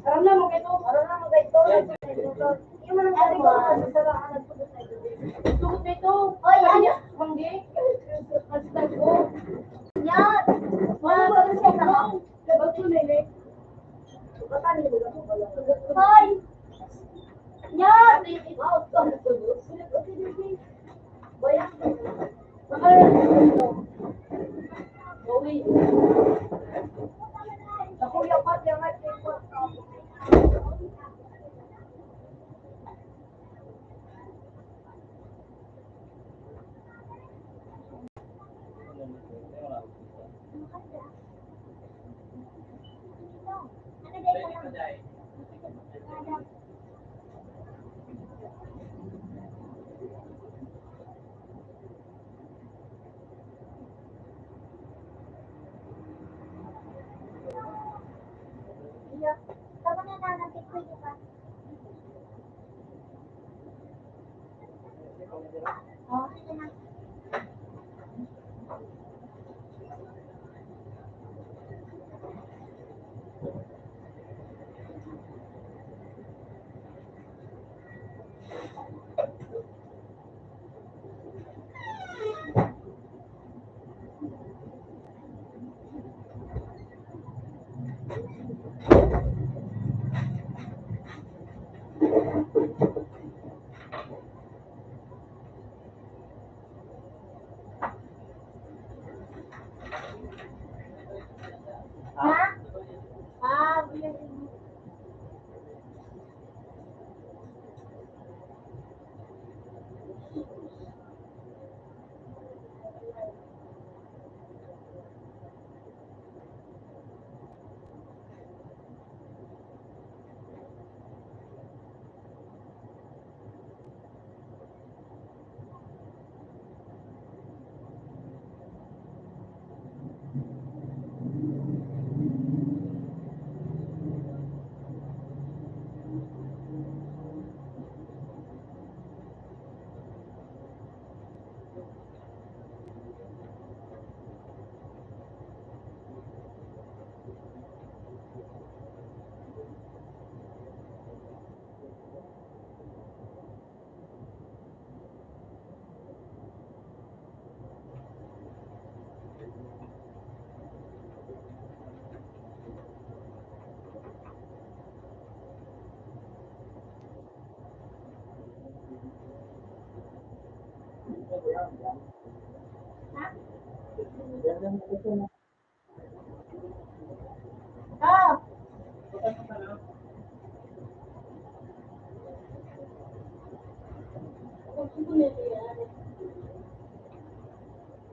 Aram na mo kayo. Aram na mo kayo. Yung mga nagpapalala sa saraan nagpapalala sa ito. Tugod na ito. Oh, yan. Manggi. Hashtag ko. Yan. Wala ba rin siya na? Labag ko nila. Bata nila ba mo pala? Hoy! Yan. Wow, ito. Bayan. Uy. Ako yung pat yung at Tama na nanapit ko di ba? Oh, sige na. Ha? Ah,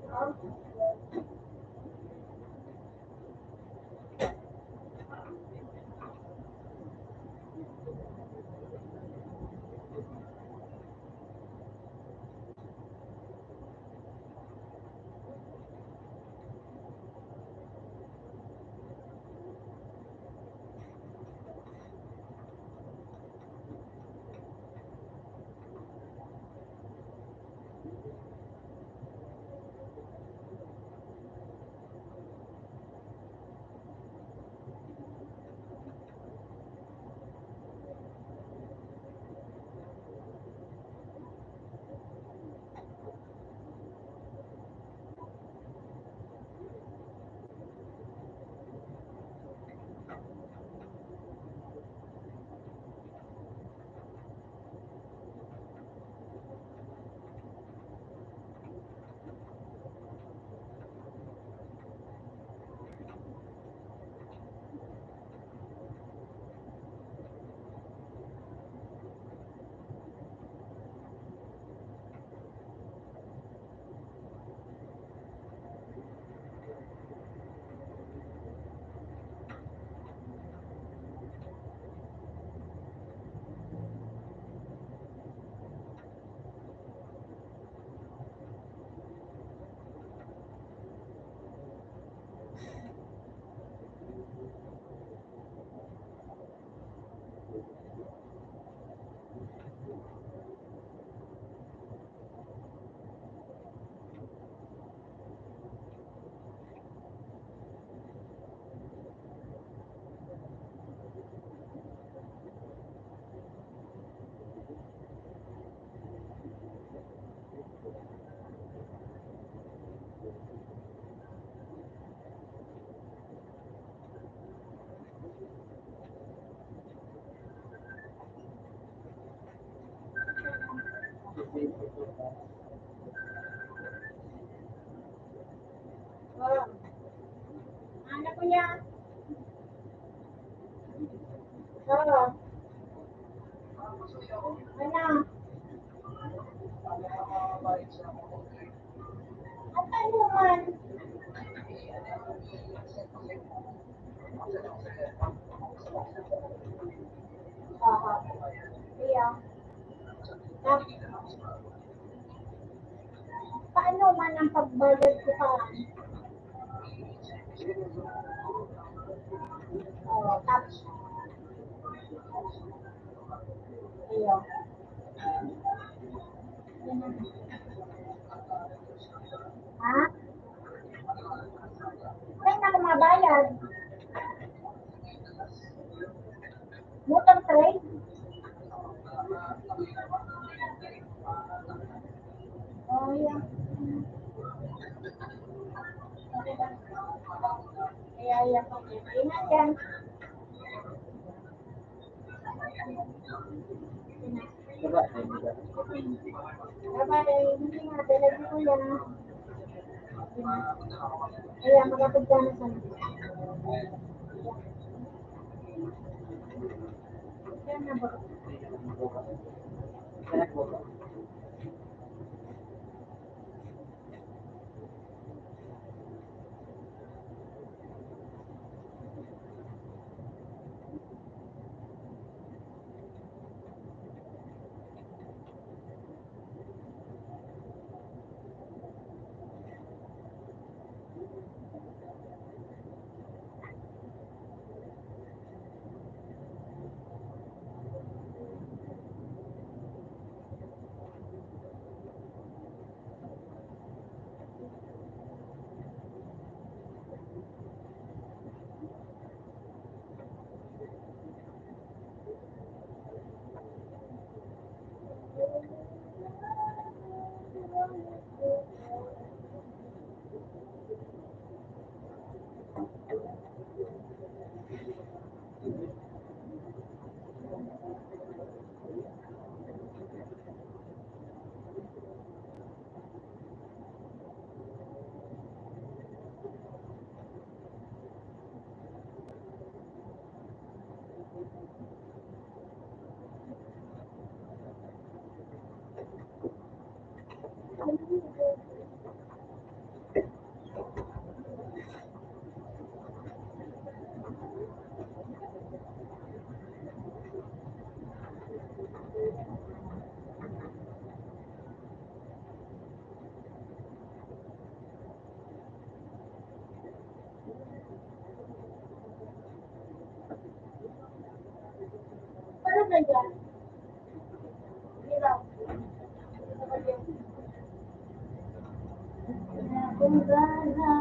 Ah, Oh. Ano ko niya? Oo. Ano? At ano man? Oo. Iya. Tap- Paano man ang pagbayad ko pa? Oo. Iyo. Ha? Kaya na kumabayad. Motor trade? Oh, iya. Iya, iya. Ingat yan. Bye-bye. Hindi nga. Talaga ko yan. Iya, magkapag ka na sana. Yan na ba? Paano ba yan? Hirap. Kung gana,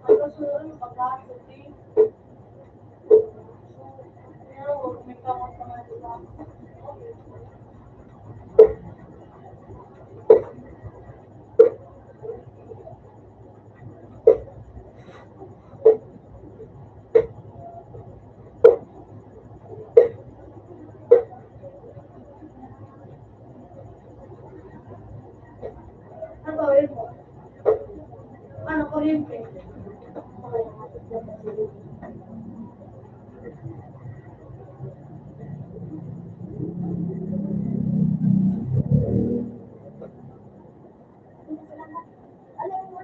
ano sunod yung pagkakasot eh. Pero may kamot naman diba? Ano gawin mo? Ano kuryente? Alam mo,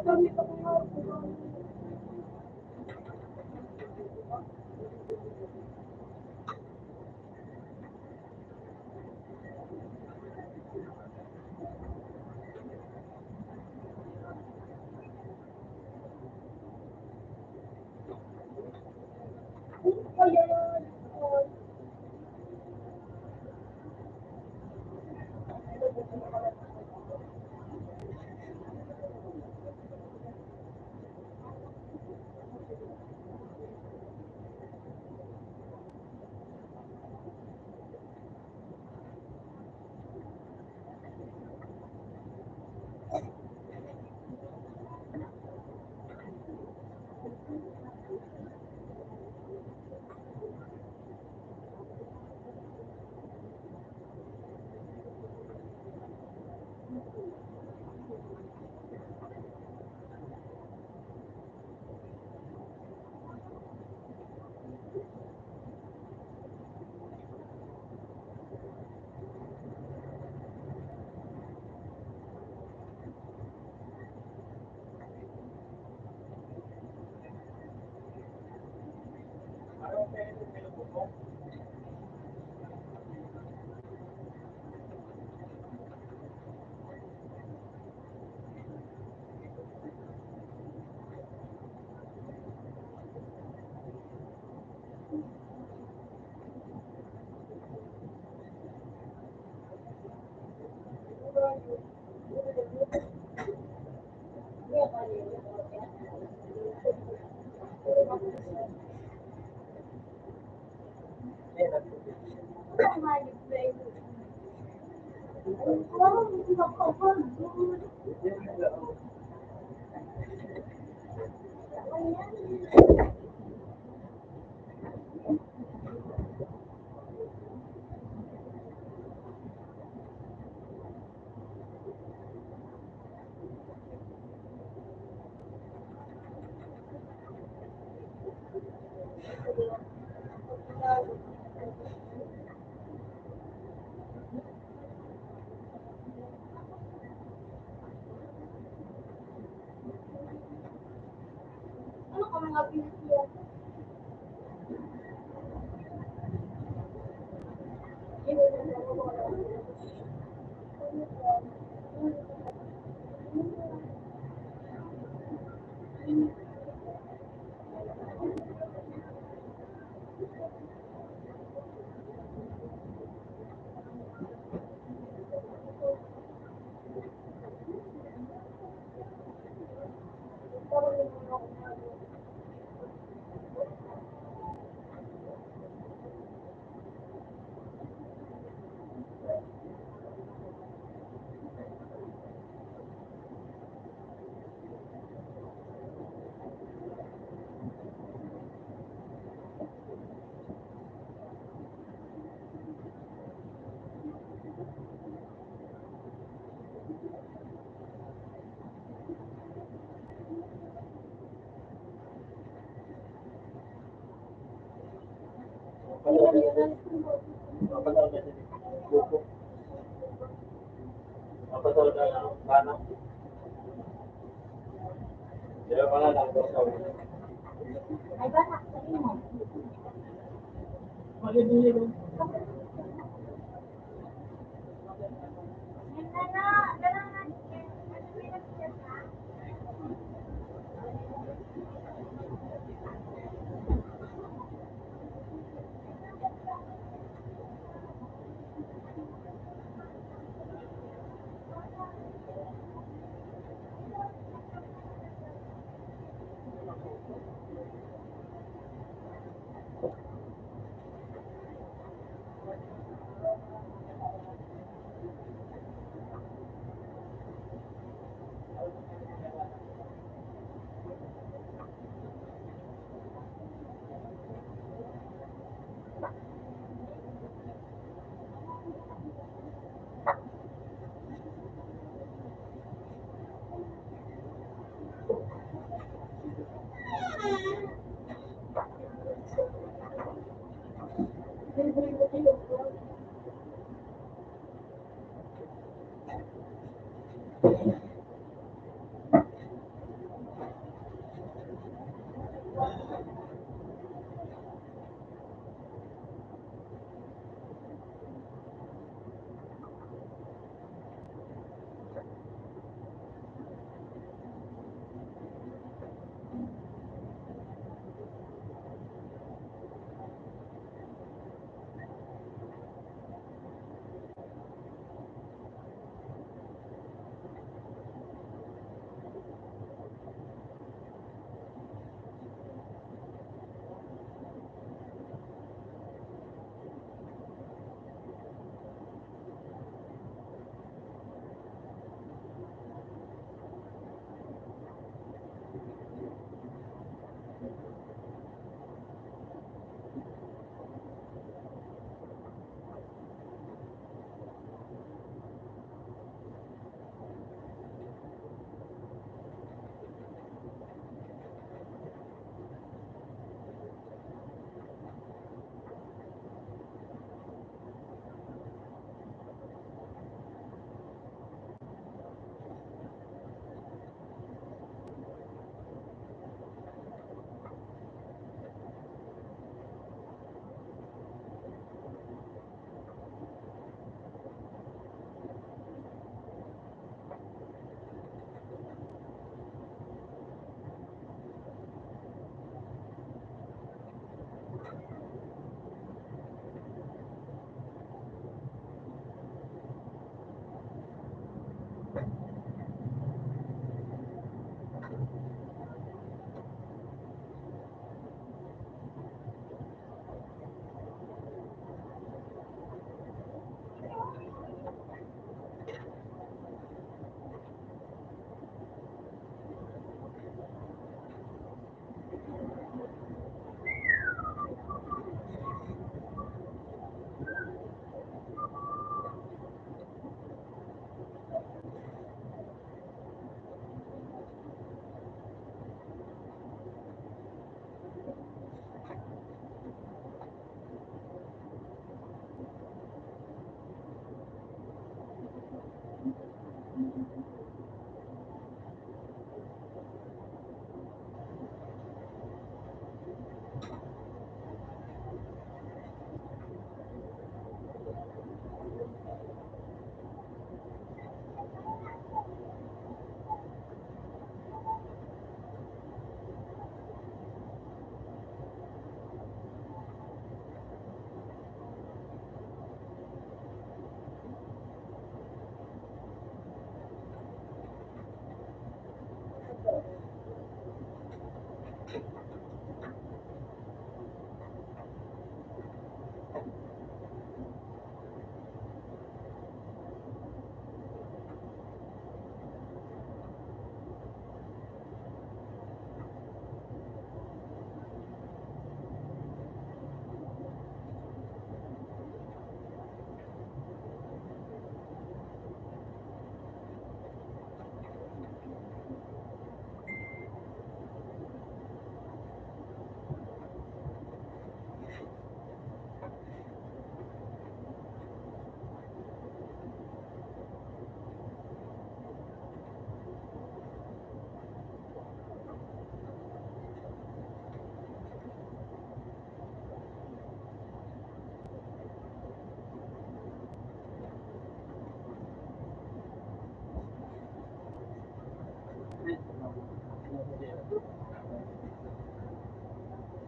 Ano ka mga pinasiyan? Ay, ba na? Sabi mo.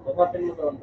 Tumatin mo doon.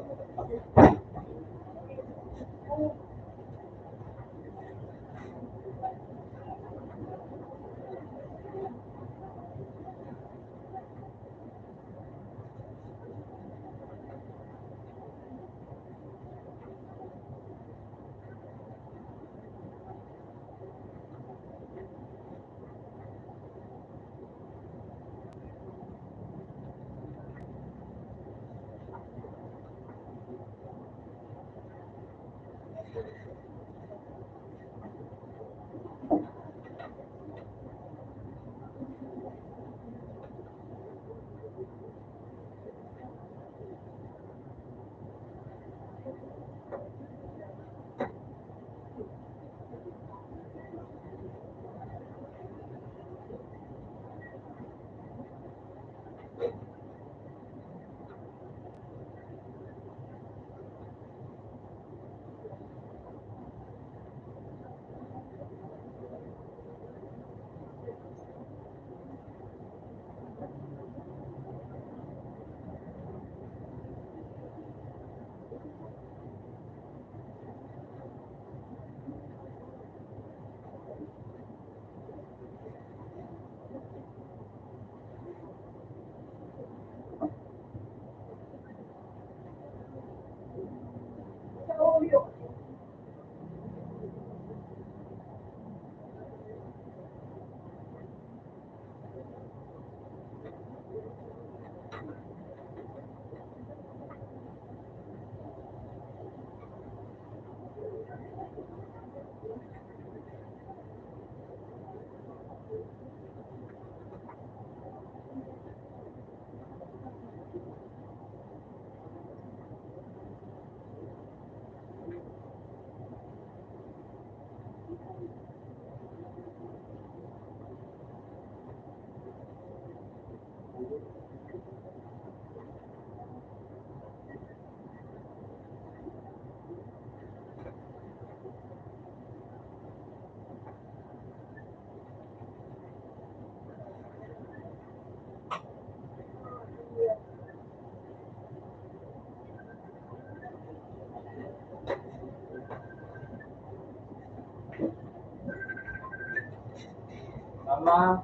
Tama.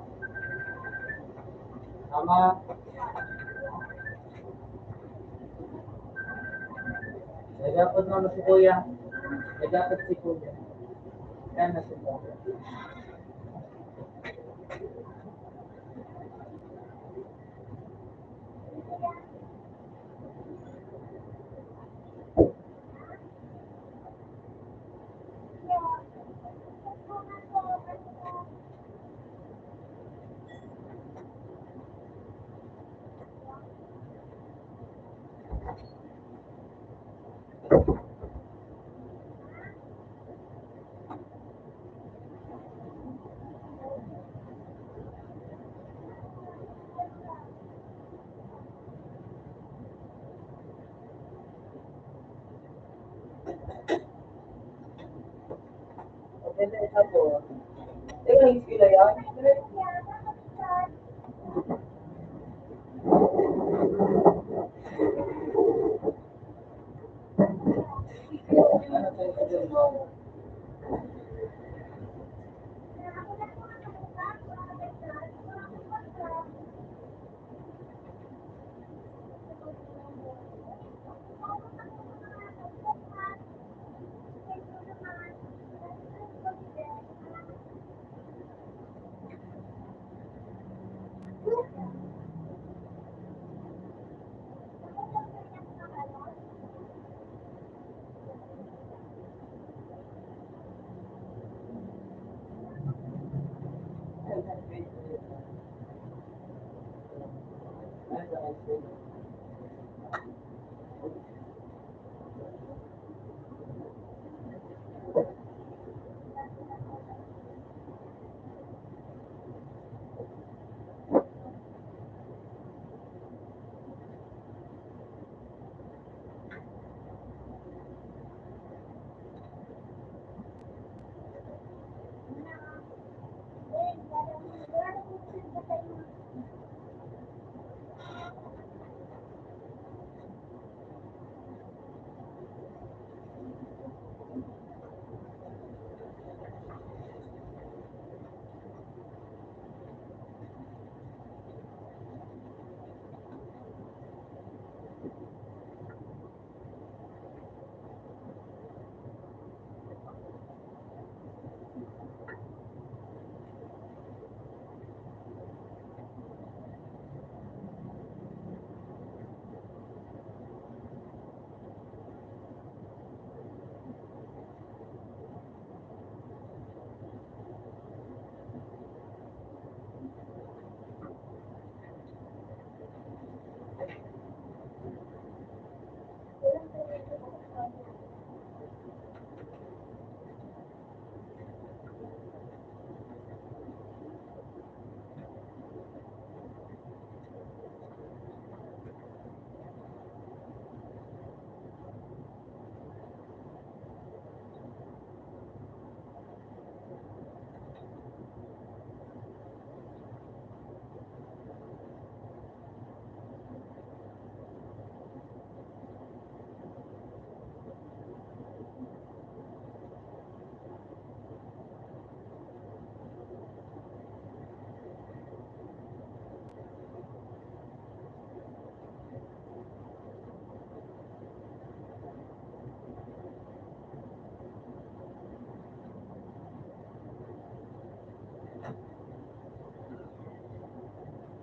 Tama. Nagapot mo na si Kuya. Nagapot si Kuya. Yan na si Kuya. Okay na isa po. Teka, yung sila yan.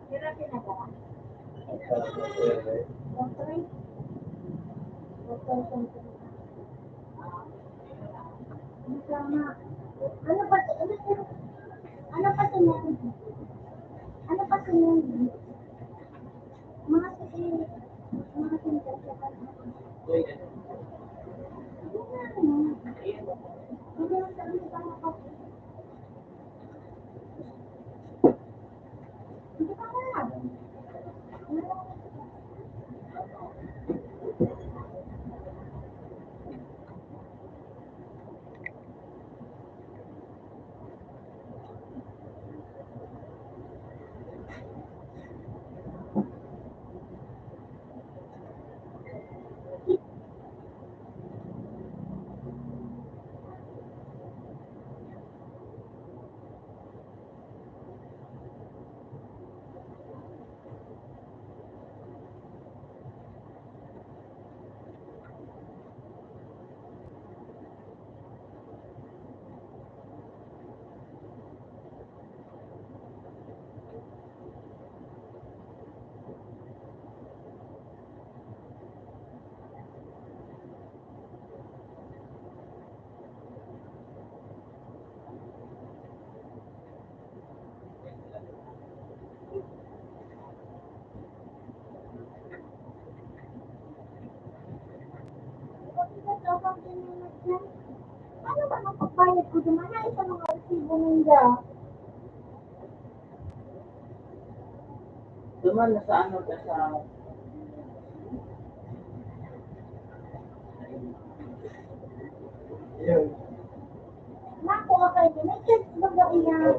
Therapy na ba? Doctor? Doctor something. Hindi tama. Ano pa? Ano pa sunod? Ano pa sunod? Mga sige. Mga sintas. Uy, Hindi na sabi sa mga hindi pa nga. Ano ba mapapayag ko naman? Ay, sa mga resibo nila. duman na sa ano ka sa Mako ka kayo. May chance ba ba iyan?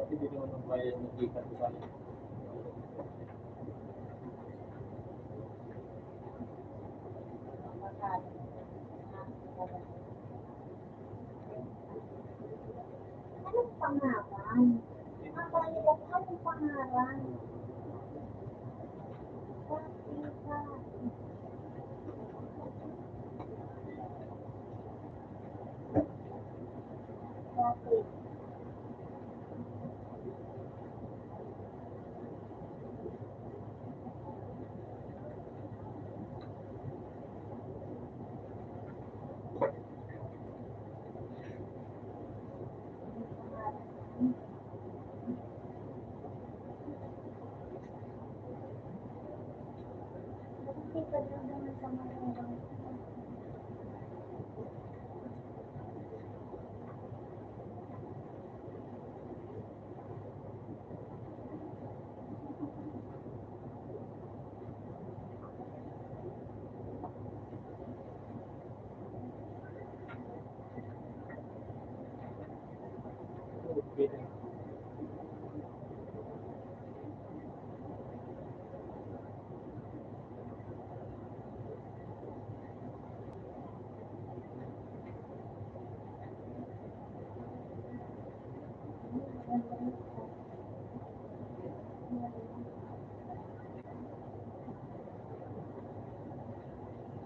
hindi naman ang bayad ng kita ko sa Anong pangalan? Anong pangalan? Okay.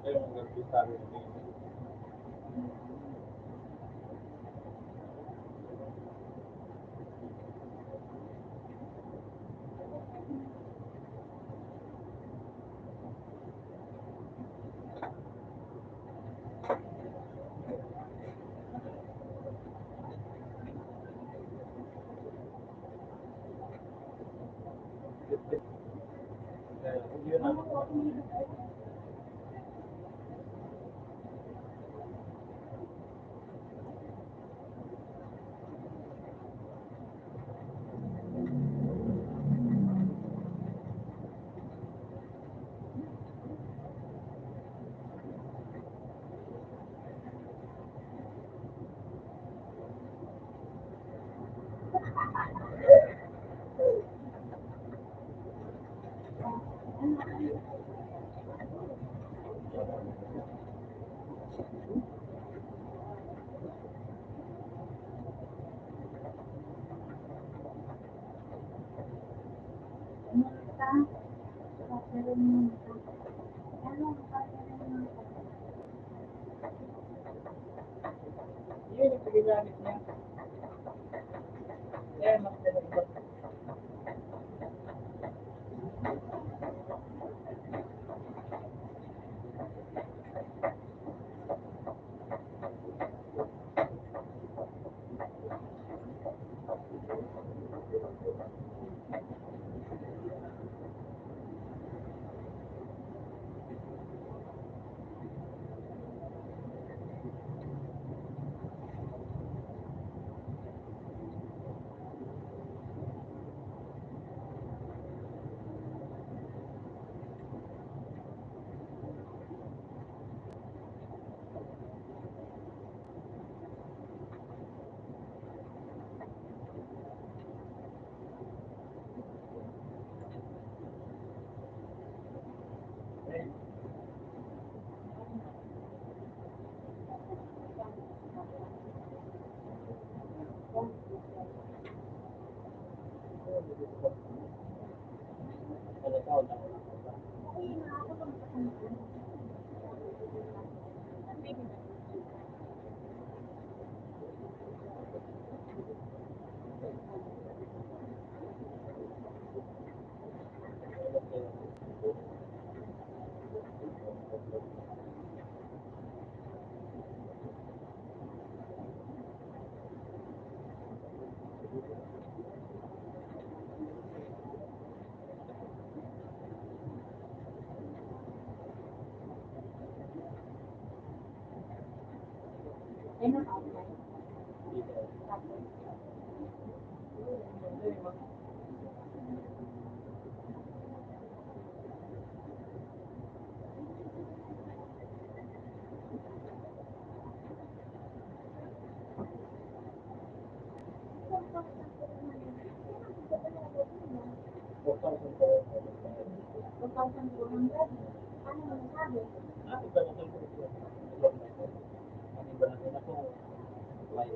Ayun, ang sabi ng Yun ang yun yung pagkagamit niya. Kaya mas talaga.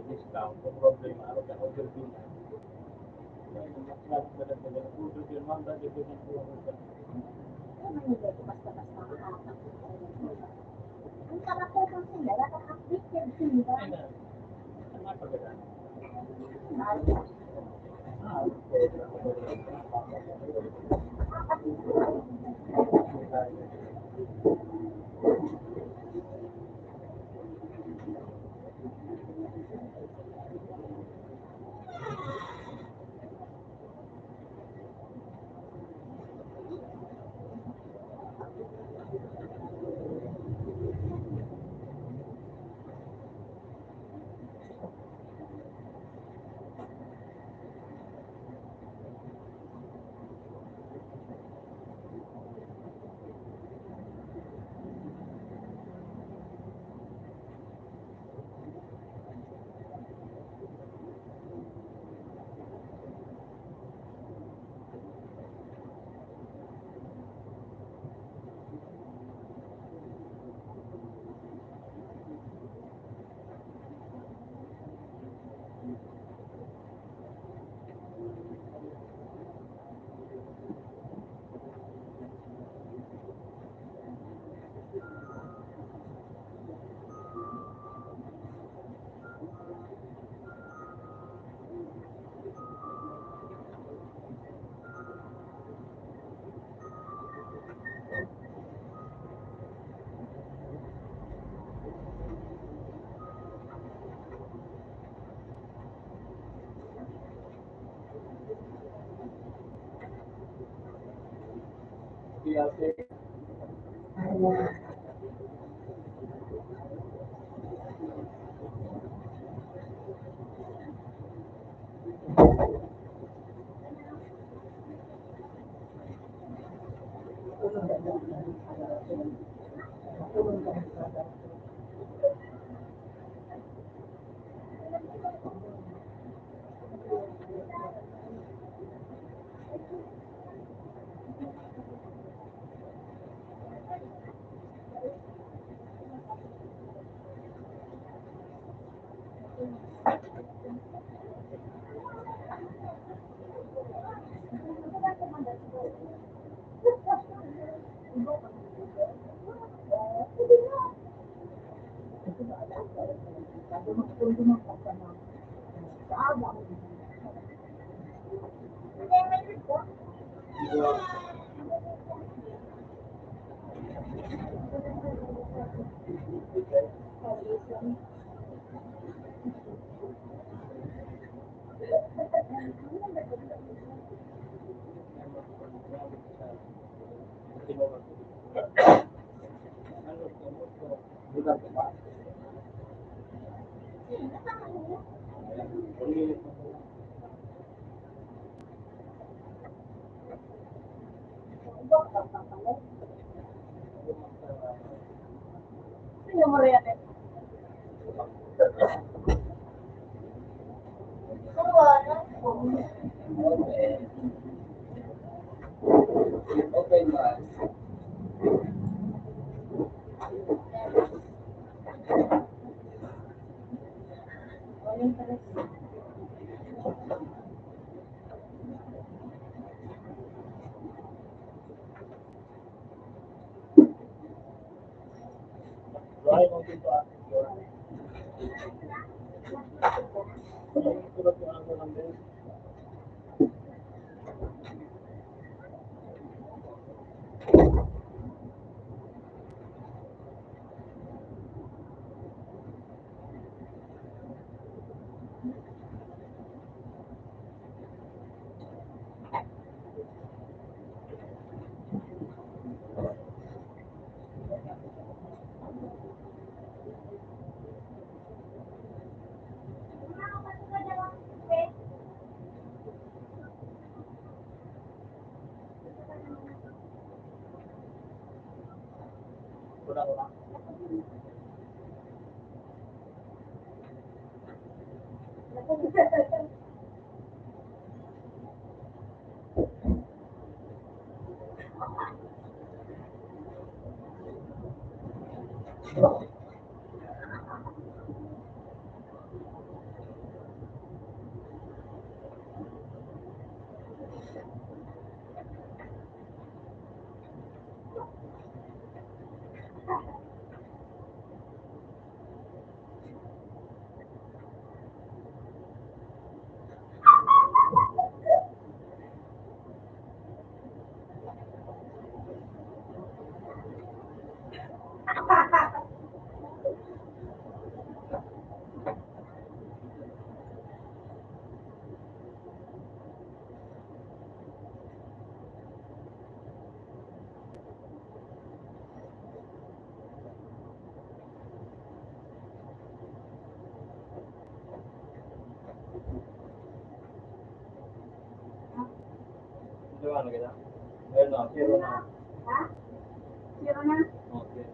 Discount, kung problema, araw ka overbill na. Mas lalong madagdagan, overbill, ma'am, dadagdagan po ako sa Ang sarap po kung sila, nakaka-update sila. ang napagdaan. Sino mo rin natin? Okay, man. Right on dito ating door. Tulad yung ano ng bed. Wala. Ito ano kita? Ayun na, zero na. Ha? Zero na? Okay.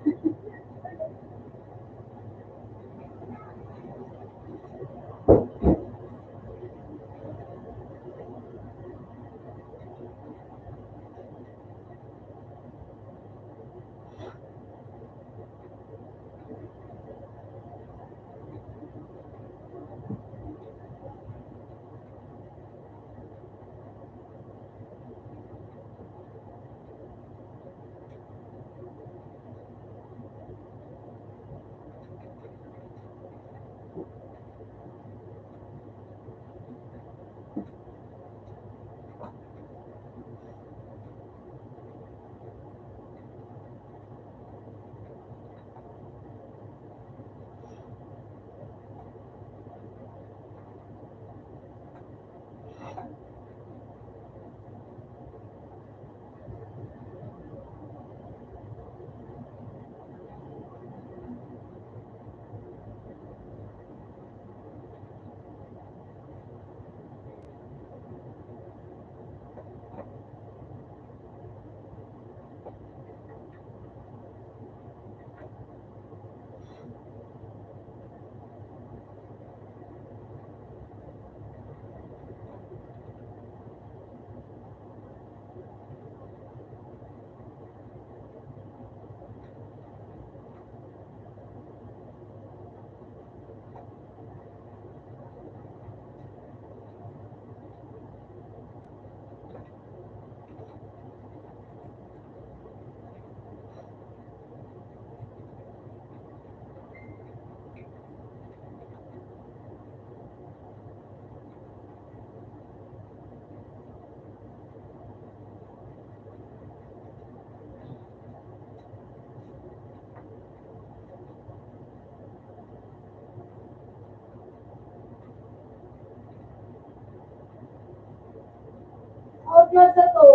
Mat-masa to.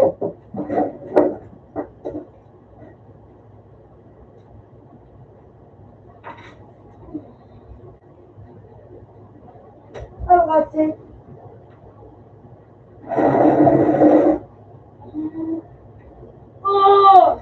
Ano kasi? Oh!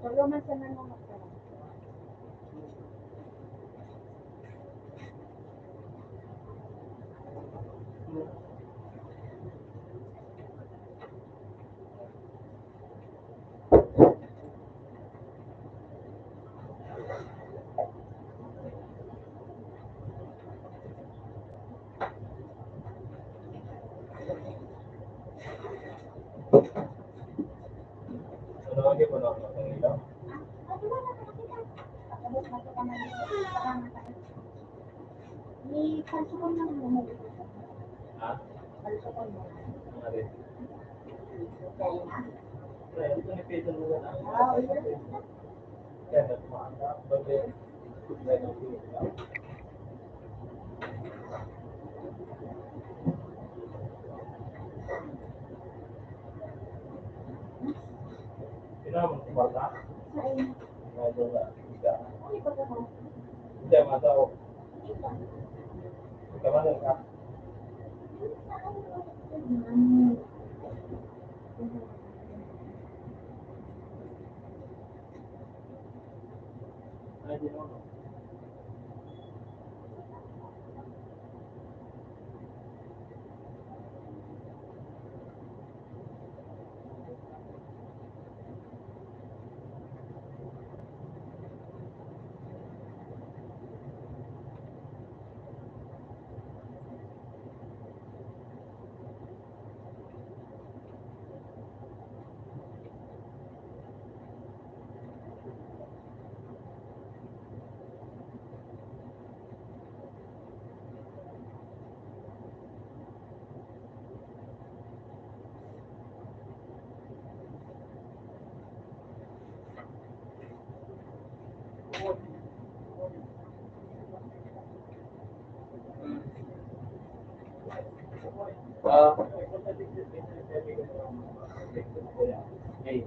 Wala man sa nanong magkaroon. Ano lagi mo na ang ilaw? Tapos masuk ka man dito. Kasama tayo. Palsukon lang mo. Ha? Palsukon mo. Ano rin? Okay na? Kaya ito ni Pedro mo na. Ah, wala. Kaya nagmahanda. Baga, kaya nang ilaw. Pinamang kumarta? Sa inyo. Medyo na. Ano ba ka mo? Hindi, matao. Kamalan ka. Ay, di mo, no? Hey.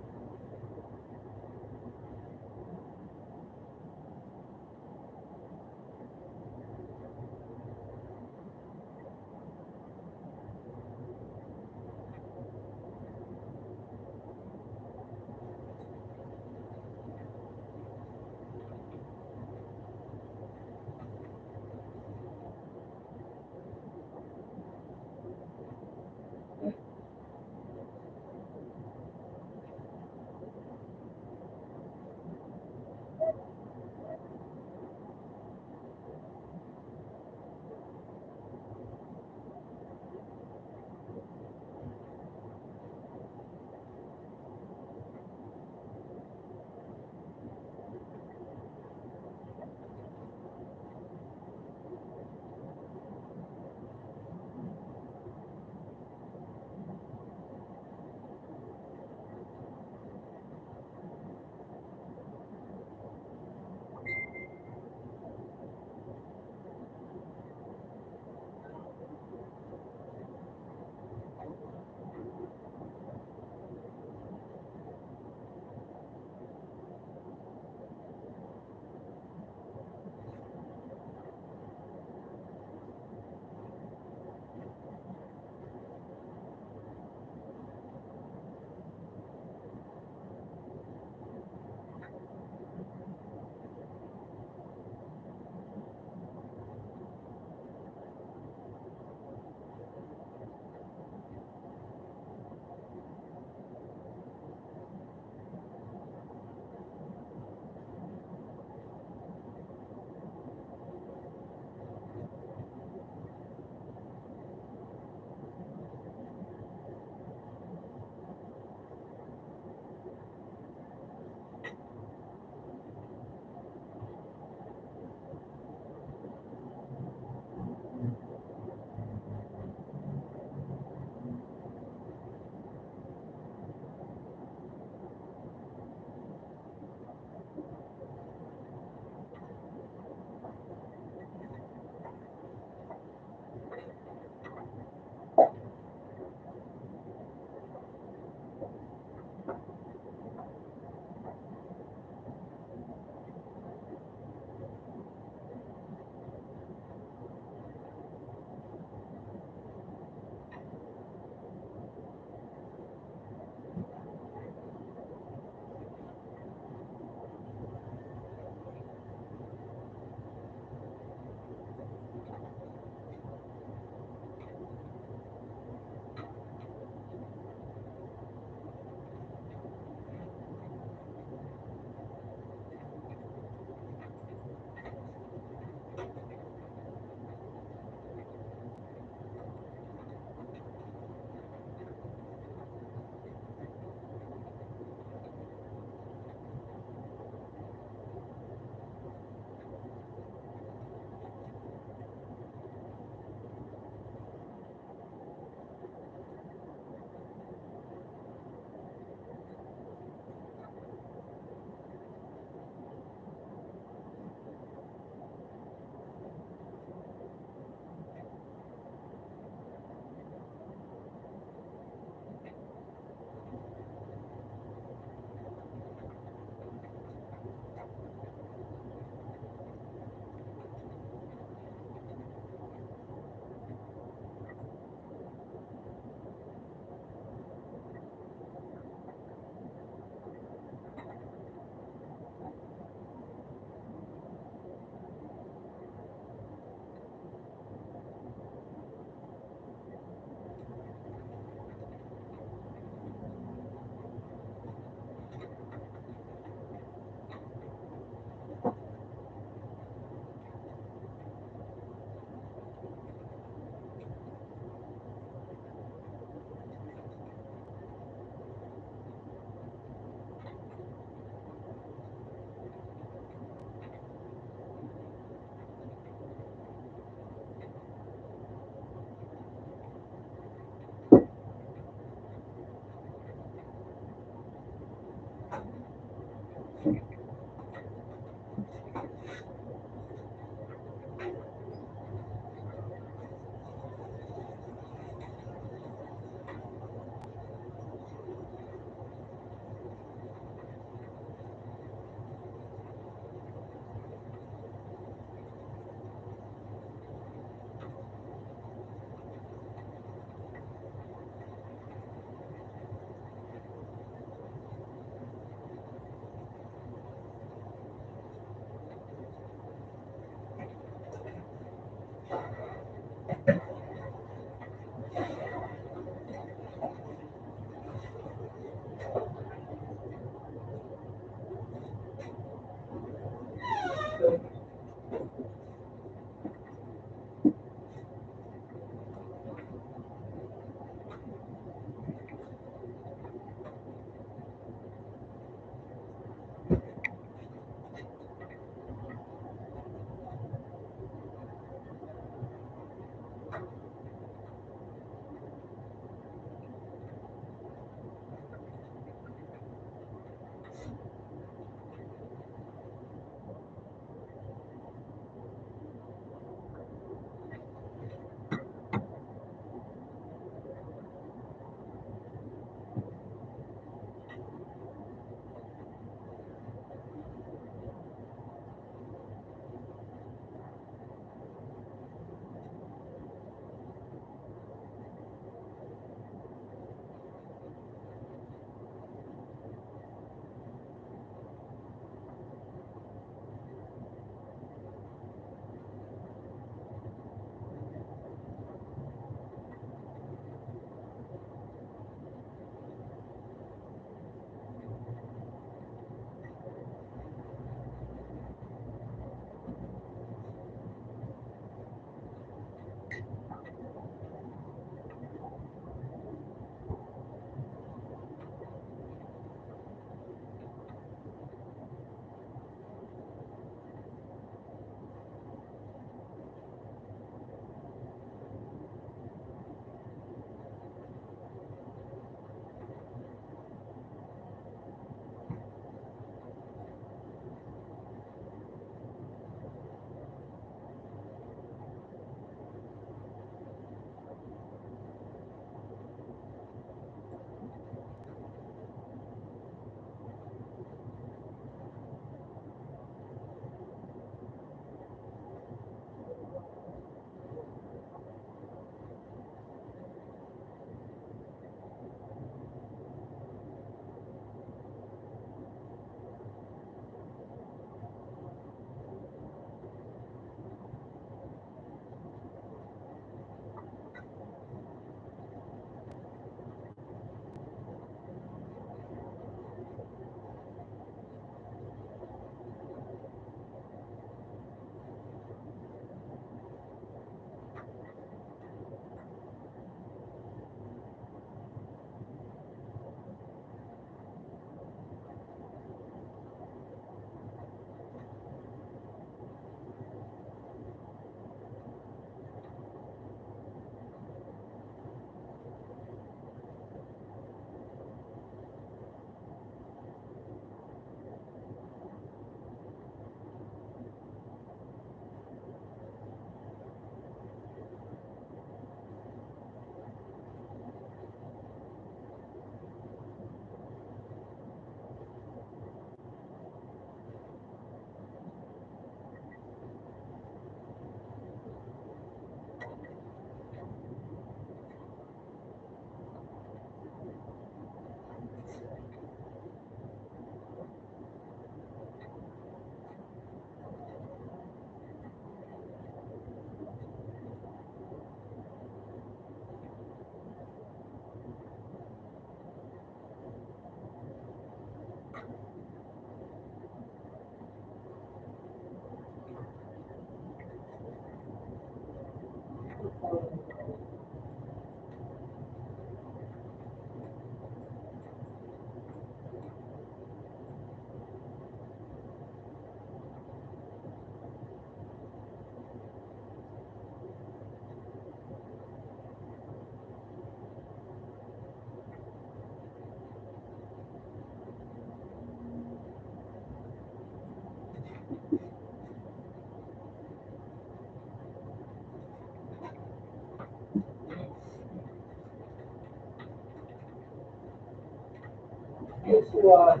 Usual.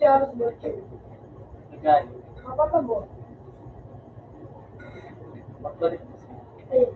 harus bocil. Nagay. Apa tuh, Bu? Magbalik. Iya.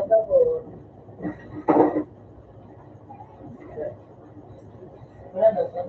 sabon. Wala na siya.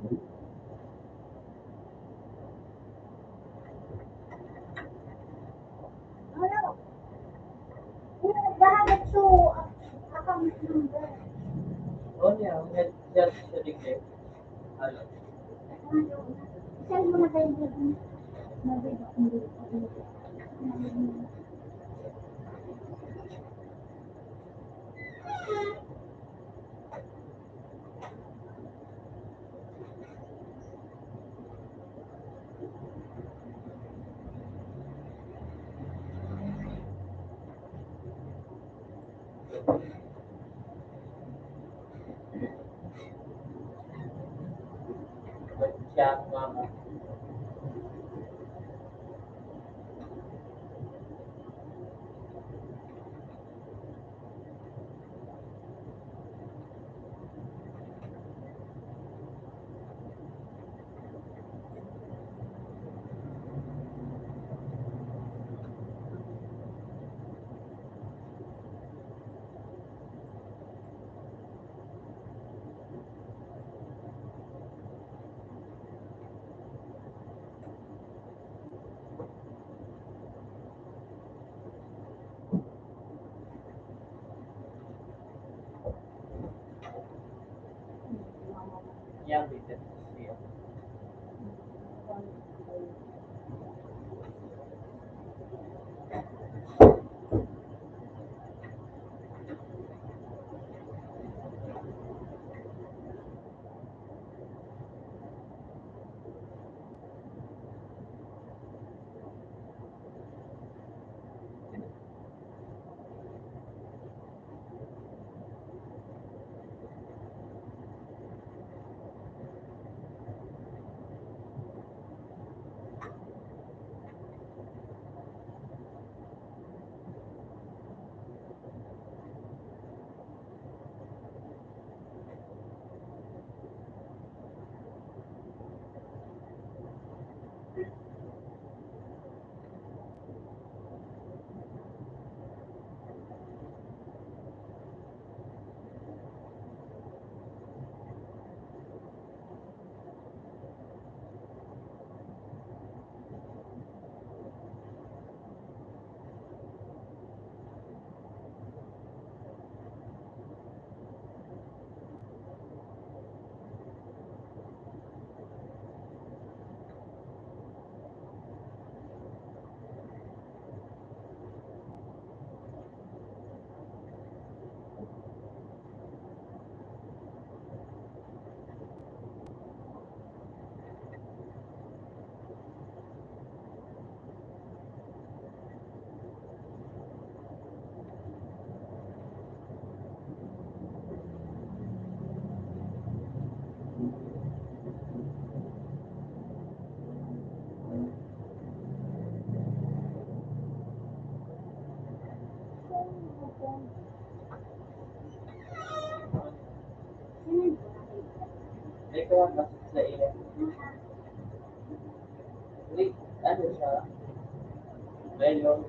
Ano? Naghahanap so, account number. Oh, niya, just sa digit. Ano? Send mo na kayo dito. Siya, mama. Yang bitin siya. Ikaw ang nasa sa iyo. Wait, ano siya? Mayor.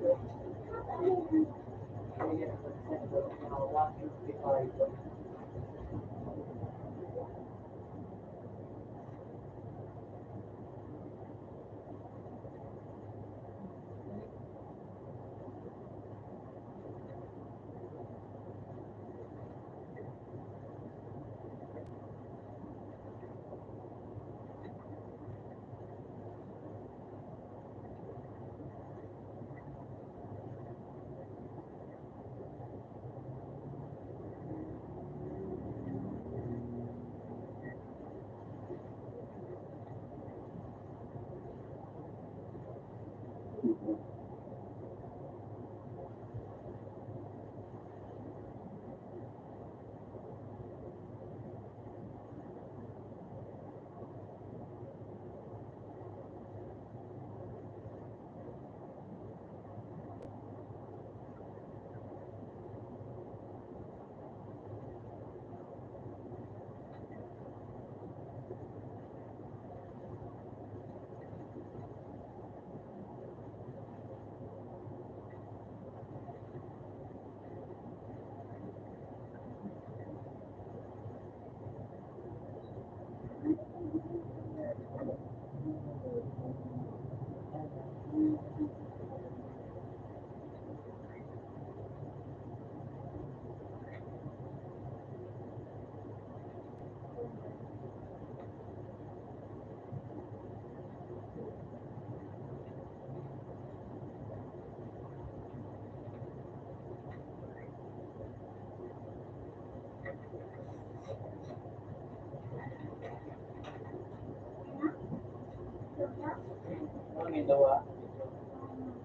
Ano may dawa?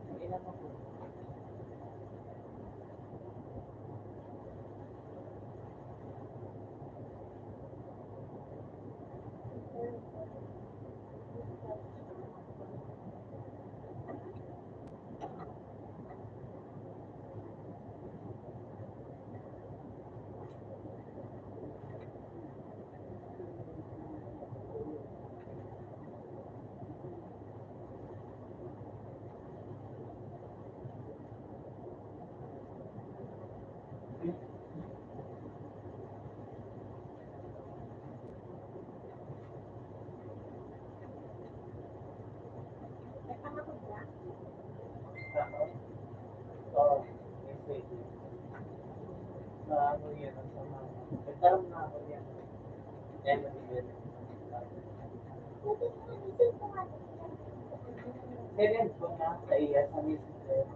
Hindi naman po. Ano? Oo. Kasi, ano yun, ang sama. Nagkaroon na ako yan. Kaya nabigyan. Kailan ko na sa iya sa messenger.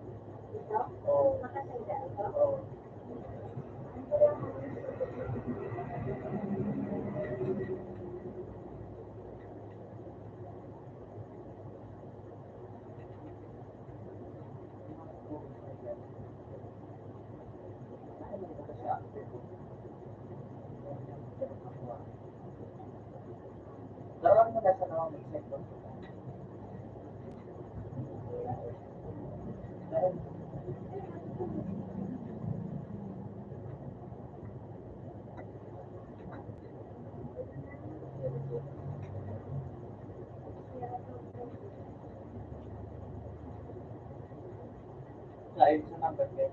Oo. Oo. Lawan mo na sa mga mag-send ko. Dahil sa number ko.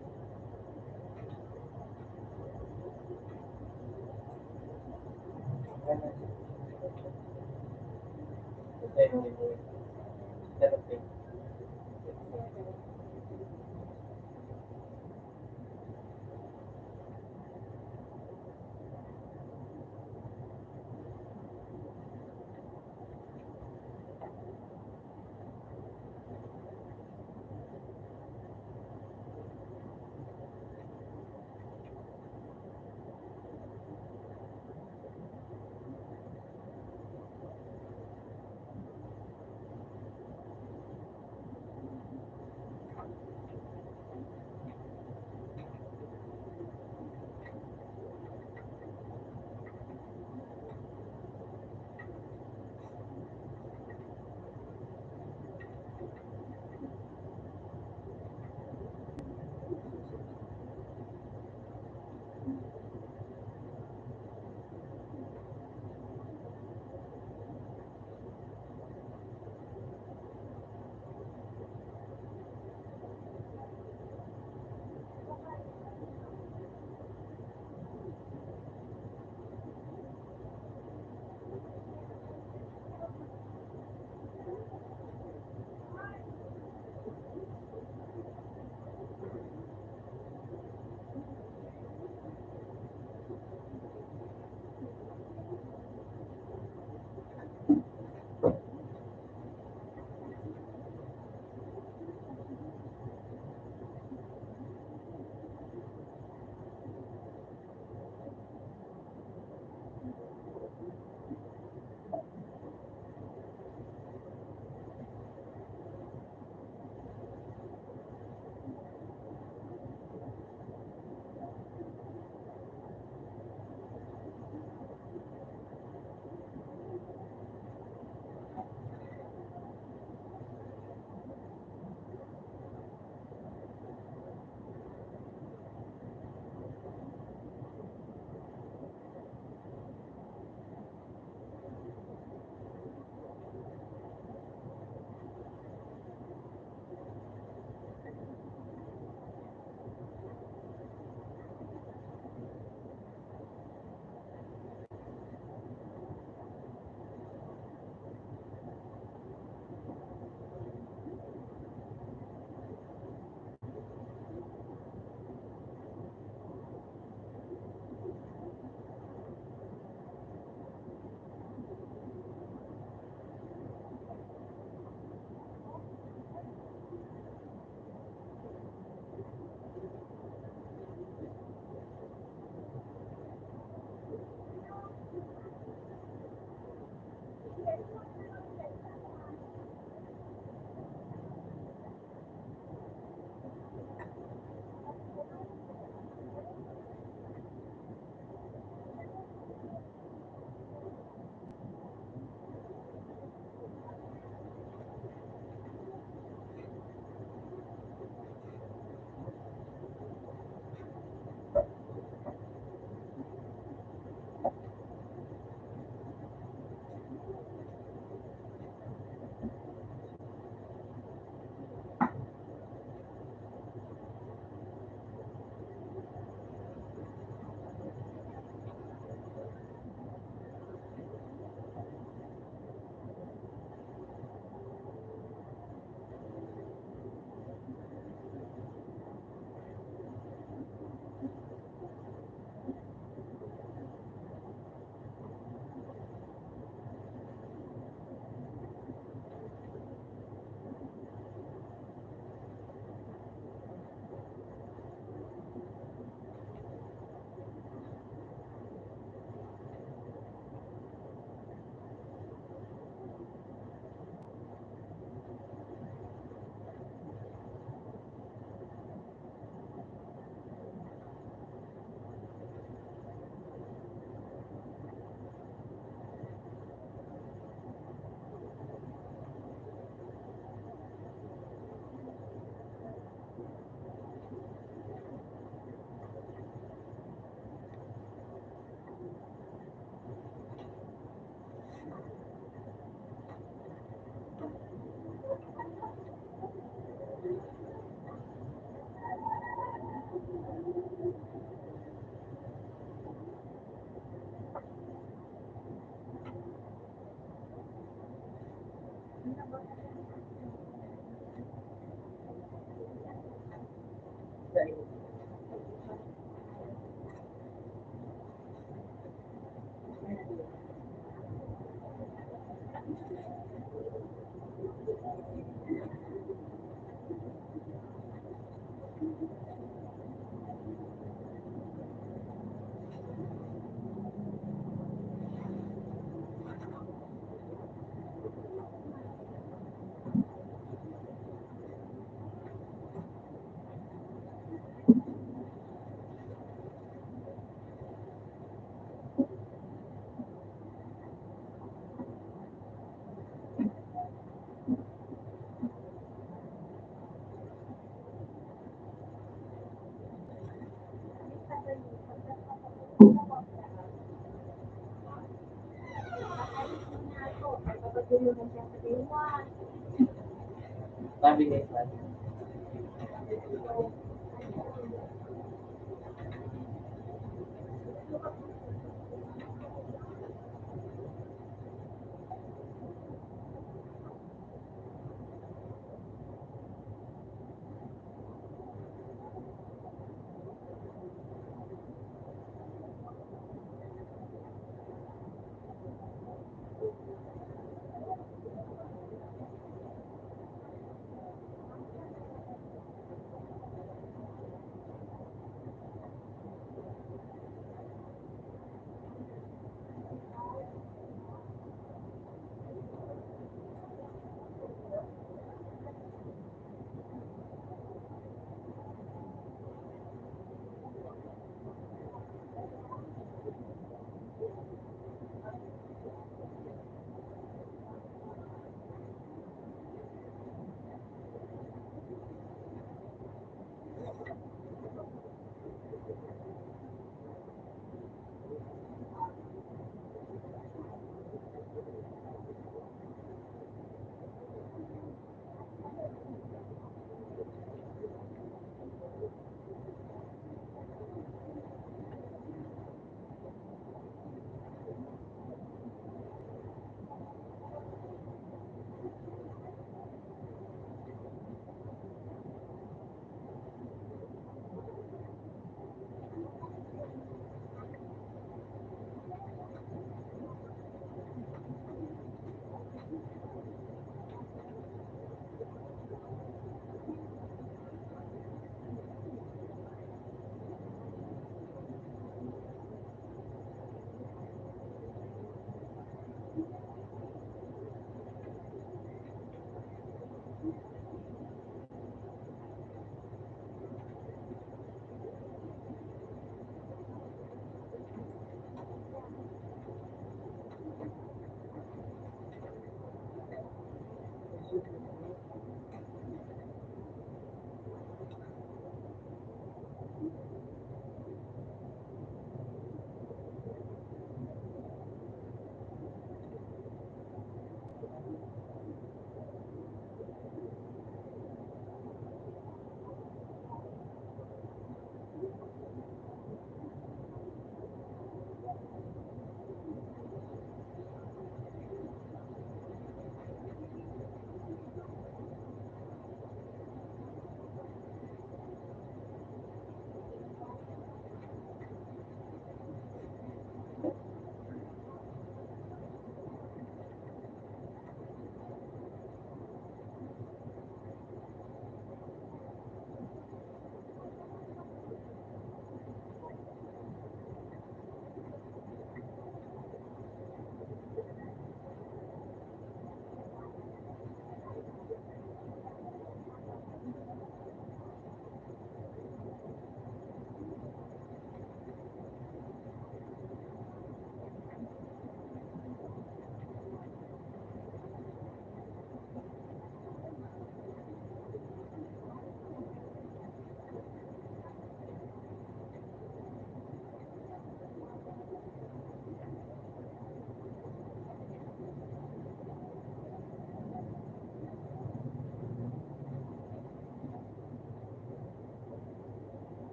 Sabi niya sa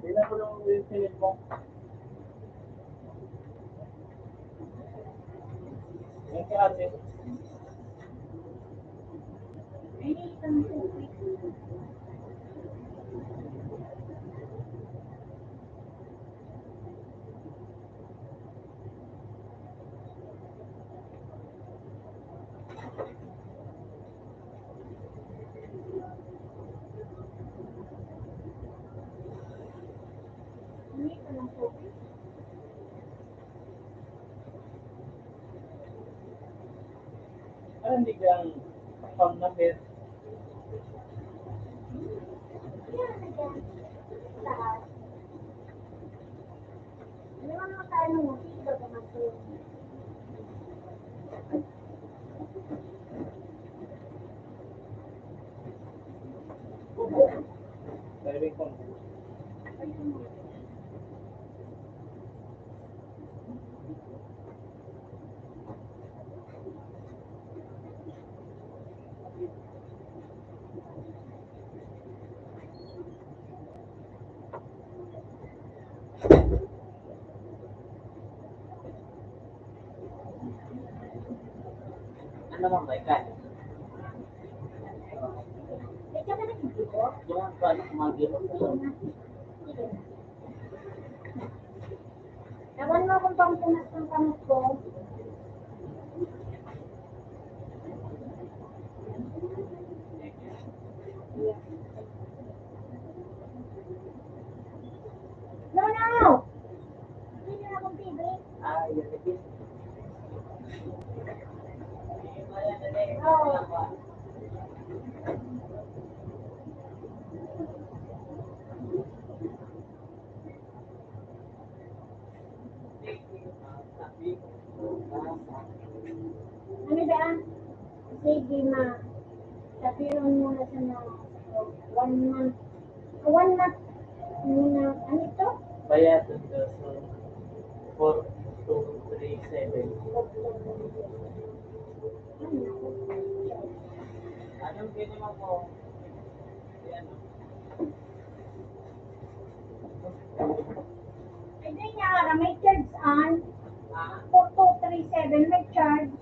Tingnan ko lang yung sinit mo. Yung si ate. Ano hindi kang account number? Driving phone. naman ba, ikan? May ka ba nag-video? Yung paano kumagiro sa loob? Sige. Ewan mo kung pampunas ng kamot ko. No, no! Hindi na akong TV. Ah, yun, yun. Oo. Ano ba? Sige, ma. Sabihin mo na siya na 1 month. 1 month muna. Ano ito? Bayad ito, so 4237. Anong minimum mo? Yan. Ay, di niya, may charge on. Ah, 4237 may charge.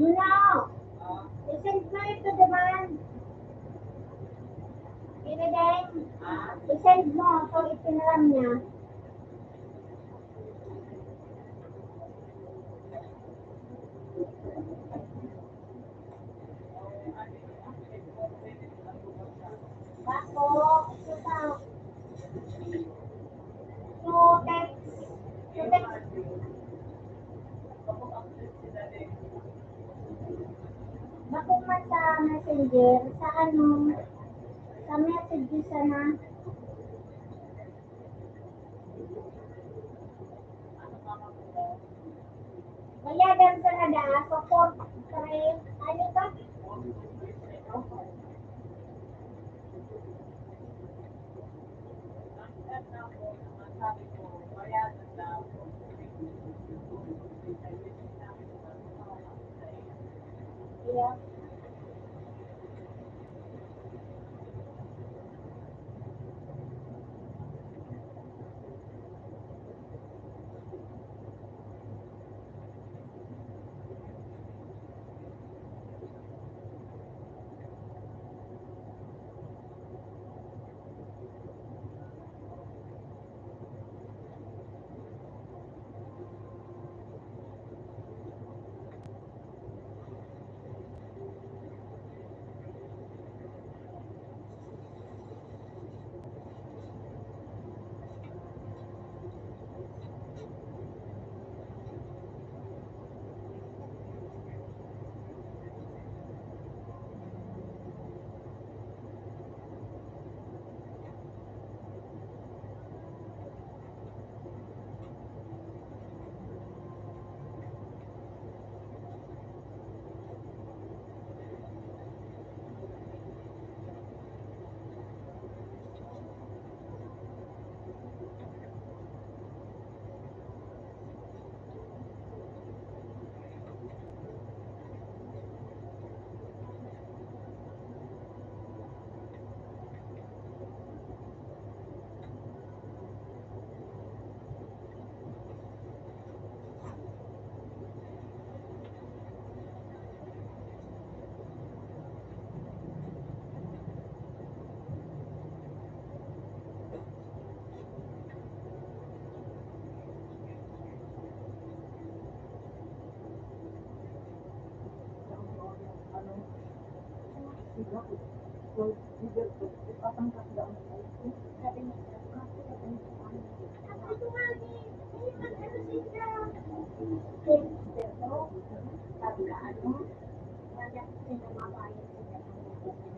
No! I-send mo ito, Daman. Pinadeng. I-send mo. So, ipinalam niya. Bako. Ito pa. So, text. So, text. Bako man sa messenger. Sa ano? Sa message sana. Bayadan sa nada. So, 4, 3. Ano ba? Yeah.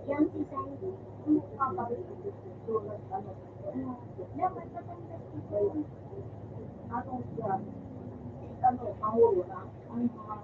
Yang sisa itu, apa itu? Dapat patang itu. Ano siya? Ano, pangulo na? Ang mga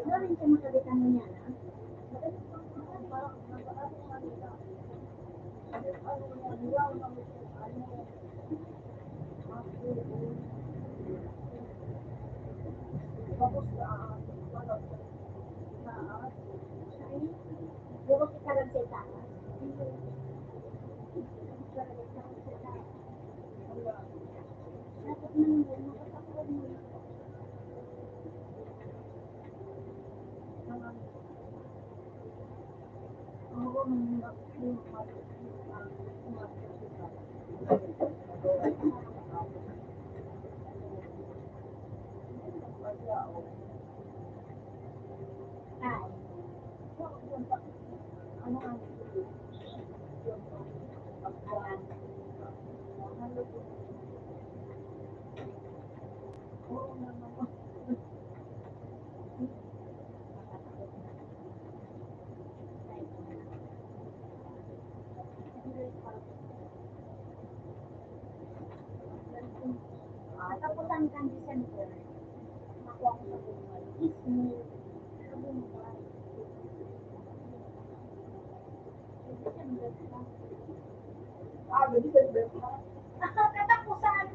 Ano rin siya makabitan mo niya na? Luego que cada receta. Katapusan kan December, nakuha ko sa buhay is May. Sa buhay. December pa. December pa. Katapusan.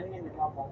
Ano yun, mama?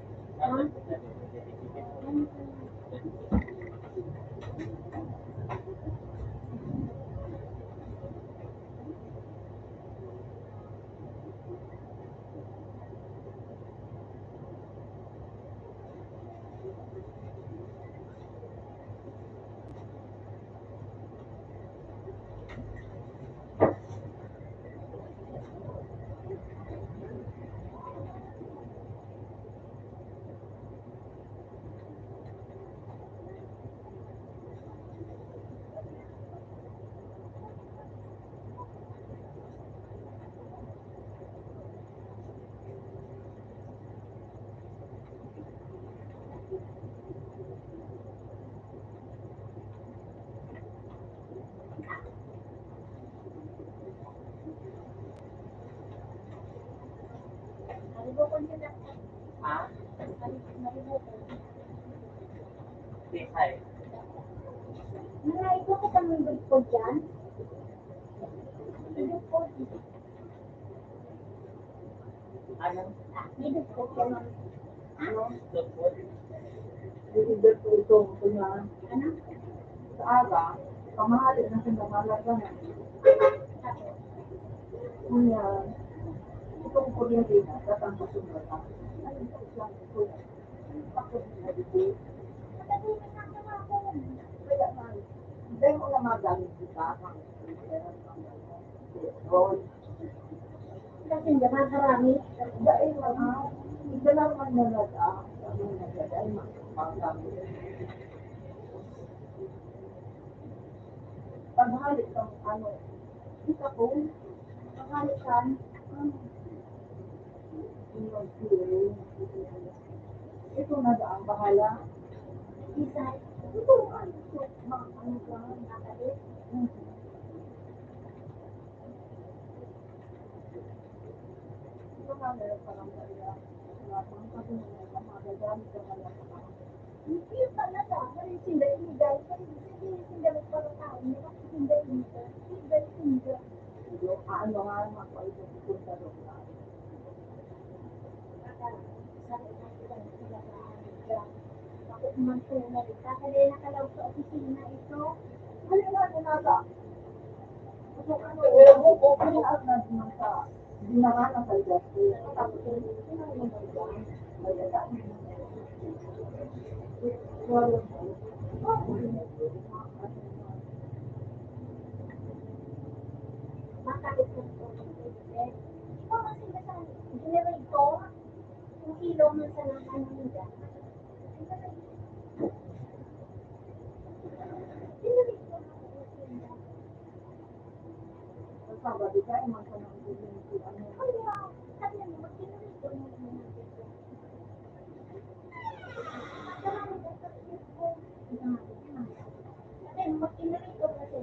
Nalibukon sila. Ha? Nalibukon. Tikay. Ito ka tamang bigpod dyan? May bigpod. Ano? May bigpod ka nun. Ano? Lupot? Deliver po ito ko na Ano? sa aga, pamahali na sindamalaga na. Kunya, ito ko rin din na, tatang kasunod na. Ayun po siyang ito. Tapos na dito. Matahimik na naman ako. Kaya nga, hindi mo na magaling kita. Roy, Kasi hindi makarami. dahil mga, hindi lang man nalaga, sabi na dahil magaling. Paghalik ng ano, kita po, Mahalikan. ito na daang bahala. Isa. Ito, ano ka, Nakabit. ito nga meron pa lang kaya, labang kasi magagamit ka pala sa mga. Hindi talaga. Pero sinday-sinday. Pero hindi sinday pa rin tao. Hindi ako sinday-sinday. Sinday-sinday. Ano nga naman ko ito pupunta doon na. Ako naman tunay. Kakali na kalaw sa opisina ito. Ano nga ginala? Ano ano? Okay na at naman sa dinanganan sa justice. Tapos sino yung nagdaan? Makakit ko ito. Ikaw kasi basta generator. Yung ilaw mo sa nakan nila. Generator. Sabado tayo, magkanang ano. Kaya, sabi mo, mag-generator mo muna dito. Kasi mag-generator kasi.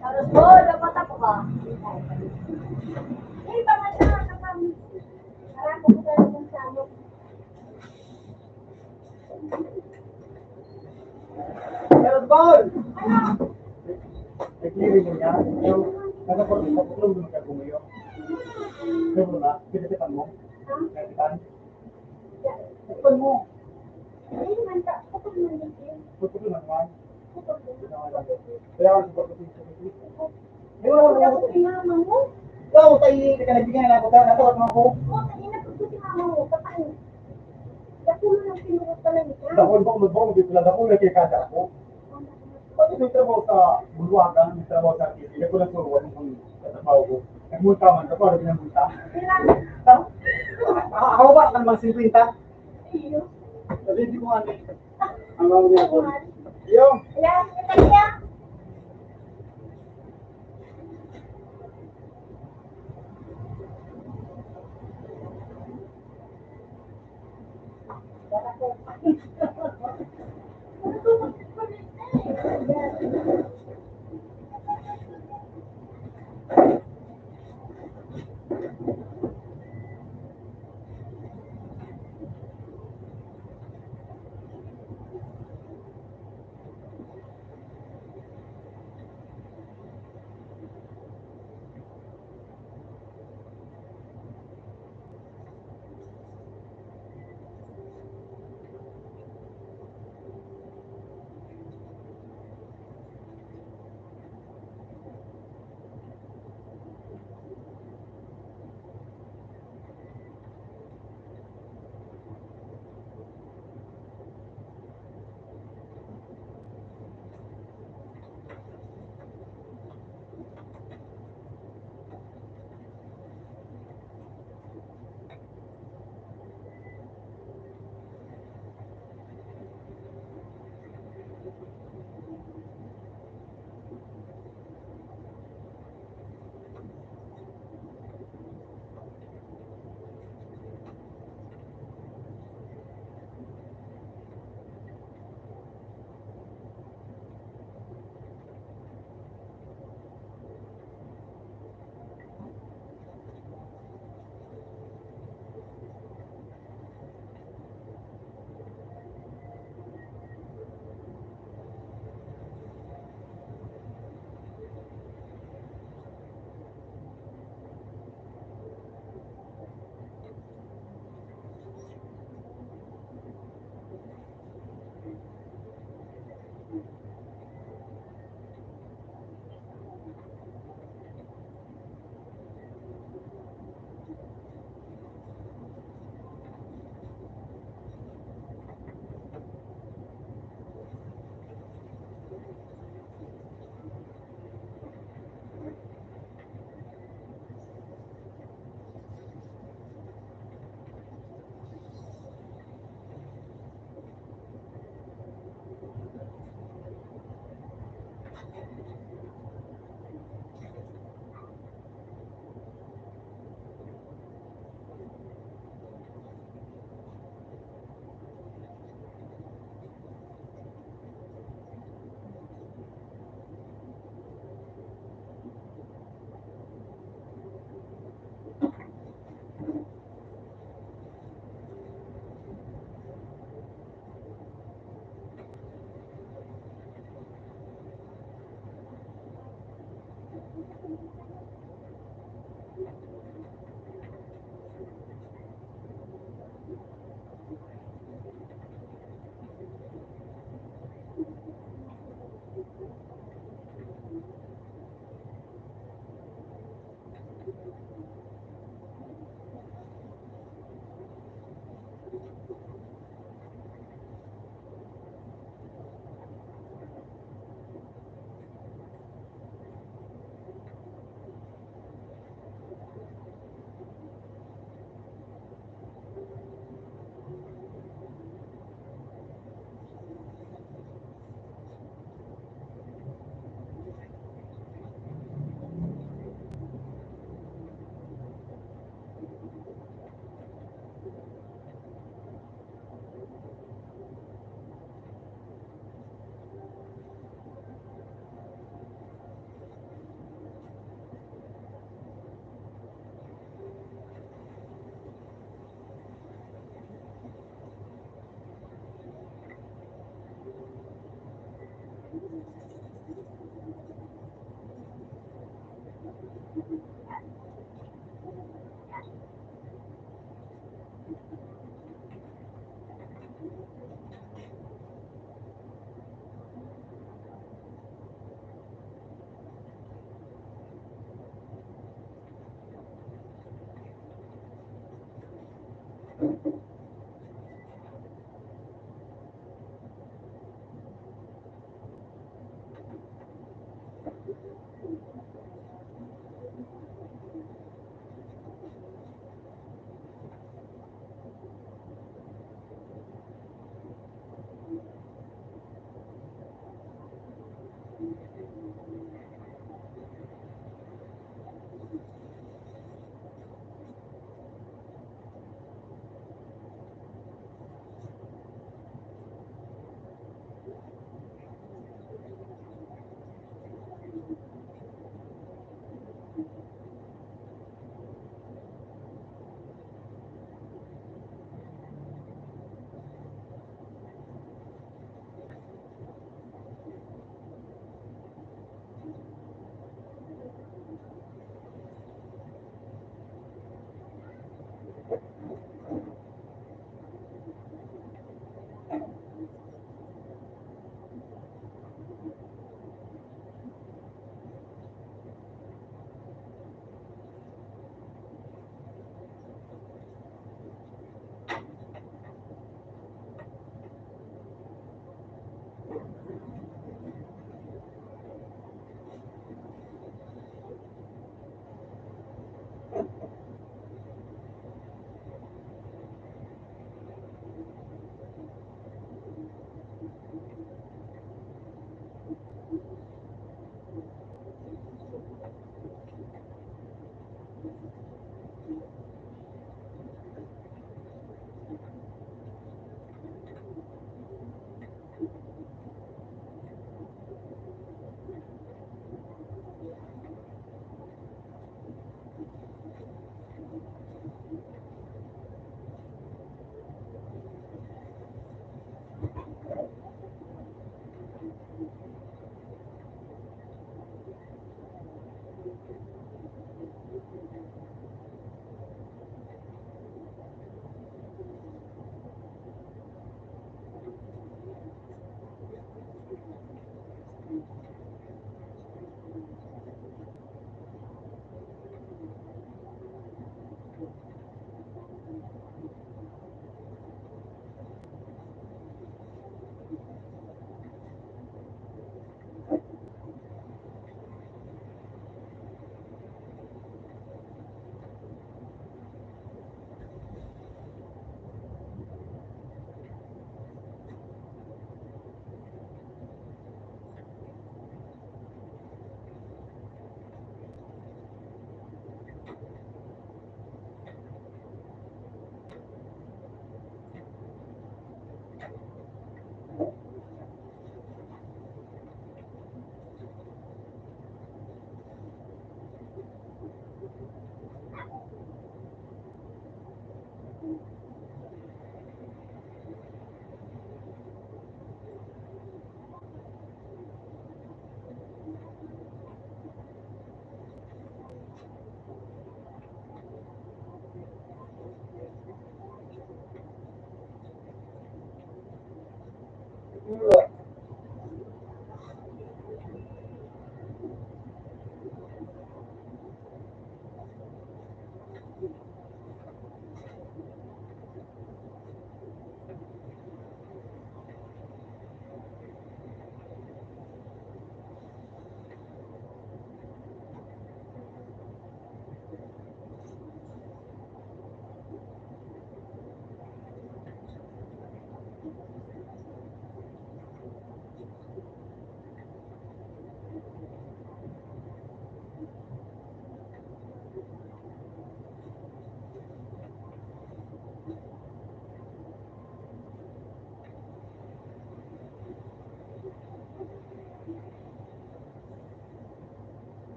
Tapos po, dapat ako ba? Eh, baka siya nakam. Marami ko tayo ng salok. Meron ball! Ano? Nag-living mo yan? Nasa po dito, tulong mo ka kumayo. Pero na, pinitipan mo. Pinitipan. Pinitipan mo. Ay, manta. Kapag nandito. Pinitipan naman. Kapag Kaya ako support ko sa ito. Hindi mo wala ko naman si mama mo. ikaw, tayo ka nagbigyan na ako. Natawag mo ako. Oo, kanina pag si mama mo. Kapag dako mo lang pinurot pala niya. Dahon ba, magpipila, dahon na kaya kada ako. Pati may trabaho sa Bulwagan, may trabaho sa Kiti. Hindi ko lang suruan kung trabaho ko. Nagmunta man, trabaho rin nagmunta. Ako ba, kan mga 50? Iyo. Sabi, hindi ko nga ang mga niya ako. Yung, Wala, kaya.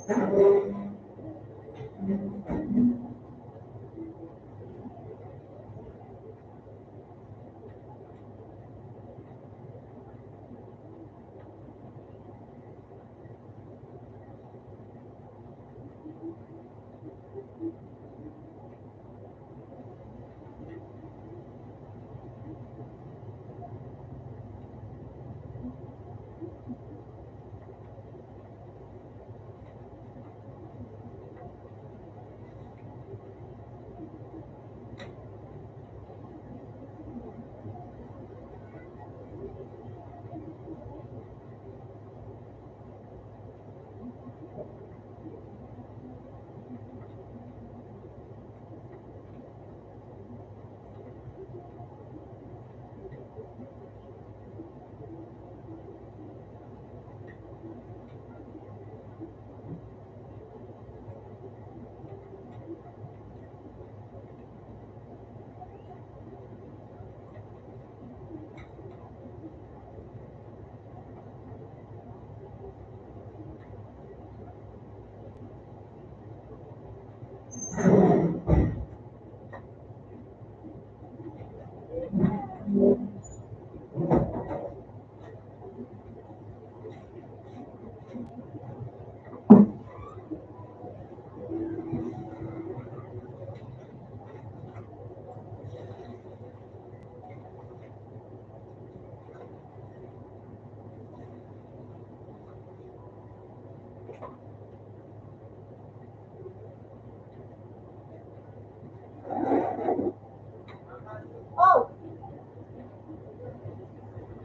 Oh!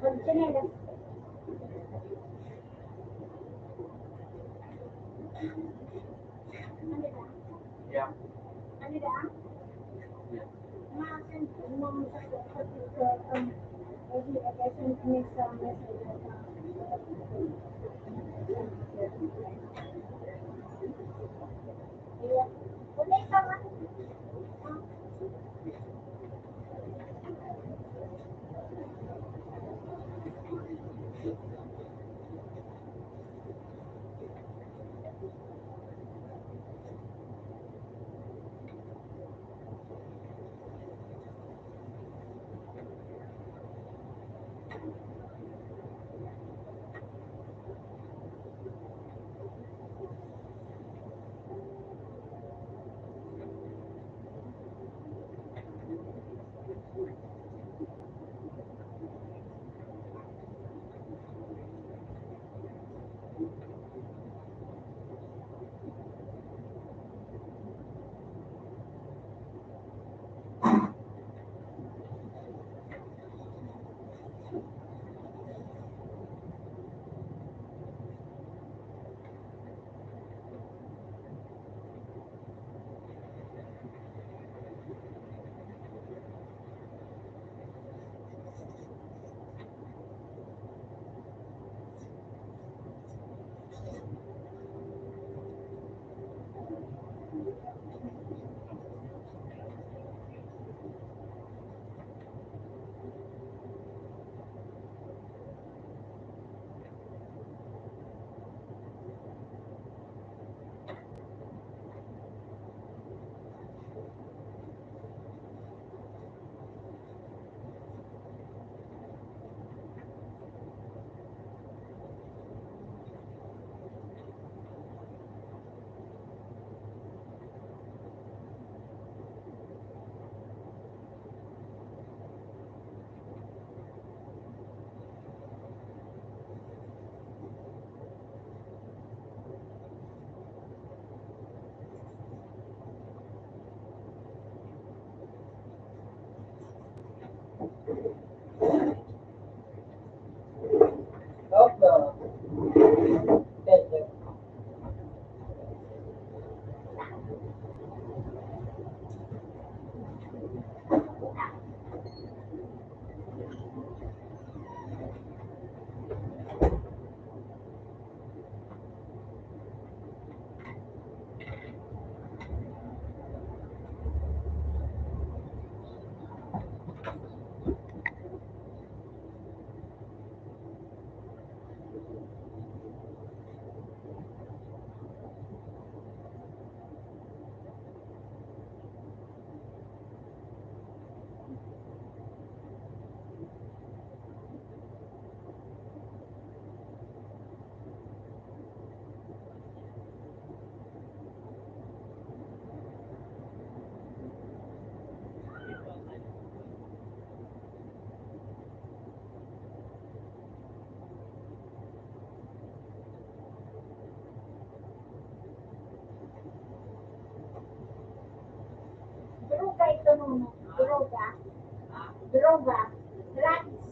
Magchinelas. Ano ba? Yeah. Ano ba? Maasin po mo sa education kami sa message. Iya. Ulit ka nga. Droga. Drugs.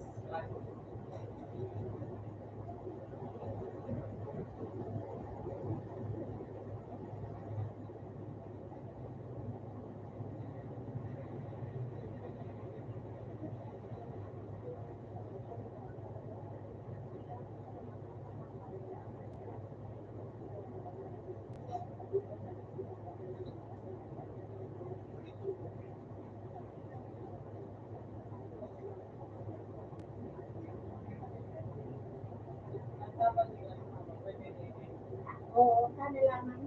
Oo, sana lamang.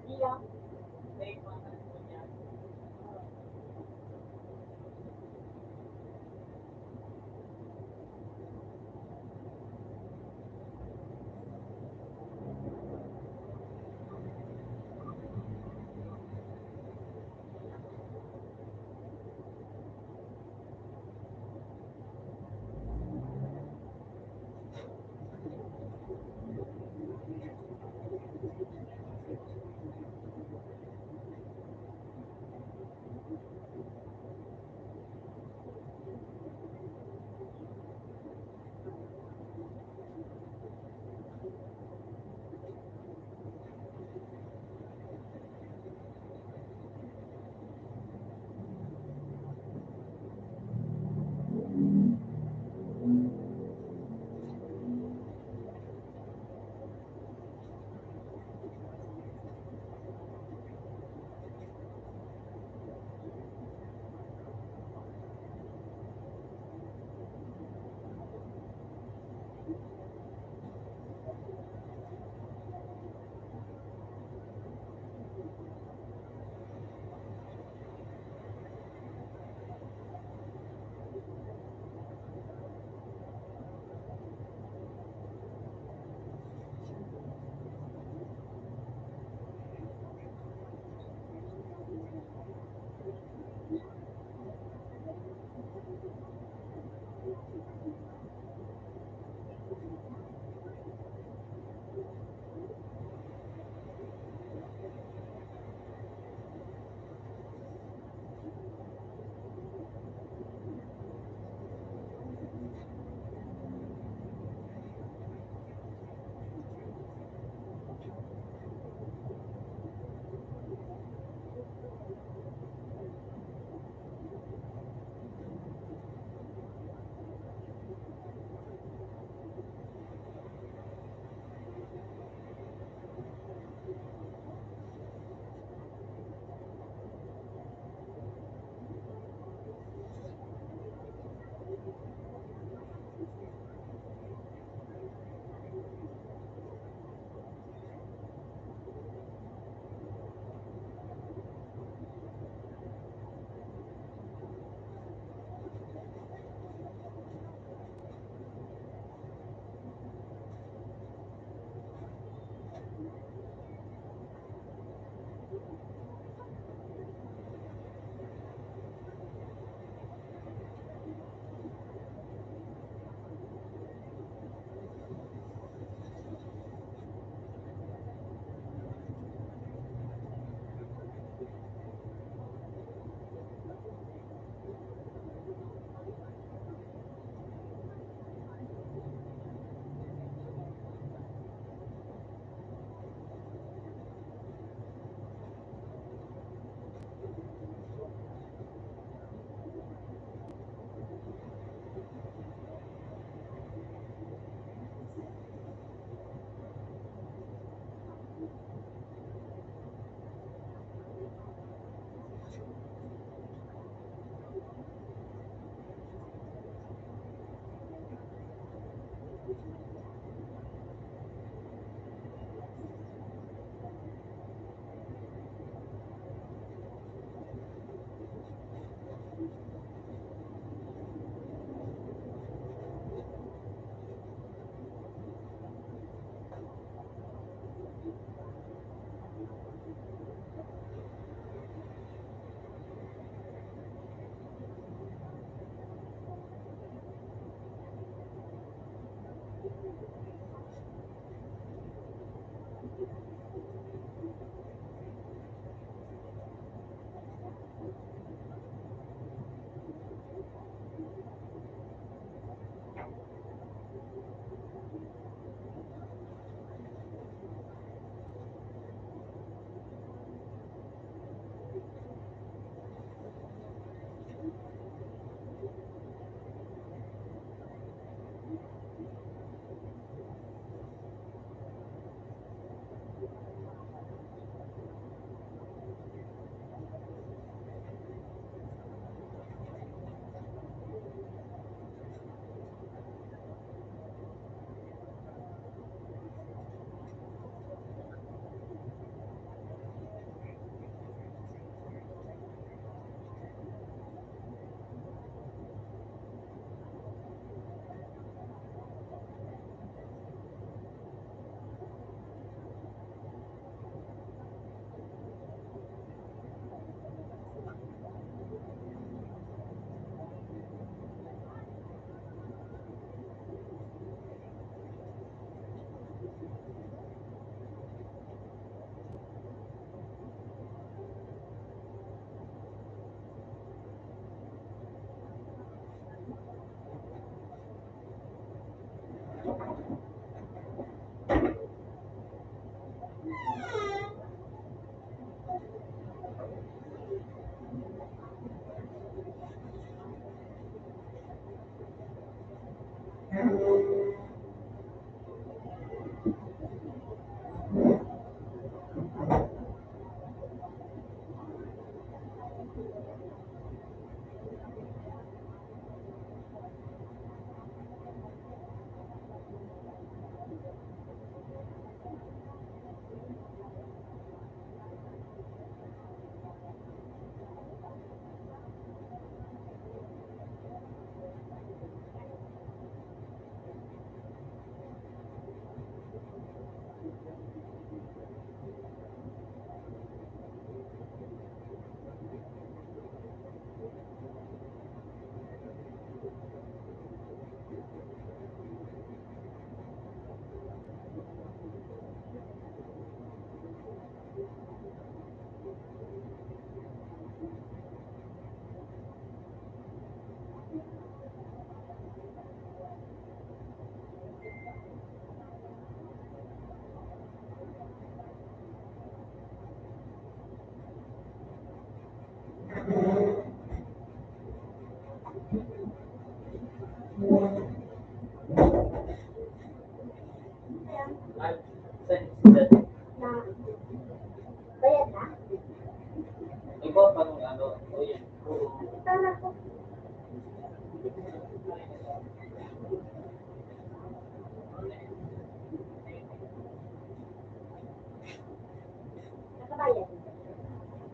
Iya. Ay, saan incident? Na, bayad na? Ikaw pa nung ano, o yan. Tara ko. Nakabayad.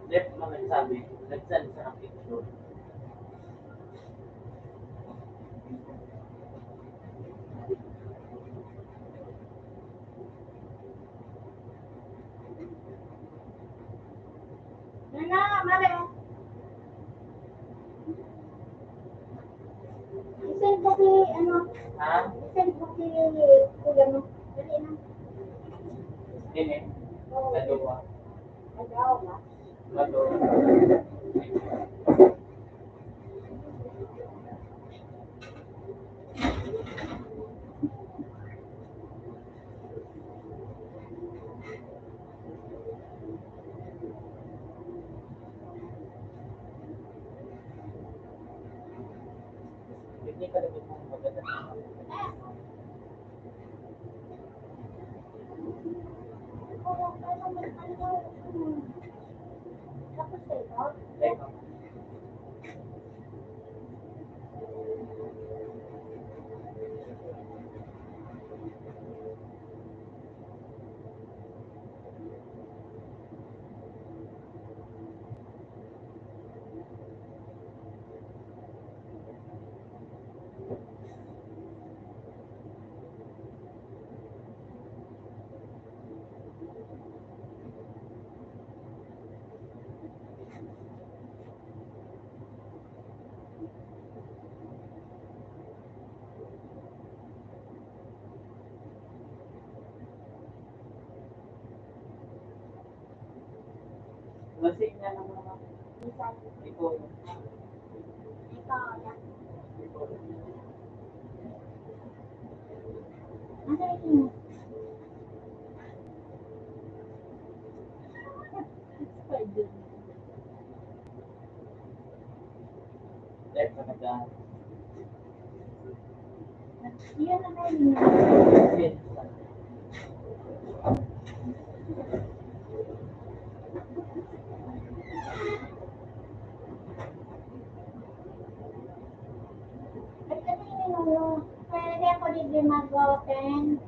Left mo nagsabi, nag-send sa ng picture. Nana, mare. Isend mo kay, ano, Ha? isend mo kay kuya mo. Dali na. Dini? Nagawa. Nagawa ba? Nagawa. Hindi ka rin mo maganda sa Tapos ito? Teka. Lasing niya naman naman. Minsan. Ikaw. Ikaw, yan. Ikaw. Ano yun? Spider. Left na nag- Yan na nga yun. Yes. At kasi yun, ano, pwede ako din mag-open.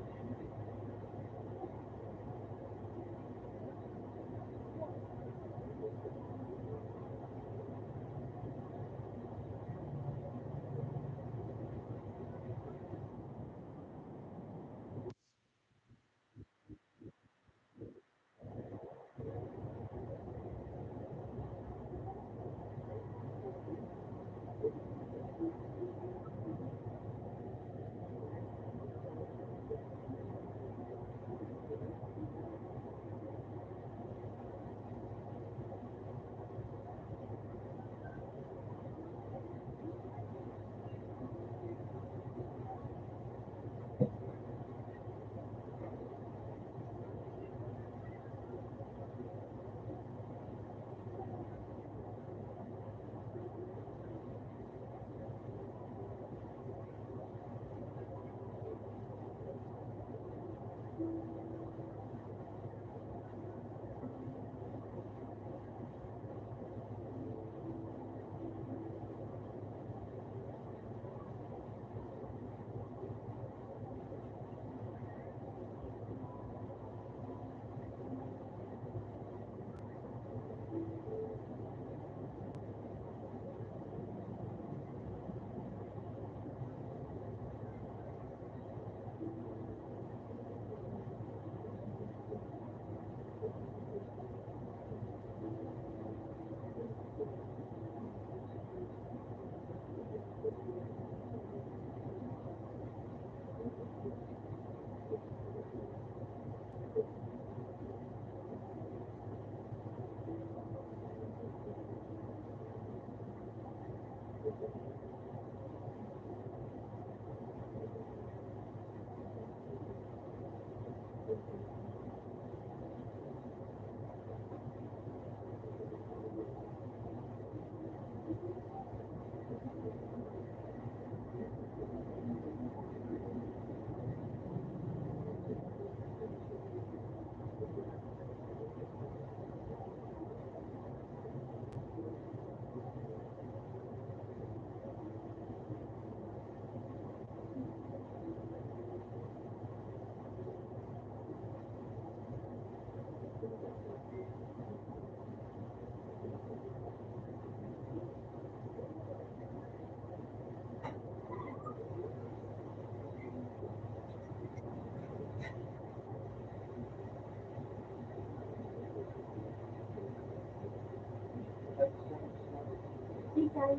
Teacher.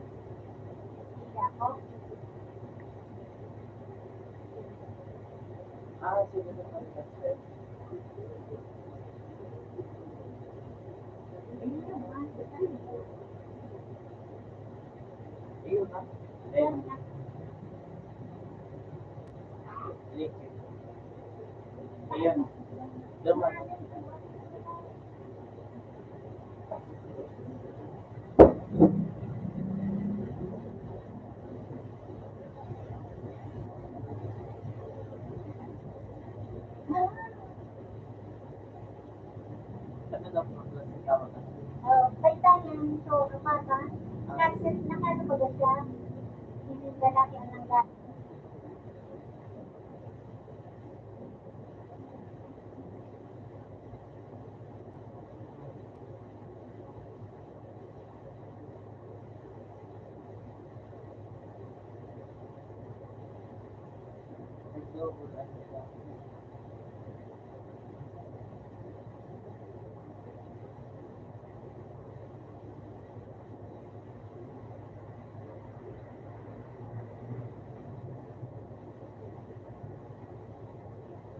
Kaya ako. Sige na kami kasi. Ayun naman. Ayun na. Ayun na. Ayan. Daman. Ano daw po ang tawag na? Pagtangan, so, kapata, nakano ba siya? Hindi lalaki ang nanggat.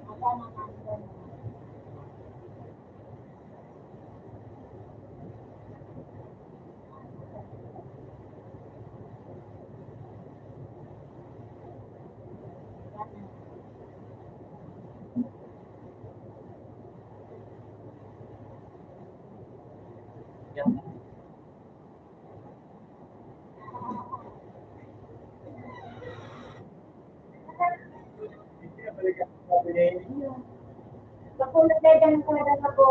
Magana nandun. Yan. Bakulot na dyan ko na ako.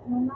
Mama.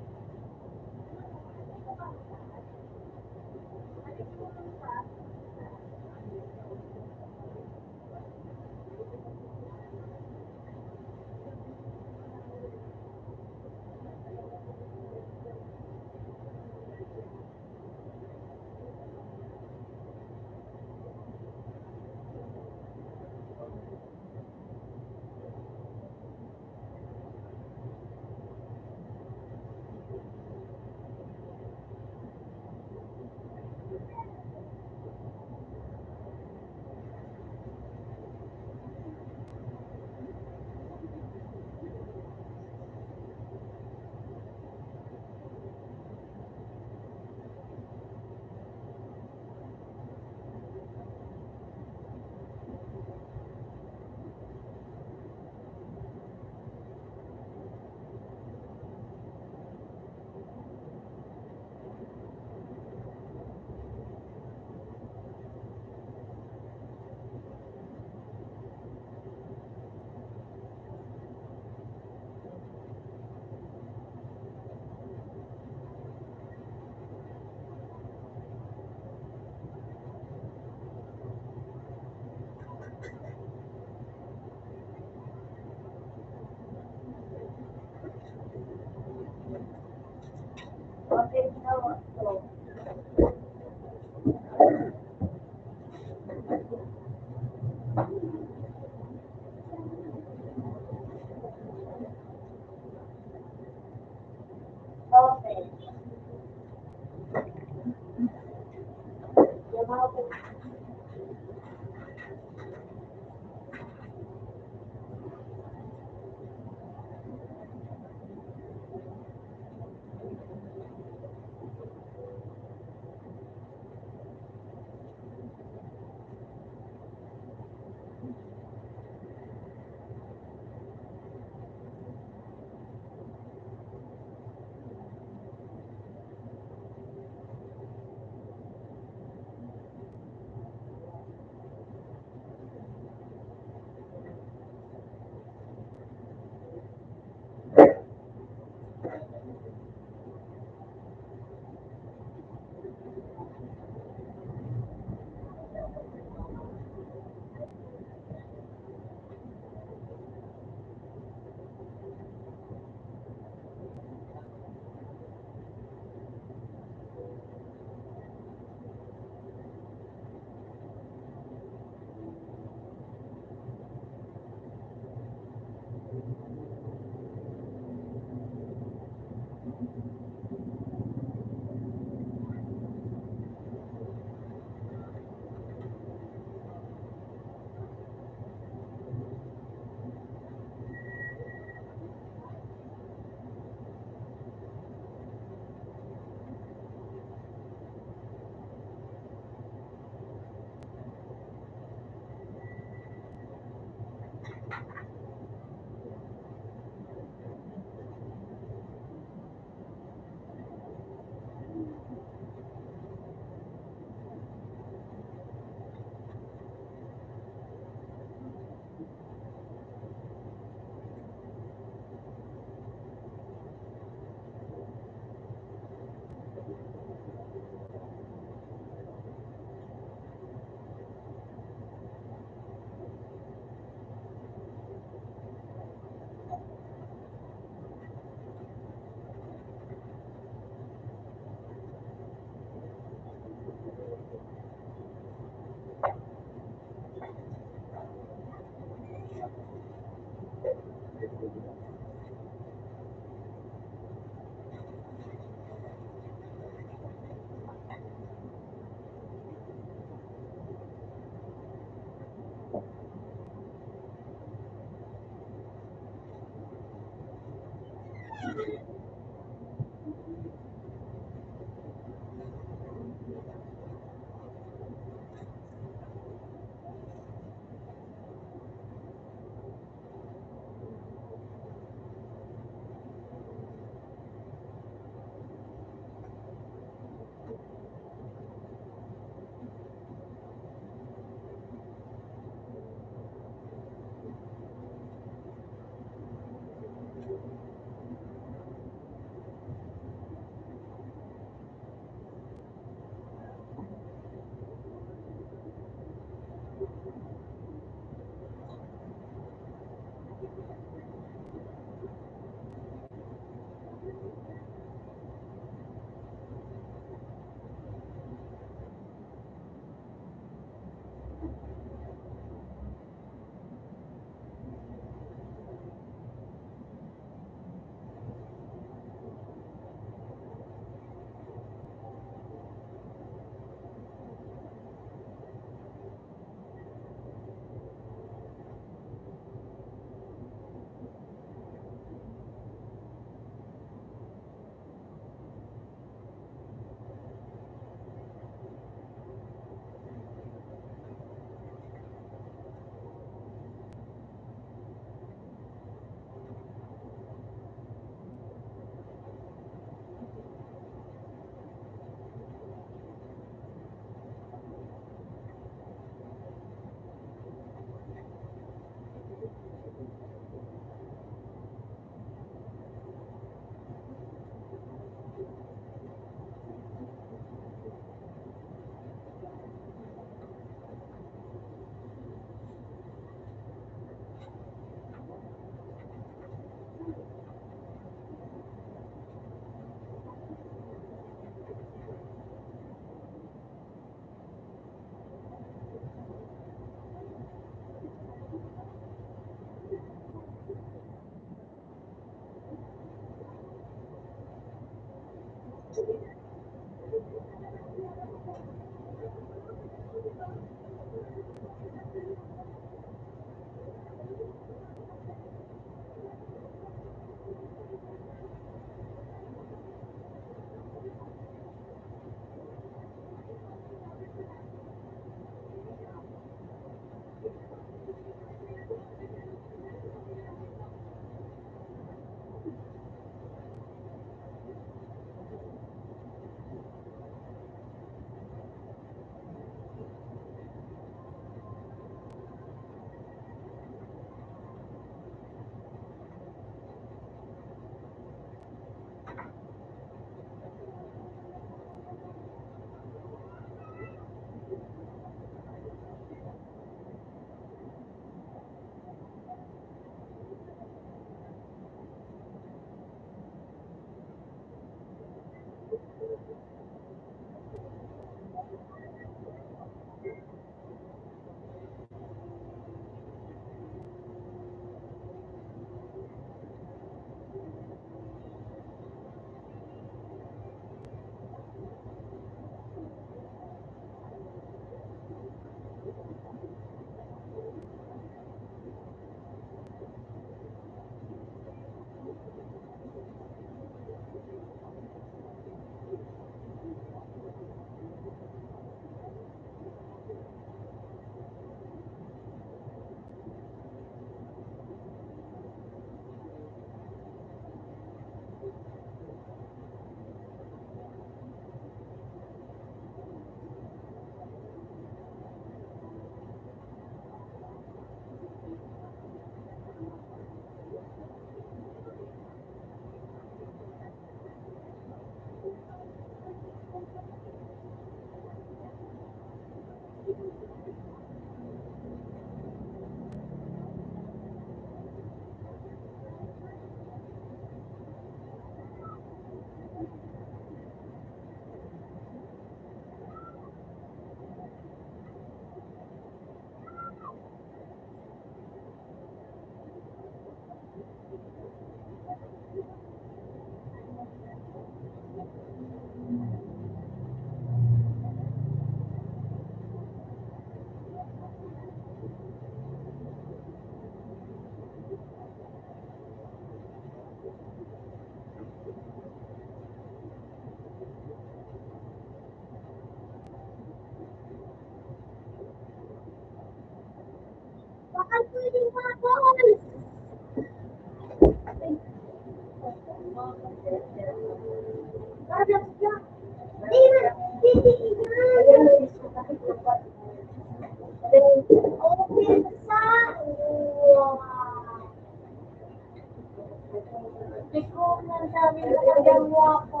Ikaw na sabi mo, talagang mo ako.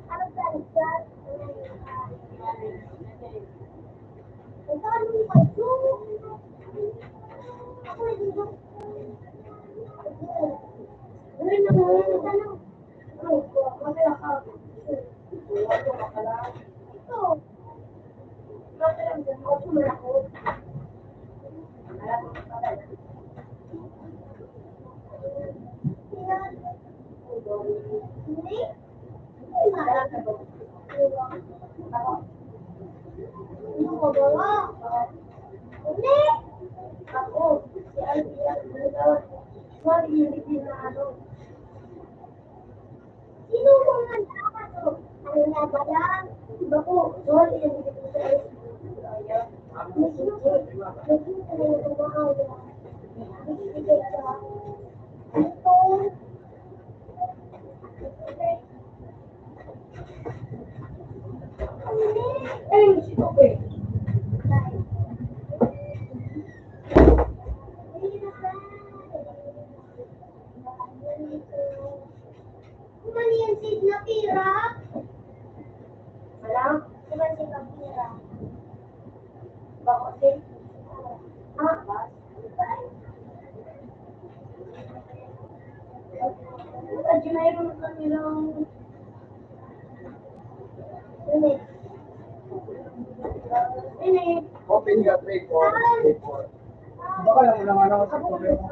Ano ba yan? Ito ano yung kayo? Ako hindi ko. Ano yung naman? Ano? Ay, magkala ka. Ito. Magkala ka. Ako sumalako. Hindi? Ano ko ba? Hindi! Ako, si Alvia, sorry, hindi na ano. Sino ko nga ano? Ano nga ba lang? Iba ko, sorry, hindi ko sa Alvia. Sino ko? Sino ko na yung maawa? Ito. Eh, sino ko eh? Kumaliansid na pira? Wala? Kumaliansid na pira? Bakit eh? Ah, Radyo mayroon na nilang ini. Open your trade for trade for. Baka lang mo naman ako sa problema.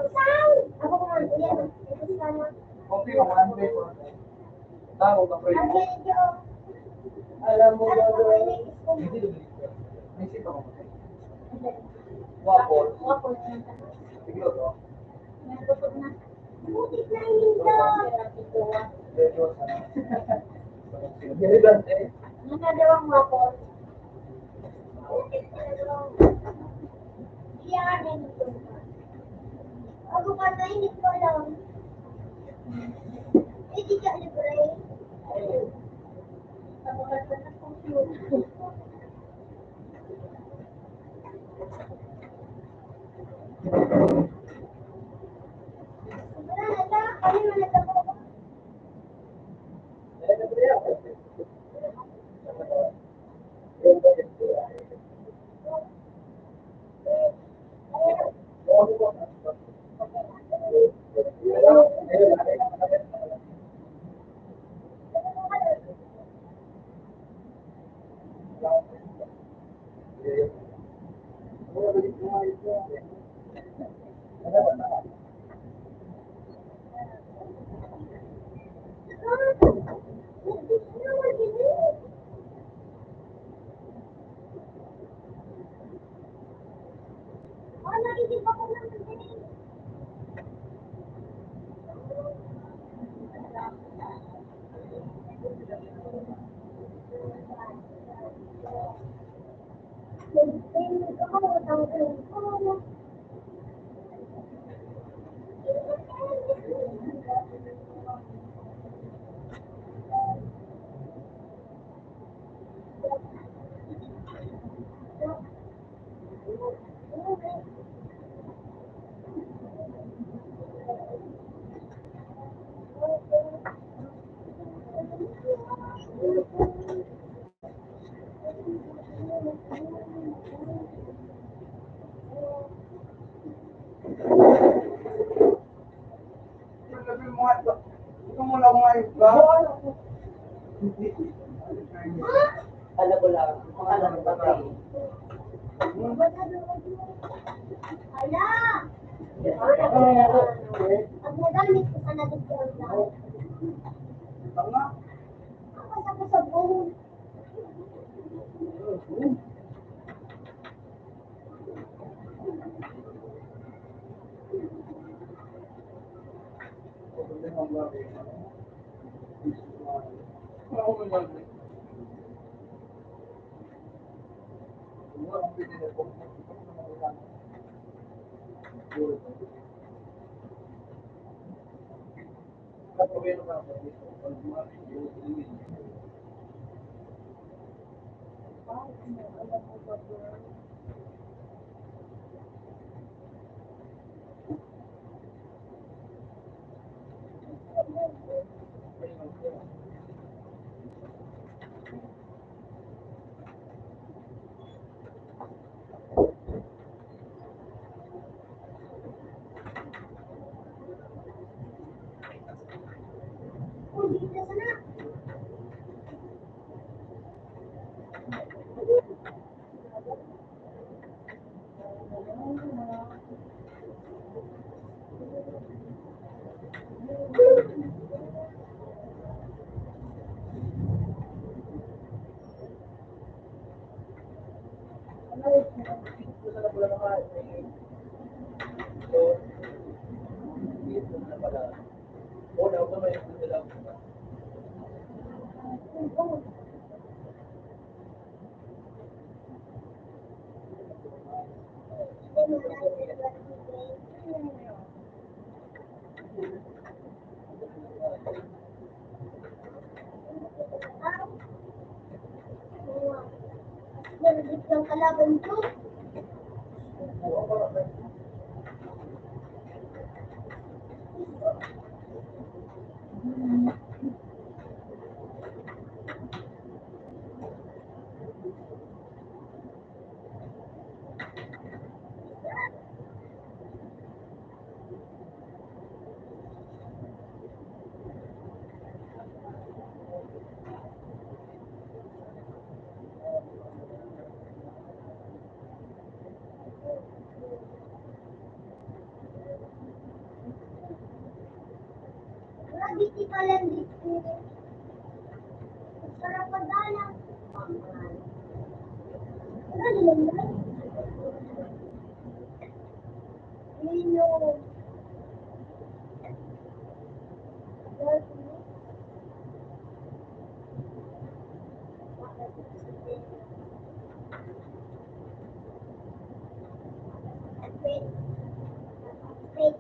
Ako kumain yan. Ito sana. Okay, mga trade for. Tama ka, trade Ang for. medyo. Alam mo Ano ba ba doon? ini? Hindi doon. May sito ko. Wapol. Ako. Siglo to. Nagtutog na. Butik na hindi. Medyo sana. Gilibante. Nagdadawang wapol. Butik na dalawang. Iyanin ito. Ako pa na hindi ko alam. Hindi ka libre. Ako ka na computer. Wala na. Ano na nagkakaroon? Naisip ako ng Ito mo lang mga iba. Alam ko lang, kung alam ba kayo. Ala! Pag nagamit ko ka na dito lang. Tanga. Ako sa kasabong. Nalagit ng kalaban ko. Lagi di kalian dito. Sarap pagdala. Ano naman ba? Nino. Wait. Wait.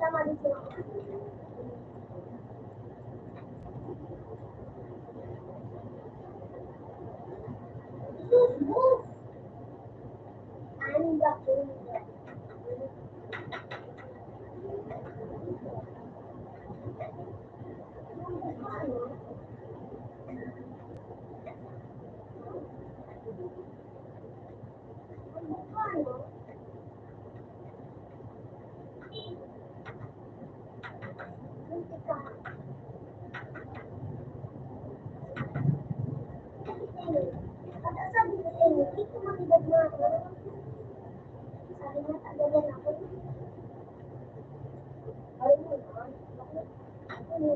Sama dito. Sus. Ano ba ito? Sabi ko sa inyo, dito makibag na ako. Sabi niya, tagalan ako. Ay, mo na. Ano?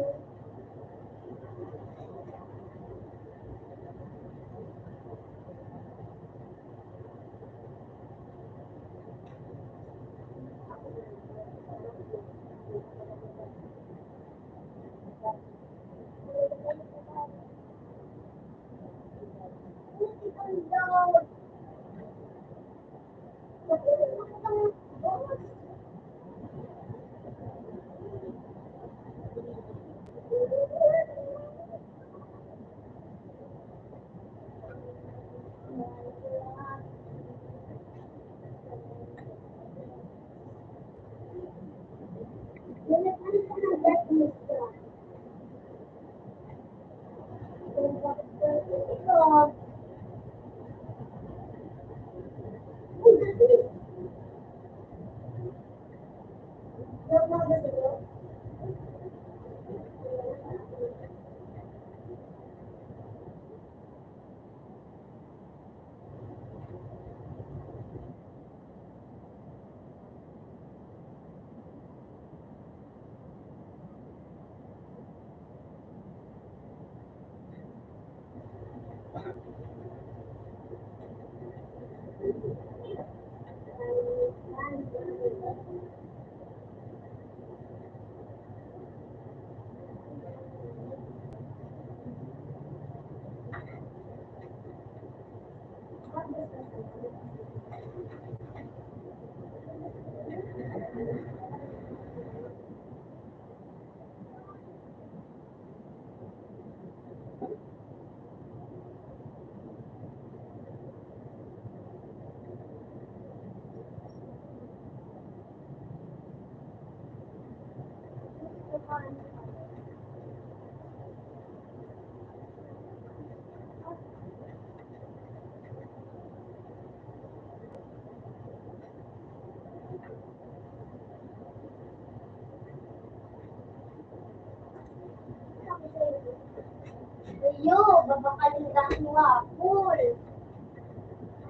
babakalin ka mo nga, full.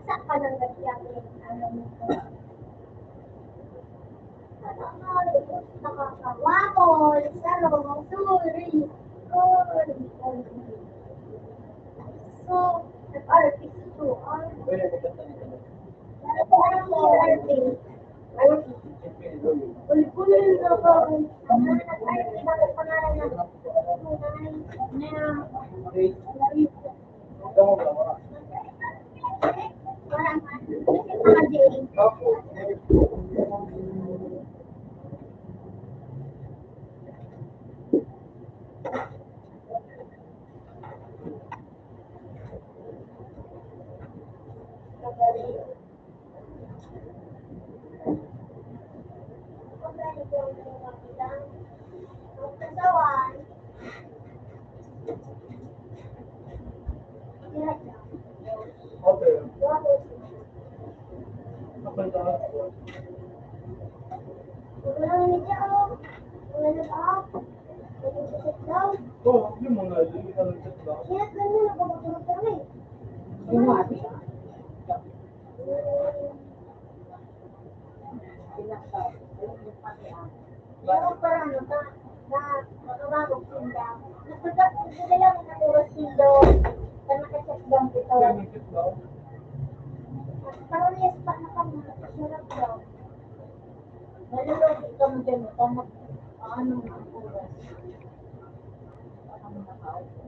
Saan ka nang nagyari? Ano mo ko? Nakakawakol, sarong, suri, kol. So, nag-artist to. Parang artist. Ulpulil na ko. Ang mga nag-artist na ko pangalan na. Parang, Okay. Kapag oh, yun muna. Yun yung chat lang. Bumati. Meron pa ano ka, na makawagog sila. Nagpagkakasila lang na puro silo. Kaya nakachat bang ito. Yan yung chat lang. Parang yes pa na kami. Sarap daw. Nalulog ka mo dyan. Ano ang oras? Ano nakaupo?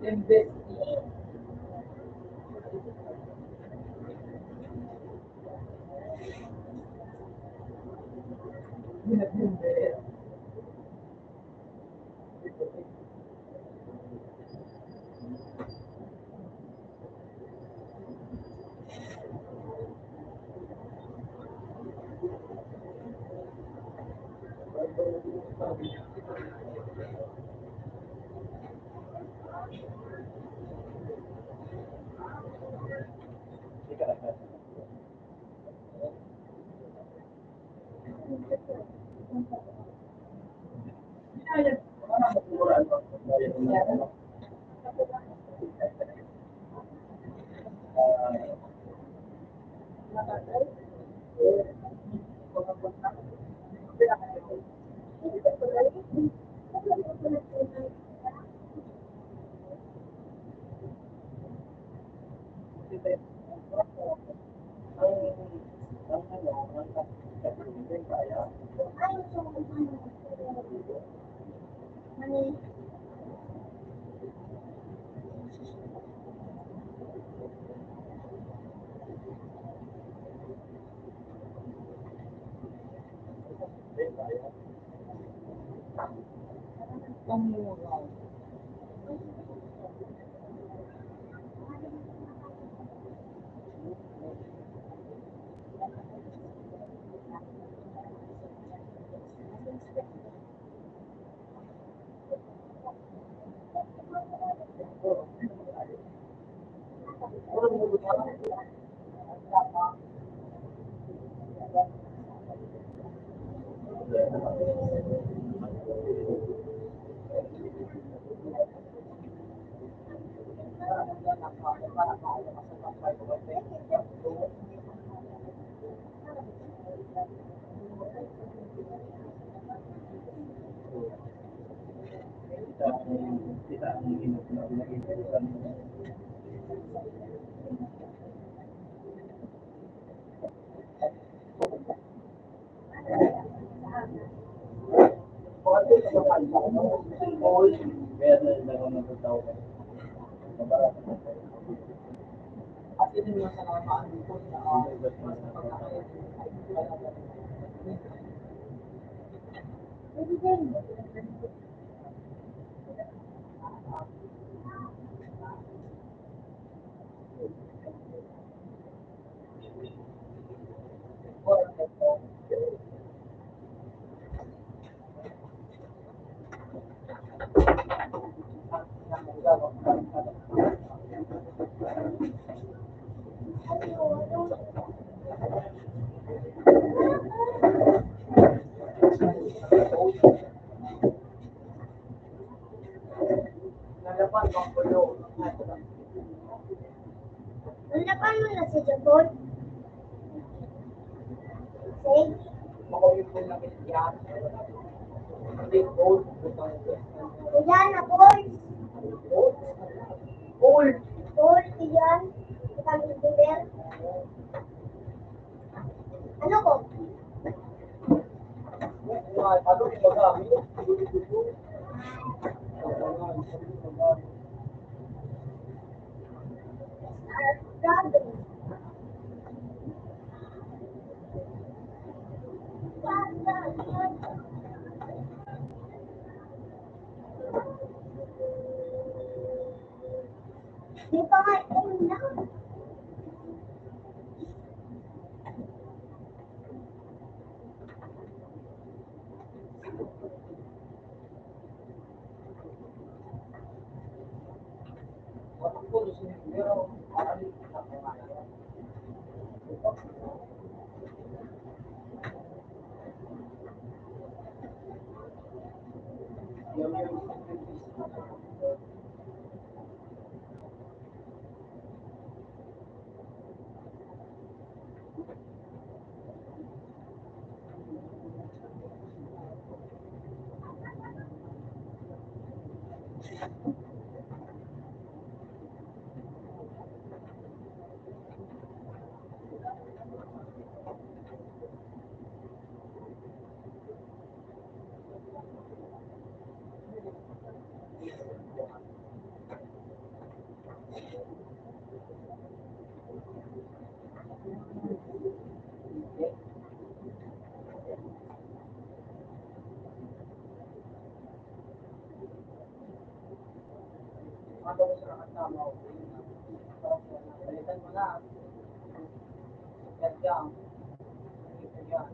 Invest. Invest. Mani. Hanapan mo na si Jabon. Sige. Yan na, Paul. Paul, yan. Kami biber. Ano ko? Grabe. Di pa nga, na. Balitan mo na. Yan yan. Yan.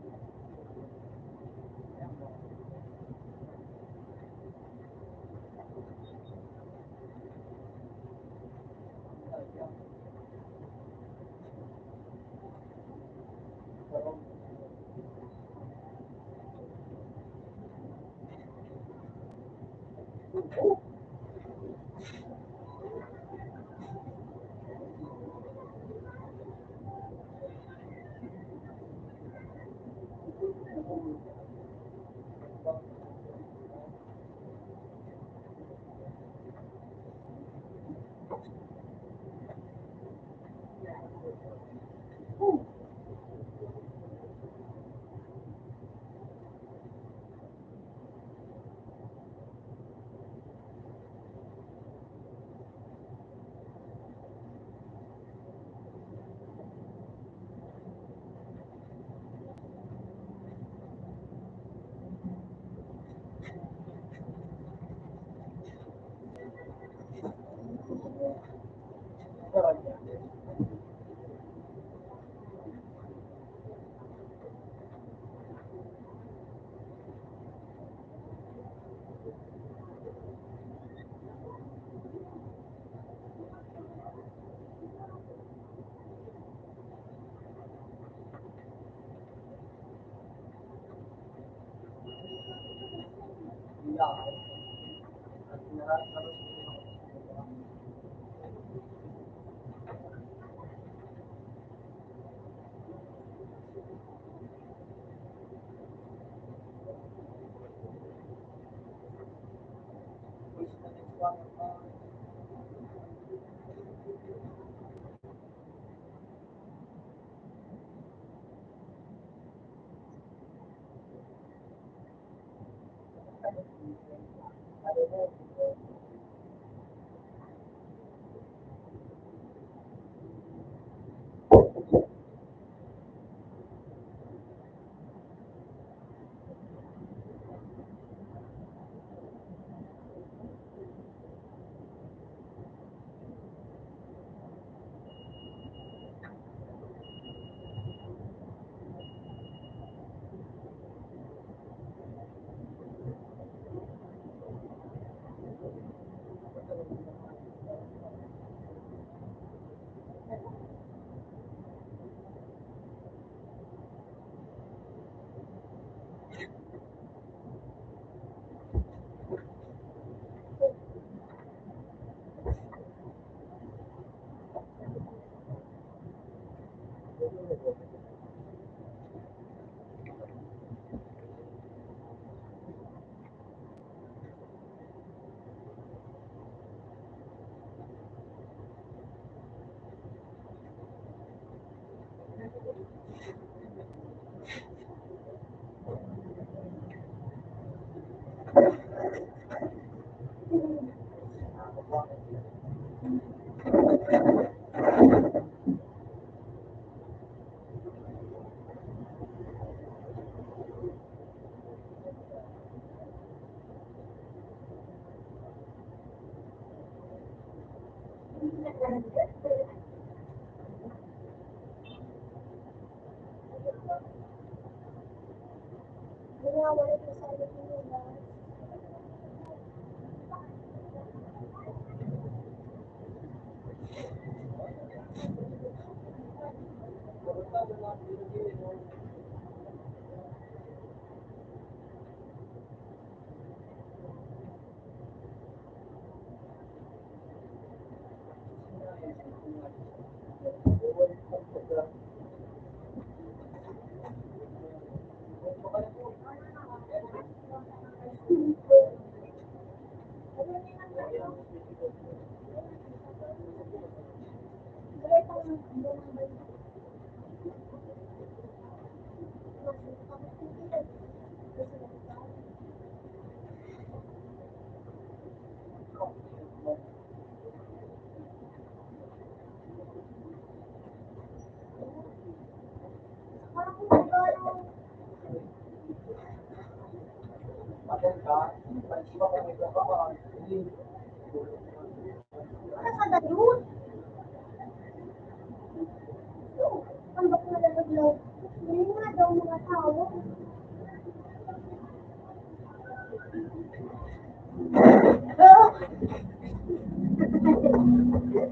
Ano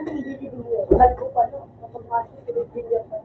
hindi dito? Ba't ko pa, no? Kapag-pasok, pinipigyan pa.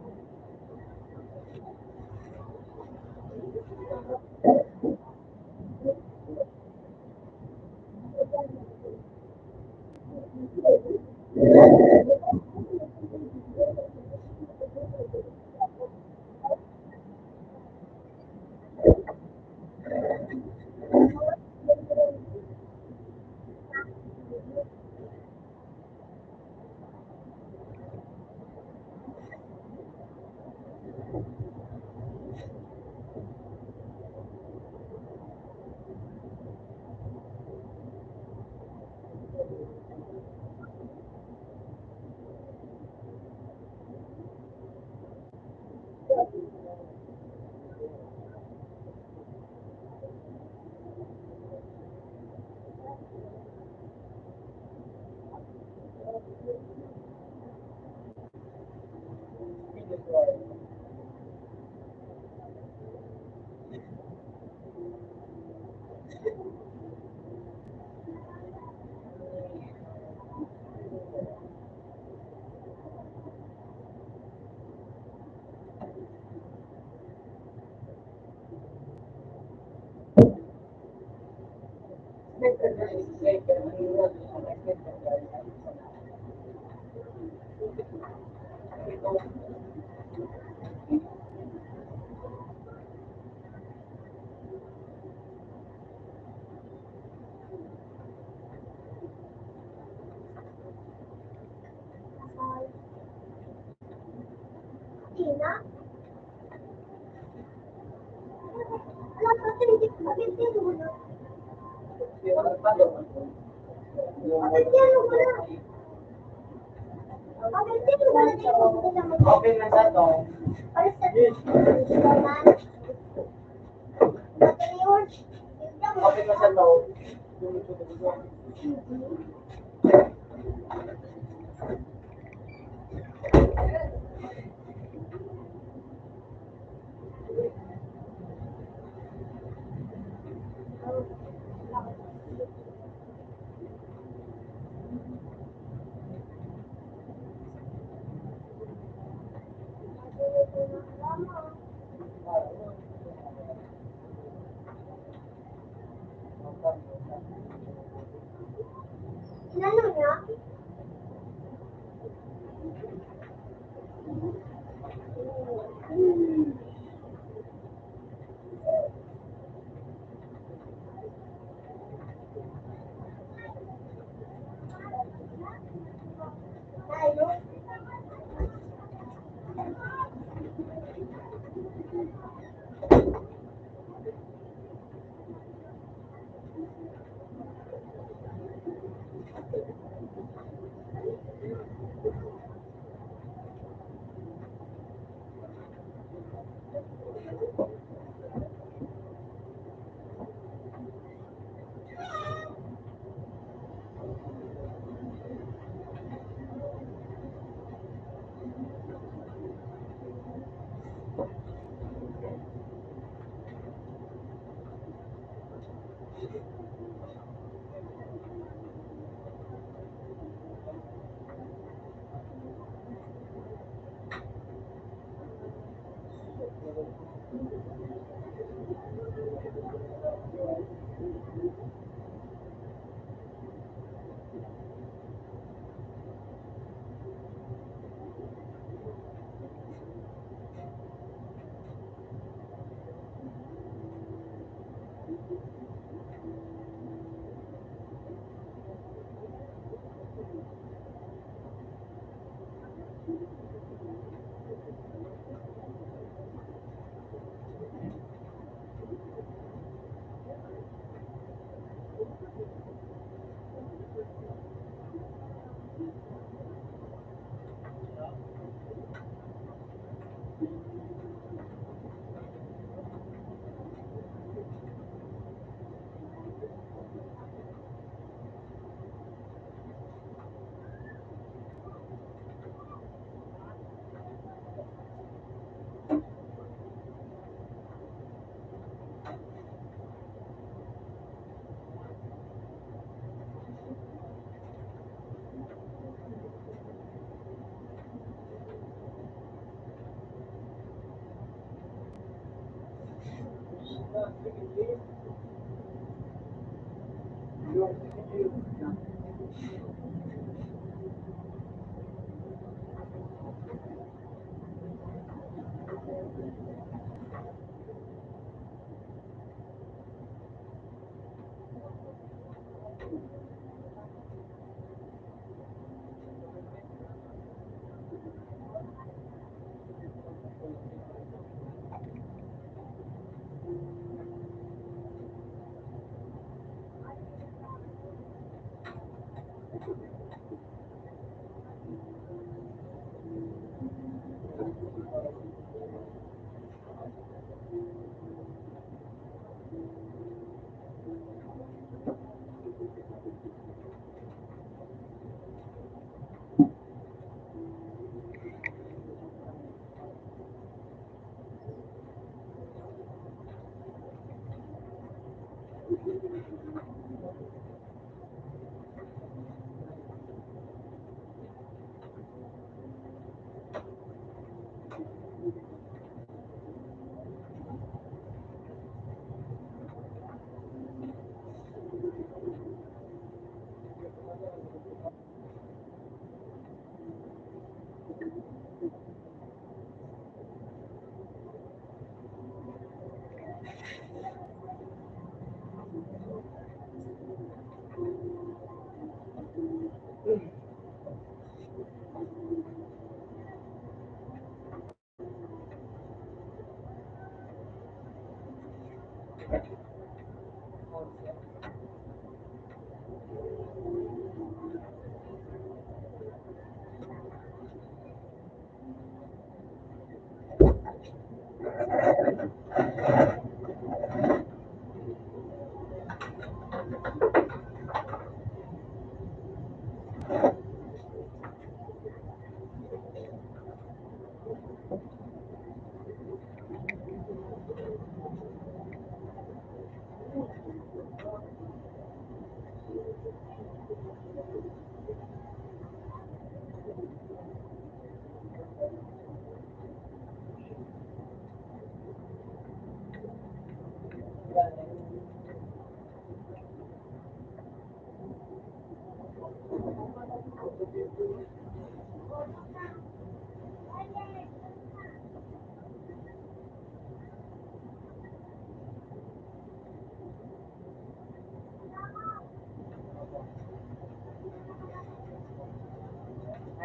Tina? Wala pa, hindi ko mabintin mo na. Mabintin mo na. Mabintin mo na din mo. Okay na sa to. Para sa naman. Mataliwan. Okay na sa to. Inano niya? Tayo?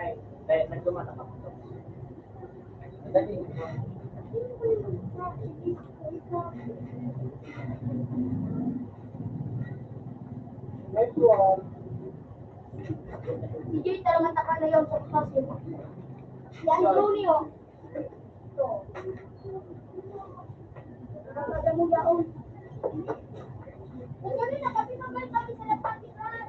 Ay, dahil nagdumanak ako. Dali. Next one. Si Jay talaga taka na yung sukses mo. Yan, Rooney, oh. Ito. Nakakada mo yaon. Kasi nakapinabay kami sa napatikan.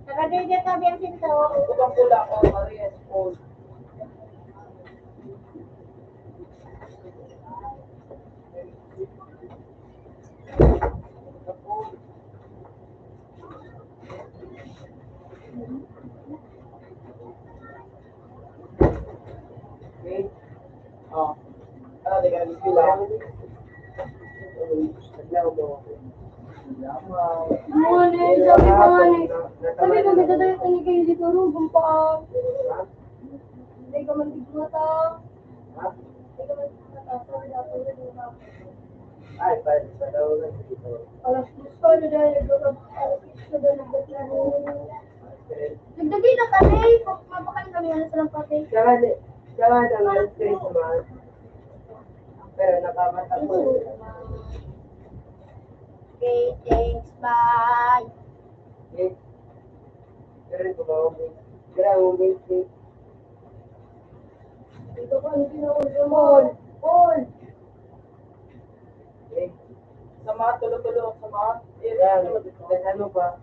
Nakadede kami ang sinto. Ibang pula ko, Marias Paul. Okay. Oh. Ah, di ka sila. Naglaw mo ako. Mone, sabi ko nga eh. Sabi ko, ganda tayo kani kayo dito, rugong pa. Hindi ka man tigmata. Ha? Hindi ka man tigmata. Sabi daw, rugong pa. Ay, balik sa daw lang dito. Alas gusto na dahil alas gusto na nagbatlaro. Nagdagi na kami, mapakain kami na sa lampate. Kaya naman, Christmas. Pero nakamatak ko. Okay, thanks, bye. Okay. Pero ito ba, okay. Pero, okay. Dito ko ano ginawa mo. Paul. Okay. Sama, tulo-tulo, sama. Yan, ano pa?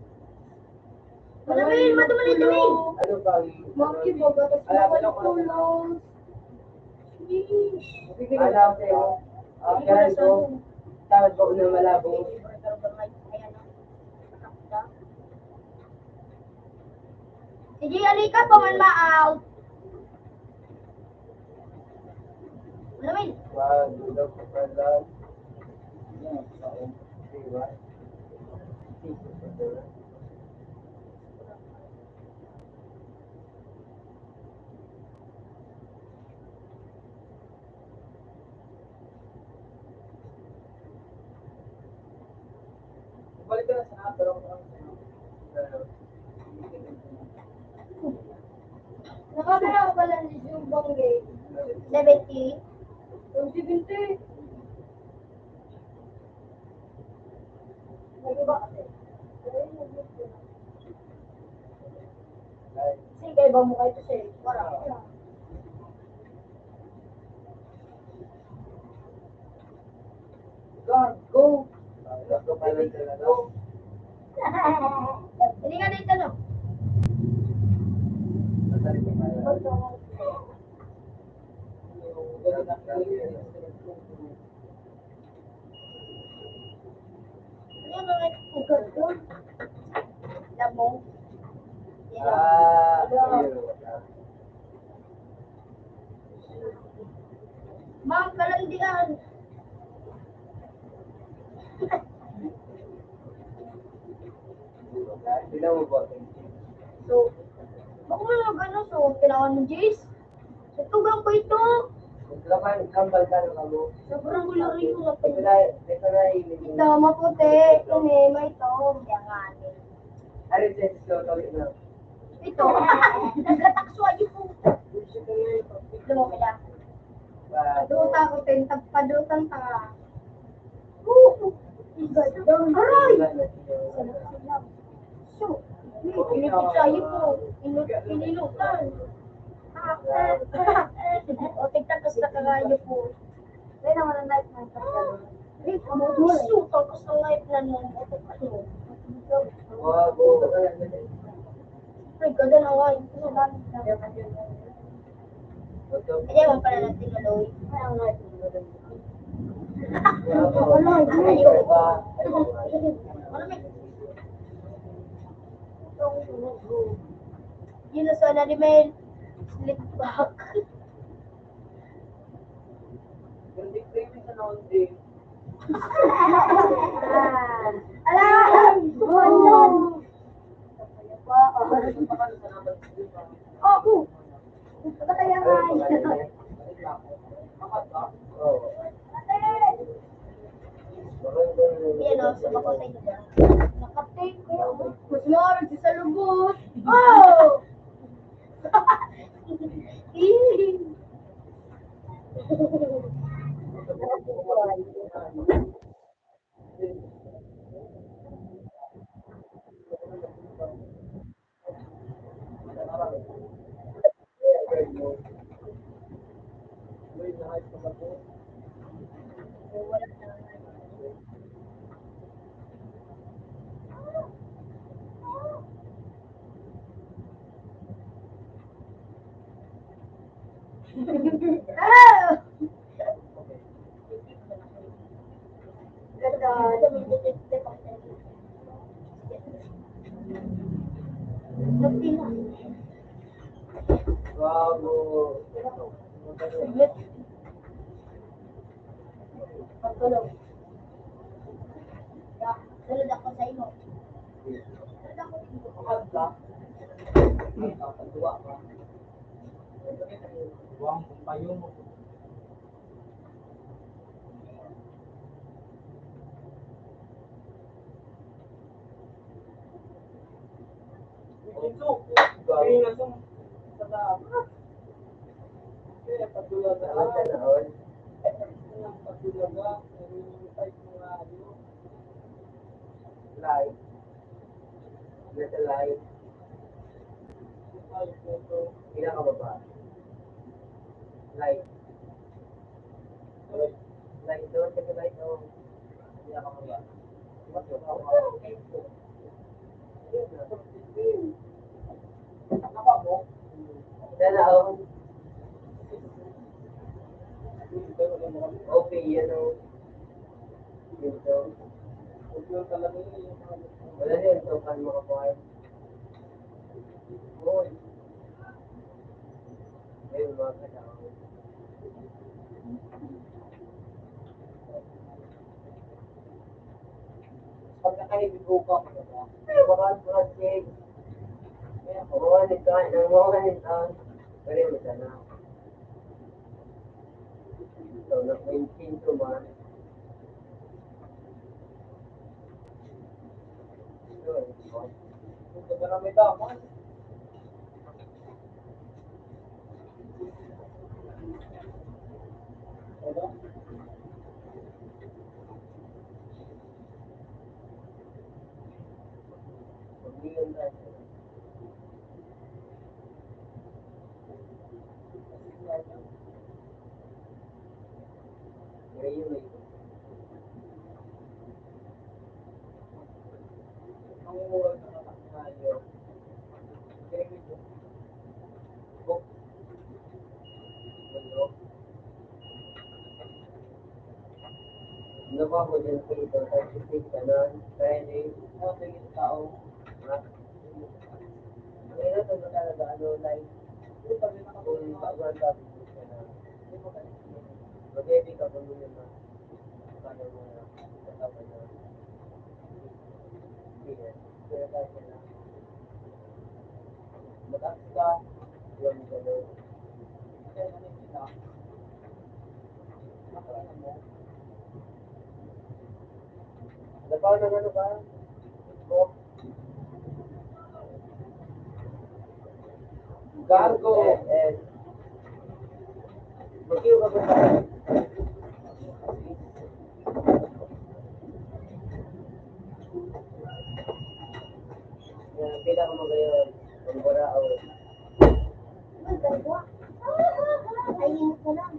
Madamil, madamil, madamil. Ano pa? Maki, baga, tapos makulang. Alam ko. Kaya ito, tawad ko ng malabo. Sige, alika pa man ma-out. Madamil. Wow, dito pa pala. Diba? Balik ka na sa pero Nakakala ko pala ni yung bongge. 70. Yung 70. Nag-iba kasi. Sige, iba mo kayo kasi. Wala. Go! Go pa lang talaga. Hindi ka dito, no? Ano ba ikot ko? Labong. Ma'am, kalandian. Bilang mo po. So, baka mo yung gano'n, so, kailangan mo, Jace. Natugang ko ito. Laman, kambal ka ng ano. Sobrang gulo rin ko na Ito na ito, maputi. Ini, may ito. Yan. Ari, sensyo, tawid na. Ito. Naglatakso ayo po. Lumamila. Paduta ko, padutan ta. Aray! So, inipit sa'yo po. Inilutan. O, tigtagos na kagayo po. Kaya naman ang life na ito. So, tapos ang life na nun. Ay, ganda na nga. Hindi mo pala lang tinuloy. Yun na sana ni Mel. Slip back. Alam! Buwan! Oo. Kaya nga. Yan o, sumako sa inyo dyan. Nakatake ko. Mas maraming si Salubot. Oh! Ah! Pagtulog. Tulad ako sa imo. Tulad ako sa imo. Buwang payo mo. Live. Little live. Pinakababa. Light. Light doon, kasi light doon. Pinakababa. Sana ako. Okay, yan o. Dito. Wala na yun, so paano makabuhay? Uy. Ayun, mga kasama. pagkakaibig ko ka, baka check. Mawawalit ka. Pero mo sana. So, nag-maintain ko man. Ito ba na may daman? Ano? Pag-iyon tayo. Ngayon ay ang uwan na tayo. Kaya ito. Book. Ano? Ano ba ako dyan sa ito? Scientific ka na. Training. Ano ba yung tao? Ha? Ngayon ito ba talaga ano like kung bago ang topic mo siya na mag-edit ka kung yun na paano mo na kasama na sige, kaya kasi na mag-act ka yun gano'n kaya namin sila makaano mo napaw ng ano ba? Facebook Gargo and mag-iyo ka ba ba? Pila ko mo ngayon ang wala o Ayun ko lang.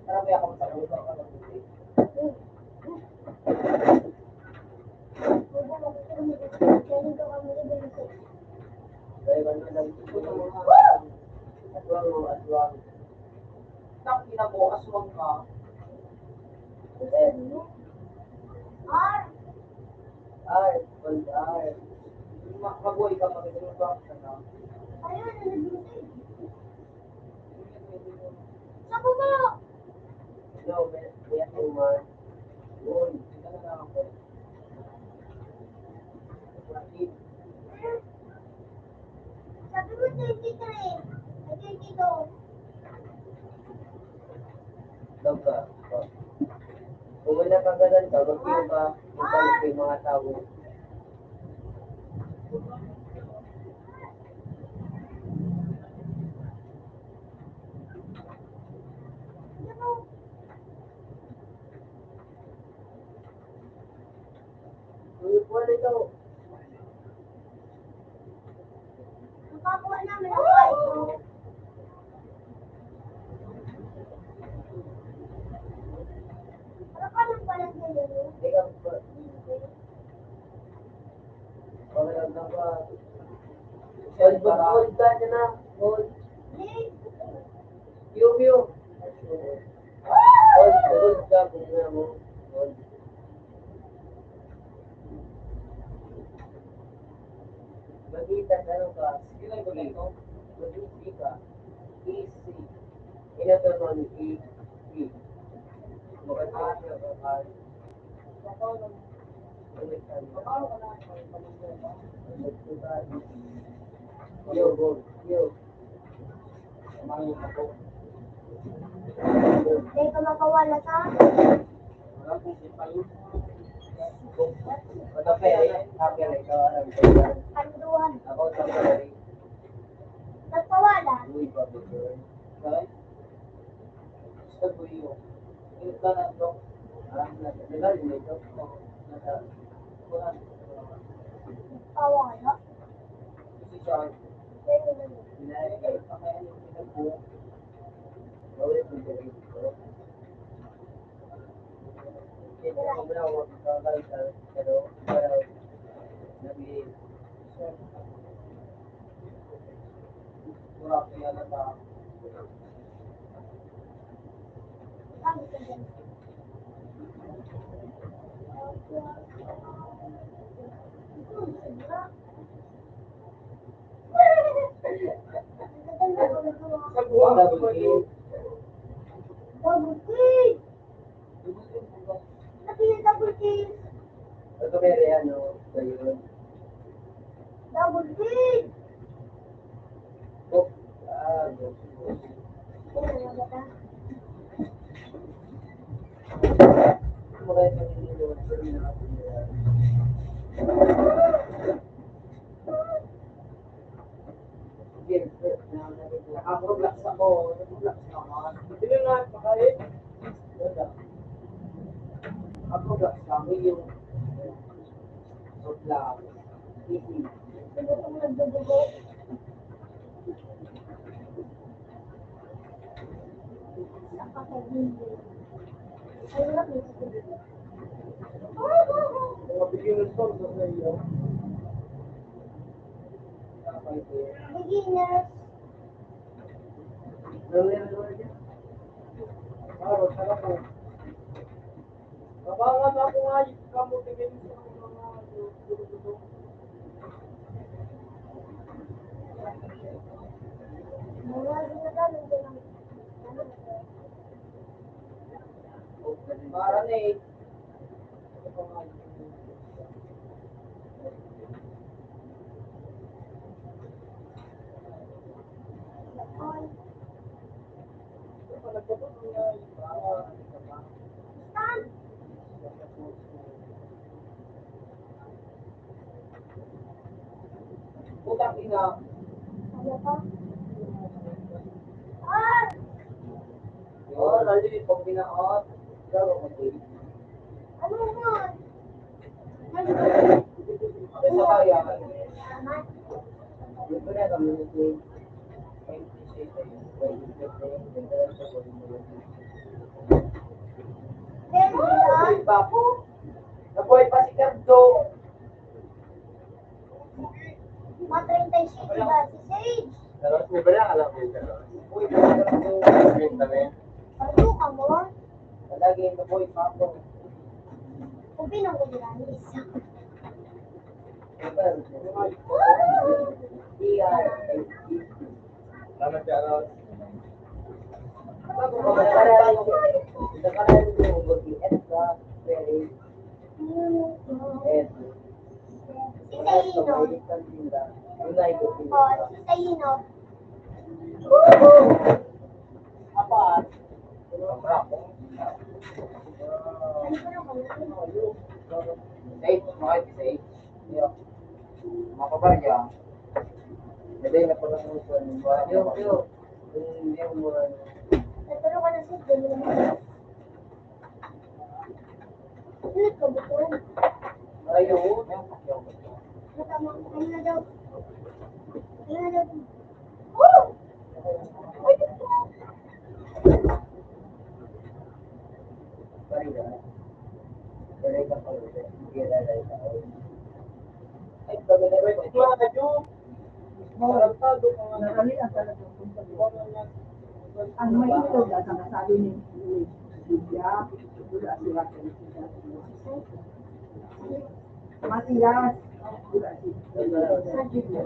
marami akong tanong ka ng buti kaya ano lang ito ng mga aswang takina mo aswang ka ay mabuhay ka magiging ba ka na Sabo mo! no kaya tuman yun tika na lang ako bakit Sabi mo 23. Ay, 22. daw ka kung wala kang ganun ka mag-iyo ka magpalit yung mga tao wala ito Nakakuha namin ang kayo. Para ka lang pala sa iyo. teka ba wala na ba hold ka na hold Yung hold ka kung na mo hold magkita ano ka sige lang ko ito mag-easy ka easy ito naman easy makatapos ka ka yo kumain ako Hindi ka makawala sa wala kong sipay happy ikaw alam ko kanduhan. ako sa pare Nagpawala. uy babi girl kaya gusto ko yun yung ka na ito diba yun ito nasa kuhan Pawala. si Sean Pero naman. Pinagay pa kaya yung pinagbuo. Bawal yung pinagbuo. Kaya ako na ako magkakalita. Pero, nabili. Mura kaya na ba? Sabi ko din. Sa buwan na ba yun? Double kiss! Sabi niya double kiss. Ito Ayan, o. Ayun. Double D! Oh, Ano ba ba? Maganda yung nilunod sa inyo natin. Sige, nakaproblax ako. Nakaproblax naman. Hindi nga, makain. Nakaproblax kami yung problax. Easy. Ano kung nagdudugo? Sa kakabindi. Ay, wala ko sa Mga beginners ko, sa iyo. beginners. Sarap po. Nabangan ako nga yung kamutigin sa mga dulo-dulo. Mga ginagaling ko lang. Para na eh. Ay, saan? Utang ina. Ano pa? Ah! Oh, lali pag binaot. Laro ko din. Ano yun? Sa kaya. Naman. Dito na kami nito. Nabuhay pa ako. Nabuhay pa si Cardo. Mga 36 ba? Si Sage. Terus may bala alam ko ito. Nabuhay pa si Cardo. Green kami. Ano ka mo? Palagi nabuhay pa ako. Kung pinang ko nila, isa. Salamat ka Ros. Si Taino. Oh, si Taino. Apa? Ano ko lang kami? Safe, makait safe. Makabarya. Hindi na po ng uso. Yo. Hindi mo Naturo ka na si Demi naman. Ulit ka buto. Ayo. Matama. Ano na daw? Ano na daw? Oh! Ay, ito. Ay, bago na rin. Mga kadyo. Sarapado ka nga. Marami ang talagang ang may itlog at ang sabi ni Lydia, wala sila Matias, wala sila.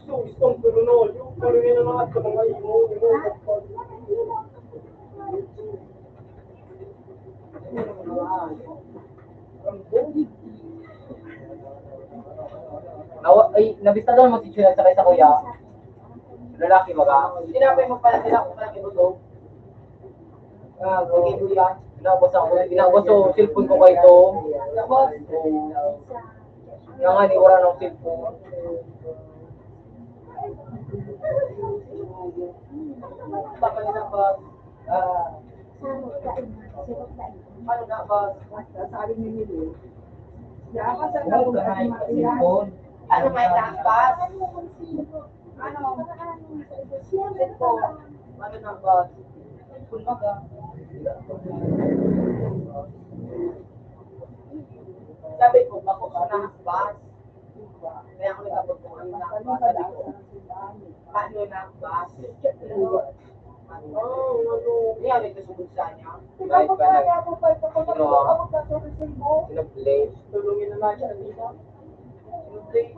So, isang turuno. Yung parang yun ang mga kamangay mo. Nabista daw mo si Chula sakay sa kuya. Lalaki baga. Tinapay mo pala sila kung parang ibutog. Sige kuya. Inabos ko cellphone ko kayo ito. Nga ni wala ng cellphone. Bakit na ba? Paano na ba? Sabi ni Mili, yaka sa kapag at Matias, Ano may tapas? Ano? Cellphone. Ano na ba? Cellphone baga. Sabi ko, bako ka na bus. Kaya ako nagkabot ko ang nakbus. Sabi ko, paano nakbus? Oh, ano? Yan, ito sa bulsa niya. Kahit pa nag Sino? sino-play. Tulungin na lang siya dito. Sino-play?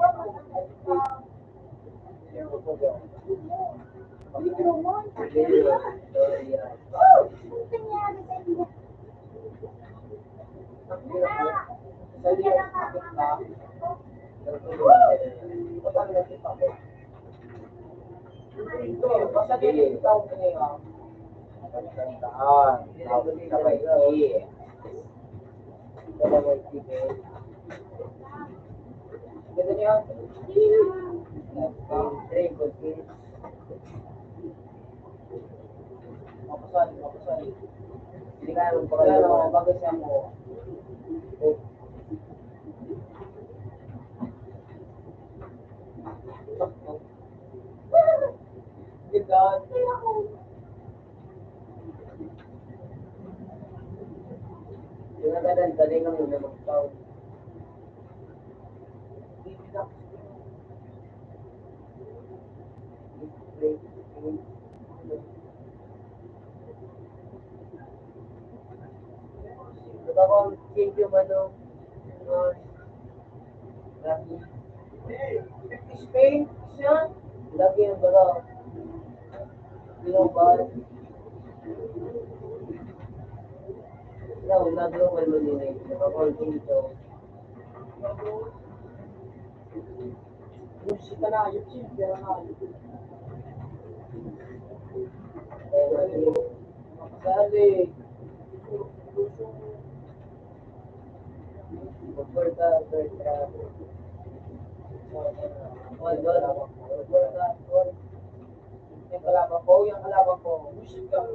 Basta din yung tao ko niya. Pagkandaan, tawag sa may key. Dalawang key. Ganun yun. Drink, okay. Mapasali. Hindi ka naman pagkala bago siya mo. Gandaan. Yung nagdadali lang yung namagtaw. Bakong change yung lagi. Spain, siya. Lagi yung baga. Global. Na global mo din eh. Bakong change yung. Musika na, YouTube, pero na. Makasali. Magpurta, yung kalaban ko. Musika.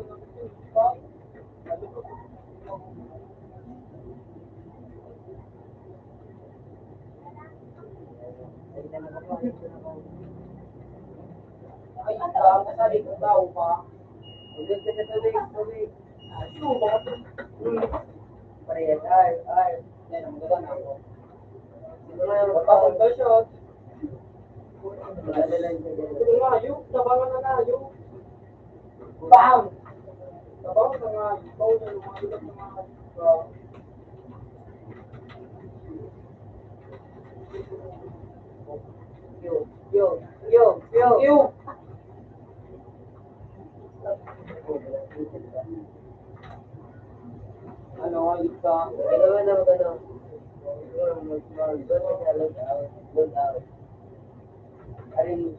Ay, kasali ko tao pa. Ulit ka sa tuloy. Parehas, ay. Yan, ang gano'n ako. Sino na yung kapag-shot? Ngayo, tabangan na ngayo. Bam! Tabangan na nga. Ikaw na lumagilat na mga Yo! Ano, ayos ka? Ano? Load out. Arin.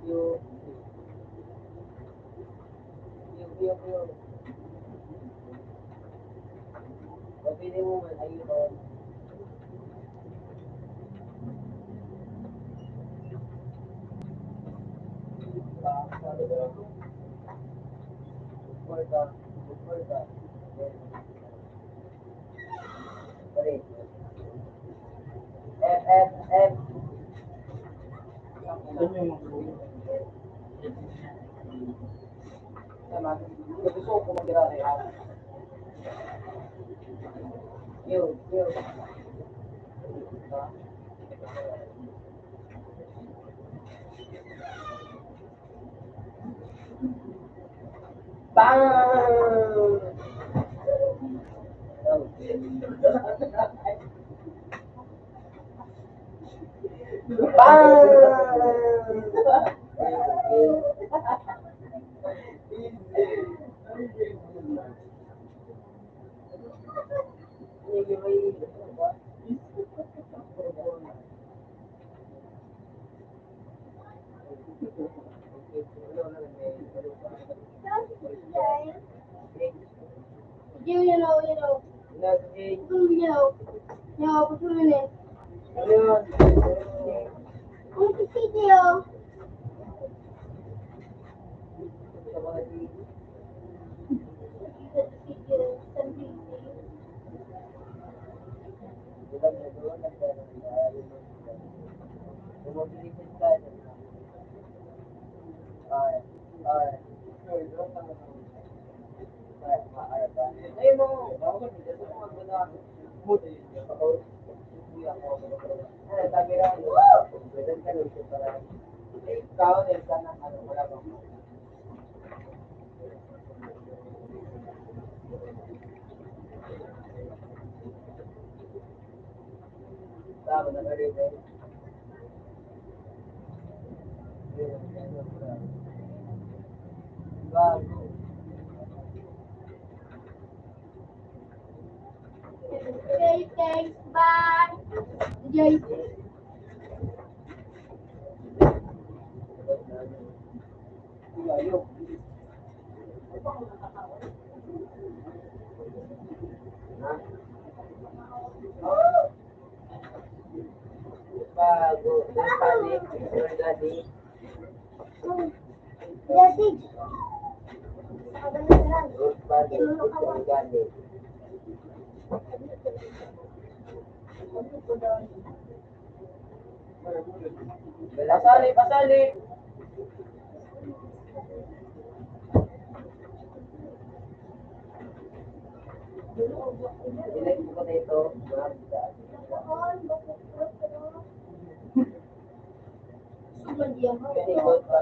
Yo. Pabili mo man, ayun. Puerta. Sorry. F. Tama. Gusto ko mag-ira na yan. Yo. Bang! You know. What's your name? What's the video? Alright. Mood. Sabi lang, ganun ka nun siya para. Ikaw, Elsa, ng ano, wala bang tama na rin eh. Bago. Okay, thanks. Bye. Enjoy. Ayok. Bago. Panic. Daddy. Jesse. Nakaganda Rose panic. Organic. Pasali, pasali. Ilagay ko na ito. Kanikot pa.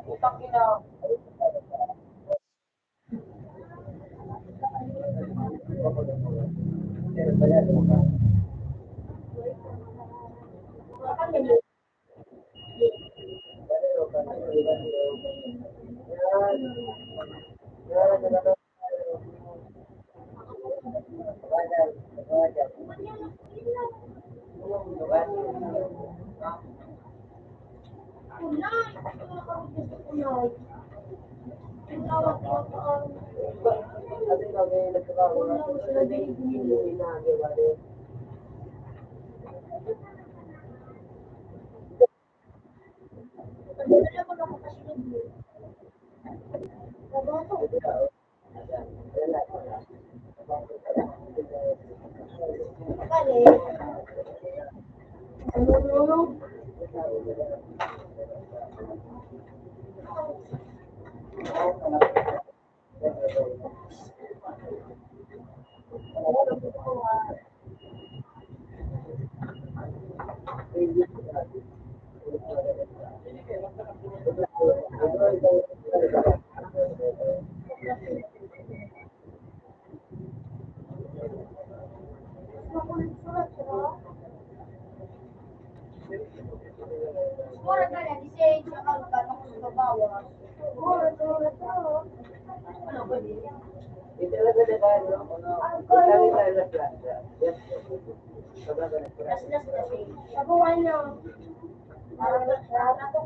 Utak ina. Mura ka na, di siya yung nakagano ko sa babawas. Mura to. Ano ba niya? Ito lang na tayo. Sabi tayo na plaza. Las na siya. Sabuhan na. Parang nato.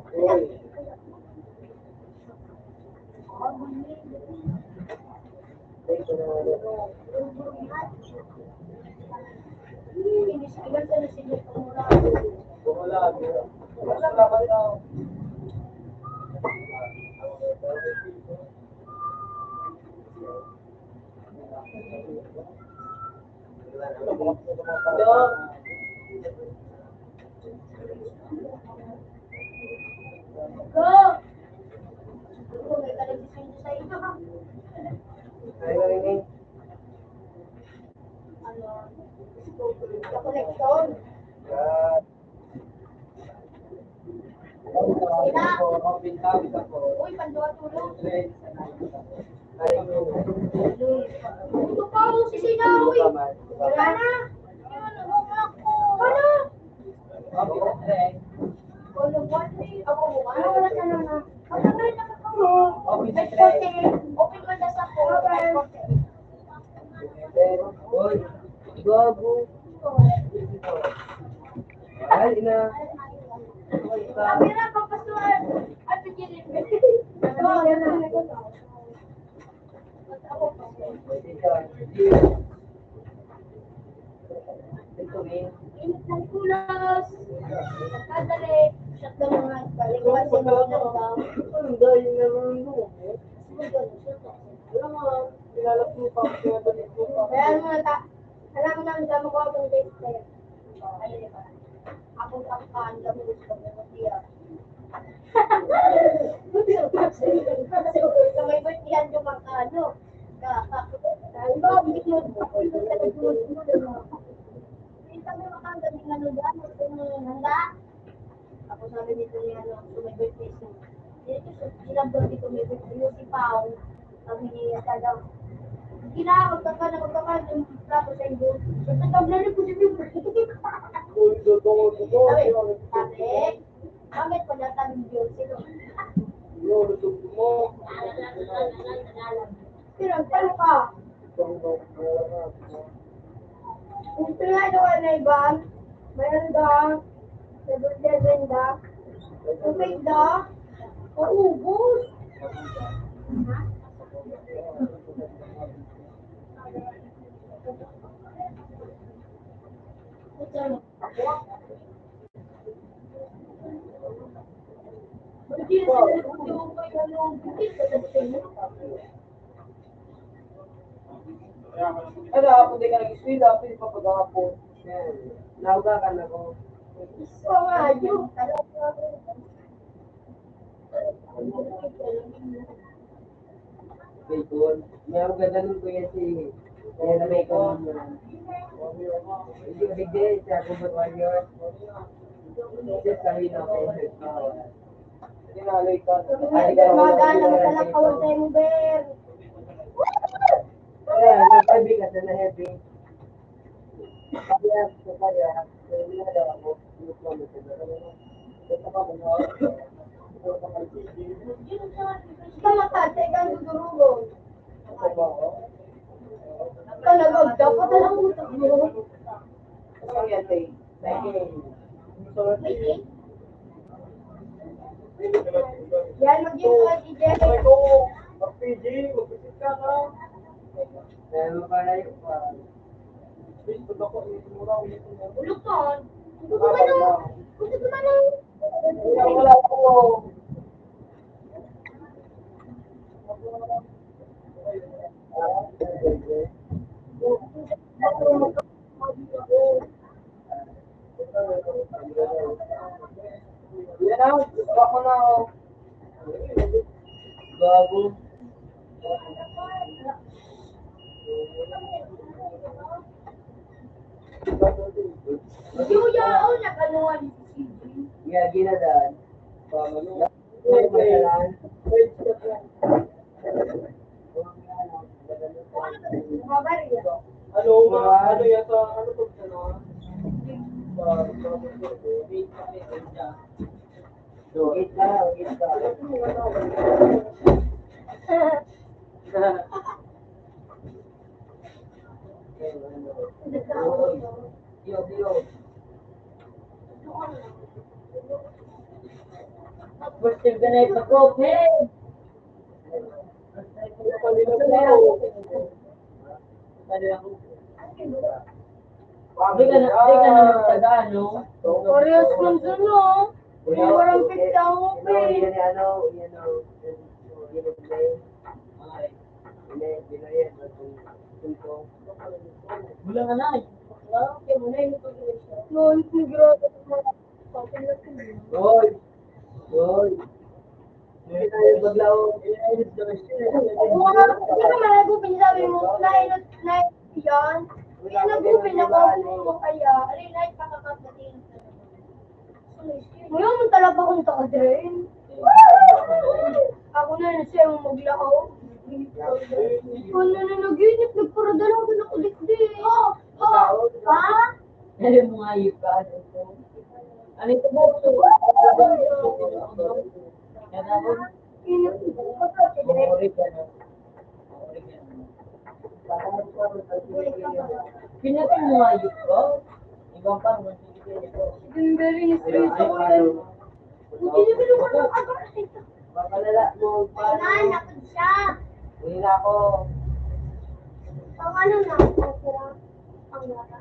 Ilan sa nasigil ko mura. Go! Kung may television sa inyo. Ano? Sa connection. Uy, panduwa tulong. Ito pa ako si Sina, uy. Wala na. Yun, humak ko. Ano? Ano ba? Ako, ano wala ka na na? Ano ba yung nakakawa? May kote. Open ko na sa ko. Gago. Ay, ina. Kamera, papasuan. At pagkilin. Init ng kulos. Nagkadali. Shot na mga kalingwan sa mga nagdam. Ang dahil naman mo. Alam mo, nilalap mo pa ako kaya balik mo pa. Kaya alam mo namin damo ko akong date player. Akong takpan, damo gusto ko yung matira. Sa may birthday yung mga ano. Ito, hindi mo sa nag-uwas mo. Hindi kami makagaling ano dyan. Handa. Ako sabi nito ni ano, sa may birthday. Ilang birthday ko may birthday. Yung si Pao. Sabi niya daw. Magkaka yung plato sa inyo. Basta tabla po si Bimber. Sabi, bakit pa natin yung Diyos? Sino, talo ka? Kung pinado ka na iba, mayroon da, 7 da, tubig da, paubos. Ano, ako di ka nag-iswila, ako di pa pag-ahapon. Yan. Naugakan ako. So nga, yung Bacon. Meron ganda nun ko yan si... Yan na bacon. Hindi ka bigde, siya Kubot Warrior. Siya sabihin ako. Tinaloy ka. magana mo talaga kawal tayo mo, Ben. Kaya, nagpabi ka na heavy. Kaya, hindi na daw ako. Kamakatay ka ng durugong. Talagag daw ka talagang utak mo. Ano yan, Tay? Yan, mag-yung ka, DJ. Meron pa na yun. Ulok nun. Kung gumanong. Wala ko. Yan na, ako na. Bago. Yuya, oh, nakaluan. Yeah, ginadaan. Mabarya. Ano yata, ano to? Wait Yo. Gusto ka na ipag-open. Di ka na magtagaan, no? Parehas kung dun, no? Walang pizza ako, Yan Wala nga na. No, hindi grabe. Hoy! Hindi tayo baglaw. Hindi naman nagupin, sabi mo, nainot yan. Kaya nagupin ako mo kaya. Alin, naik pakakapatid. Ngayon mo talaga akong takadrin. Ako na siya yung maglakaw. Ano na naginip, nagparadala ko na kulikdi. Ha? Ano mo nga yung ka? Ano ito mo? Inip ko sa takadrin. Pinapin mo nga yung ka? Ibang pa naman. Very straight ako yan. Hindi na binuha ng agad. Papalala mo. Nakad siya. Hindi na ako. Ang ano na ako, ang lata.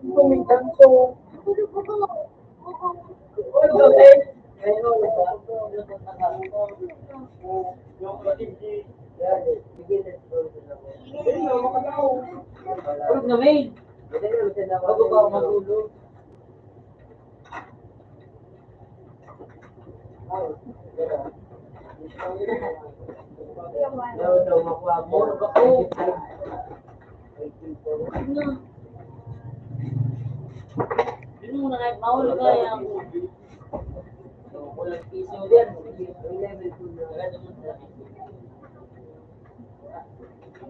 Kumintan ko. Oy, gabi. Ngayon, yung matindi. Yan, bigyan na ito. Huwag na, May. Bago pa ako matulog. Daw daw makuha mo. Ako. Yun muna kahit mahuli ka yan. Walang piso din. Level 2 na.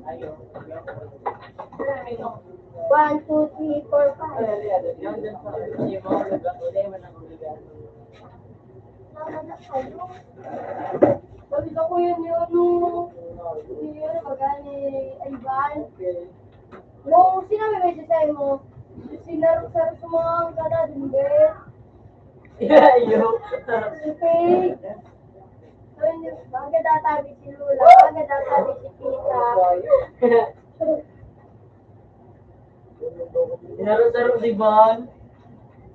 Ayaw. 1, 2, 3, 4, 5. Yan din sa hindi mahuli ka. Wala man ang huli ka. Sabi ko yun yung magani Ivan. Nung sinabi mo siya sa'yo mo, sinarap-sarap sa mga gana din din. Ayaw. Okay. Sabi niyo, bagay databi si Lula, bagay databi si Tita. Sinaro-saro si Bon.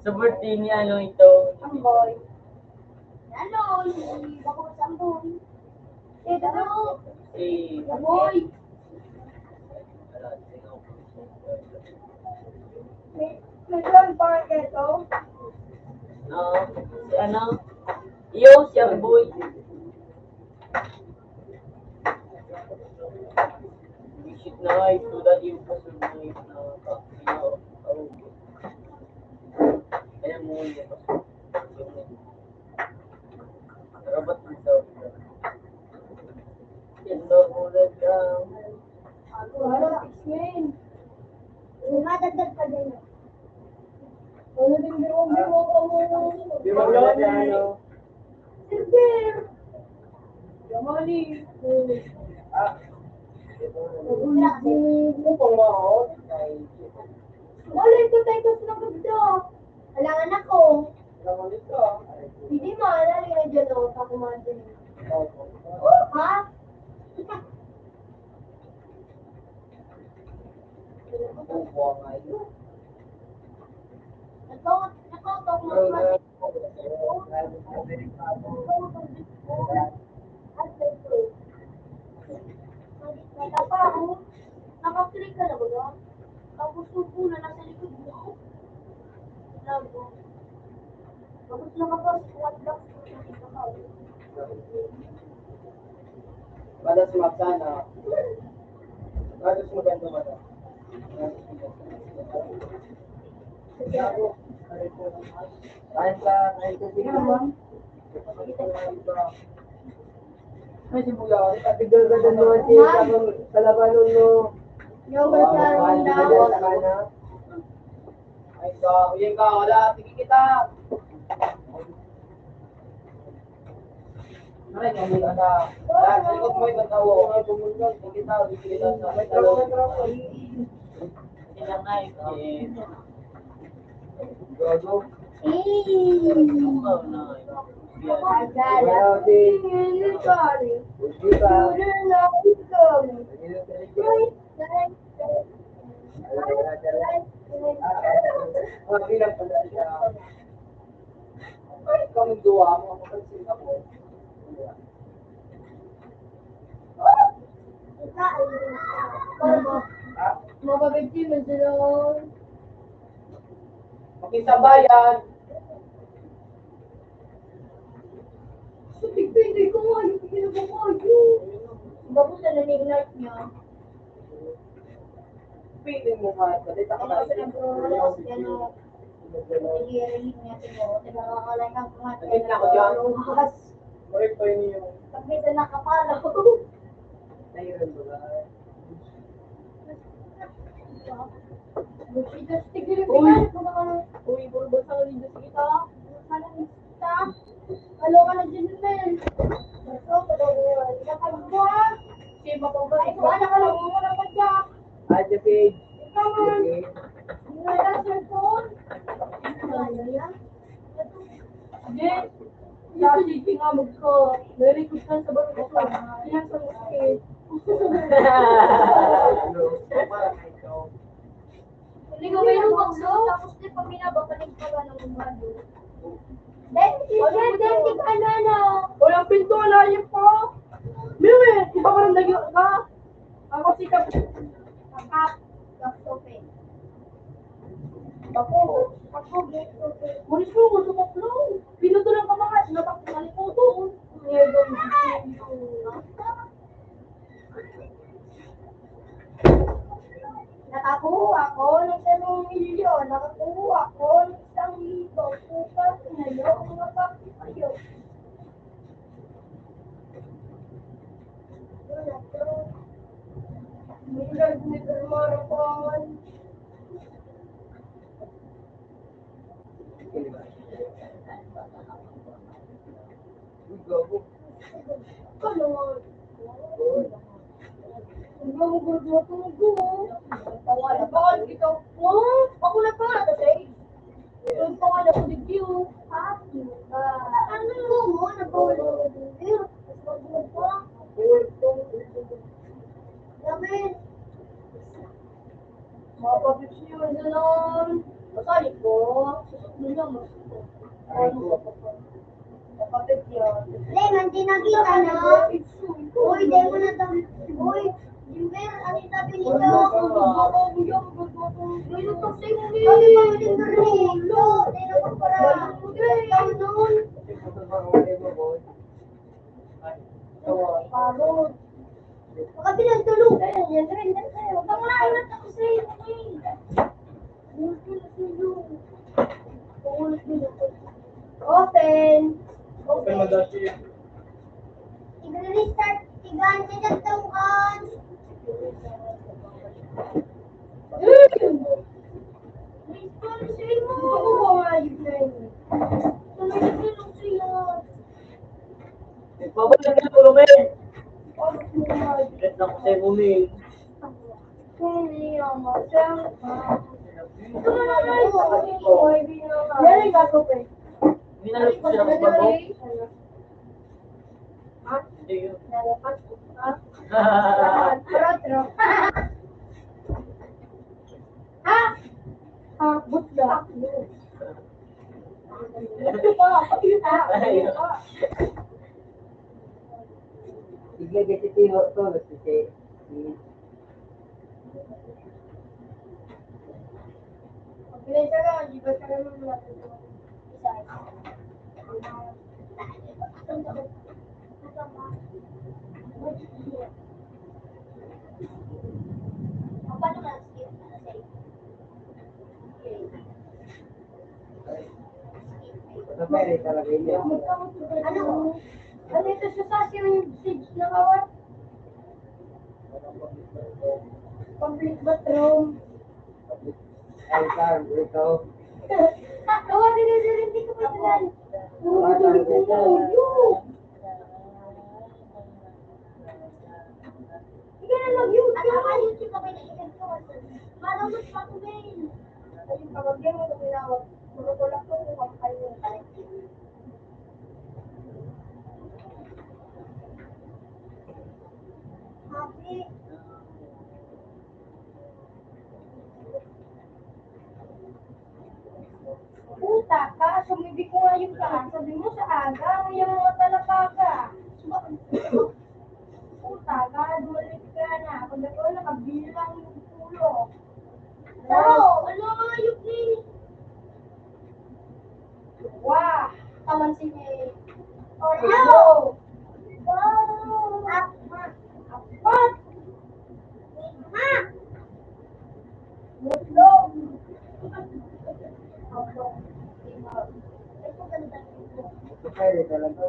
Sa birthday ni ano ito. Ang boy. Hello, ako sa boy. Hello, Si... boy. May drone park ito. Si ano? Yo, si Amboy. Visit na ito dahil yung pasunod na kaya mo yun. Rabat mo daw. Yan daw ulit ang... Ano, explain. Madagdag pa din. Ano din biro ka mo? Di ba wala niya ano? Sige. Yamani. Wala kasi mo pang mahal. Wala ito tayo kasi nagagda. Alangan ako. Hindi maalala na dyan ako sa kumasin. Ha? Nakaw mo kasi. Nakaklik ka na ba doon? Tapos supo na nasa likod mo. Labo. Tapos nakapag squat box mo na ikaw. Balas magsana. Balas maganda ba ito? Kahit sa sila. Ay, si Bula. Katigil ka doon naman sa labanon mo. Yung magkaroon daw. Ay, uyan ka. Wala. Tingin kita. Ay, kami ka na. Sa likod mo yung tao. Tingin kita. Tingin kita. May trapo. Ilang na eh. Gago. Agala. Hindi ka rin. Bilang pala siya. Ay, kami duwa mo. Mapansin ako. Mababigti mo sila. Makisabayan. Hindi ko nga yung pinagpapagyo. Bago sa nanignite niya. Piling mo nga. Dito ka Ano na. kasi nag-roll yan o. Nag-i-release niya siguro. Nagkakakalay kang kumat. Wait na ako dyan. Bukas. Correct pa yun yung... Pag may nakapala ko. Nairan ba? Bukitas tigil yung pinalik mo na ka na. Uy, bulbos ang lido sa kita. Kita. Halo ka na dyan din. Ito, padawan. Ikakagwa. Sige, mapagwa. Ito, anak ka lang. Wala pa dyan. Hi, Jeffy. Ikaw man. Wala sa phone. Wala yan. Sige. Sige nga magko. Very good ka sa bago ko. Yan sa muskit. Hindi ko may lubak so. Tapos di pag binababalik ka ba ng umado. Denti ka na na. Walang pinto, layo po. Mimi, iba ka rin nagyo ka. Ako sikap. Kakap. Kaksope. Ako, Munis mo, gusto mo flow. Pinuto lang ka mga, napak na po to. Kalot. Hindi mo gurdo tunggu. Tawala ba kita? Oh, ako na pa ata say. Yung pangalan ko did you. Happy ba? Ano mo na ba? Gamin. Mga pabibs niyo na lang. Masali ko. Susok lang mo. Kapatid yun. Len, hindi nakita na. Uy, di mo na tam. Uy, Jimber, ano yung sabi nito? Ano to say mo? Ano ba yung dito rin? Lo, di na ko para. Ikaw nun. Pagod. Makabilang tulog. Yan rin. Panglain na ako sa iyo. Open. Open mo dati. I-restart. Igan, siya on. Responsible mo. Ako ba nga yun na yun? Tuloy na tulog siya. Babalik na yung tulungin. Pagod mo nga yun. Let na ko sa'yo buming. Hindi naman. Ito na lang ay pagod ko. Yan ay gato pa eh. Minalas ko siya ng bago. Ha? Hindi yun. Nalapat ko. Ha? Ah. Tro. Ha? Ha? Butla. Bigla kasi tino to. Kasi Pinesa ka, di ba siya naman natin ito? Isa. Paano na? Skip. Pwede talaga yun. Ano? Ano ito siya sa yung stage na kawan? Complete bathroom. Ay, Carl, ito. Kawan, hindi ko pa sinan. Sige na lang yun. Ayun si Kapay na isip ko. Malulot pa ko din. Ayun, kapag yan mo ito pinawag. Magutulak ko kung kayo. Happy. Puta ka, sumibig ko nga yung ka. Sabi mo sa aga, yung mga talapaga. Puta ka, dumalit ka na. Pag ako nakabilang yung pulo. Ano nga yung ni? Wah, taman si May. Hello. Apat! Ma. Mutlog! Pwede talaga.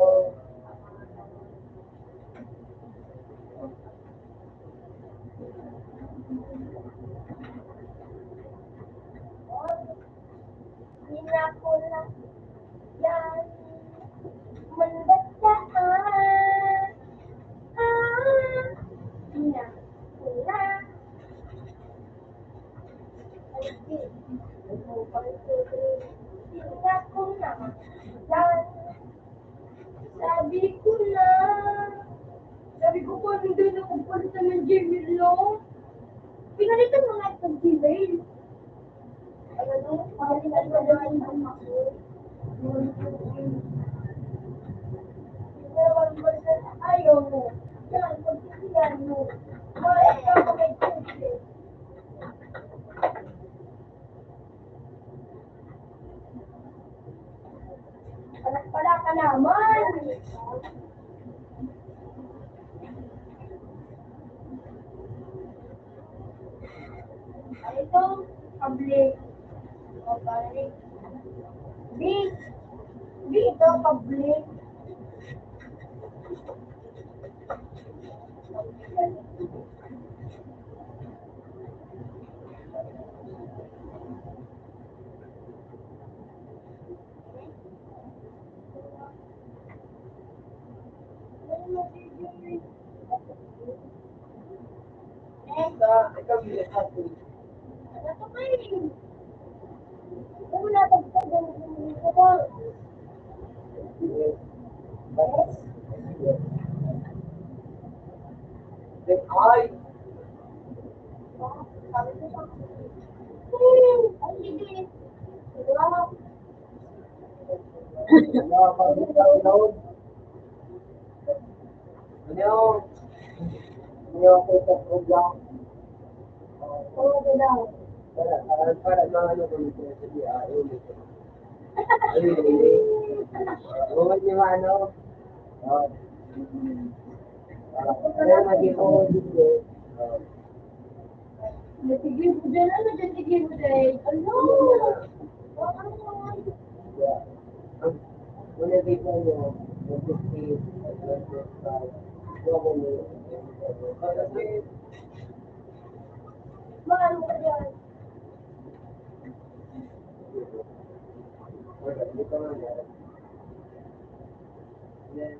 Hinapula yan mandasaan hinapula hinapula yan sabi ko po hindi na pagpalitan ng Gmail no pinalitan mo nga itong Gmail ano, pinalitan mo nga itong ako ayaw mo. Yan, pagkisiyan mo. Bakit ka pa may kusi? Anak pala ka naman. Ano ito? Public. O, public. B. B ito, public. Ikaw yung happy. Ano to kayo? Wala tagtagan. Then I, nakakabitaw noon. Ano ako sa program? Para mga ano kung ito sa DRO nito. Ayun, hindi. Huwag niyo ano. Ano maging ko dito. Natigil ko dyan. Ano dyan tigil mo dyan? Ano? Muna dito nyo, 50, 25, ako mo. Kasi, Mahal mo dyan. wala, hindi ka nga yan. Then,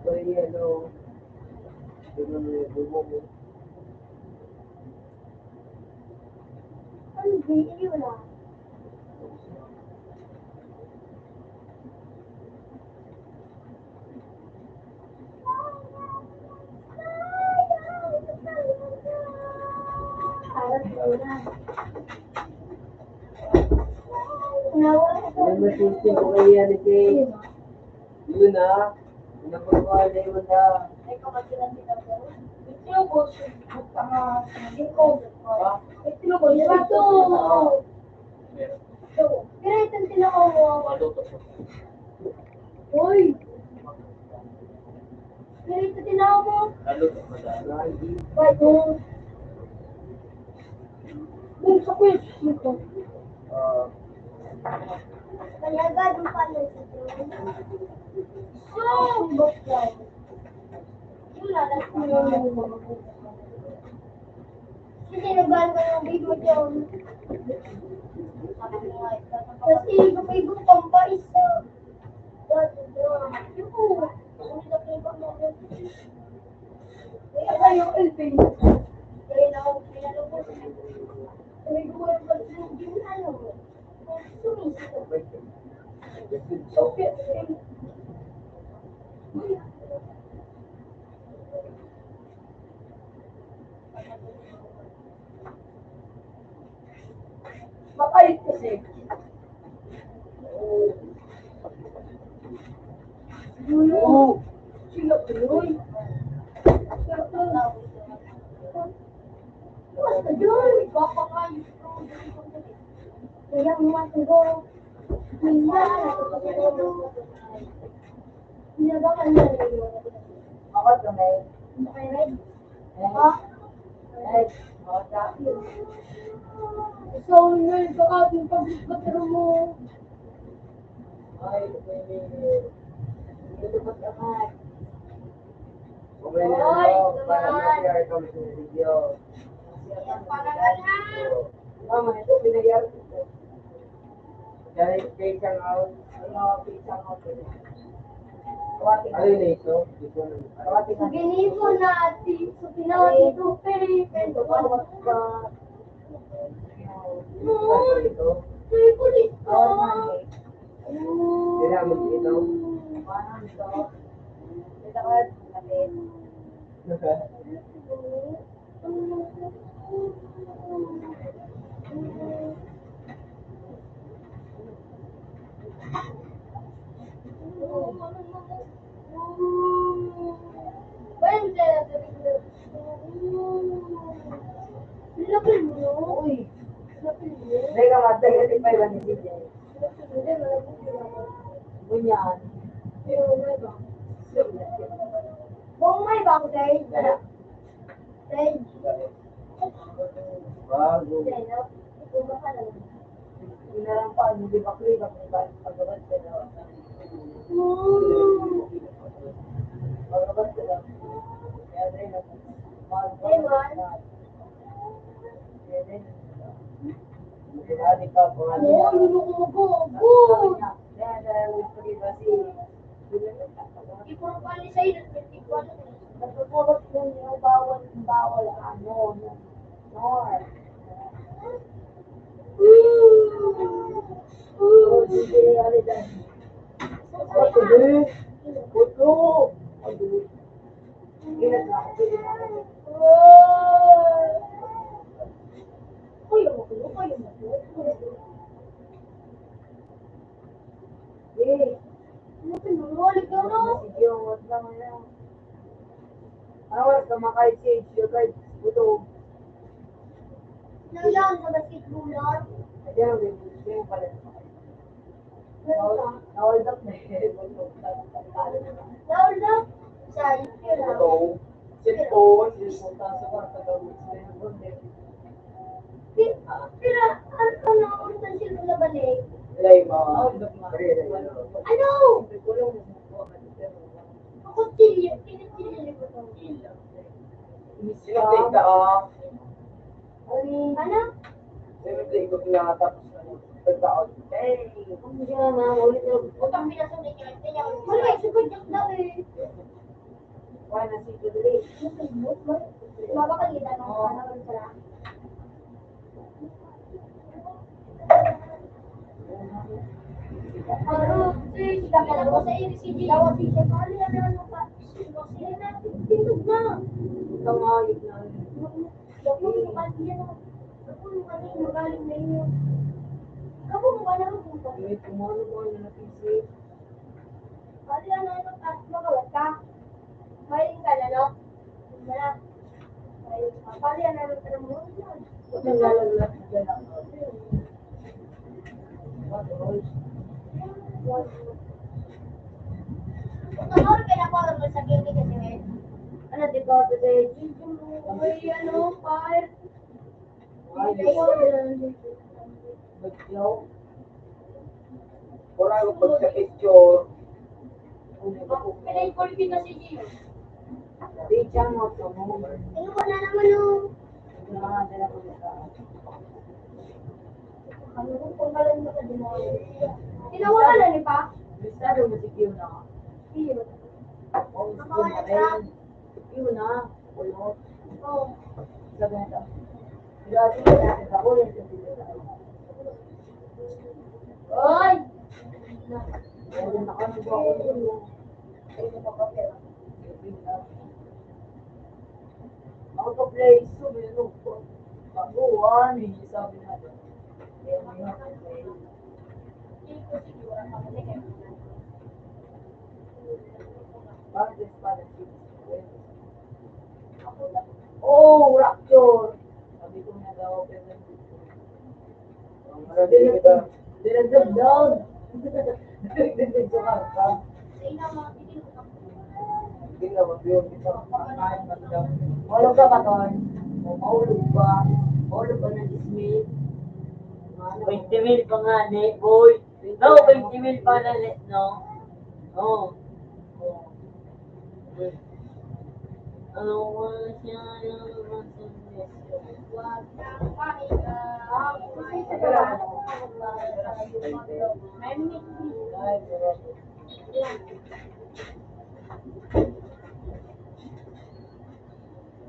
pwede ano, ganun yung bumo mo. Ano masusin ko kay yan kay yun na, napagawa na yun na. Maluto po. Uy! Ganito tinawa mo. Maluto po sa Wait, Boom, sa quiz. Kaya agad yung pala sa kasi nagbahan ko yung video dyan. Kasi iba-iba pang pa isa. Kaya yung elfin. Kaya na ako pinalubos. Sabi ko yung pag-singin ano. Sumisito. Okay. Mapait kasi. Oo! Sila tuloy. Basta doon. Baka nga yung kaya mga ko. Nagawa niya rin. Ako tunay. Okay, right? Ha? Right. Ako sa akin. So, ngayon baka yung pag-batero mo. Ay, pwede. Ito pa naman. Kumay na ako para ma-share kami sa video. Para na. Mama, ito pinayari ko. Dahil kay isang out, ano, kay isang out. Kawating ano yun ito? Kawating So, ginito natin. So, tinawag ito. Pero, Kawat ka. Ito. Ay, kulit ka. Kaya mag-ito. Ito ka, natin. Hindi, malabog sila ako. Bunyan. Pero may ba? Buong may ba ako, Sage? Sage? Bago. Sage, no? Ikaw ba ka lang? Inalang pa, hindi ba kaya pagkabat ka daw. Pagkabat ka daw. Kaya rin ako. Ewan. Kaya rin. Hindi ka po. Oo, lulok mo ko. Kaya dahil pag-iba si Ikaw pa ni sa'yo, nagpapagod mo niya, bawal, ano, nor. Nandiyan sa basketball lot. Nahold up? Saan? Pero, ano, saan sila nabalik? Ano? Ako tilya, tinitilya ko to. Ano? Utang pinasok na kanya. Mali, sugod niya daw eh. Mabakalitan ng panahon sila. Pero, kita ka lang sa ABCD. Dawa siya, kali ano pa. Sila na, tindog na. Dapo mo ka niya na. Dapo mo ka niya, magaling na inyo. Dapo mo ka na rin po. Kali ano, magawat ka. Mahiling ka na, no? Wala. Kali ano, tanong mo. Ano pinapawag mo sa gaming kasi men? Ano, di ba? May ano, fire. Pinay-call kita si Gio. Ano ko na naman yung... Ano kung kalan mo sa demonyo? Tinawalan ni Pa? Gio. Nakawala siya. Oo. Oy! Play, baguhan, hindi sabi natin. Oh, Rapture! Sabi ko na daw, pero dinagdag down. Dinagdag sa karta. Hindi na mag-yun. Mahulog ka ba, Ton? Mahulog ba? Mahulog ba na dismiss? 20 mil pa nga, boy. No, 20 mil pa na, no? Oo. Ano ba siya naman sa Wag kang pahiga.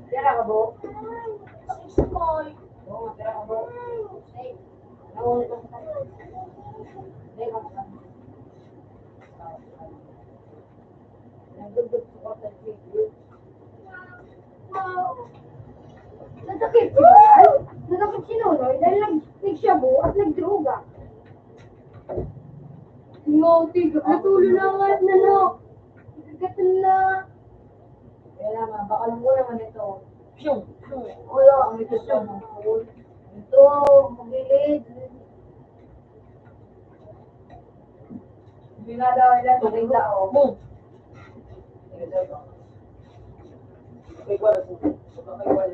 Tira ka, Bo? Spoil. Oo, tira ka, Bo? Ay, Nahuli ka sa tayo. Hindi ka sa nagdugdug ko sa video. wow. Natakip si Bayan? Natakip si Nonoy dahil nagsyabo at nagdruga. No, tigap na tulo na nga na no. Tigat na. Kaya naman, baka lang mo naman ito. Piyong! Wala, ang ito siya. Ito, magilid. Pinadaw nila sa tingda o. Boom! Kay Kuya,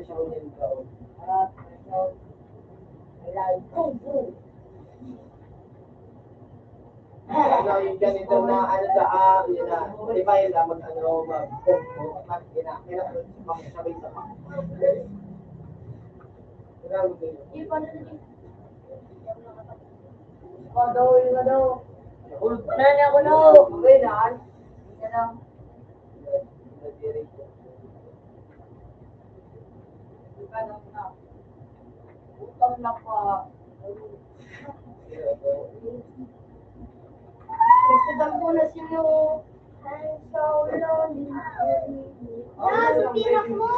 siya kung yung tao. Ano, yung ganito na, ano sa, yun na, di ba yun na, sabay sa pa. Nani ako no. Okay na. Yan lang. Utang na pa. Nagsadang ko na sino. I'm so lonely. Tirak mo!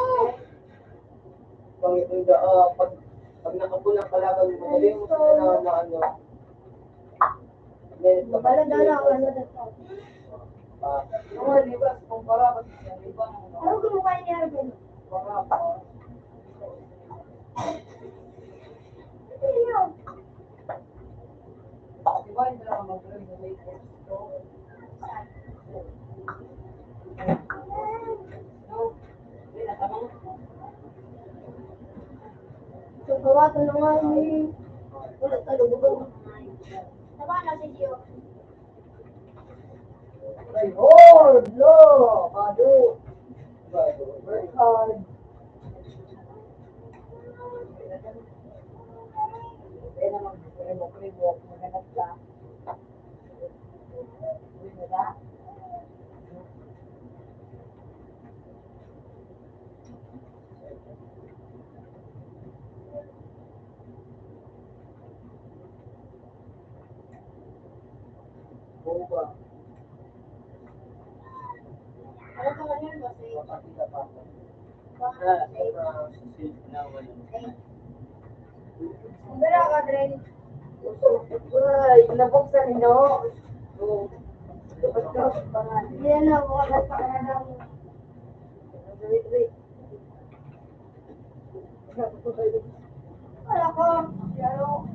Pag nakapulang kalaban mo, sabi mo na ano. Baladala ako na dito. Oo, di ba? Kumpara ka sa iba. Ano gumukha ni Arvin? Kumpara pa. Ano yun? Di ba hindi lang mag-bring the latest show? So, kawatan na nga ni. Wala talubog. Tama na si Gio. Ay, Lord! Lord! Ado! Work hard. Kaya naman, primo-primo, maganap ka. Uwi mo na? Boba. Ano ka man yun? Masay. Pero ka, Dren. Ay, nabuksan ninyo. Yan na, bukas pa ka na. Wala ko. Pero,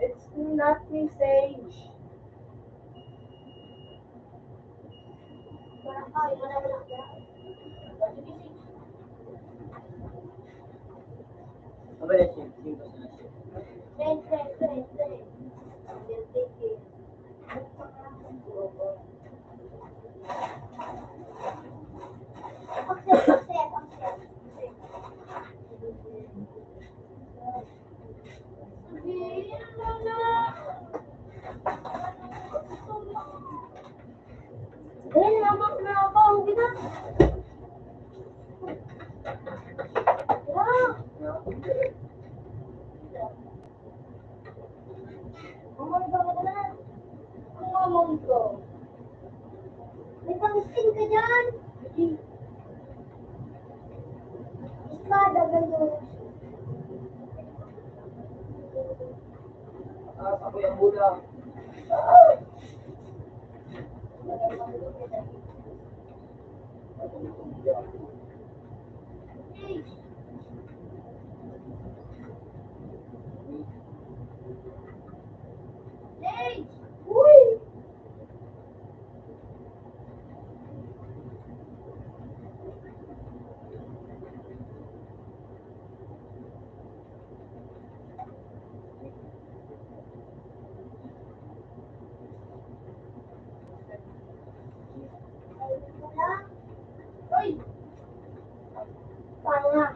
it's not me, Sage. wala ka. Wala ka. Dren. Accept. Dren, mamak na ako. Hindi na. Umay ba ka na? Ang mamam ko. May pangsin ka dyan. Espada, ganyan. Ako yung mula. Hey! Uy! Wala? Uy! Paano nga?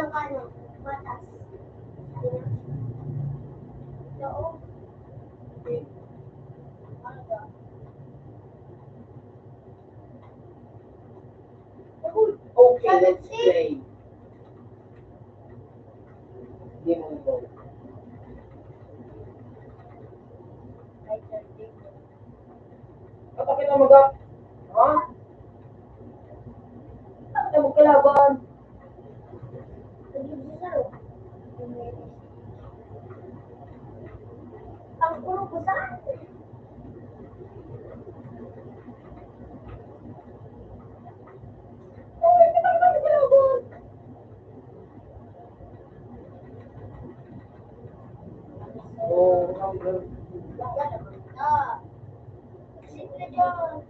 ng kano, batas. Oo. Ano ba? Okay, let's play. Game on go. Kapag kita mag-up, ha? Bakit na magkalaban? Ang puro ko sa Oh, number. Simple dyan.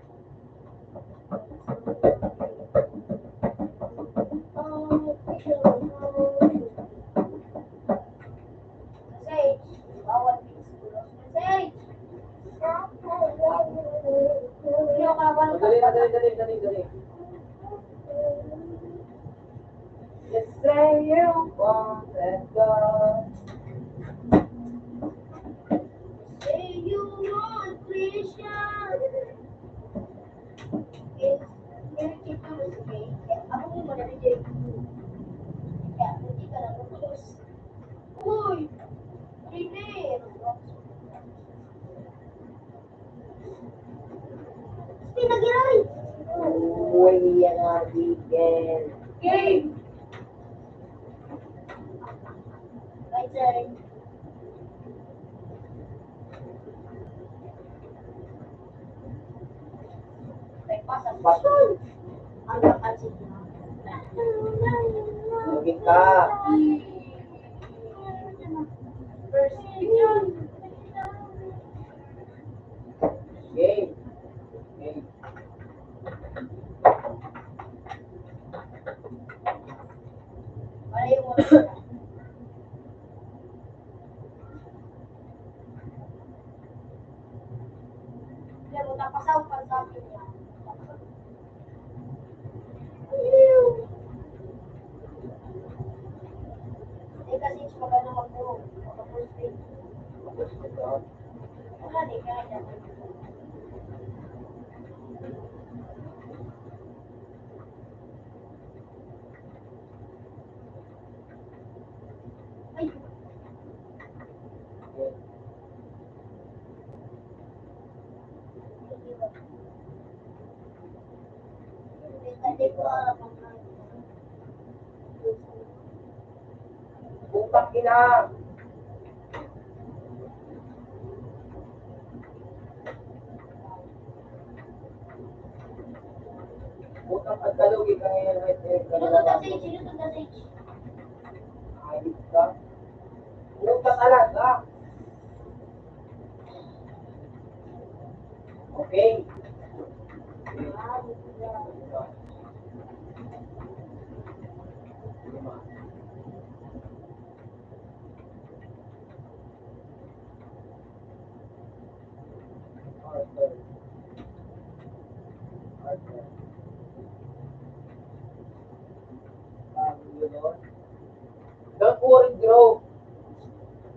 Sage, bawal siguro. Sage! Hindi ako nakawala. Dali. Just say you want that God. Say you want Christian. Okay. Meron dito mo sa Jay. Ako mo na ni Jay. Kaya, hindi ka lang mag-close. Uy! Hindi! Pinagiray! Uy, yan ang weekend. Game! My turn. May pasang pasyon. Ang napansin mo. Lugin ka. First yun. Game. Malayo mo na siya. Hindi mo napasaw pa sa akin niya. Hindi kasi magano mag-pro. Mag-first grade. Wala din, kaya dyan. Ay! Hindi ko alam ang Butak ina. Butak at kalugi ka ngayon. Sino to dasage? Sino to dasage? Ayos ka. Butak talaga. Okay. Don't worry, bro.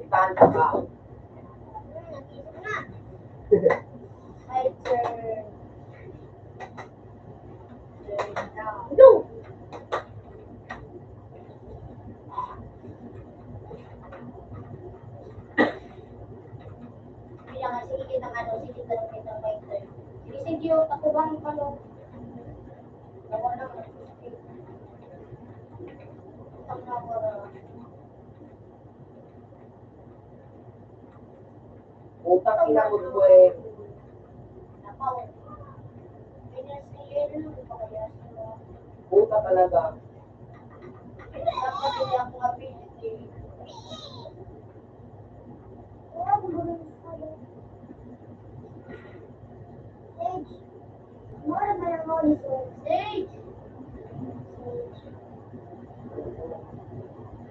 Itahan ka. My turn. Now. No! Bilang sige kita ano, sige kita my turn. Sige, sige, ako bang ano? Nawa na ako. Tama ko na. Butak ina mo eh. Napaw. Pinasiyan na pa kaya siya. Butak talaga. Dapat hindi ako ability. Sage! Mura ba yung mga nito? Sage!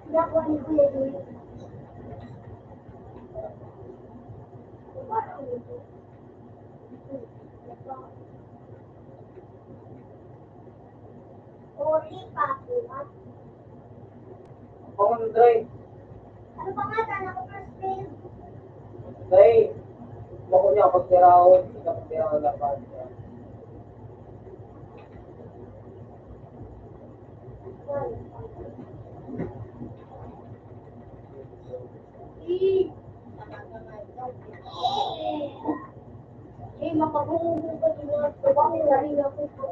Hindi ako ano ko yun. Ori pa po. Common drive. Ano pa nga, sana ako first pin? Dahil, bako niya pag tiraon, kapag tiraon dapat. Makabuo ka din mga trabaho na rin ako sa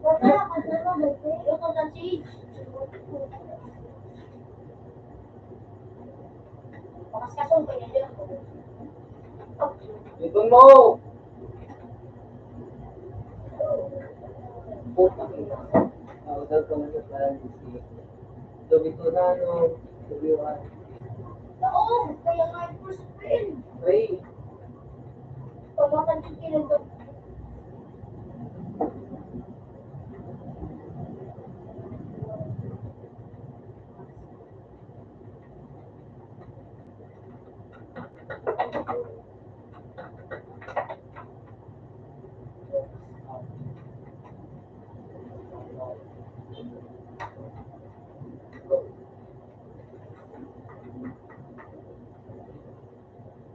wala, kasi naman, ito sa stage. Bakas kasong kayo nila. Ito mo! Puta ka na. Tawag ka mo sa parang si Dobito na, no? Dobiwan. Oo, kaya nga yung first pin. Ray, Pamakan din kinag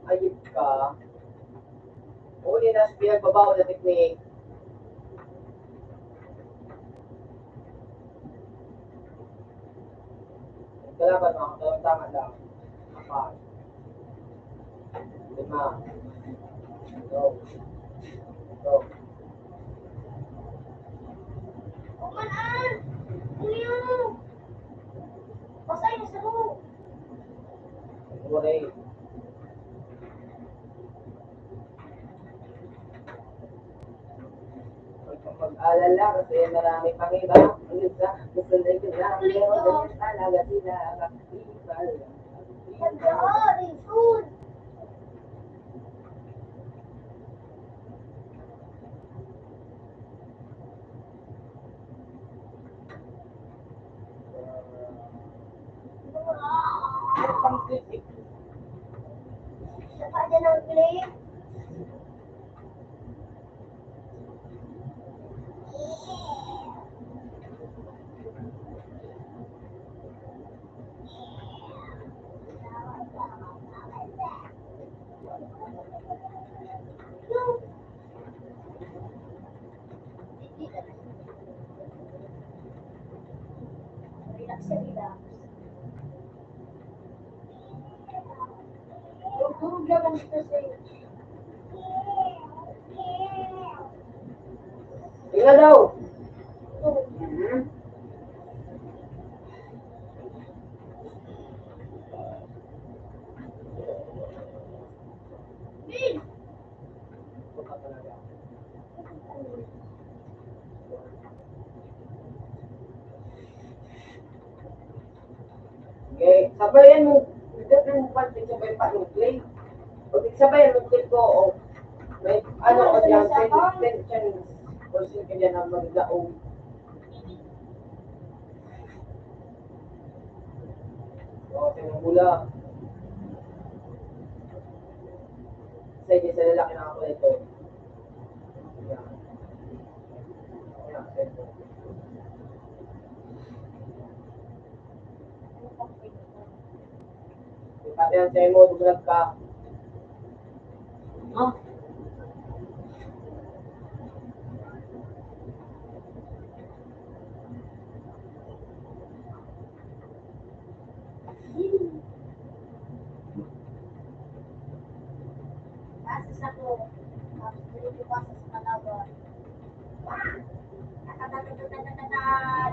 ayip ka. Uli na sa pinagbabaw na technique. Kailangan mga tama lang. Apat. 5. Go. Go. Kumanaan! Uliyo! Pasay na sa mo! Uri. Huwag kang mag-alala kasi marami pang iba. Ang isa, gusto na ito na. Pero ganyan talaga sila. Kakipal. Pagdaan! Insun! Pang kritik. Sa kanya ng play. Relax na relax. Tulog naman ito sa'yo. Tingnan daw. Tulog. Bin! Buka talaga. Okay, sabayan mo. Bigat mo pa, sabay pa yung play. O sabayan mo play ko, o may ano ko dyan, 10 chance. O sige dyan ang magdaong. Okay, ng bula. Sige, sa lalaki na ako ito. Yan. Yan, ito. Pati ang sa'yo mo, dumalag ka. Ah? Asas ako. Tapos nilipasas sa Palawan. Tatatatatatatatata.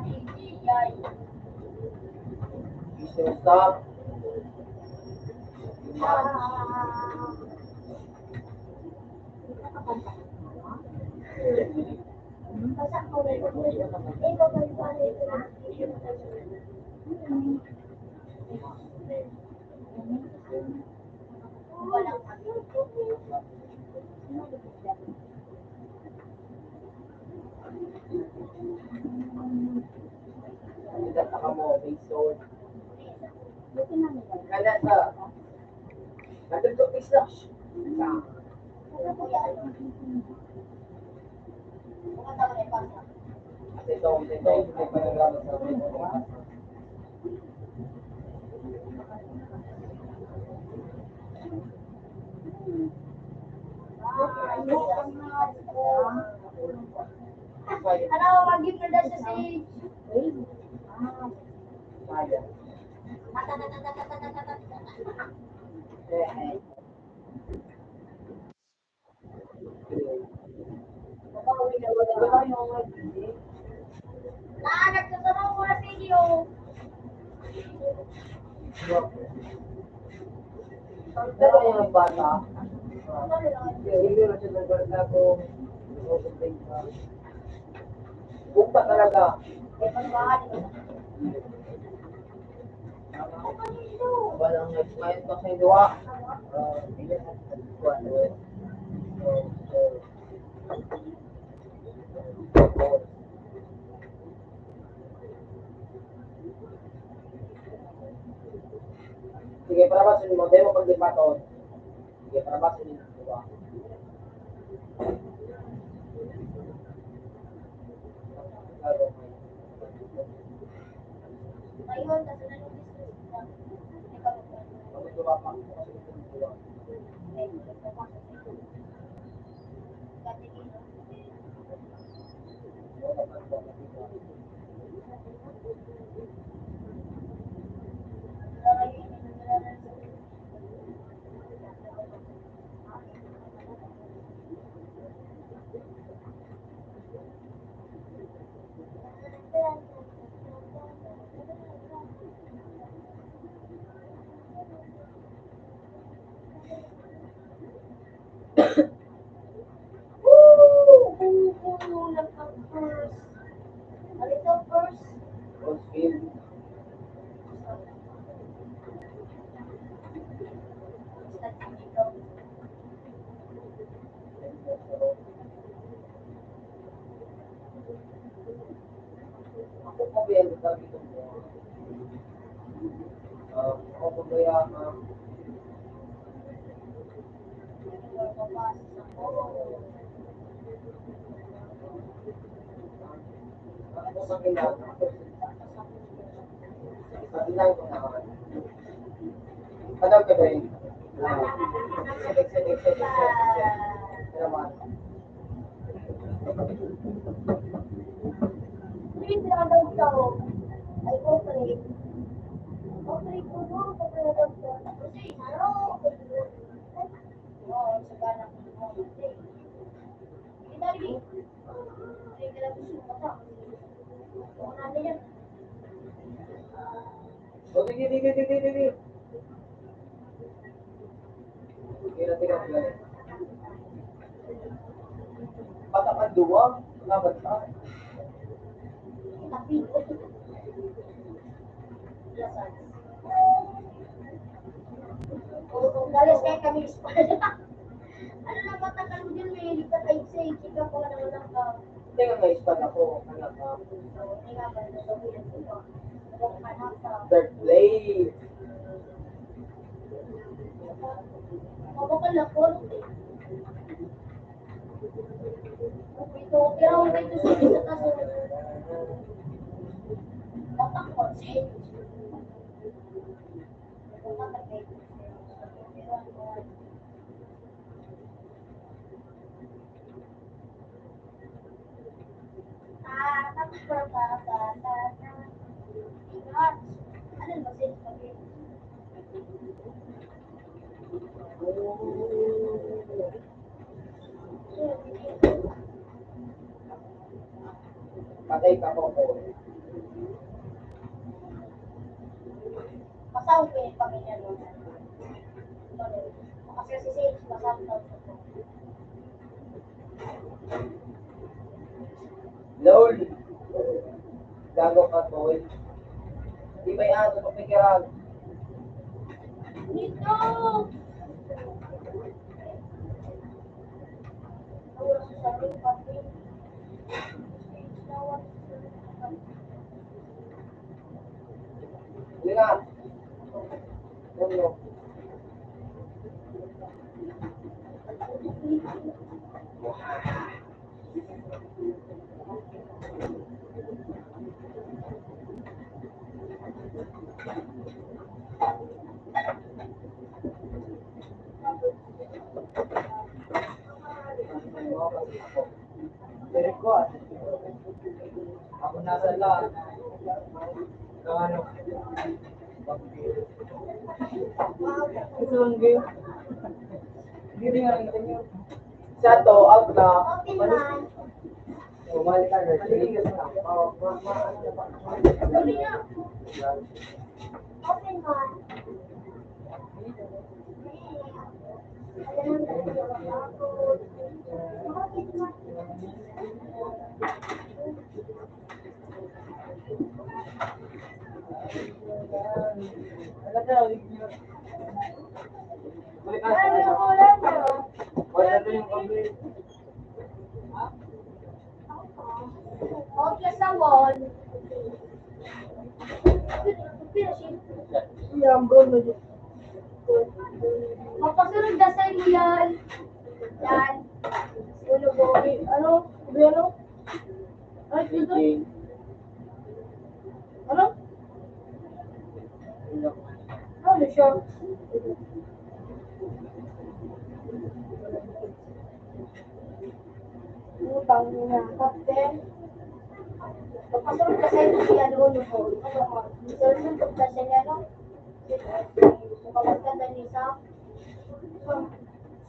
DJI. Gusto mo stop? Basta ko rin. Eh, babalik pa rin ito na. Walang Tidak ka mo, may sword. Kala sa... Nandun ko, please lang. Kasi Ito, may panagama sa amin. Ano, mag-give na daw siya si... Kaya. Nagkasama ko na sa inyo. Pero yung bata, hindi na siya nagbarda ko. Bukta talaga. Walang nag-smile pa sa iwa. Sige, parabasin mo. Dahil mo paglipaton. Sige, parabasin mo. Diba? Ayun, kasi nanonood siya. Diba pa? Diba? A little first. Consfield. Ako pa ba yan sabi ko mo? Ako pa ba yan? Ako sa kailangan. Pag-ilang ko naman. Padam ka ba yun? Sige. Naman. Please, daw daw. Ay, operate. Operate ko doon. Operate daw daw. Kasi, ano? Oo, sagana ko doon. Hindi na rin. Hindi ka lang gusto mo ka. Oo, natin yan. O, sige. Tira. Patakan duwag. Laban ka. Tapi, lasan. Oo, galis kayo kami espada. Ano na matagal mo dyan, may likat ay say, chika ko na walang ka. Hindi nga na-ispan ako. Anak ka. So, hindi nga ba, nasabihan ko ba? Walang kanata. Third place. Mabakal ako. Ito, pero dito sa isa kaso. Batak ko, say. Ingat. Ano ba sin pagi? Patay ka po ko. Pasaw ko yung pamilya mo. Kasi si Sage, pasaw daw ko. Lol. Gago ka, boy. Di ba yan? Sa papikiran? Dito! Nawala sa sarili, papi. Lingat. Ano? nasa lahat. Ano? Ito ang game. Hindi rin nga rin yun. Siya to, out na. Open man. Umali ka na. Maligas na. Oo, Sabi na. Open man. Ano yung ulam mo? Wala na yung pabili. Okay, sa wall. Yung bro na dyan. Mapasunod na sa inyo yan. Yan. Ano po? Ano? Ano? Ay, dito? Ano? Ano siya? Utang niya. Kapten. Mapasunod na sa inyo yan. Ulo mo. Mapasunod na sa inyo. Mapapagkanda niyo sa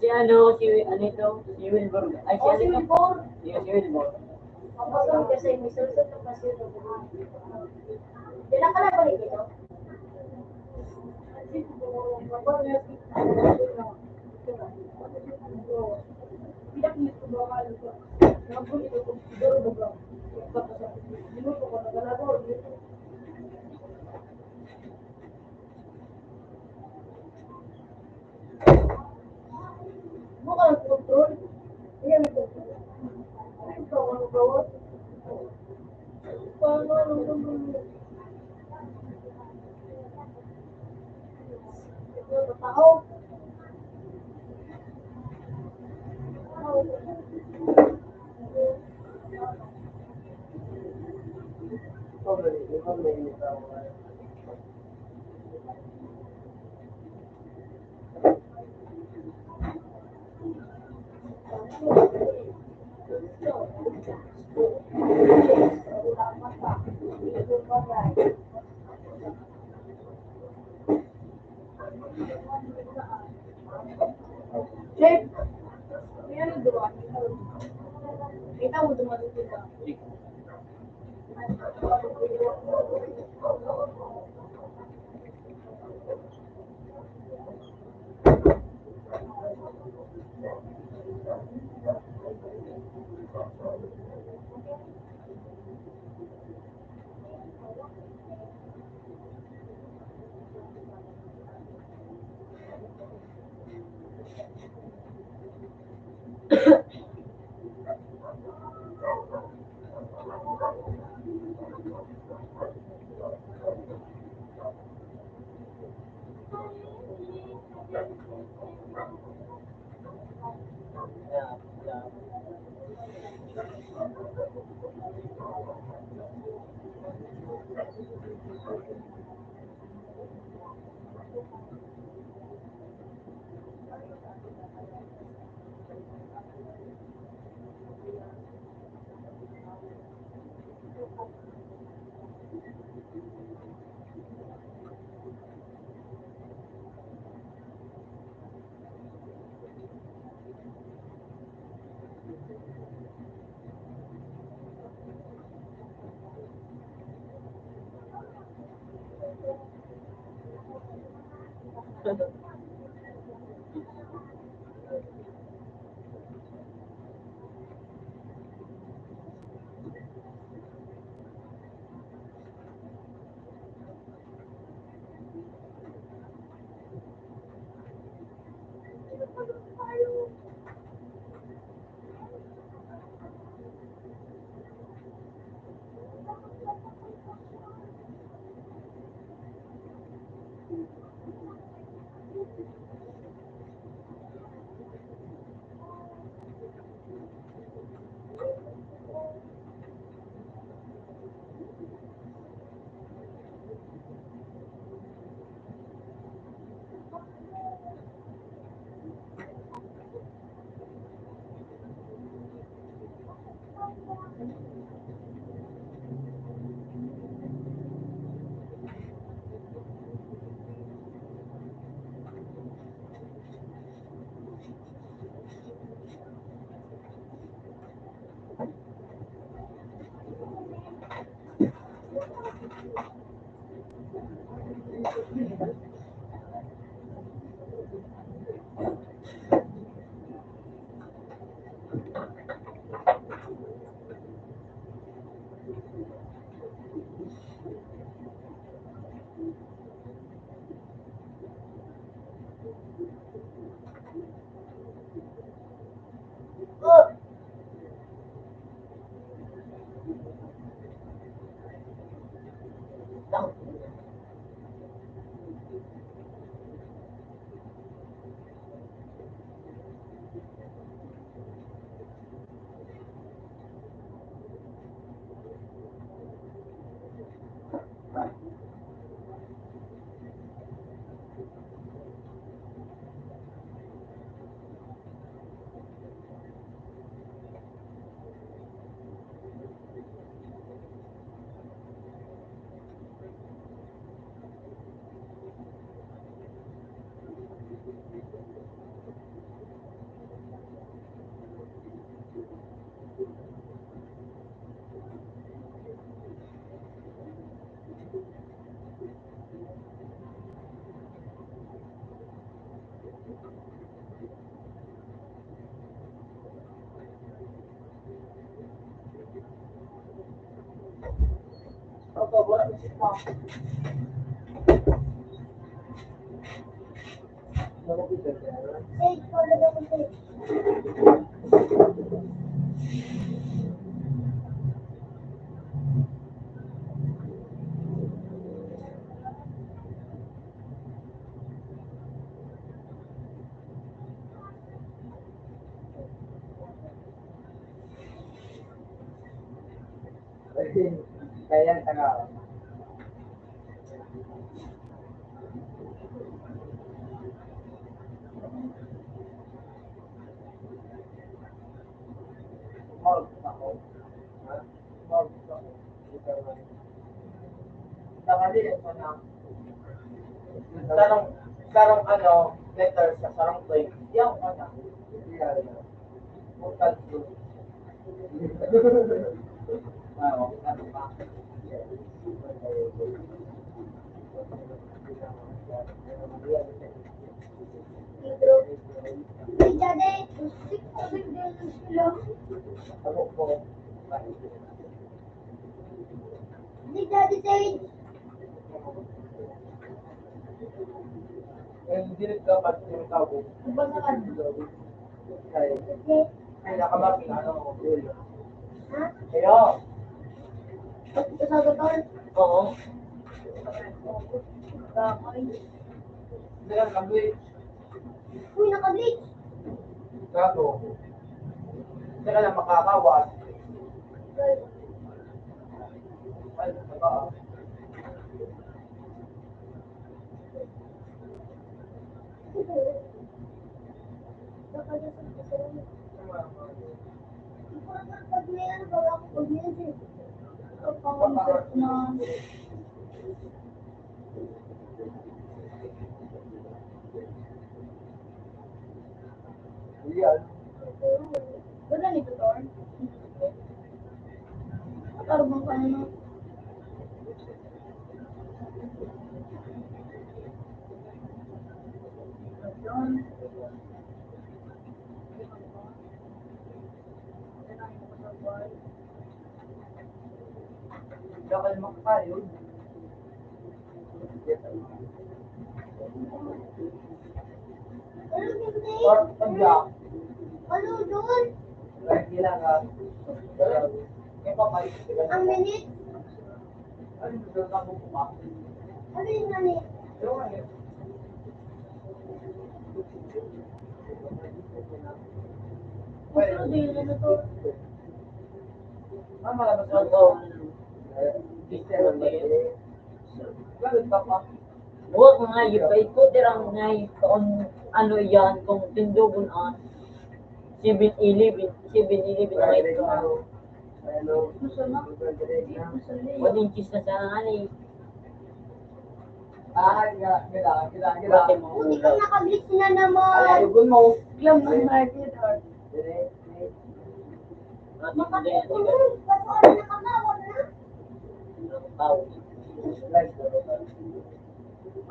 Si ano ito? Si Wilbur. Ay, si o ano si ito? Wilbur. Si Wilbur. Mapasunod ka sa inyo. Mapasunod na sa inyo. Kailan ka na balik dito? Bukan kontrol. Iya, kontrol. Ito, ano gawat? Paano, Tao. Chef, yan ang duwa. Kita mo dumating sila. Oh! Eh, talaga ko sa'yo. Kaya tanga. Mag ako. Ha? Mag ako. Sakali ito na. Sarong ano, letters sa sarong plate. Yan ko na. Yan. Mutal ko. Ano ba? Pedro. Ay, Daddy, sick ko din sila. Ako po. Di Daddy Tate. Hindi dapat yung tao. Iba na ka. Kaya Okay. nakamapin ano ko. Ha? Kaya. Ito sa doktor. Oo. Bakay. Hindi ka nakabit. Uy, naka-bleach. Kaso. Hindi ka na makakawas. Ay, saka. Pag may ano, baga ako pag may ano. Kapag na. Yan. Wala nito, Tor. Katarbang ka na. Bakal makakayon. Ano, Binte? Or pagyak. Ano, doon? Kahit kailangan. May papayos. Ang minute? Ano yung doon ako pumak? Ano yung mani? Yung ano yun? Ano din na to? Malabas ako. Bakit ka pa? Huwag nga ipay ko dirang nga kung ano yan kung tindugon an 7-11 na ito. Hello. Gusto na? Gusto na. 1 inches na sa ani. Kailangan. Bakit mo Buti ulaw? kang naka-bleach na naman. Ayugun mo. Glam ng market. Bakit Makatulog. Ba't ako nakakawag na? tao?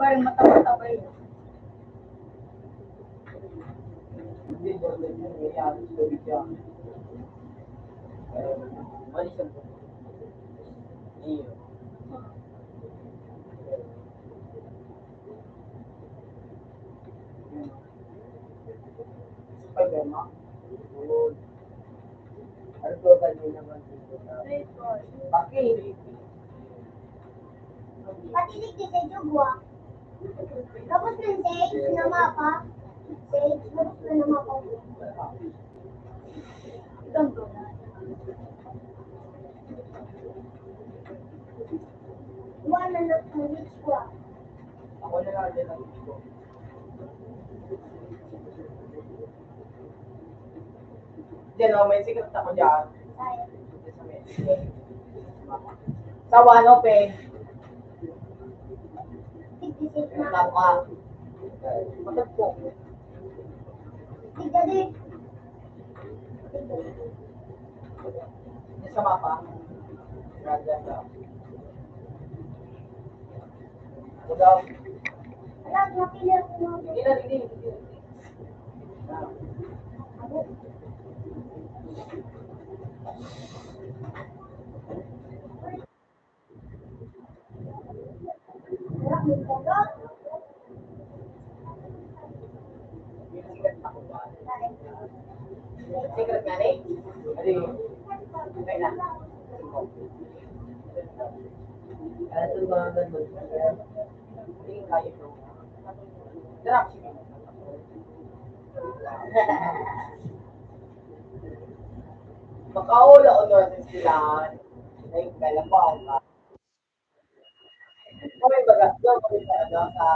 Parang mata-mata pa yun. Hindi ba nangyayari sa siya? Mali siya po. Iyo. Spider-Man? Oo. Ano to ganyan naman dito sa... Bakit? Patinig din sa Jugwa. Tapos ng sage na mapa. Sage, tapos na mapa. Itong to. Iwan na ng which kwa. Ako na lang din ang gusto. Diyan o, may sikat ako dyan. Sa one open. 56 na. Tap ka. Matag po. Tigda din. Diyan sa mapa. Diyan ka. Ako daw. Alam, napili ako mo. Hindi na, hindi. Harap mo ko. May sikat ako dyan. Sikat nga rin. Adi. Okay na. Kaya ito mga ganun. Hindi kaya ito. Drop. Makaula o nurses sila. Ay, kalabaw ka. May bagas doon kung sa ano, sa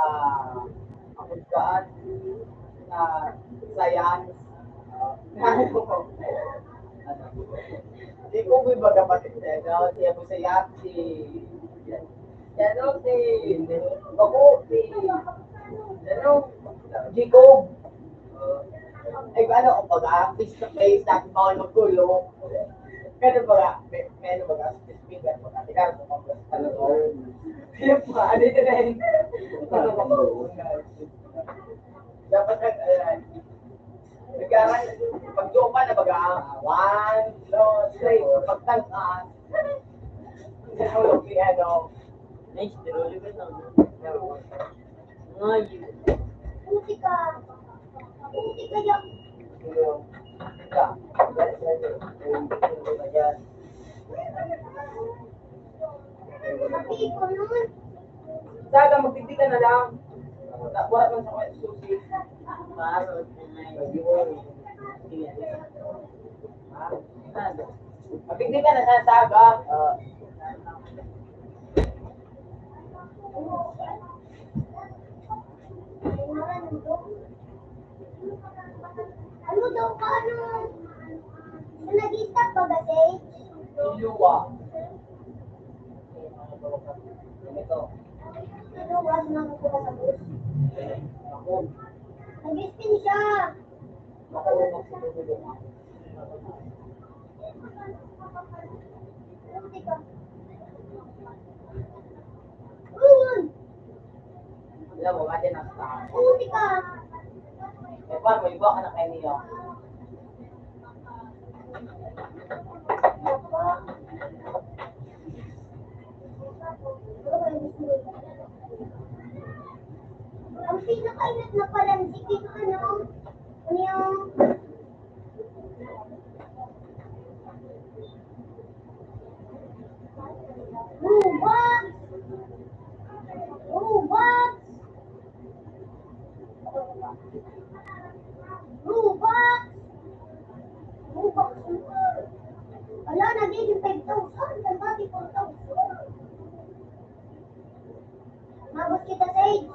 apuntaan, sa science. Di ko may baga pati ano, siya mo sa yacht, ano, Baku, ano, Jacob. Ay, ano, kung baga, face to face, dati bawal magkulo. Ganun baga, may ano baga, speaker baga, ikaw mo mag ano to. Kaya pa, ano yun rin? Ano ka ba? Dapat nagkaroon, pag-jopa na baga, 1, 2, 3, pagtangkas. Nahulog ni ano. Nice, pero ulit na. Ngayon. Puti ka. Puti ka yan. Mati ko nun. Saga, magtitigan na lang. Buhat man sa mga susi. Parot na ngayon. Magtitigan na sa saga. Ano daw ka, ano? Nag-stop ba kasi? Iluwa. Ito. Ano, wala na ako sa bus. Ako. Nag-spin siya. Ako magsinulo. Puti ka. Uy! Alam mo, mati na sa tao. Puti ka. Eh, paano mo, iba ka na kayo niyo? Ang pinakailat na palansik dito, ano? Ano yung... Rubak! Rubak! Rubak! Rubak! Wala, nagiging 5,000. Nagiging 4,000. Mabot kita, Sage.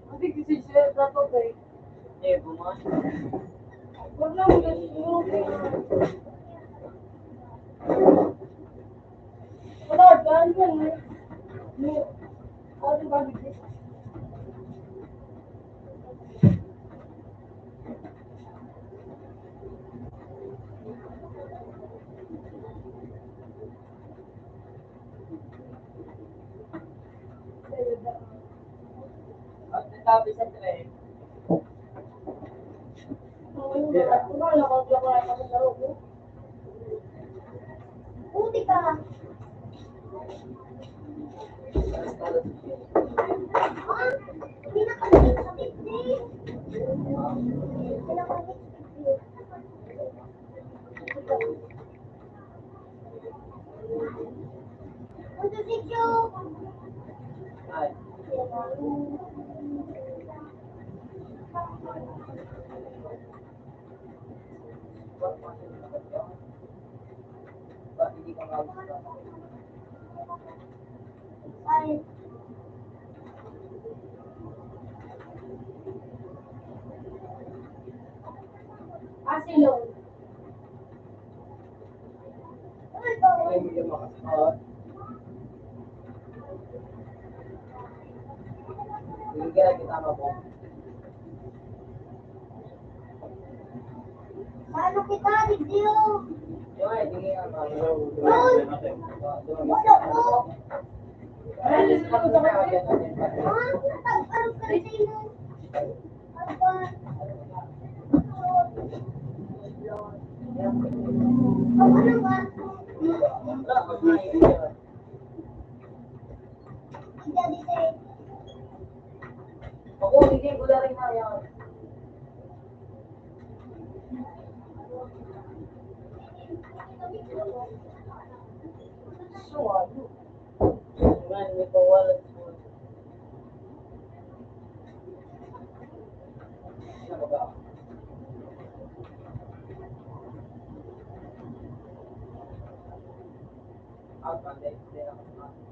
Hindi kasi siya dapat eh. Eh, bumas. Huwag na mo kasi siguro kayo. Wala, daan yan eh. Ano ba bigay? sabi sa trend. Buti ka. Ah, hindi na kami sa picnic. Hindi na kami sa picnic. Punta si Joe. Ay, ba't hindi ka mag-gusto? Ay, Asilong. Ay, Ay, hindi mo makasuot. Hindi ka lang kitama po. Paano kita, Digdio? Yung ay, hindi nga mga. Wala ko. Ay, discuss na tayo dyan natin. Ah, tag-arap ka rin sa'yo. Ano ba? Oh, ano ba? Wala, mag-mayo yun. Hindi, di sa'yo. Ako, hindi ko na rin na yan. Man, hindi ko wala. Ano ba? Out on the day ako sa mga.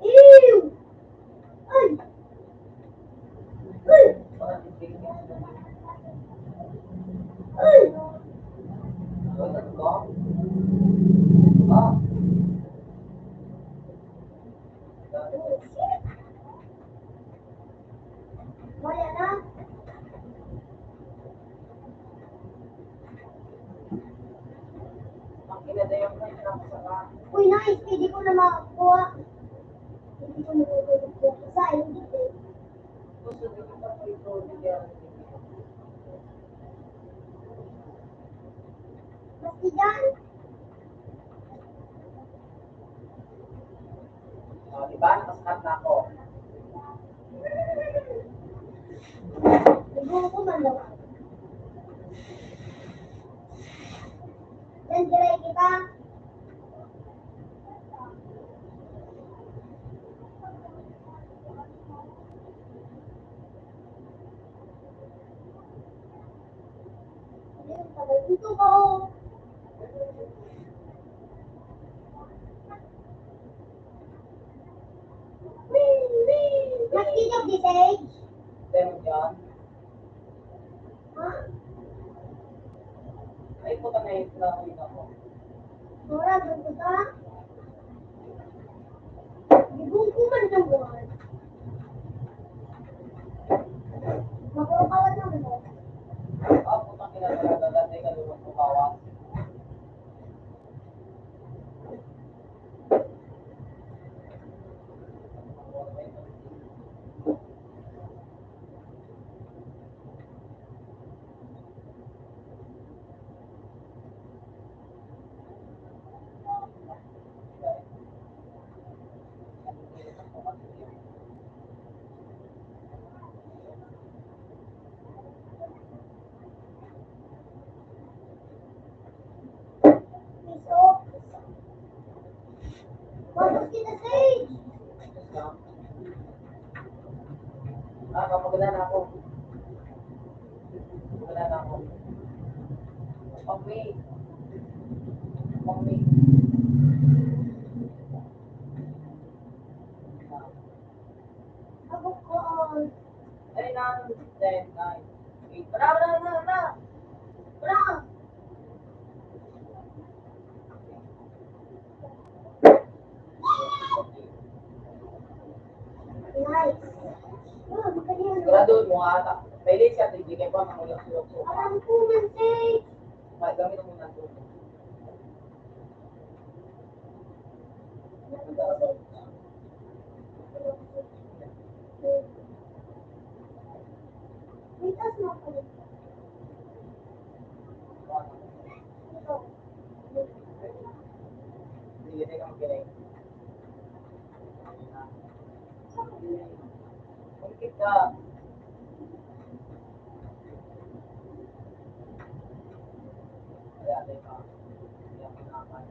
Ew! Ay! Ay! Ay! Wala na. Uy, nice. Hindi ko na makakuha. Hindi ko na makakuha. Sa hindi eh. Basti dyan. Diba? Nakaskat na ako. Nagbuho ko man lang. Yan, diray kita. Ito ko. Mas kinog di Sage. Then, yan. Ha? Ay, puta na yung pinakalit ako. Mura, gusto ka? Ibong ko man ng buwan. Makukawan naman ako. Ah, puta kinagalaga. Dati ka lumang kumawas. Piso. Bakit kita Sage? Ah, kapagala na ako. Kapagala na ako. Pang-May. Pang-May. Ako ko. Ay, 9, 10, 9, 8. Wala. Wala. doon mo ata. May late siya, hindi kayo pa mamulang sulok ko. Alam ko man, say. Gamit mo na doon. Wait, as mo ko. Ito. Sige, teka mag-kinig. Mungkit ka. Kaya, teka. Kaya, pinakaman.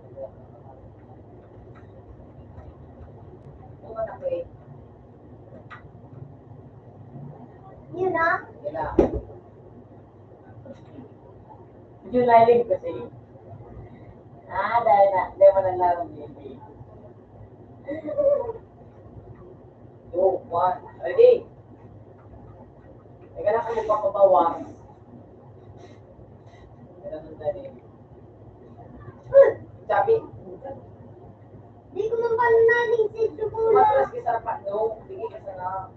Bukan ako eh. Yun na. Yan na. Medyo lalim kasi. Dahil na, hindi mo nang laro baby. 2, 1, ready? Teka na kung magpapabawas. Kaya nang dali. Sabi, Di ko man pala naling ko matras ka sa rapat no? Sige ka sa na.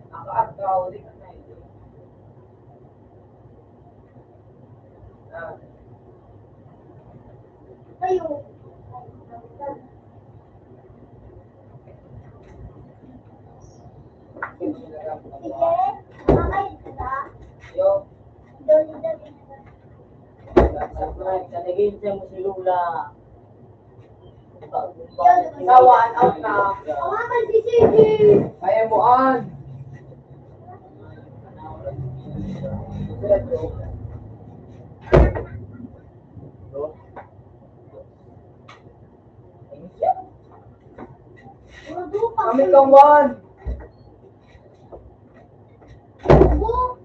Nakaagaw, di ka na ito. Kayo. Hindi na lang. Sige. Makakayod ka na. Yo, Dali-dali. Kanagin siya mo si Lula. Sawan, out na. Hawakan si Sigi. Kaya mo an. Sila to. Madupa. Kami kang one. Tubo.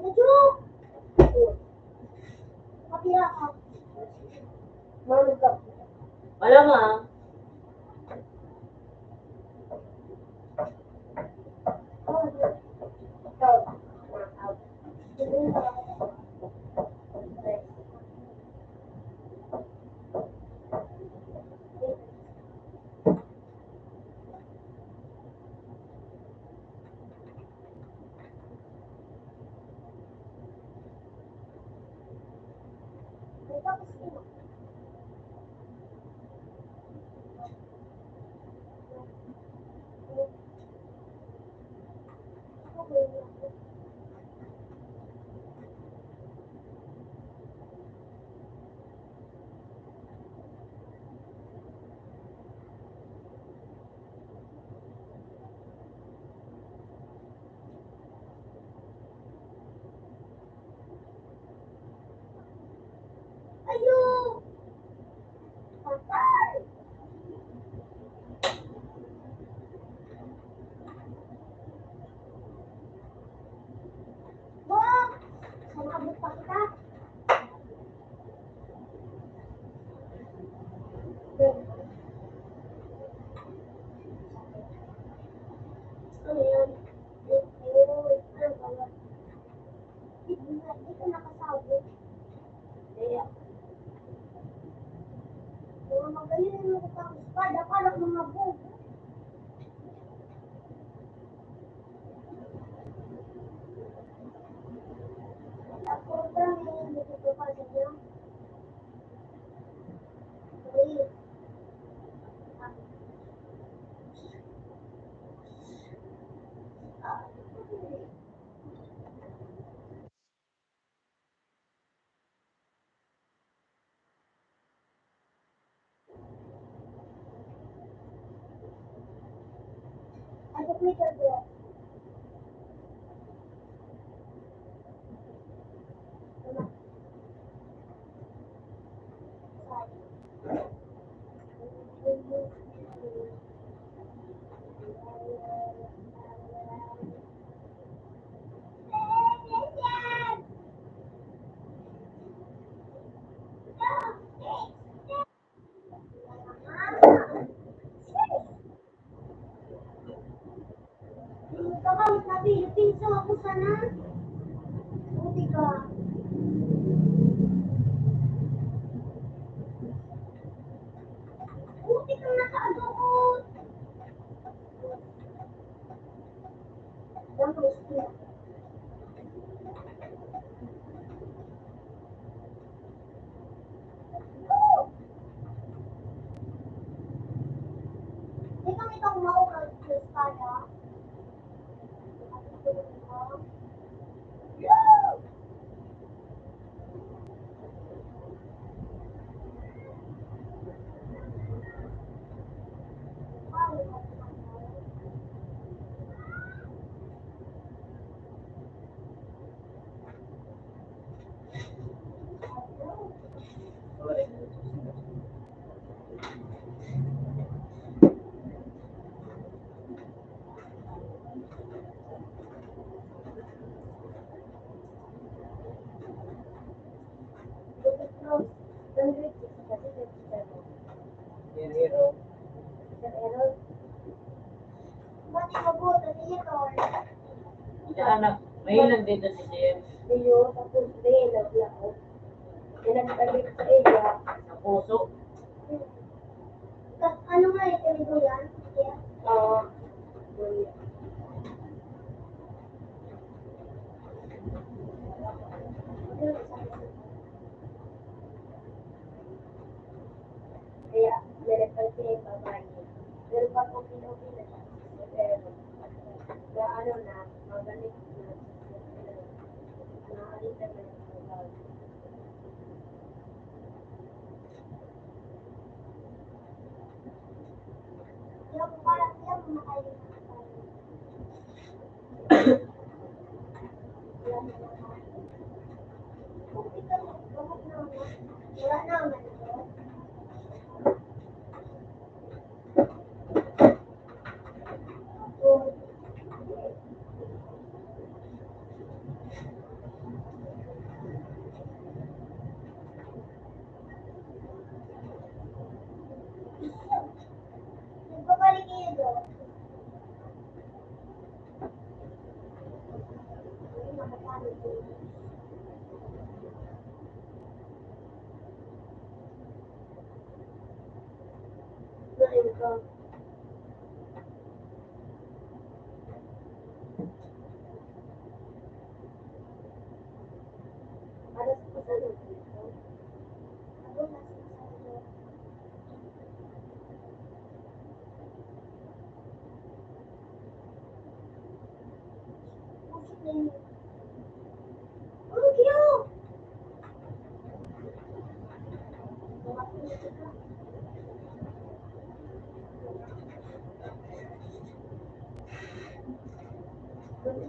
Medyo. Kapila ka. Marunong ka. Malamang. Twitter ko. Kakamit na Philippines, so ako sana. Buti ka. Buti kang nakadoon. Ang gusto. Di kami itong maurag sa espada. Hero. Ba't imabuto ni Errol? Hindi anak, mahilan dito si Jem. Iyo, tapos rin, naglako. Pinagtalit sa iya. Sa puso. Ano nga yung teligo yan? Oo. Kaya, nilipal siya yung babae. Pero pag okay na siya, pero, na ano na, magaling na, naalit na yung babae. Yung parang yung makalim na tayo. Wala naman ito. Nagbabalik kayo doon. Nakapagod doon. Nain ko. Alas ko sa dito. Ako nasa sa dito. Oh, cute!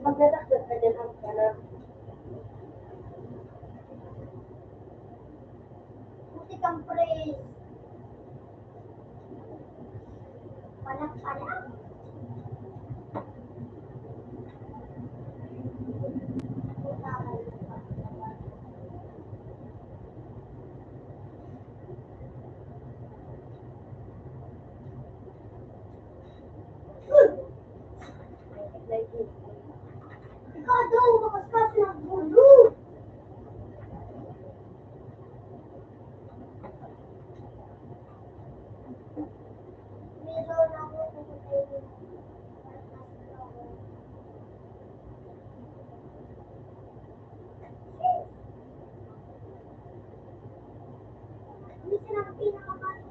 Magdadagdag ka dyan ang kanan. Buti kang praise. Panak-panak. Ikaw daw, makaskas ng bulo. Meron ako nakatayo. Hindi sila ang pinakamali.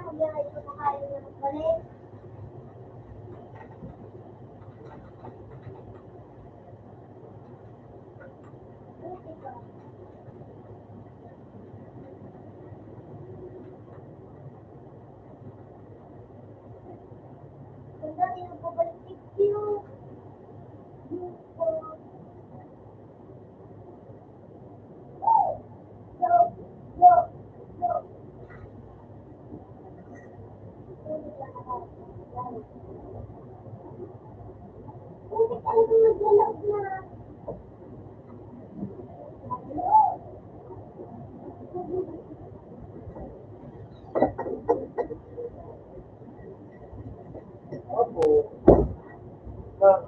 mag-iray ko makain na magbalik. Buti ka. Kung dati nagpapalik picture. Yung Yo, yo, yo. Buti ka lang maglalab na. Opo. Ah,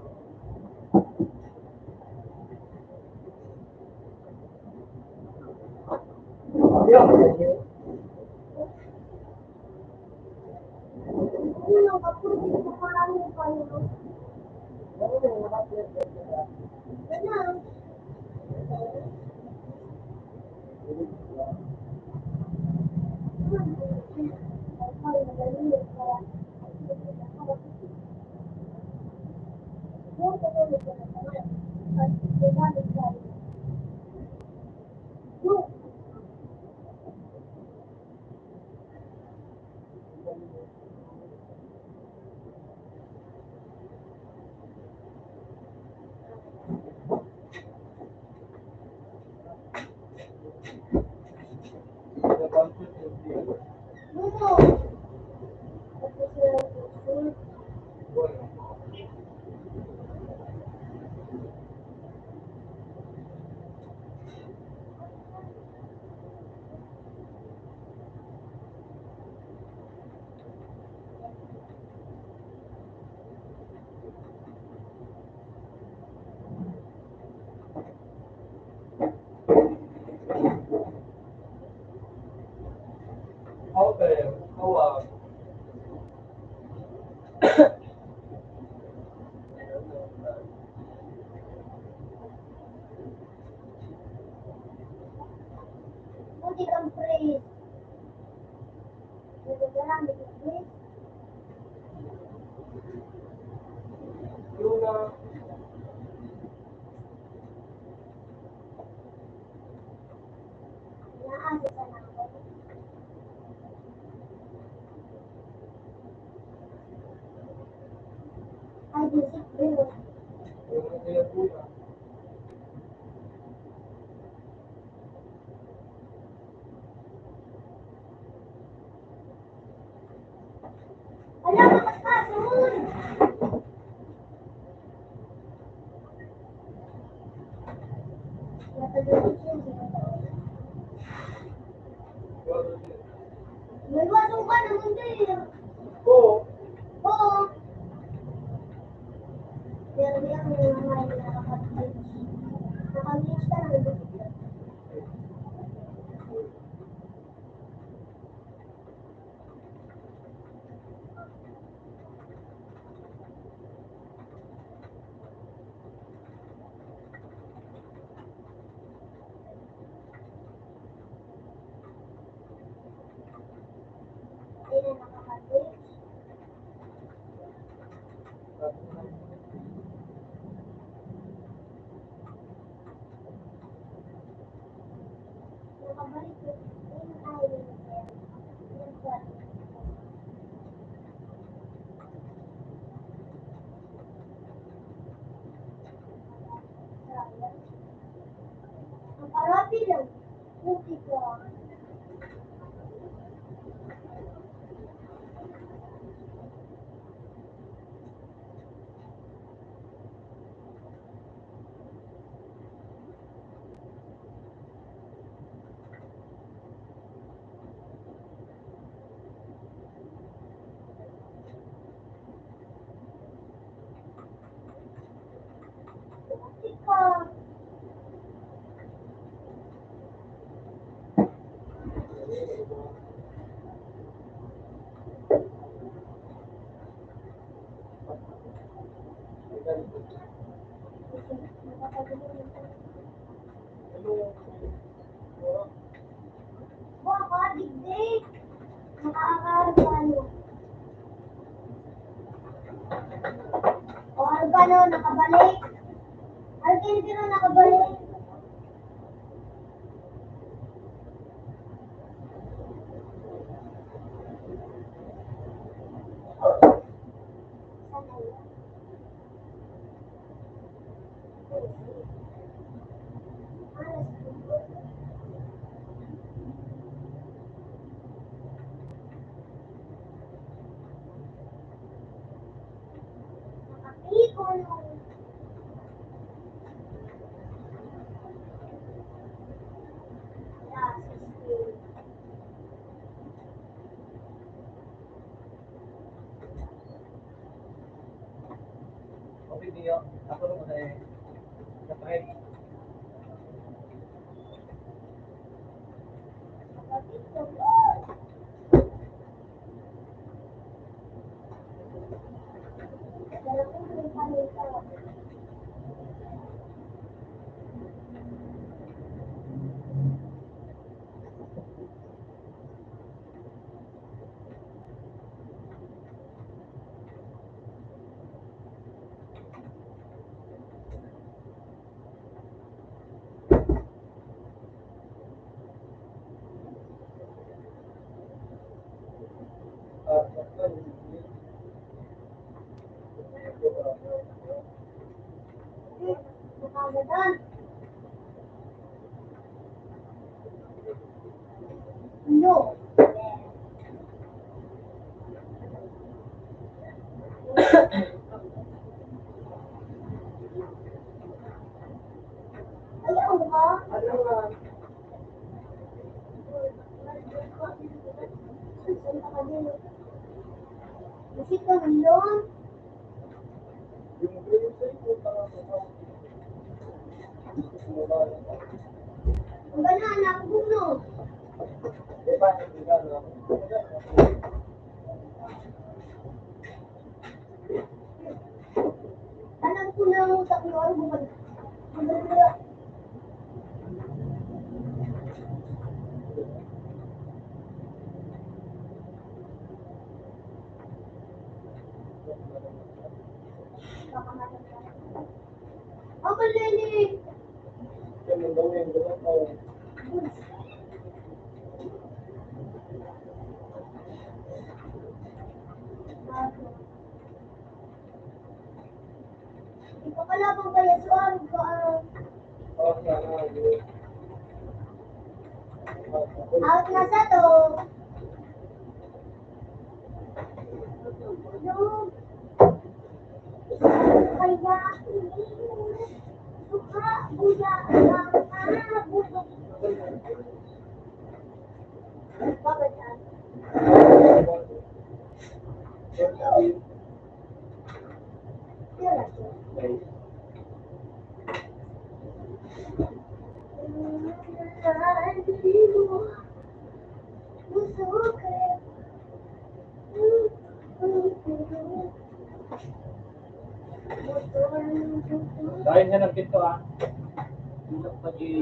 yeah, okay. Yung kapatid ko maraming kayo. Ganun. Okay. Oh, Buti kang praise. Nagagalang ng praise. yung Naasa sa ako. Ay, bisik bro. Wala ka kasunod. May wasong ka naman din. Oo. Oo. Pero yan yung mga nakakapag-reach. Nakapag-reach ka naman. Ayun na nakakapag-reach. ano, nakabalik. Argentino nakabalik. Nakapiko nung Okay, Dio. Ako lang sa kapahit. nakagadan. No. Ayaw ka? Ano nga? Isip ka man doon. Yung green sa iyo, parang ako. Ang gana, anak ko no. Di ba, hindi ka, no? Alam ko na ang utak mo ay bumalik. Ako, Lenny. Yan ang gawin, gawin ko. Ipapalabang ba yan? Suwan ko Okay, out na sa to. No. Kaya, suka, buya, buto. Bakit yan? Tira siya. Dahil sa nagkito Tulak pa di.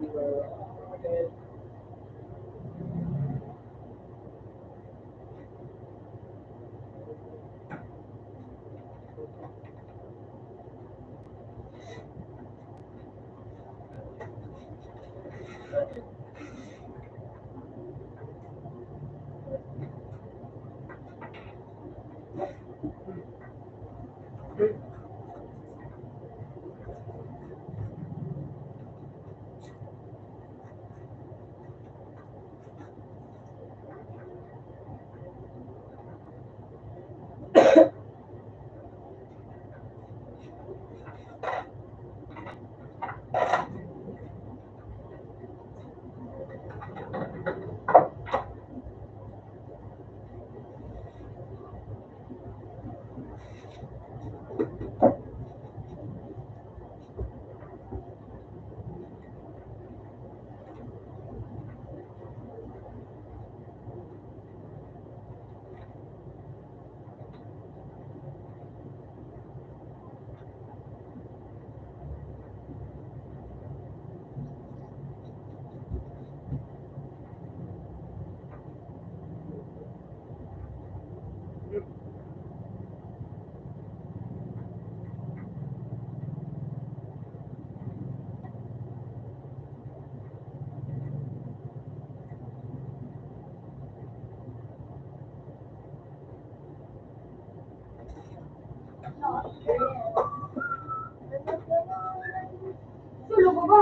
we were kids. Sulo ko ba?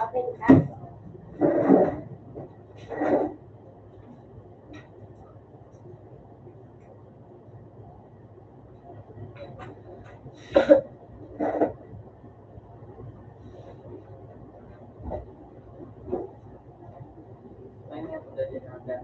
Okay na. Ayun nga po dali na agad.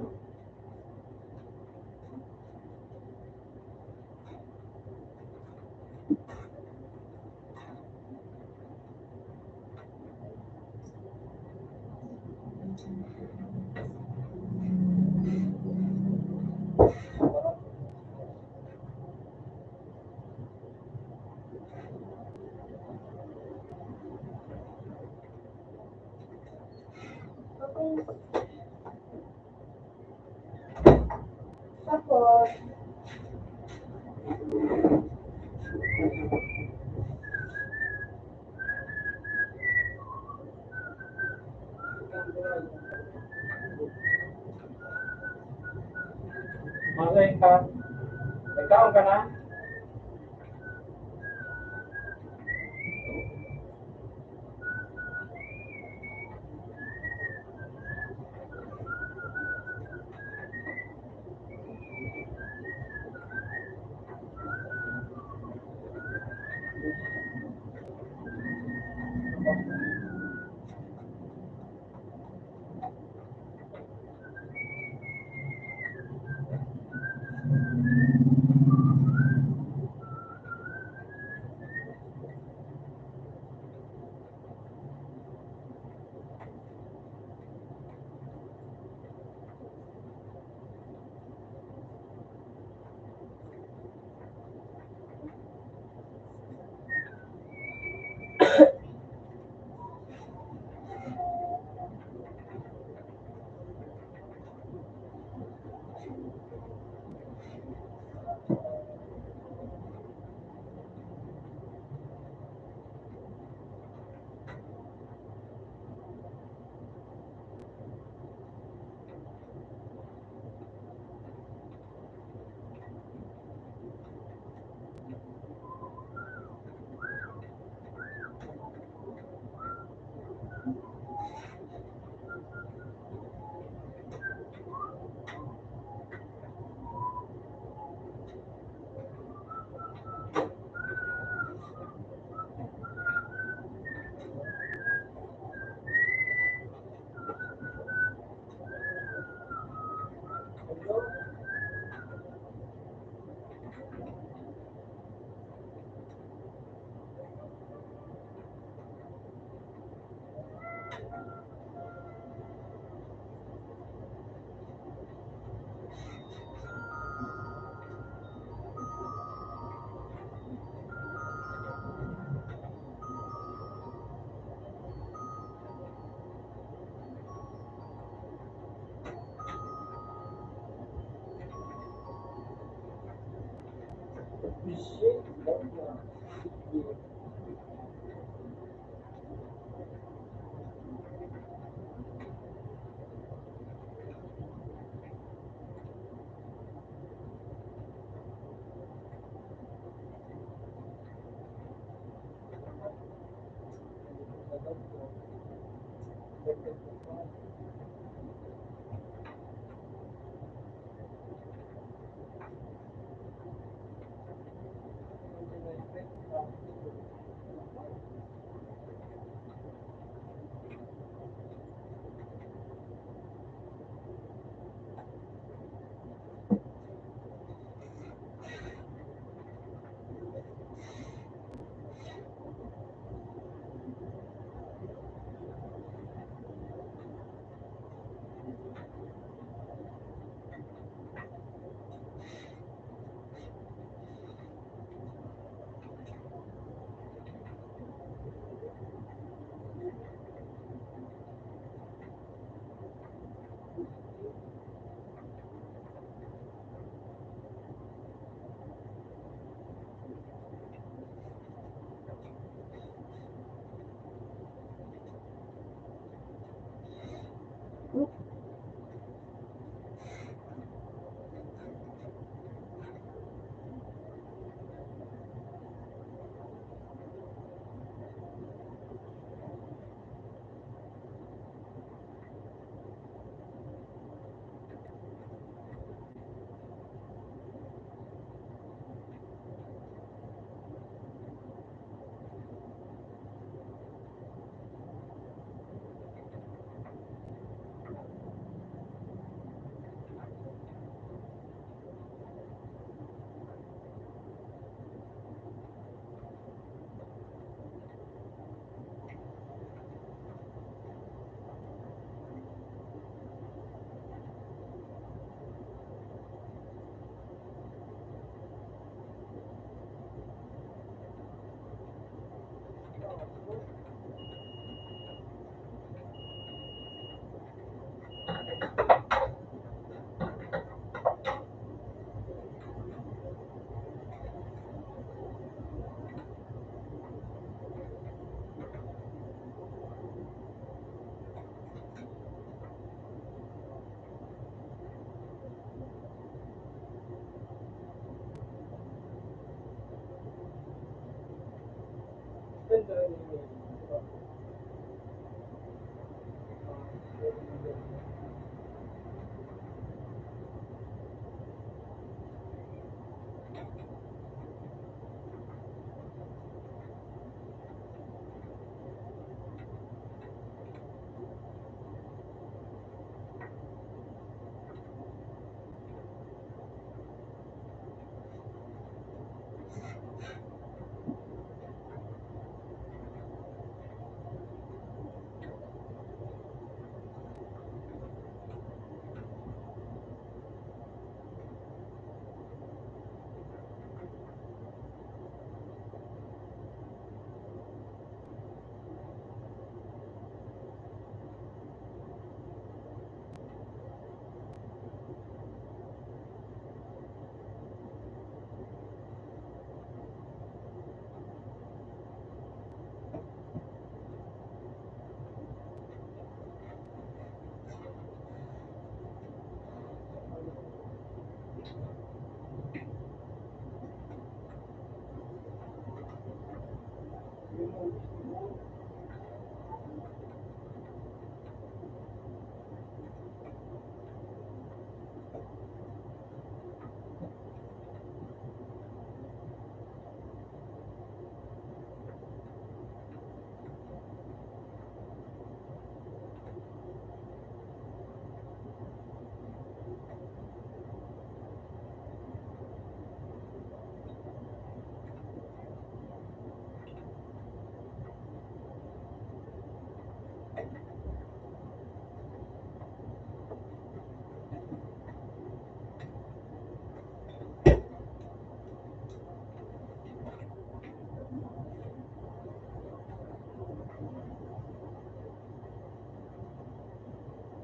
Ngayon ka. Nagkaon ka na?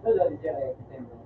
Cosa dice sembra?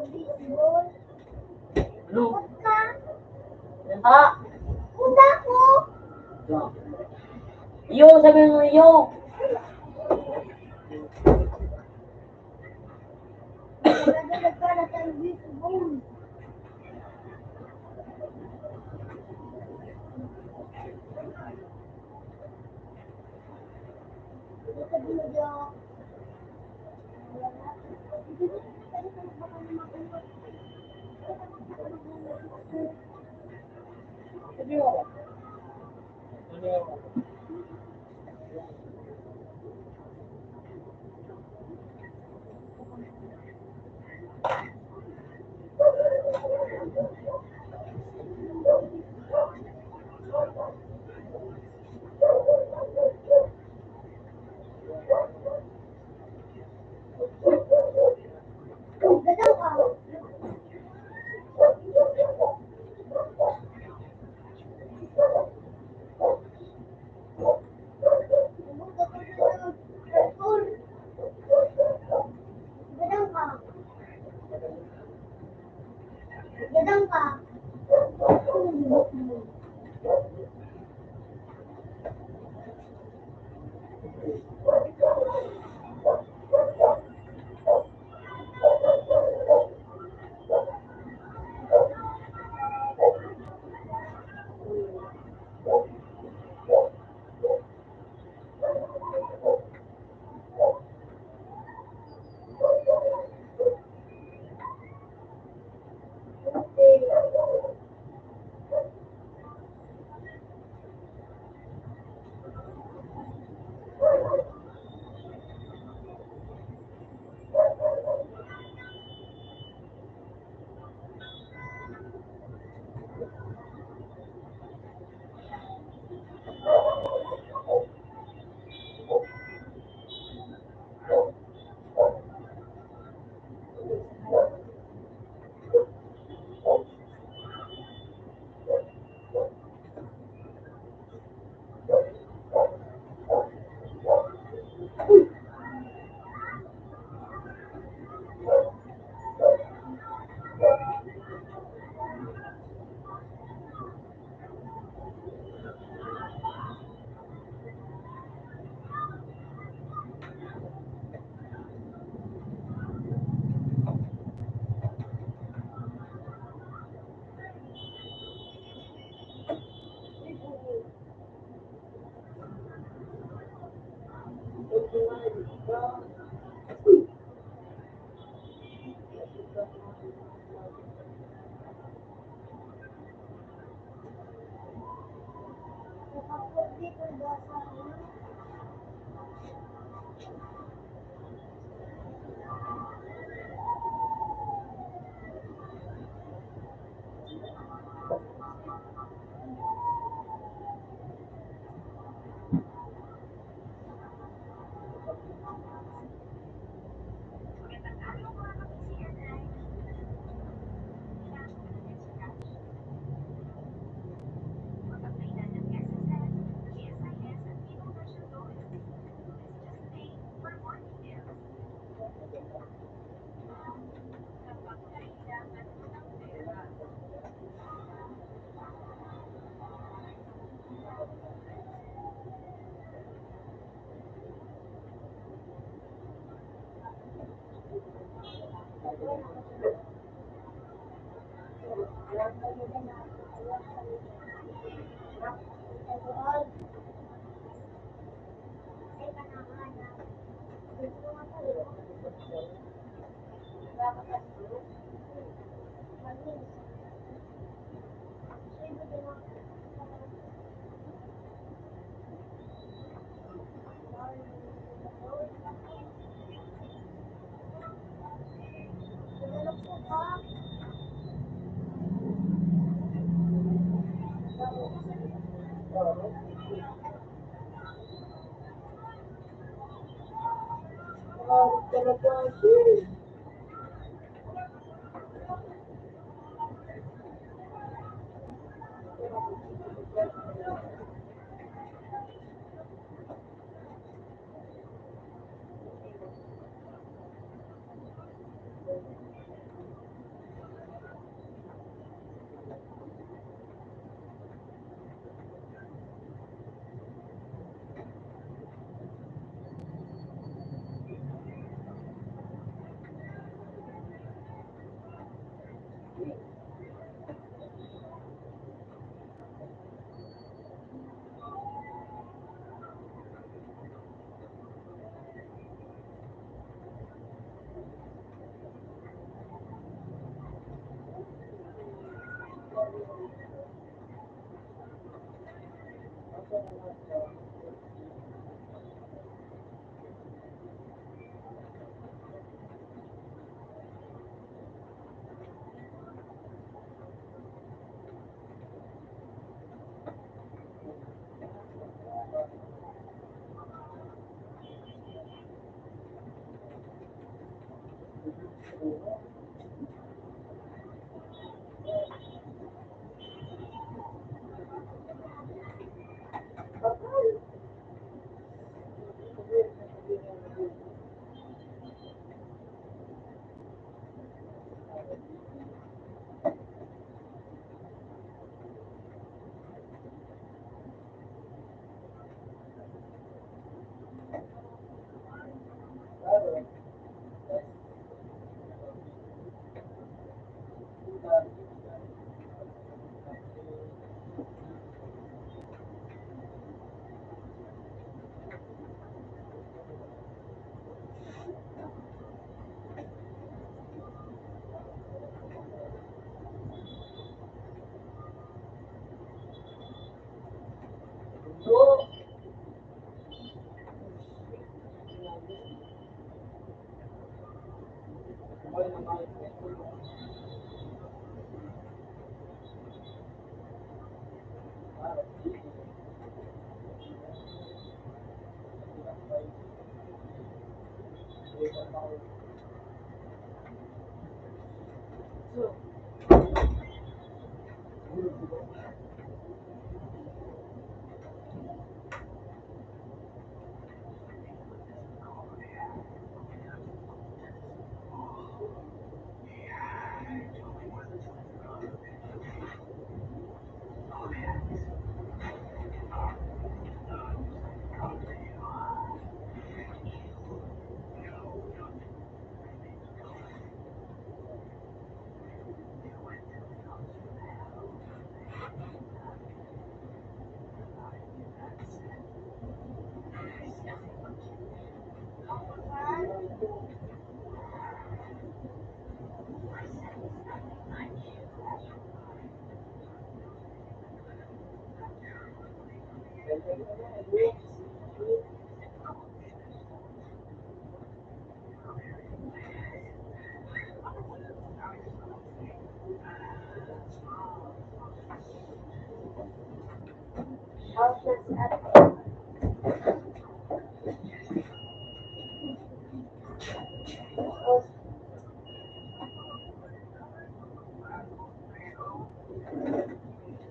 Baseball. Ano? Pagka. Ha? Punta ko. Yo, sabi mo yo. Nagdagdag ka na tayo baseball. Sabi mo daw. Gadaw ka. Gadang ka. Gadang ka.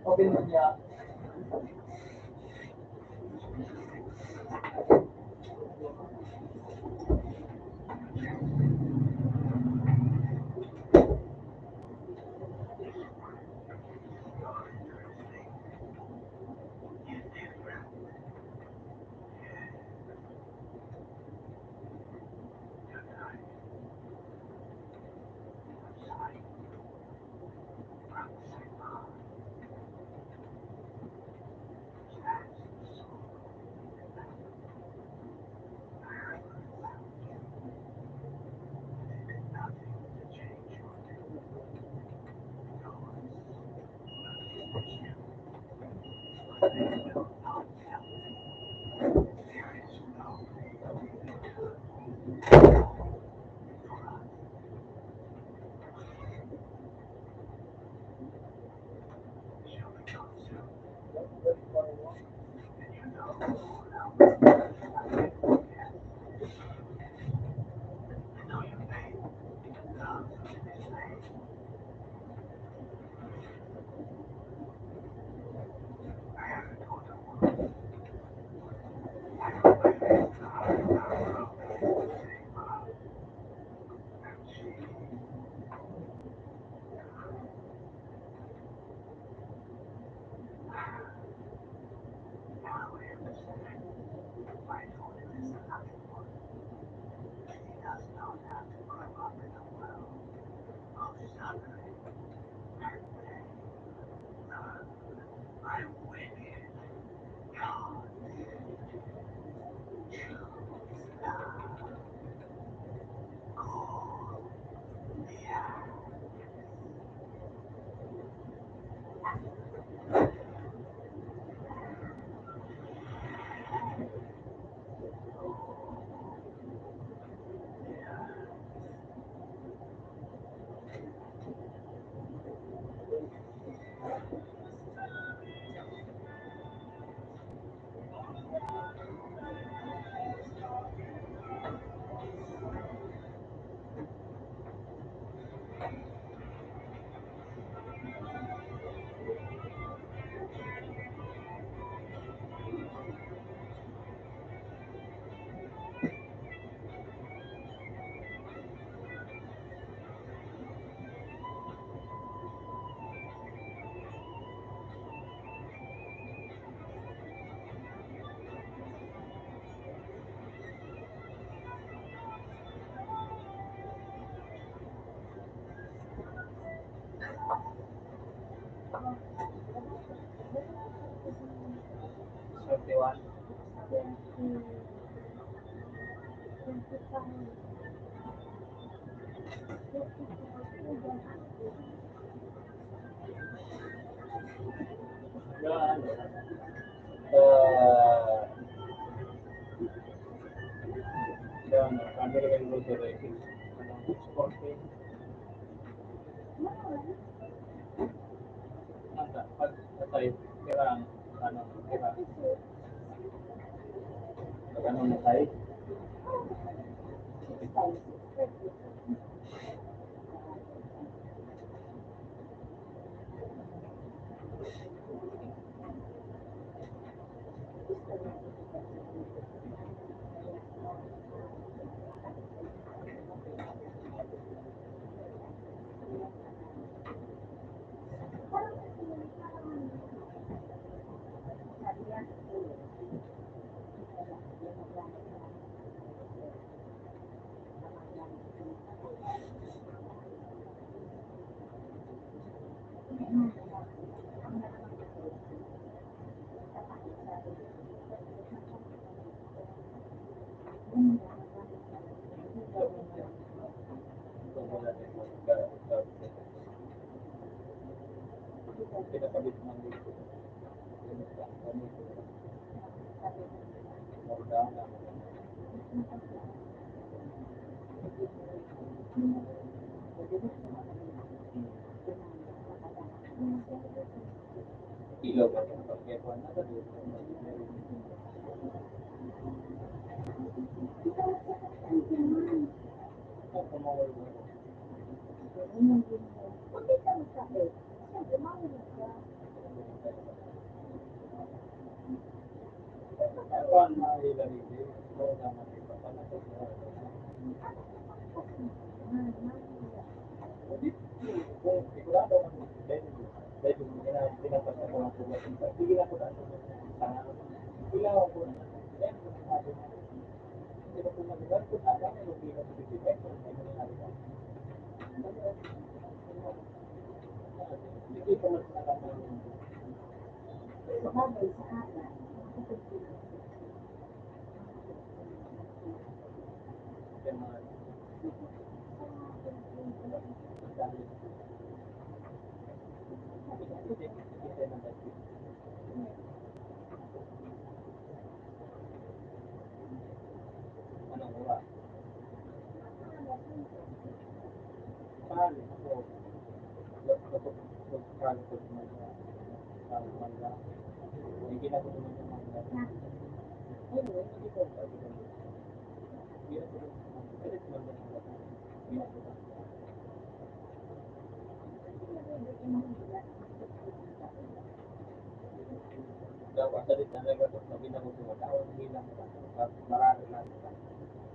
Open mo niya. Yan. Yan, American grocery. Sporting. Pag sa tirang, tirang. Pag na tayo? Pinakabit ng dito. Ilaw ba yung pagkekuan na ito? Ang kumawal mo. Kuan na ilan hindi. Ikaw naman ipapalapit na. Kung sigurado man dahil pinapasa ko ang tugas. Sige na ko na ito. Ilaw ko na. Then, hindi ko mag-iwan ko na lang. Hindi ko mag-iwan ko na lang. Hindi ko mag-iwan. Anong oras? Paano ako? Paano ko mangga? Hindi na ko naman yung mangga. Anyway, hindi ko pa. Hindi ko dapat sa dito na gato na binabuto daw bilang marami na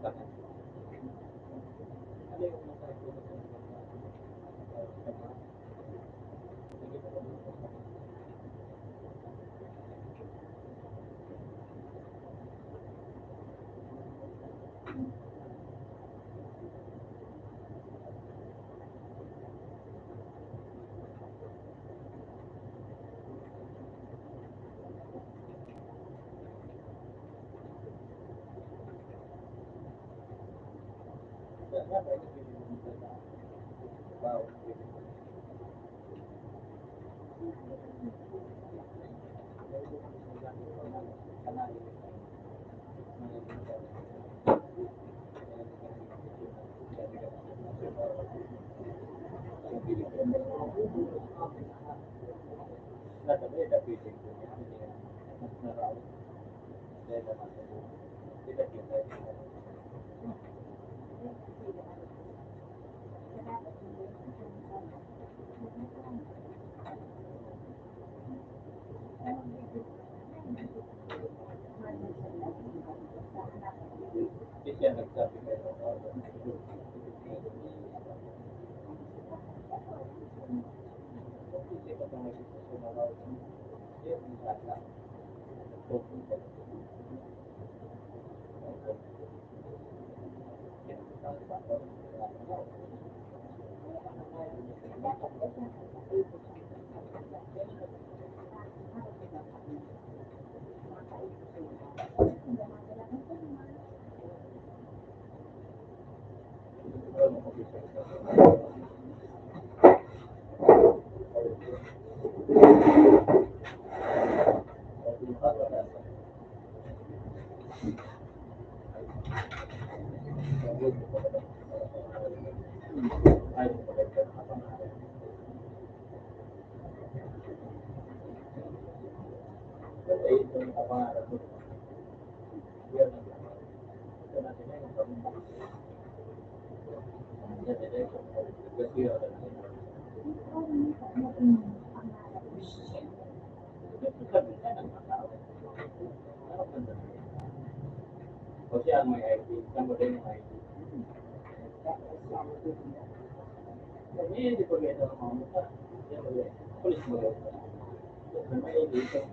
bakit ano yung nasa ito Kasi ang may ID, saan mo din yung ID? Kami, hindi ko gaya ng mga mukha. Pulis mo gaya. May ID ito.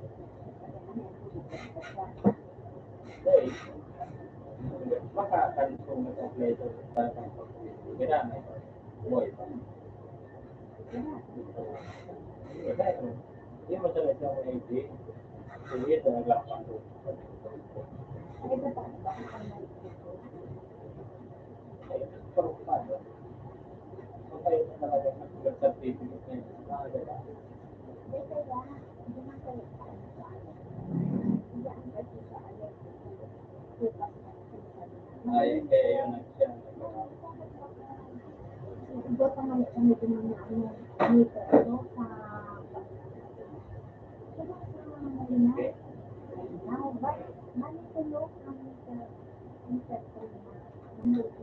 Dahil, baka kung nag-apply ito para pang kailangan ito. Boy. Hindi mo talaga yung ID. Sige, ito naglapan ko. Ay, kaya yun siya. Iba pa nga kami din ng meter, no? Sa... Okay. Now, but, manitulog ang meter. Meter ko na. Manitulog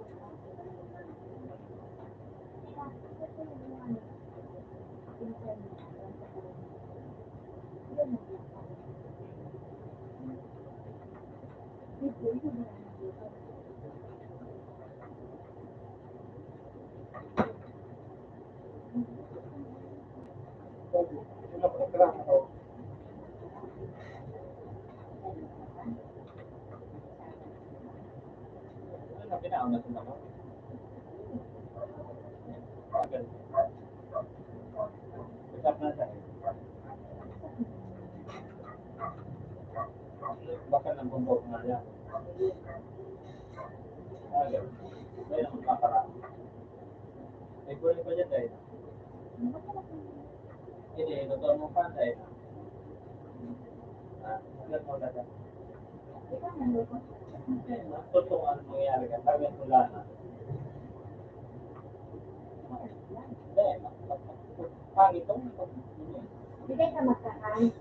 ka. Ito yung ano. Internet. Yun na. Dito, yun na. Pinauna sila ko. Usap na siya. Baka nang bumbok nga niya. Agad. Dahil ang makarami. May kulit pa dyan dahil. Hindi, totoo mo pa dahil. Agad mo na dyan. Totoo ang mangyari ka. Agad mo lang. Dahil, pangit ito. Hindi ka magkakaan.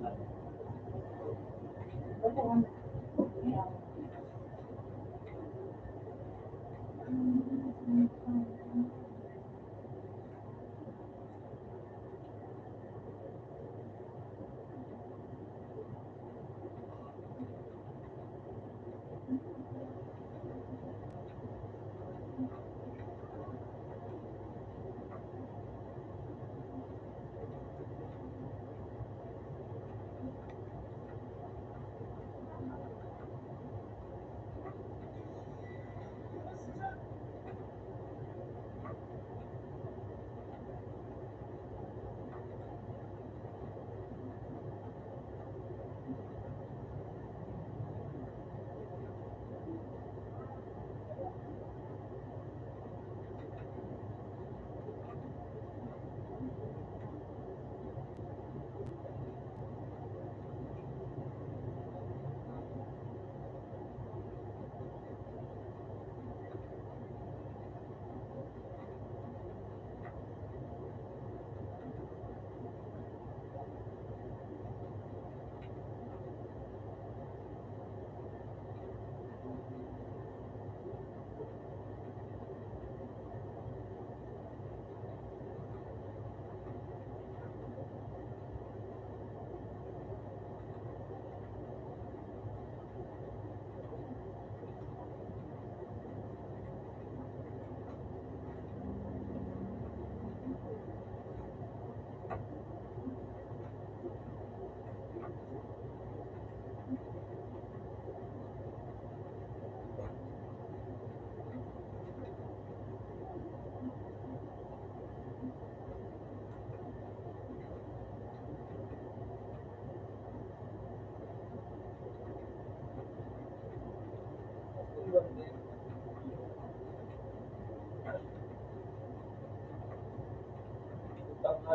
Basta lang.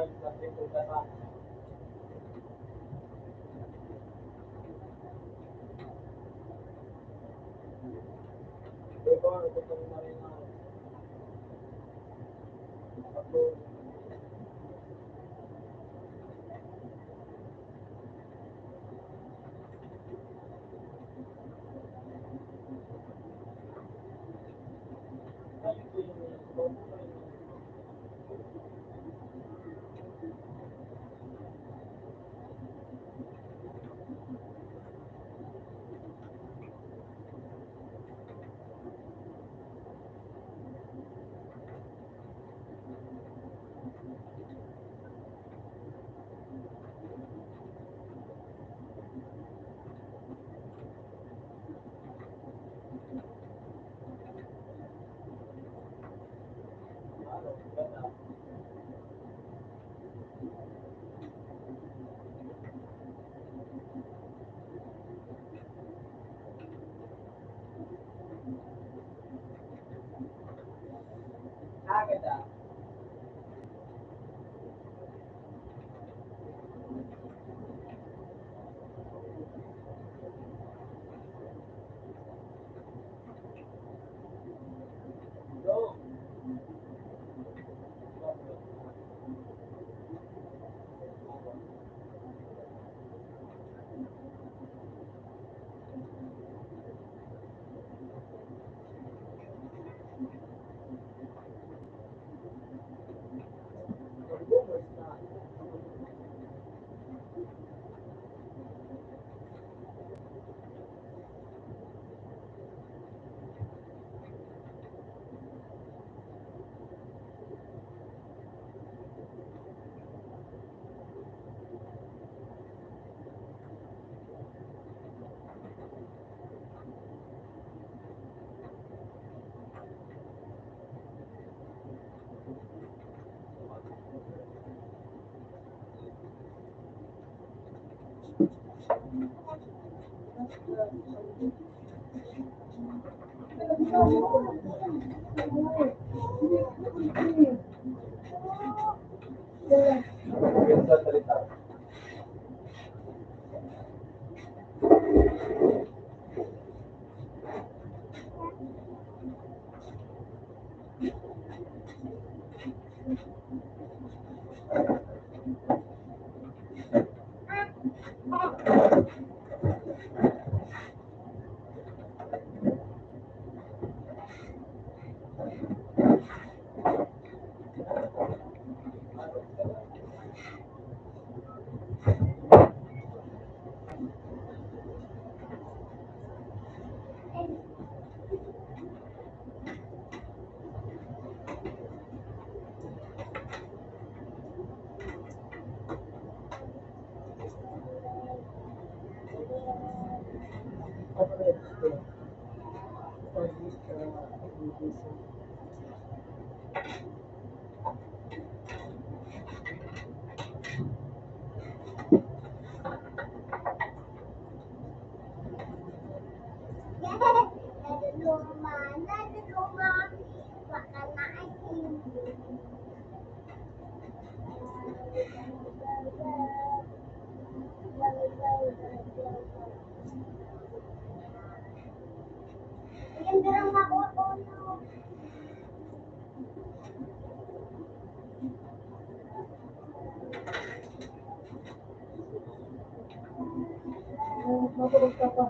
yung sa triple kata. Ito ko, ito ko na rin ako. Agad. Go. Yung sa salita. Ganda ng makuha. Matulog ka pa.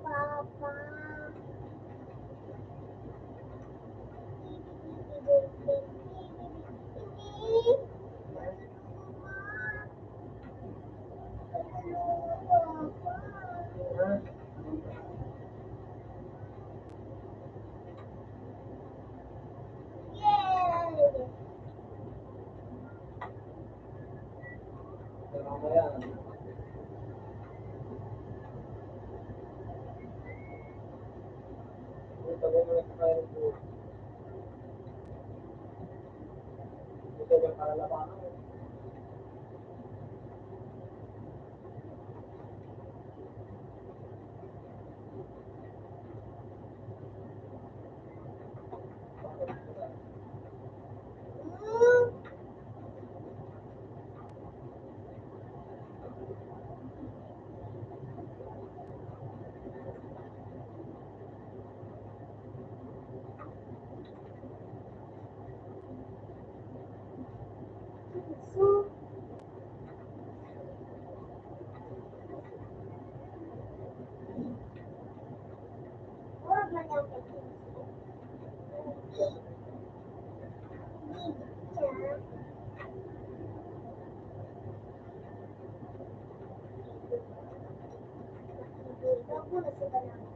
Papa. Yay! Mamaya. Ito ba yung nagkakain po? Ito ba yung kalalabanan? So, huwag man yung pag-ibig. Huwag mo na sila lang.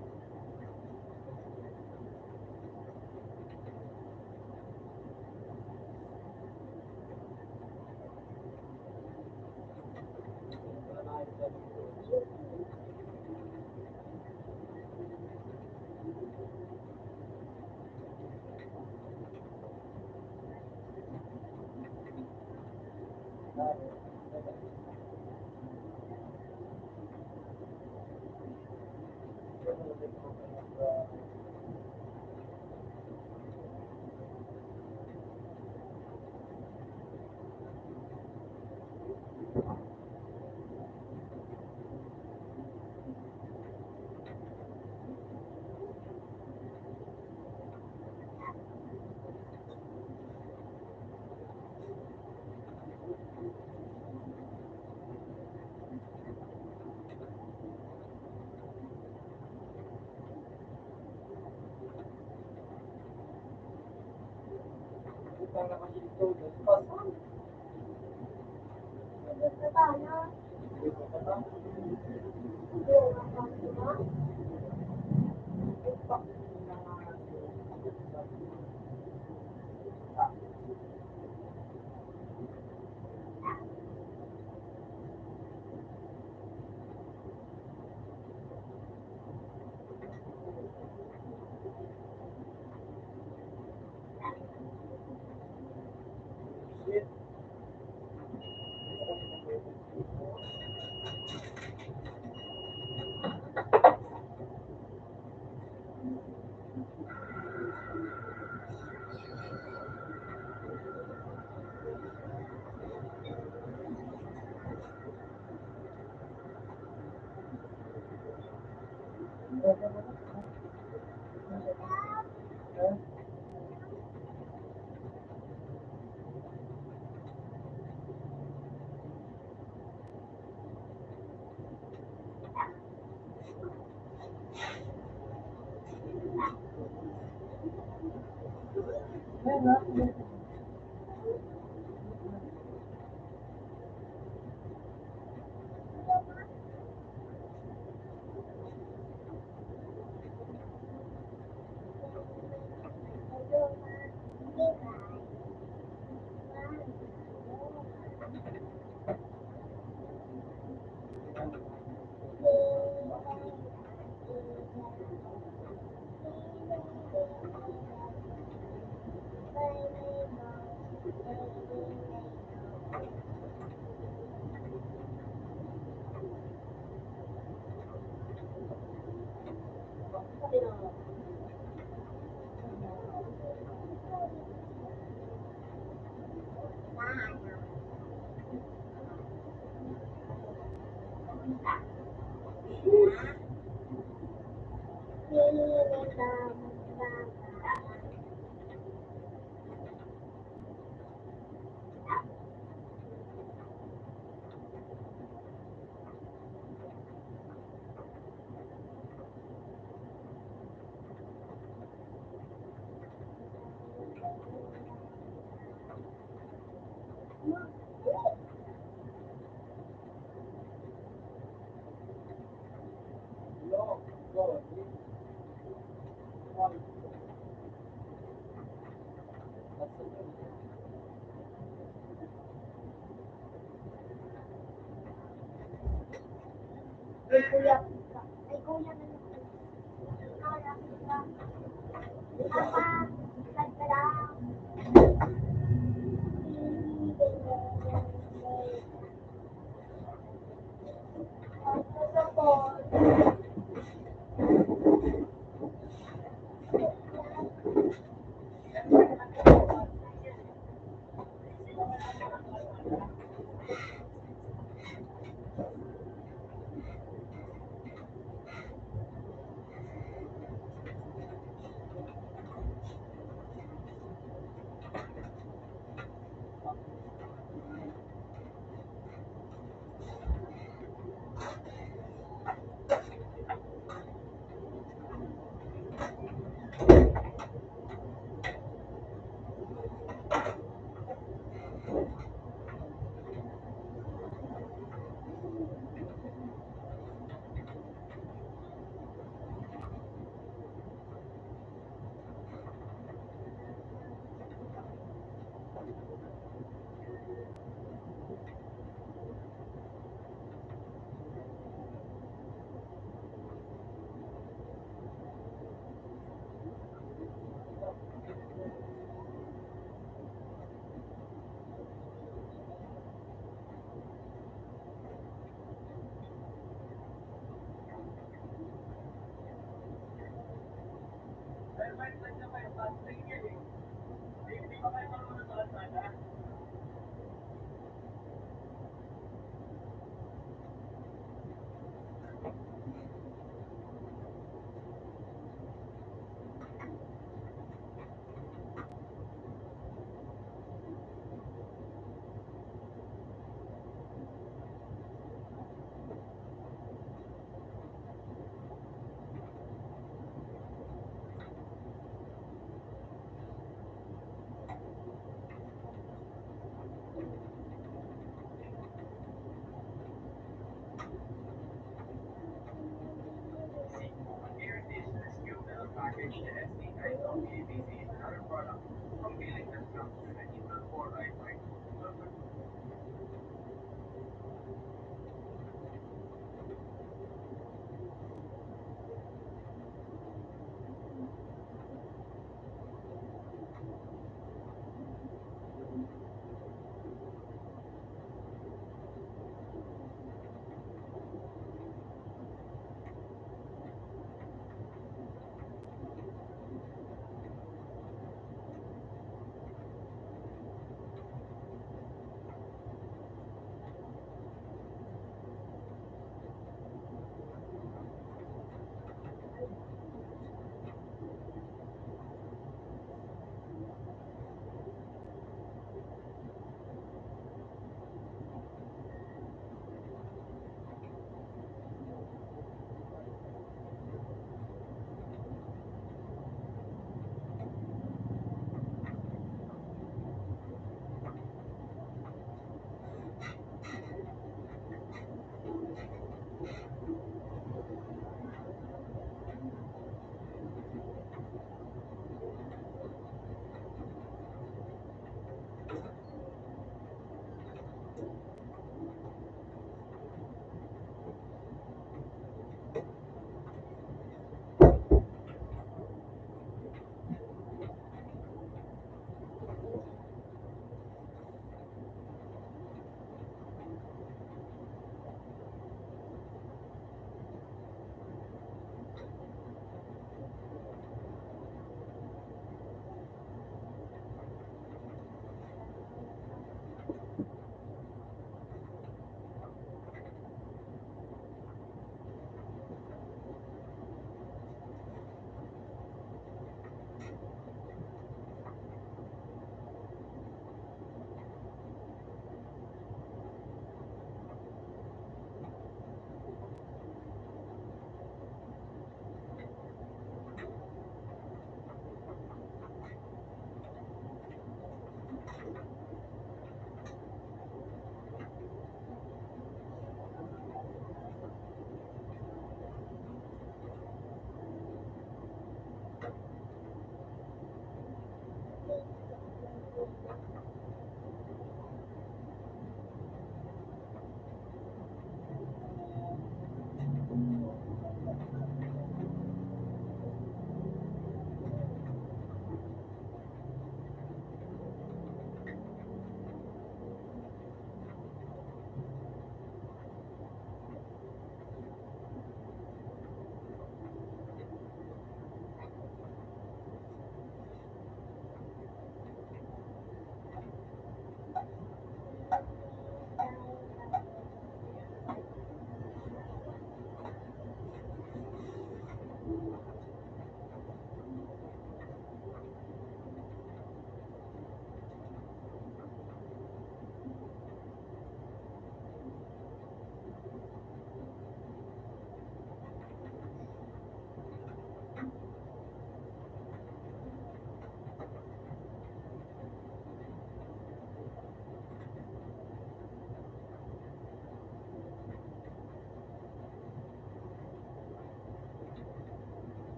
Utang na kasi ito, pasang. Nandun na tayo. Hindi ko patang. Yung ako, diba? Shit. Ay, kuya. Ay, kuya na lang. Papa, nagdala. Sa phone.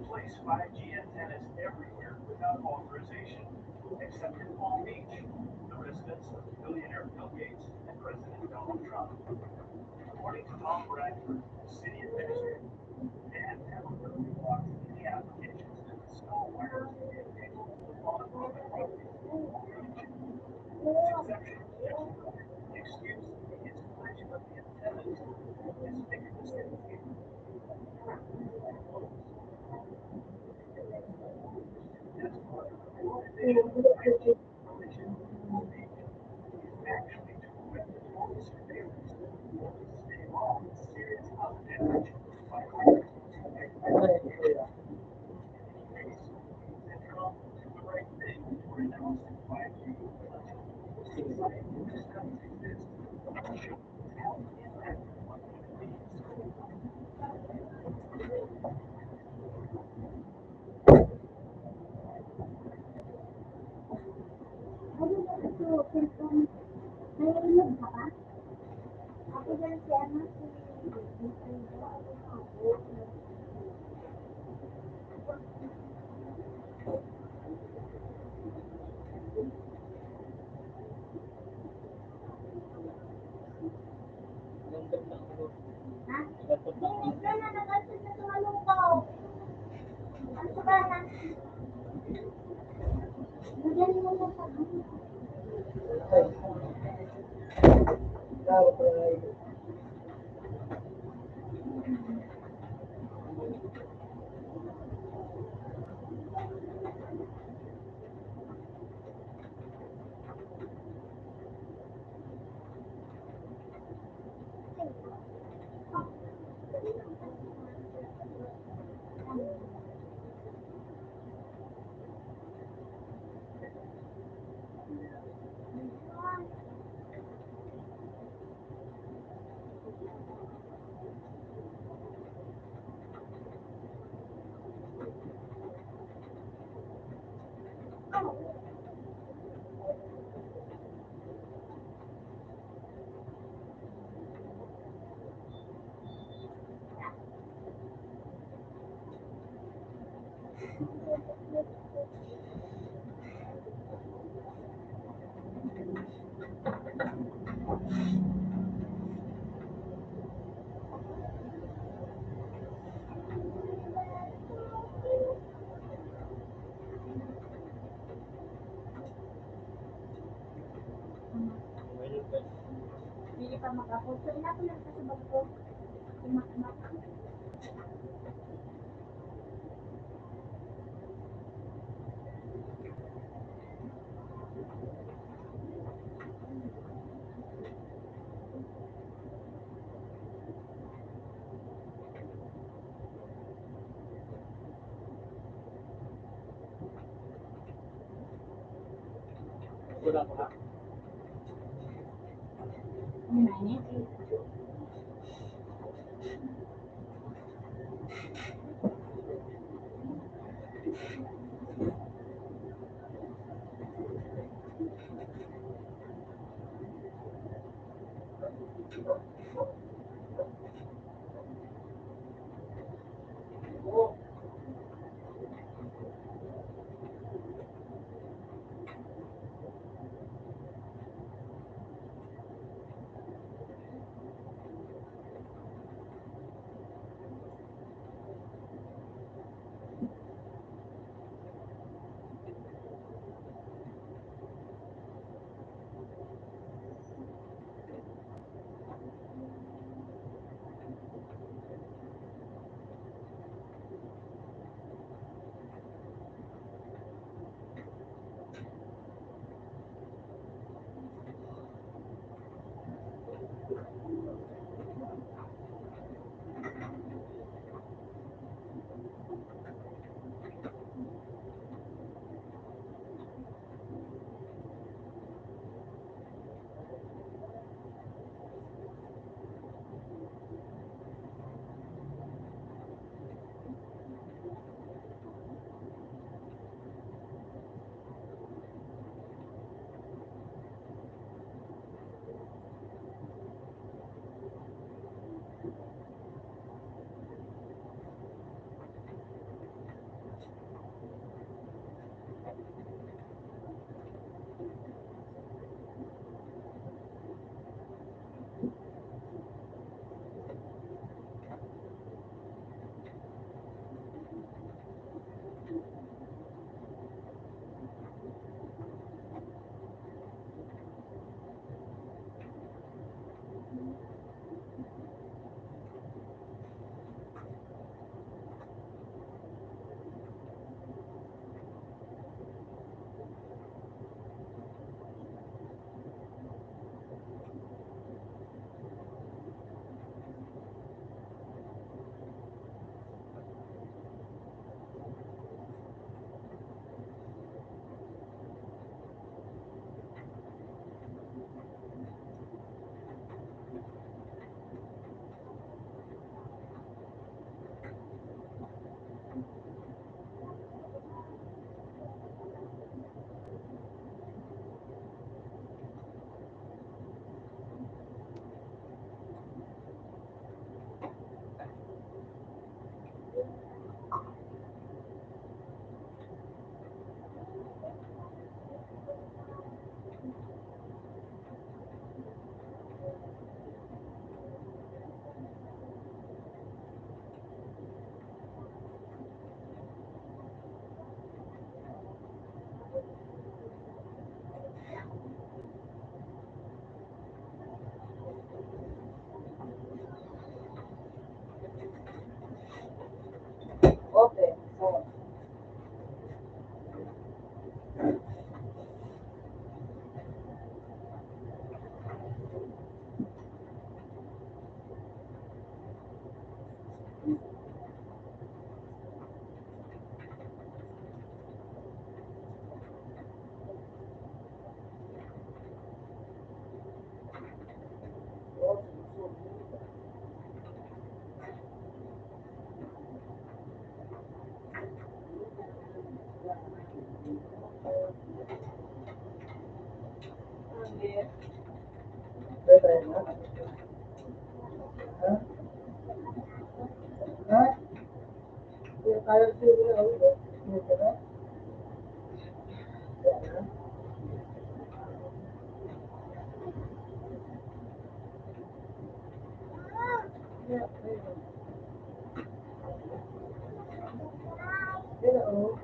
place 5G antennas everywhere without authorization, except in Palm Beach, the residence of billionaire Bill Gates and President Donald Trump. According to Tom Bradford, city administrator, they had never really blocked any applications that install wireless communication on public property. This exception, the excuse the installation of the antennas is making the city actually to prevent the total surveillance or to stay off serious health damage by and Trump did the right thing for announcing 5G society discussions exist. Health impact on human beings. Narinig ka ba? Ako dyan si ano, ha? Hindi ka na nag-asal na sumalungkaw. Ano ka na? Nagyan mo na sa Hindi pa makapos. So, ina ko lang sa sabag ko. Imak-imak. Wala pa. Ano na ini? na? Ha? Ha? Kaya tayo sila na ulo. Dito na? Kaya na? Kaya, ayun. Kaya, oh.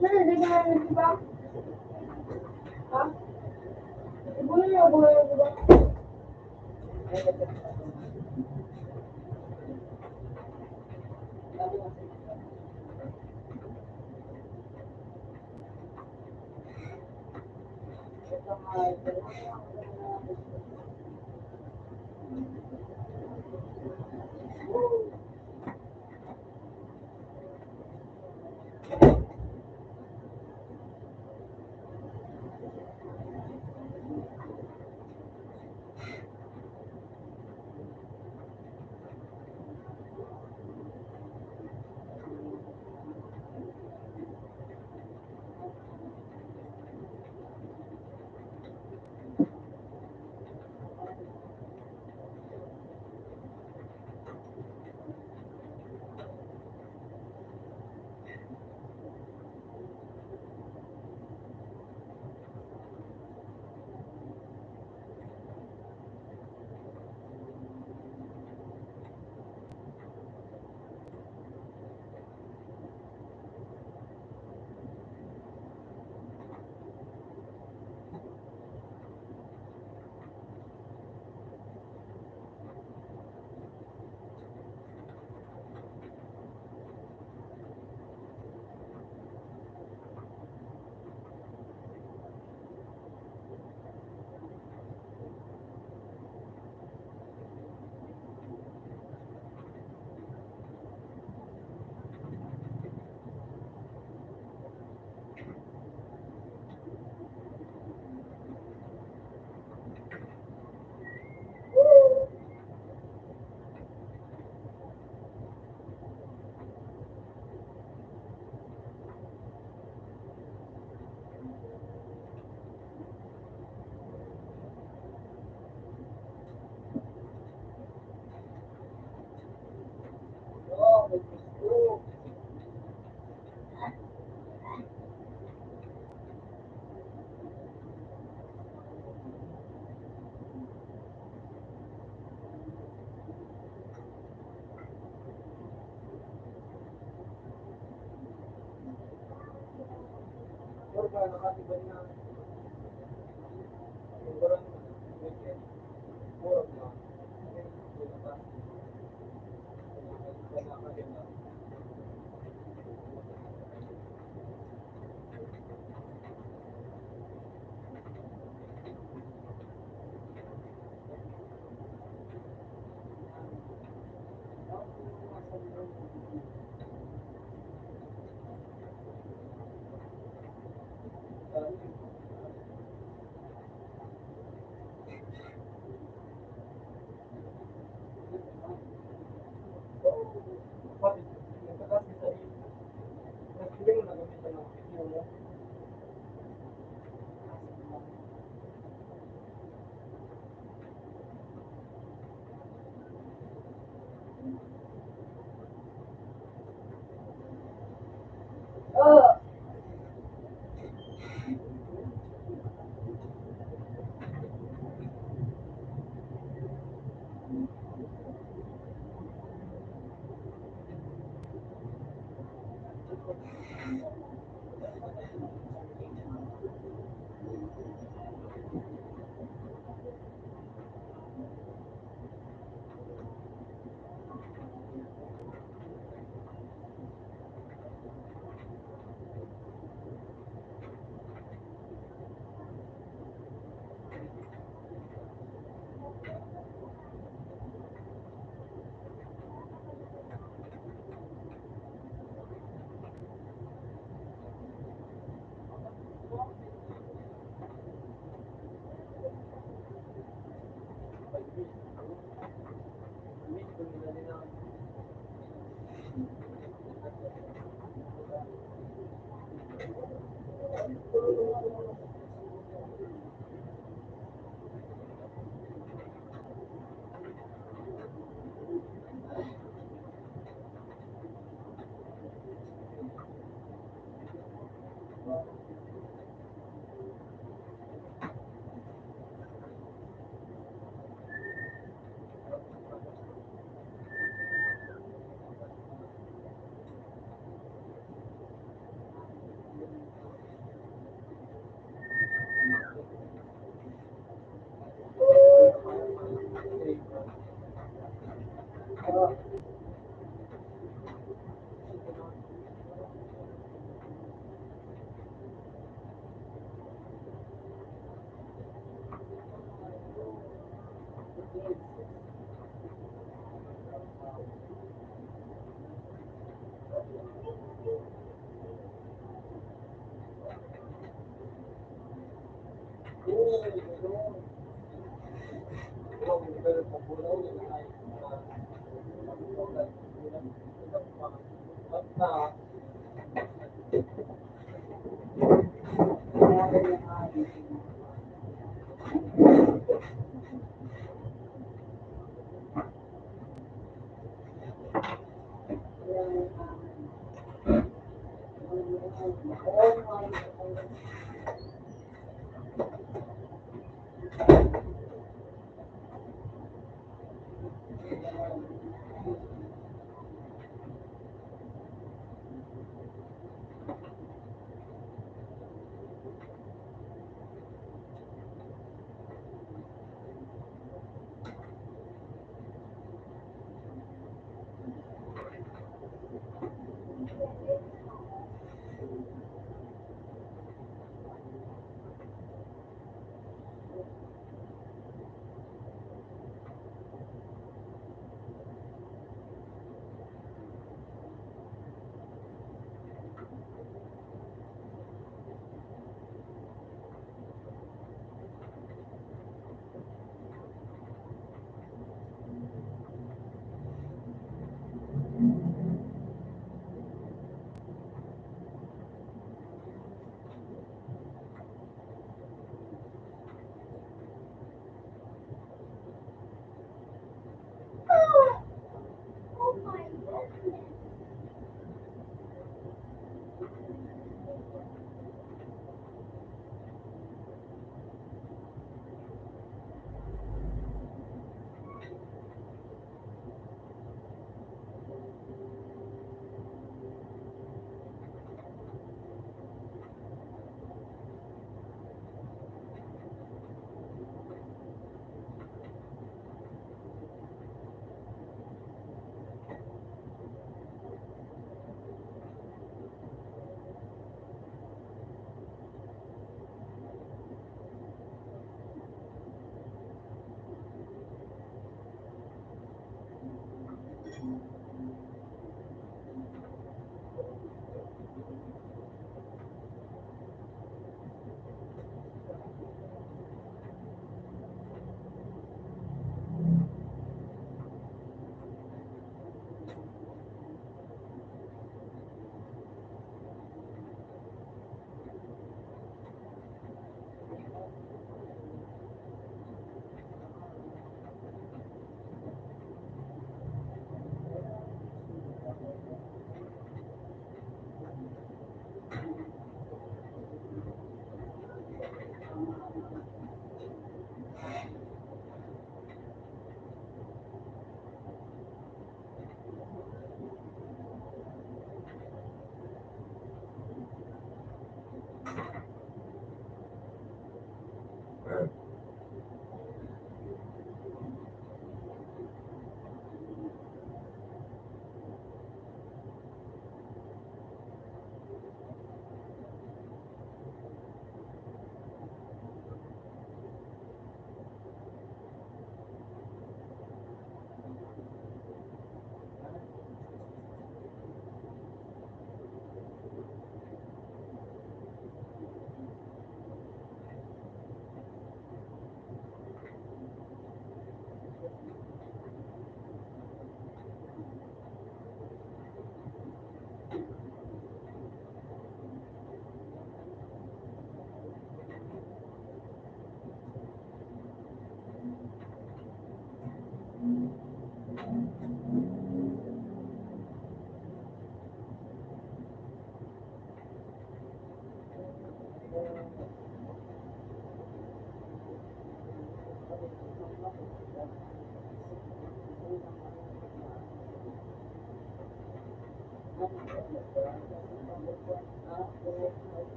Naliligawan di ba? Ha? Ibunin niyo, di ba? pa, nakatibay na. Yung barang na, murag na.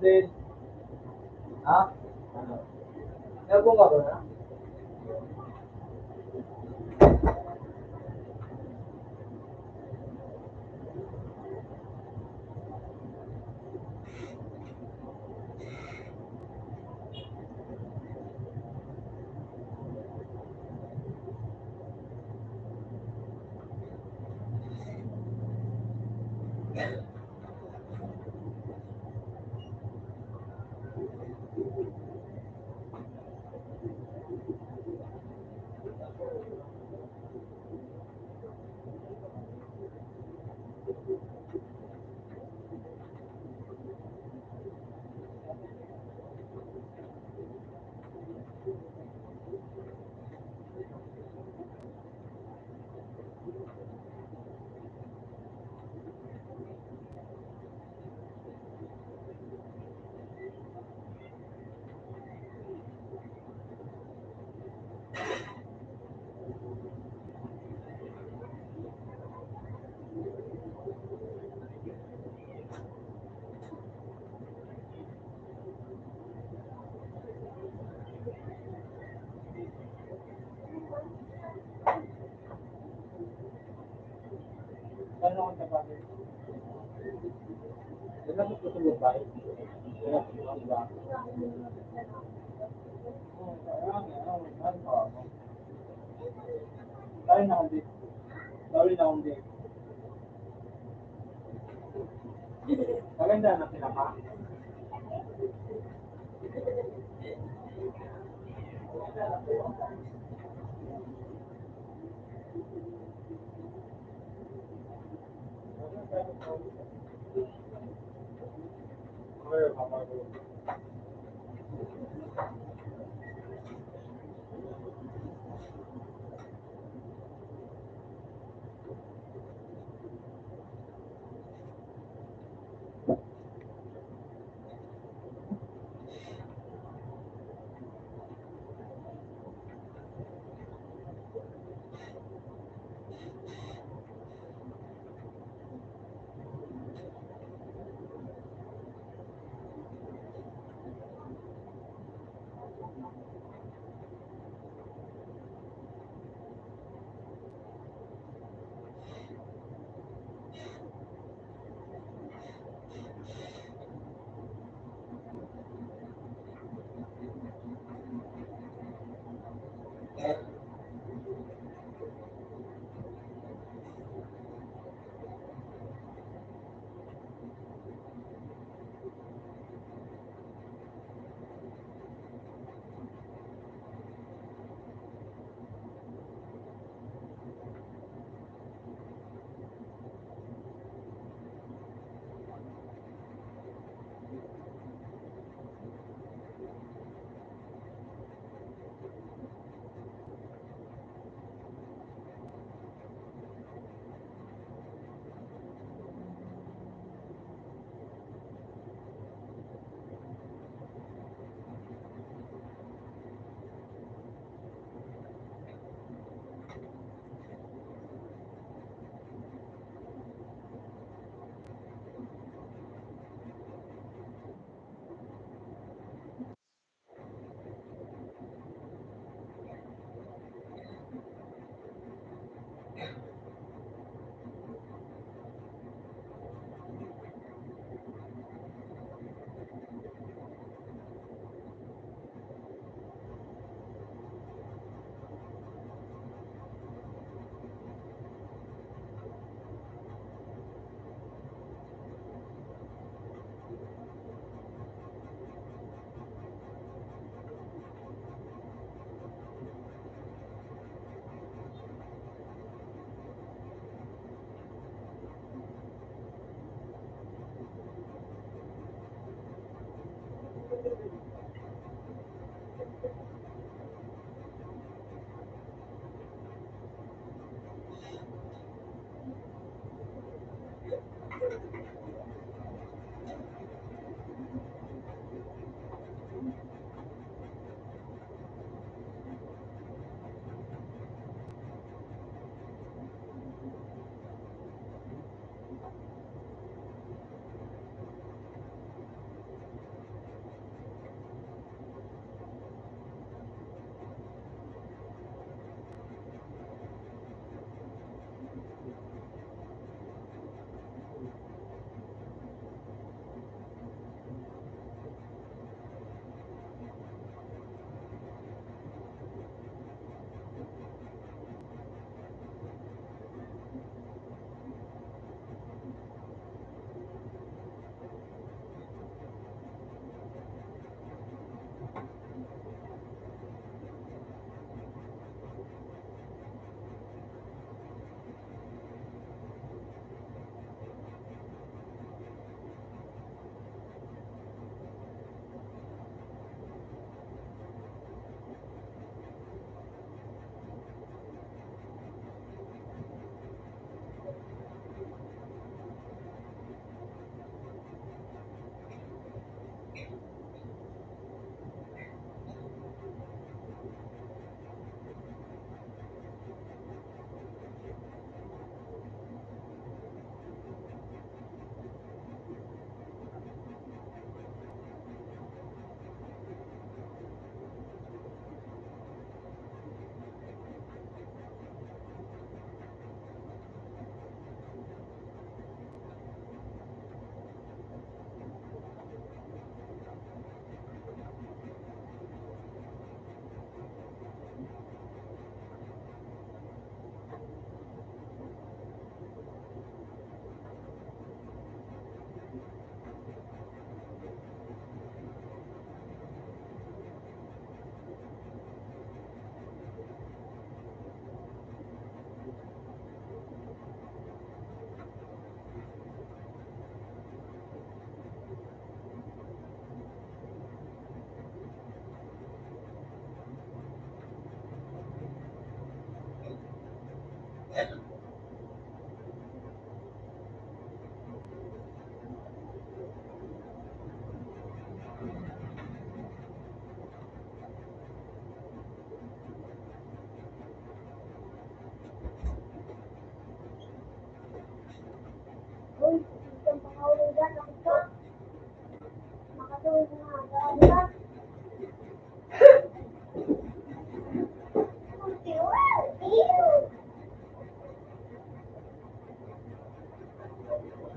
din. Ha? Ano? Nagkong ka ba na? Ano ang tabahin? Wala mo tutulog ba? Wala mo tutulog ba? Dahil na akong date. Dahil na akong date. Maganda na sila ka?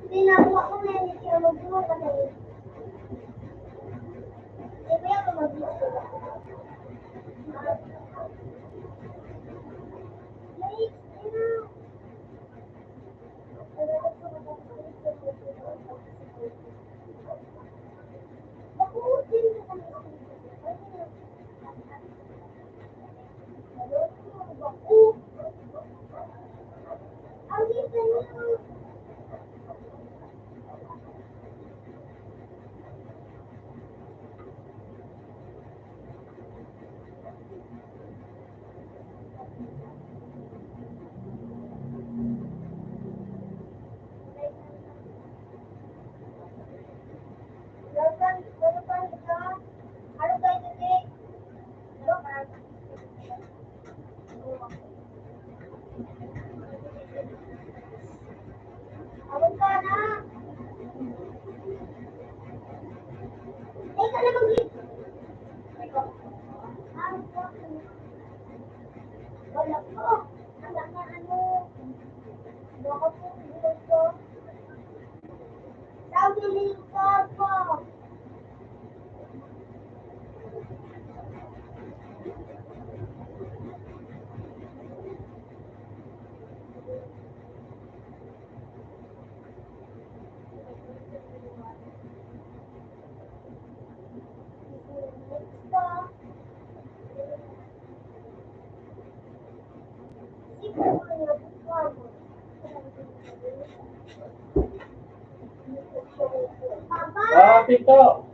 Tinakuha ko na yun, kaya mag-iwa ka na yun. Eh, kaya ka mag-iwa sila. Wait, ayun. Ako, din na kami. Ako. Ang isa niya. Awag ka na. Teka na mag-leave. Wala po. Wala na ano. Baka po, hindi ko. Sabi ka po. Ah, Tito!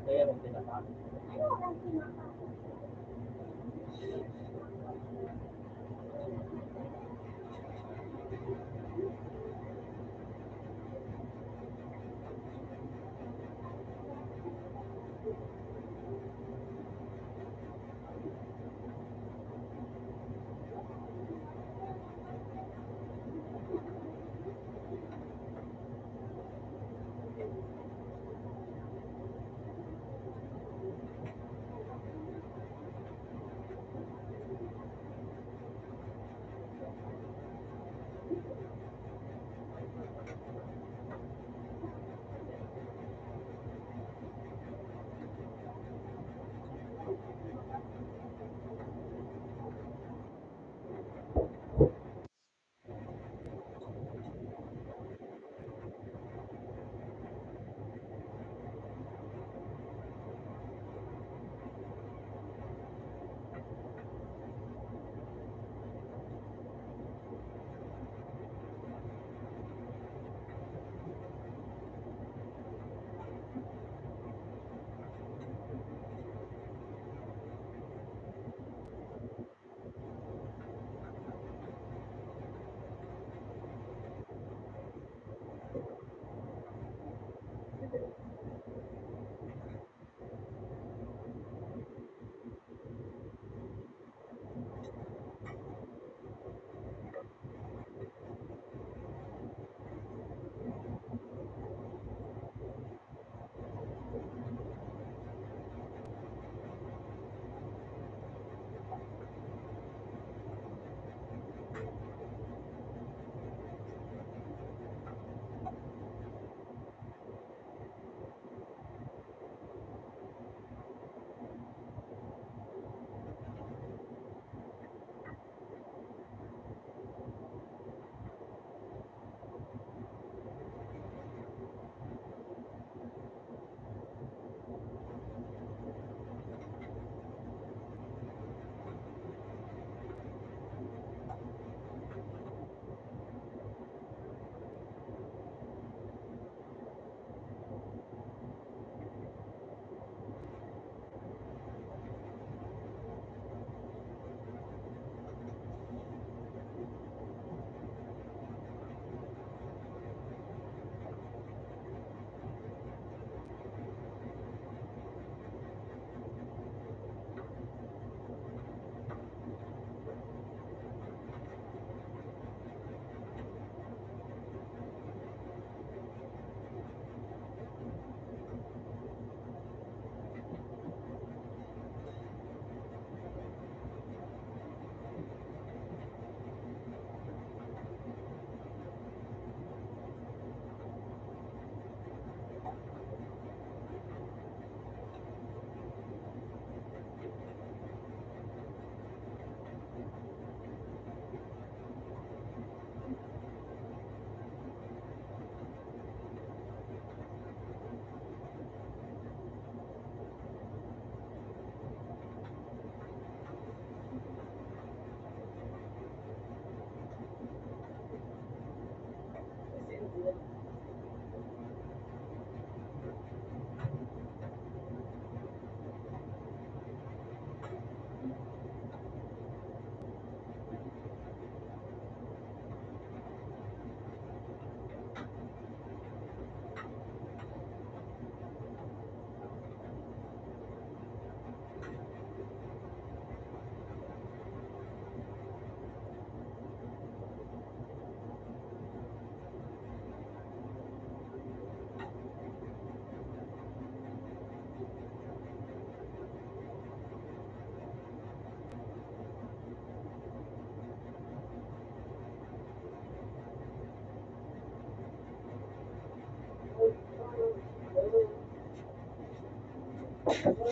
Kaya mong pinatapos.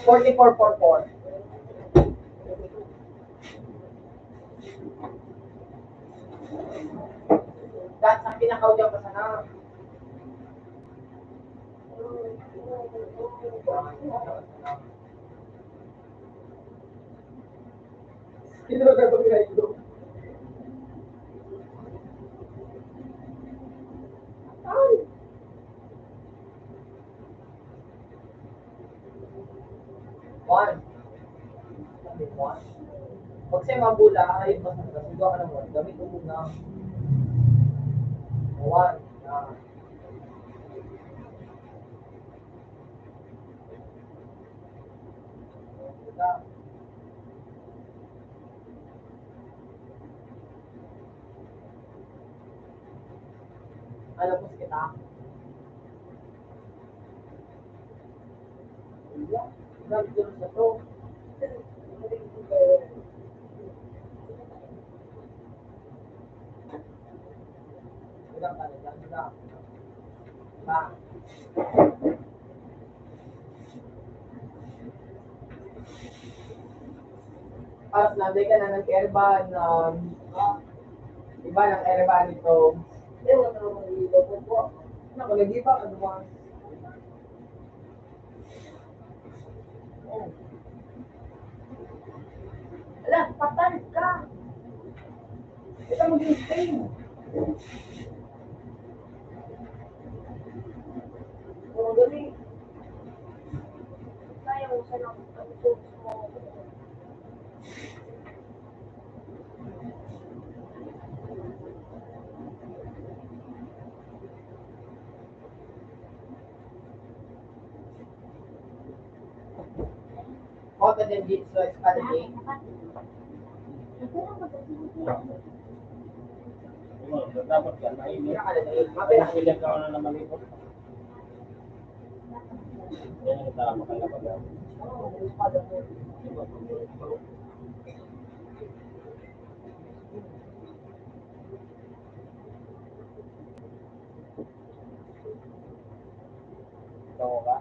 4444. That's ang pinakaw dyan pa sana. Sino na gagawin na ito? Ay! One. One. Pag sa'yo mabula, ay mas nagasigaw ka ng one. Gamit mo muna. One. Yan. Alam mo kita. Nag-doon sa to. Ilang ka na dyan, ilang. Ilang. Tapos nanday ka na nag-airban, iba ng airban ito. Wala na naman ito po. Nakalagi pa, ano mo? Ala, patay ka. Ito maging stain. Oo, dali. Kaya mo sa lang ang focus mo. Hotter than Jitsu Academy. Dapat ka, mainit. Mapila. Ilan ka na malipot. Yan ang tama ka na pag Ikaw ka?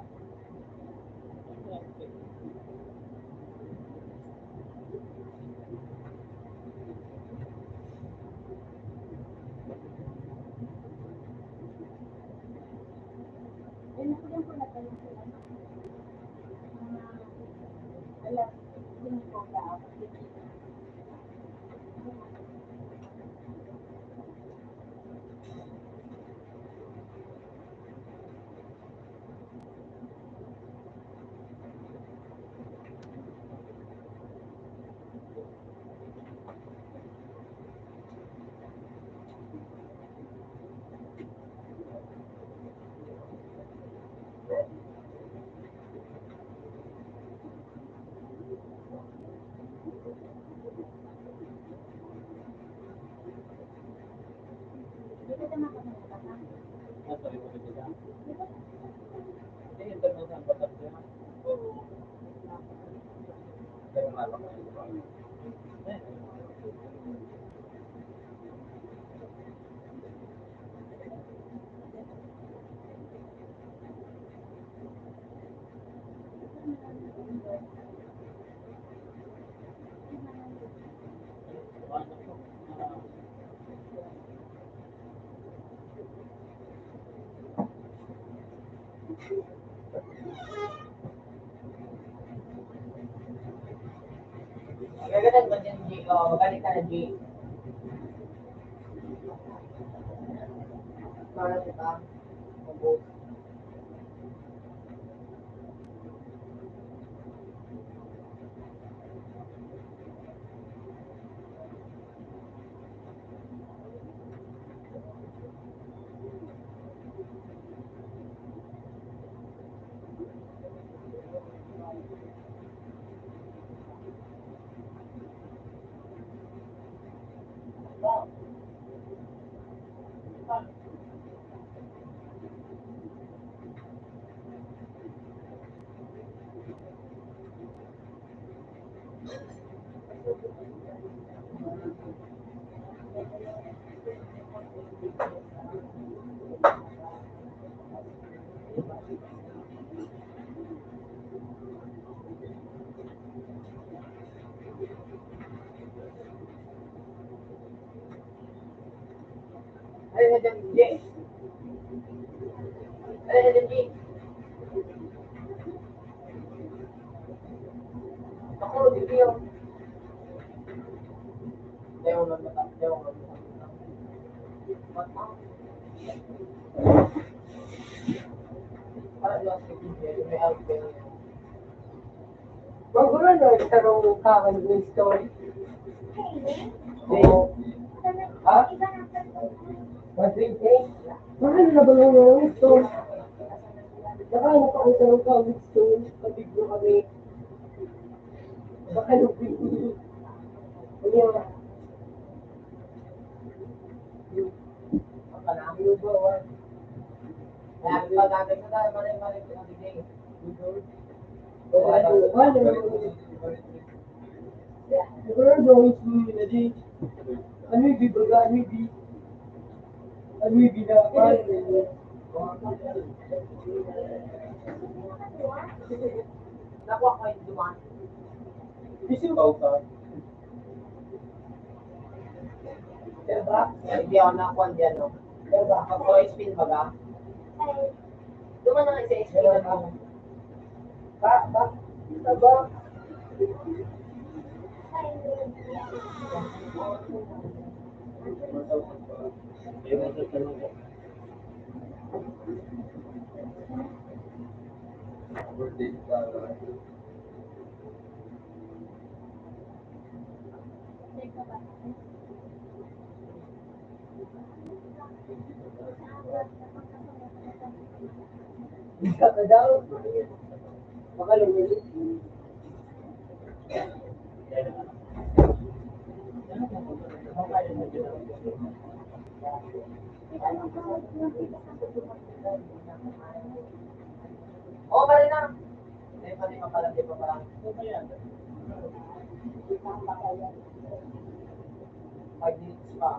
Nasa likod ka dyan. Tingin ka na saan batas dyan. Pero malak na ito. Gaganan ba dyan, G? Magaling ka na, G. Para kita. Mabuti. Alin na dyan, G? Alin na dyan, G? Ako, dito yun. Ayaw nga mata. Ayaw nga mata. Mata. Para lang sa G, may out ka na yan. Magulo na, tarong kakan ng story. Oo. Ha? Mahal na ba ng story? Nakain na pa ang tarong kakan ng story. Pabiglo kami. Baka lupin. Kaya, Ang kanami yung bawa. Kaya pag-agad na tayo, maray-maray ko na bigay. Siguro daw yung na di. Ano yung bibaga? Ano yung bi? Ano yung binapan? Nakuha ko yung dumaan. Busy ba ka? Diba? Hindi ako nakuha dyan, no? Diba? Pag spin ba ka? Duman na isa spin na ako. Ba? Isa ka daw. Baka lumili. Oo, bali na. Hindi pa di pa pala, di pa pala. Five minutes pa.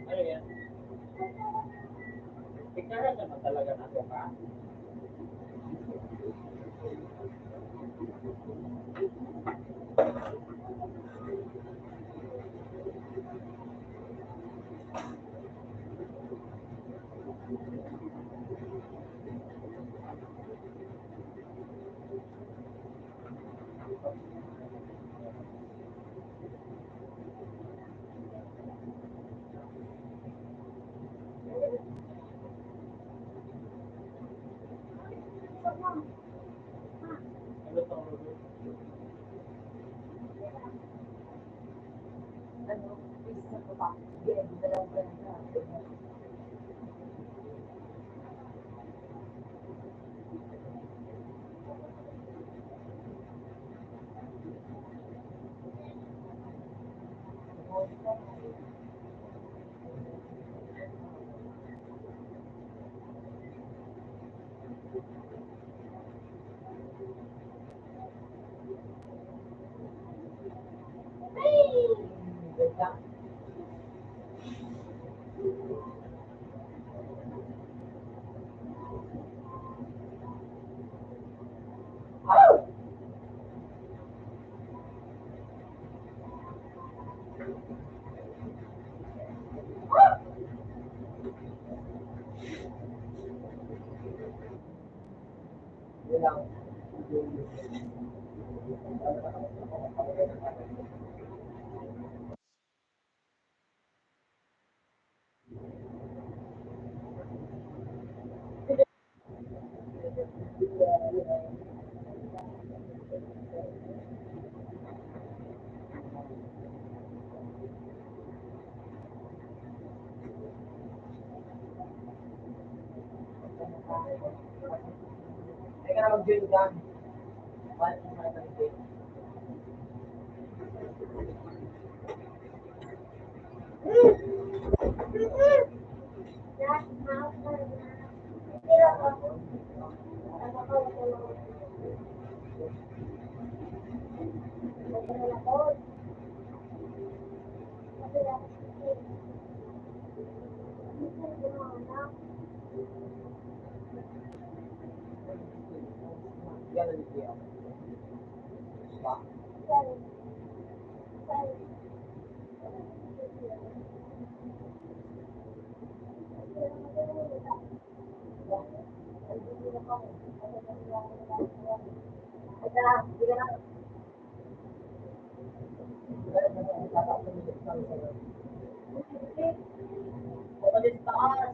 Ano yan? Ikaw na talaga na ito ka? Ano ito? Ganda. Yun lang. Ay ka na mag-join dyan. Balik mo na mag-join. Yan ang hindi ako. Diba? Ulit taas.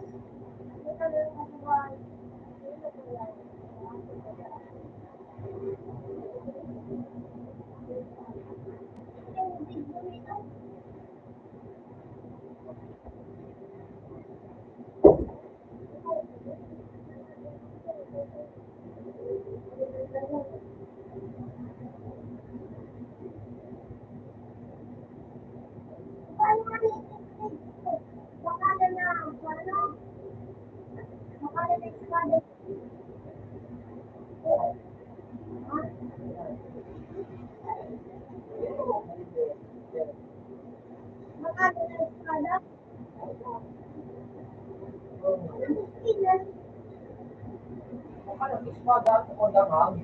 Ano, ispada ako dangang.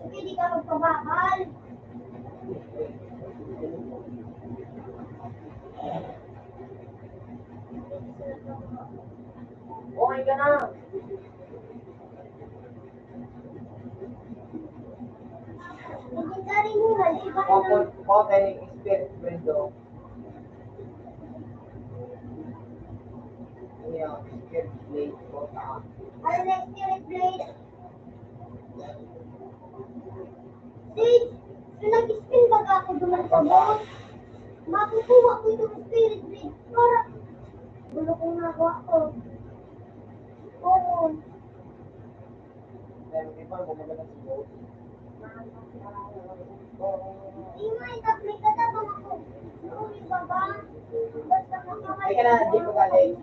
Hindi ka magpabakal. Okay ka na. Hindi ka rin muna, di ba na? Okay, spirit window. Yan, spirit blade ko sa Ano na yung spirit blade? Sid, so nag-spin ba ako duman sa boss? Makukuha ko yung spirit blade para gulo kong nagawa ko. Oo. Pero iba, gumagana si Joe. Ingay, tapos ka na ako. Uli ba ba? Basta makamay. Ay ka na, di ko galing.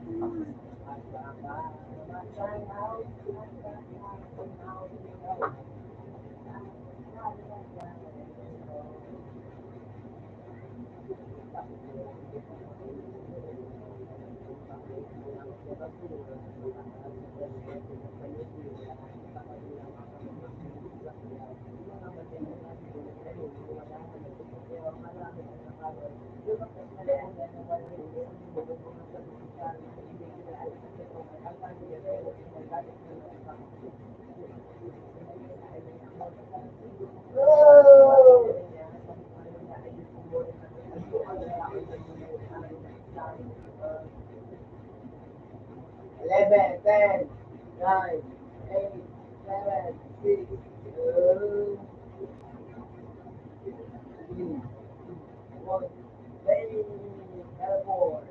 Eleven, 10, 9, 8, 7, 6, 2, 1. Hey, teleport.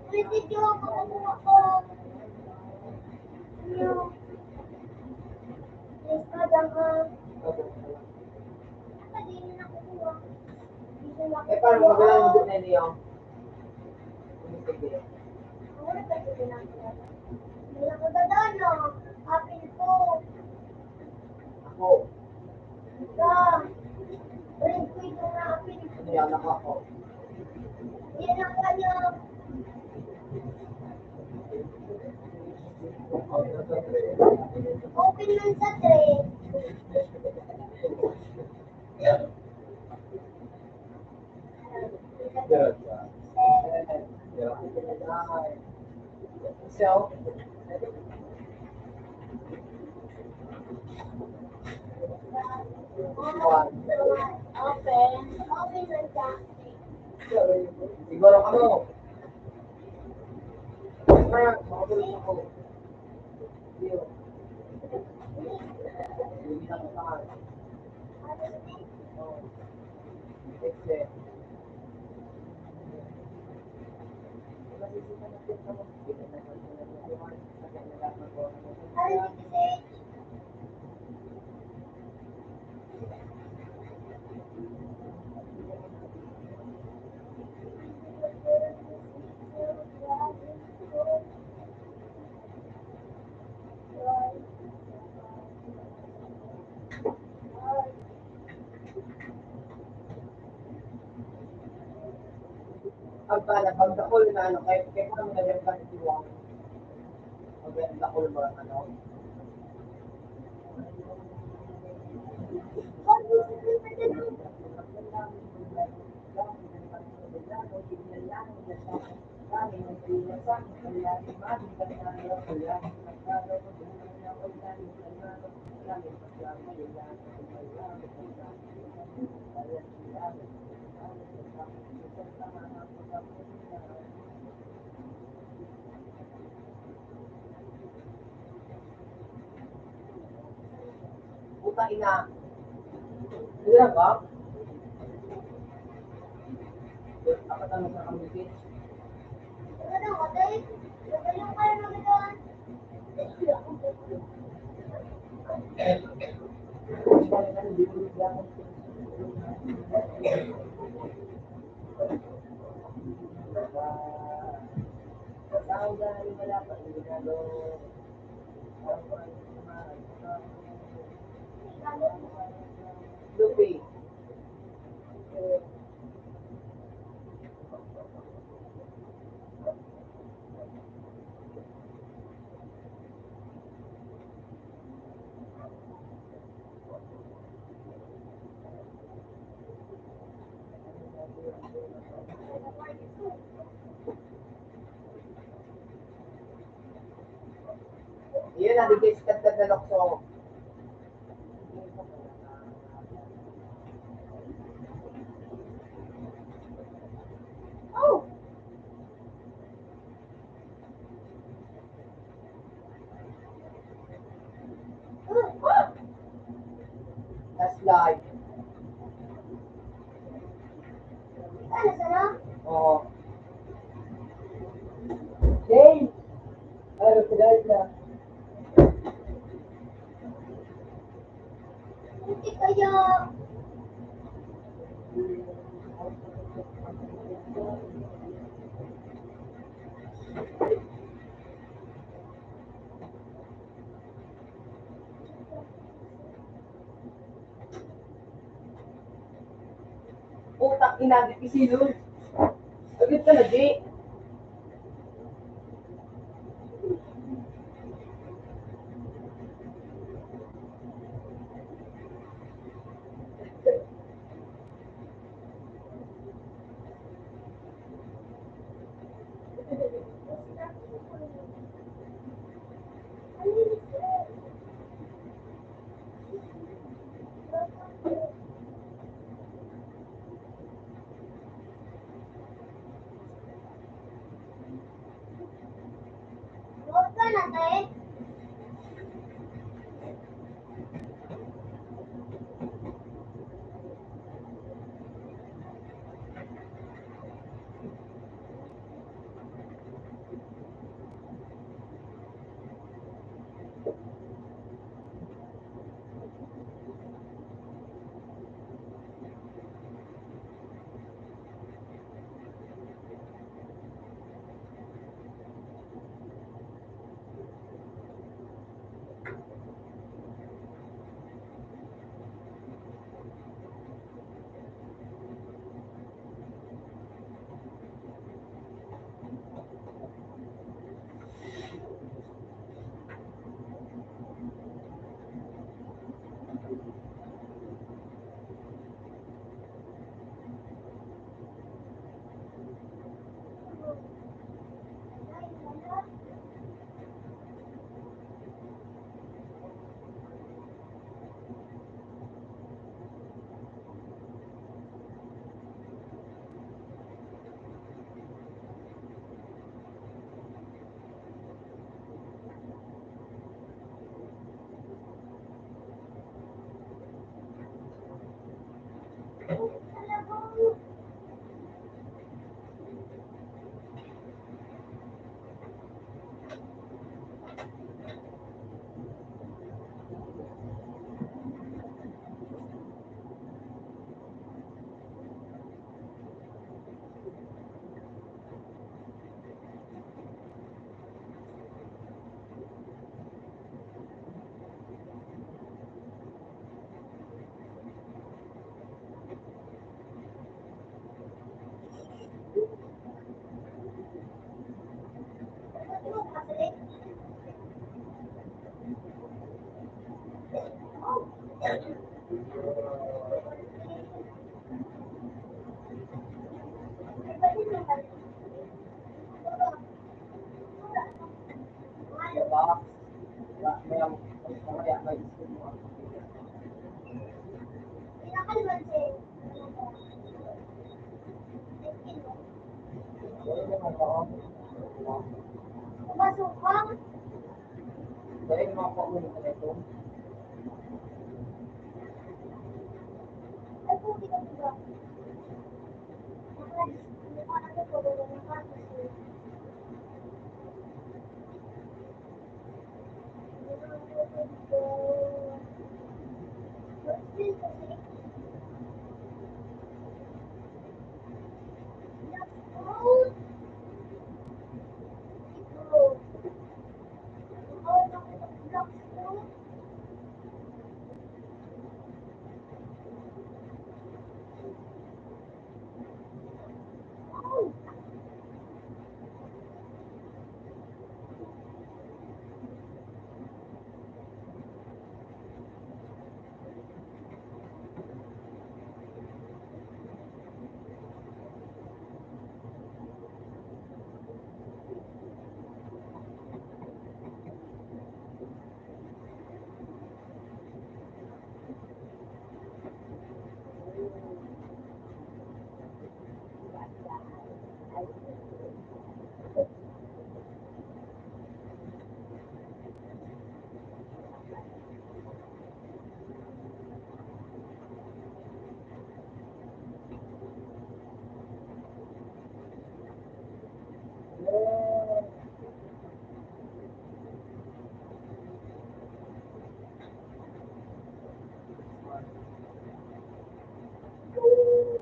Ulitin yung ako kumuha ko. Yung espada ka. Apa din na nakukuha? Eh, paano magalang yung book na niyo? Sige. Wala ba yung ginagawa? Hindi na ko dadalo. Apil ko. Ako, Ika. Rin ko itong na-apil ko. ano yan, ako. Yan ang kanya. Open man sa tray. So, one. Open. Open man sa Siguro ka mo. Kaya, makatulog ako. Zero. Hindi na ko saan. Oh. Exit. Ano si Pagdakol na ano, kahit kami na yung pagdiwang. Pagdakol ba, ano? Puta ina. Ilan ba? Apa tanong sa kami? Ano, katay? Yung kayo na gano'n. Lupi. Yun, nabigay sa tagtag na lokso. Oh! That's life. Ano, sana? Oo. Jay! Ano, kudal na. Hindi kaya. Putak ina, isilod. Agad ka na, di. Pumasok ka? Dahil mga paulit na ito. Ay, kung di ka diba? Ano ko,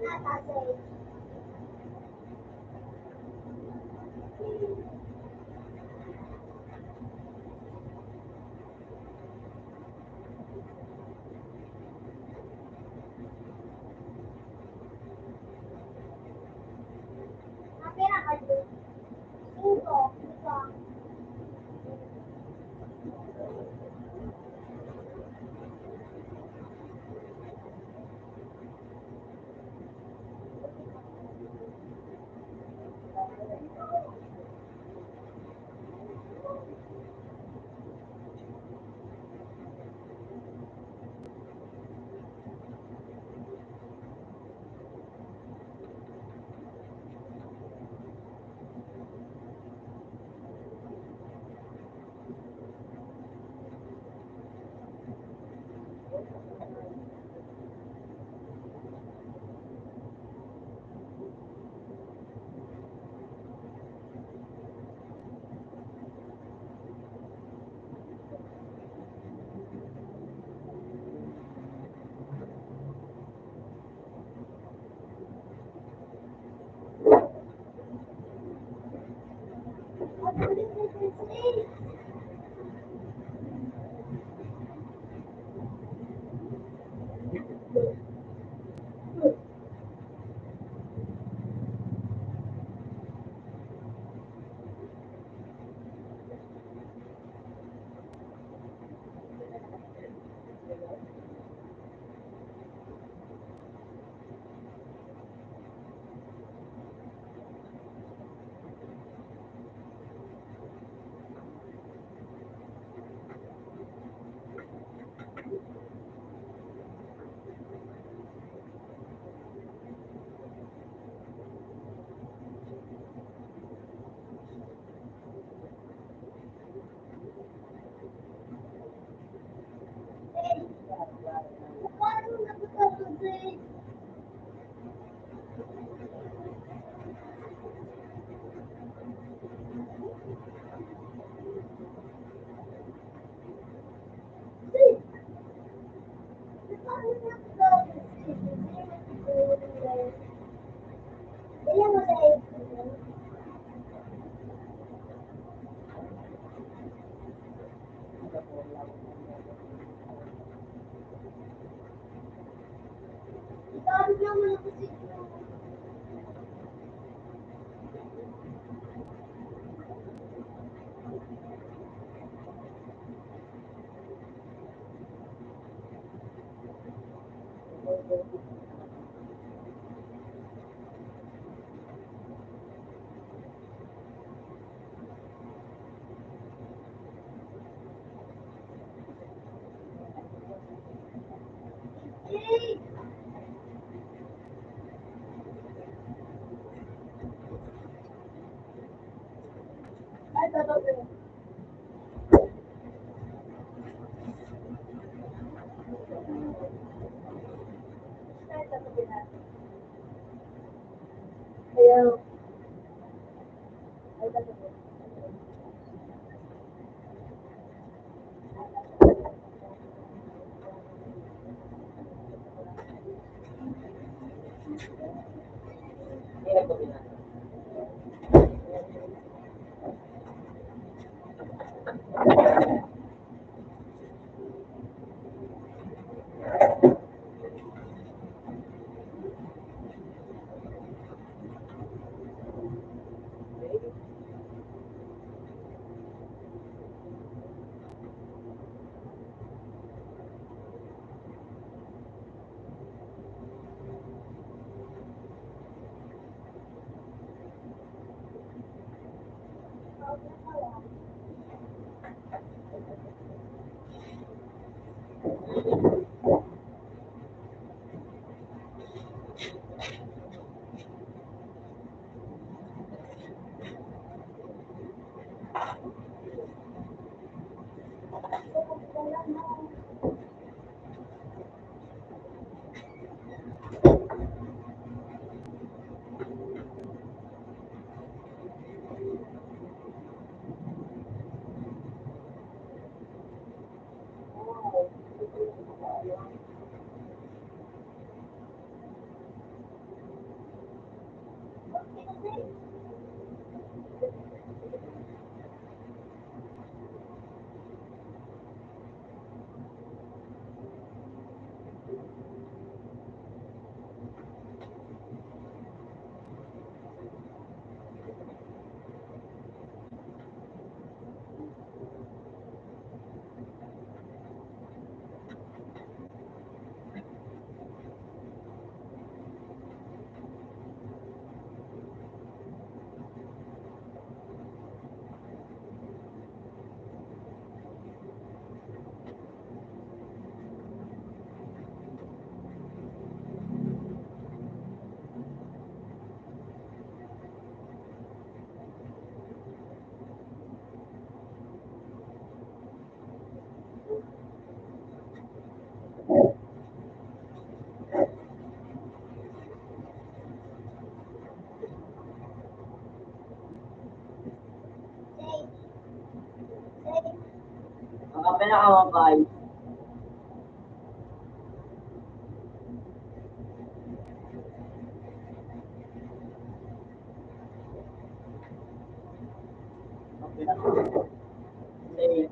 nakakasip. tatabi. Ay, tatabi natin. Ayan. Ay, tatabi. Hindi na kombinado. Ang pinakamabay. Say,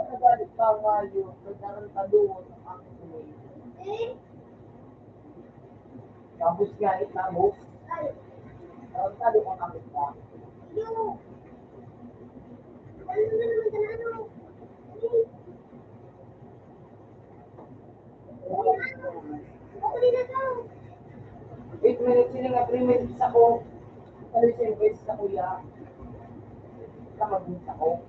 Nagalit pa nga yun. Nagdaroon pa doon ang amoy. Tapos nga itabo. Sabi ko kapit ka. Wait minutes, sila nga 3 minutes ako. Ano yung 10 minutes sa kuya? Kamagin ako.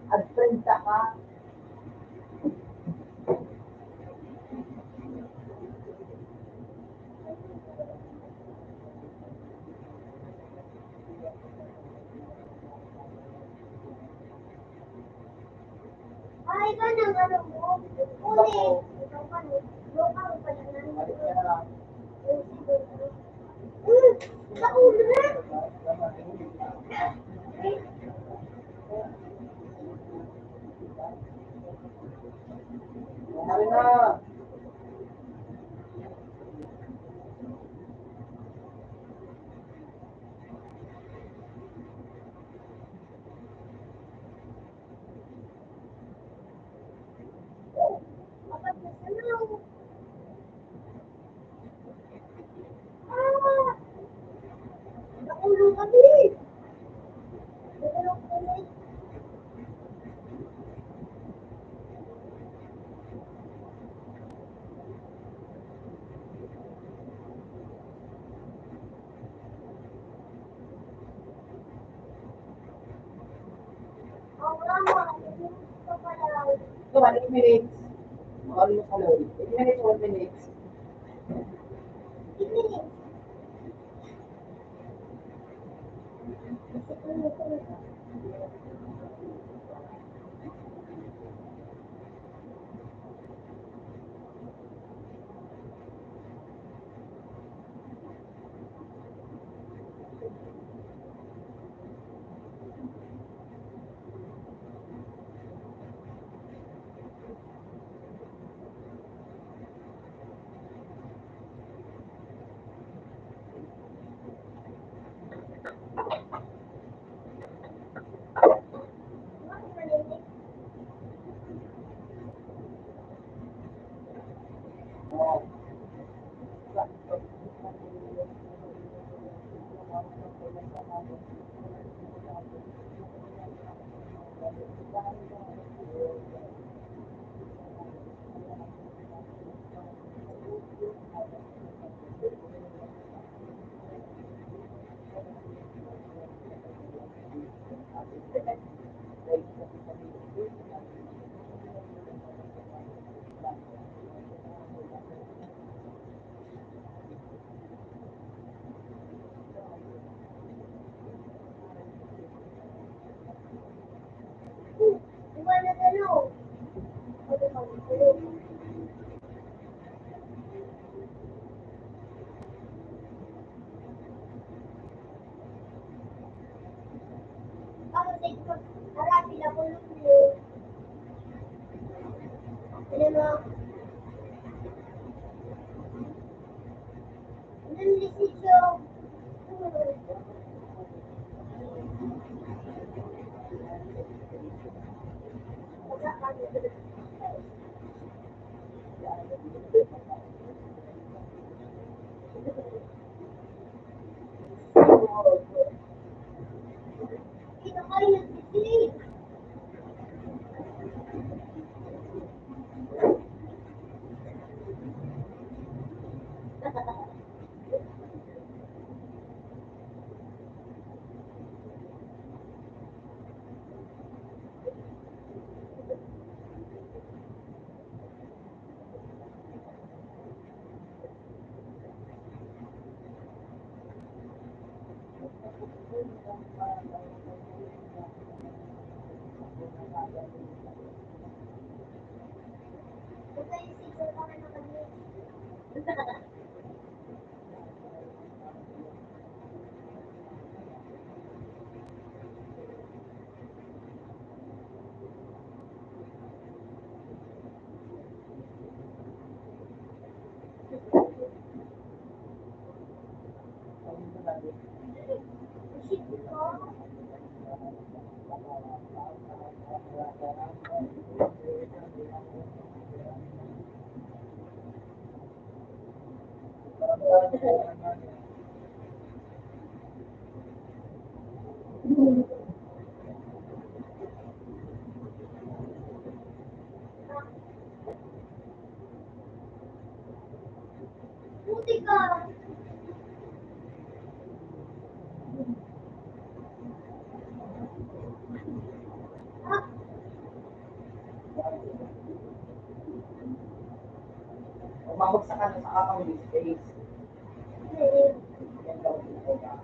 At friend ka. Ay, ka nang ano mo? Uli. Ikaw pa, no? Ikaw pa, Balik ka na lang. Sa ulo na. Kumari na. Apat na sanaw. Ah! Nakulo kami. Nakulo kami. Ang lama. Ito pala. Come on, 8 minutes. Makali mo kalori. 8 minutes, 1 minutes. Ini. Gimana dulu? Ako sa harapi na ko lulo. Ano mo? Anong desisyon? Ito Basta yung season pa na kami. Puti ka. Umabagsak ka na sa kakang space. Yan daw ginagawa.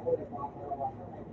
Ako na makakarawasan.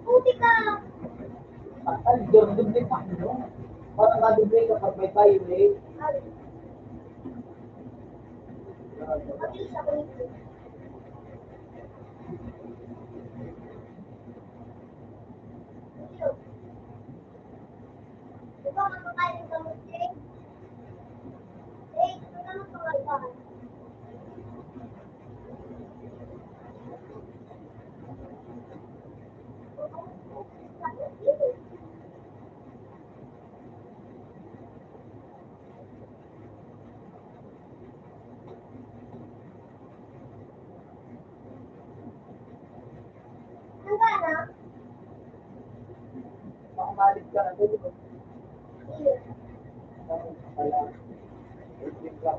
Puti ka. Ang duble pa no? Parang kaduble kapag may violate. Mabilis ako nito. Ikaw ang makain ng gamot, eh. Eh, ito naman pangalbahan. Hanggang na? Makamalit ka na doon. Iyo. Pala. Extreme lang.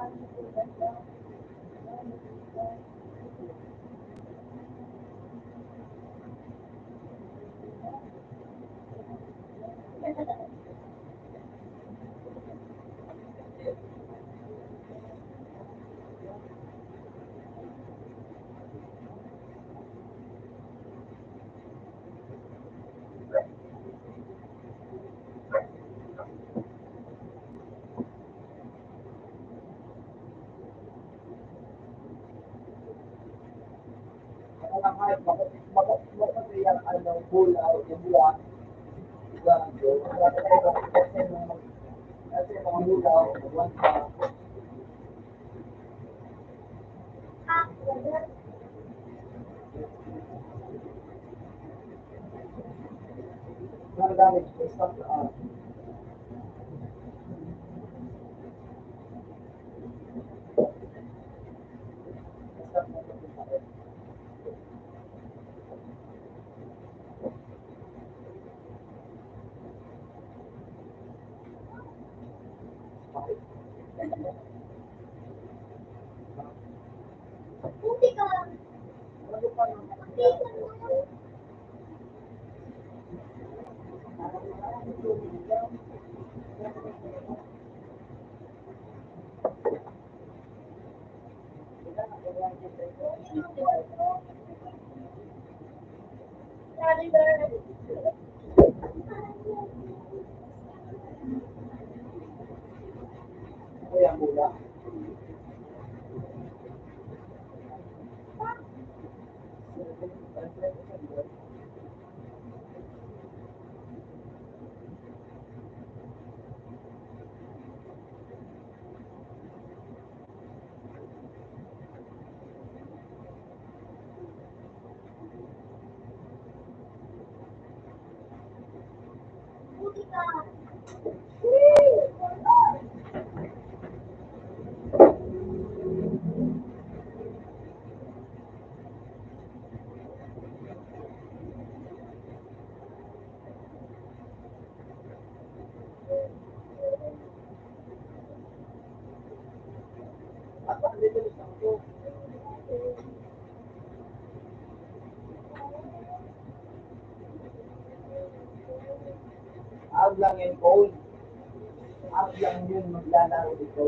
Buti ka. Kaya mula. Buti ka. Out lang yung phone. Out lang yun maglalaro dito.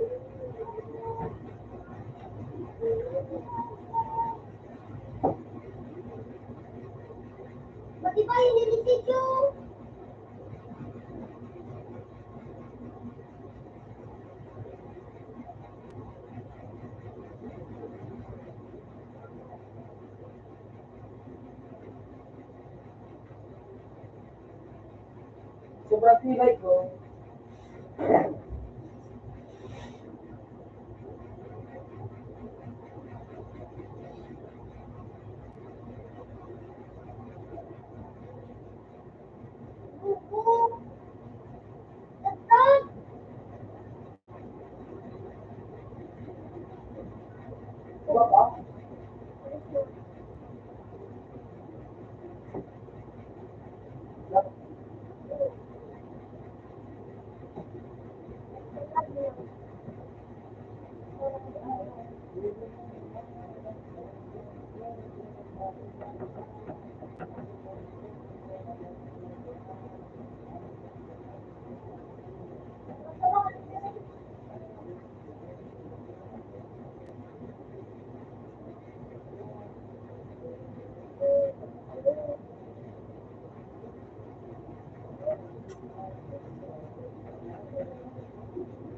Buti ba yung nilisit yung? Sobrang pilay ko. Buko. Tatak. Diba ba?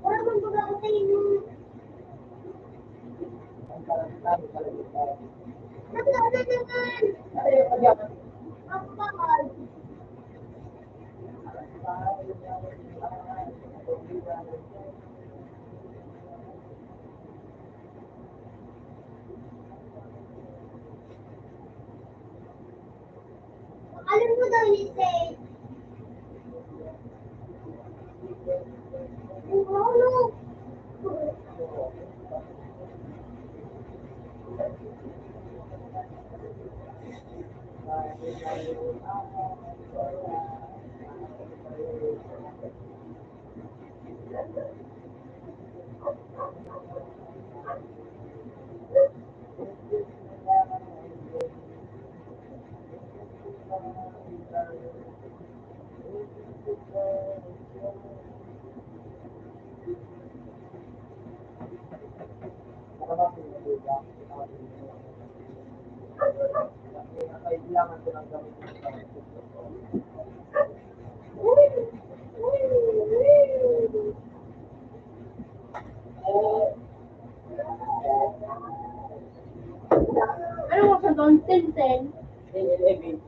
Wala man baga ako sa inyo. Tatak na naman. Ay, kaya Ang mahal. Alam mo daw ni Say. Ano? Kailangan ko ng gamitin sa Ano mo sa doon? 10-10? 11.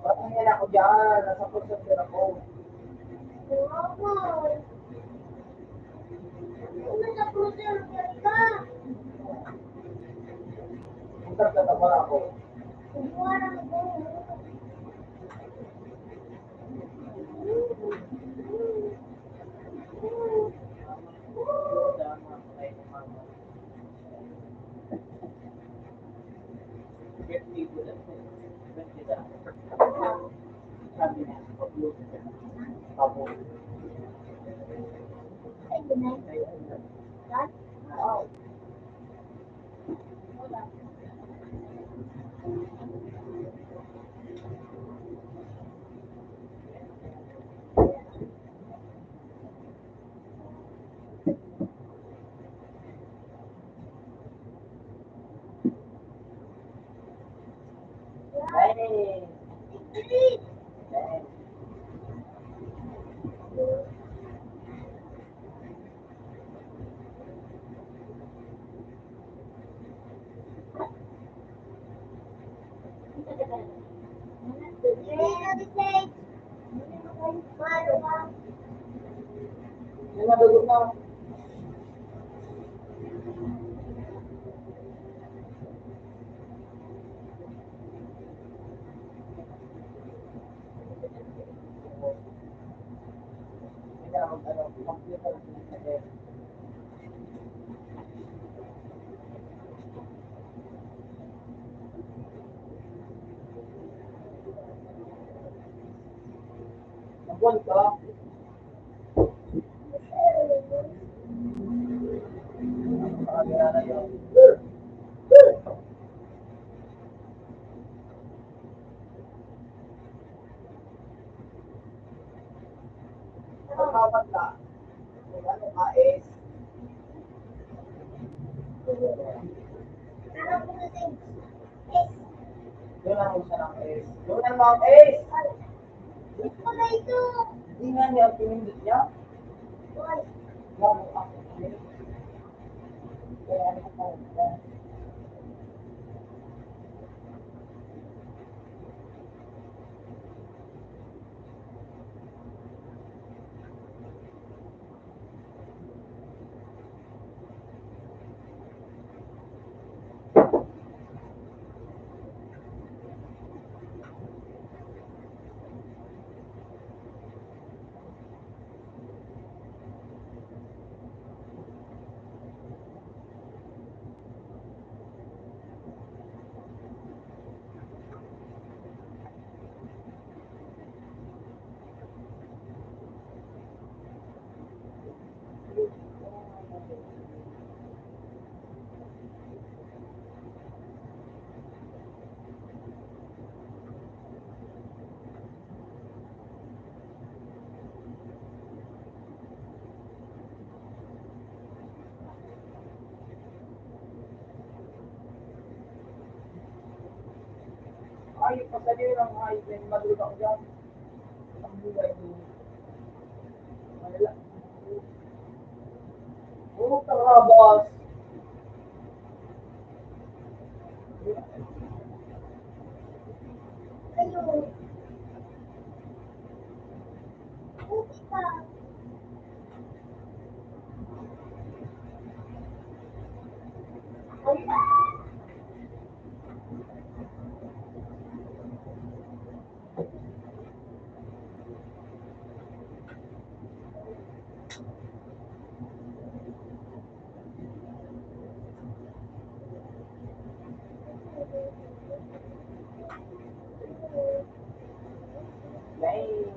Parang yan ako dyan, nasa processor ako. Usap na naman ako. Sabi niya, Tapos, yung nadulog na. Hindi na mag-ano, computer na sinasagay. Mag-one ka. Pakagana na yun. Pagkawan ka. Kung ano ka is, doon lang mo siya ng is. Doon lang mo ang is. Hindi nga niya ang pinindot niya. Wala mo ang is. Kaya ano ko pa. Ay, pagdali lang ay, may madulog ako dyan. Ang buhay ko. Malala. Puro karabas. Yay!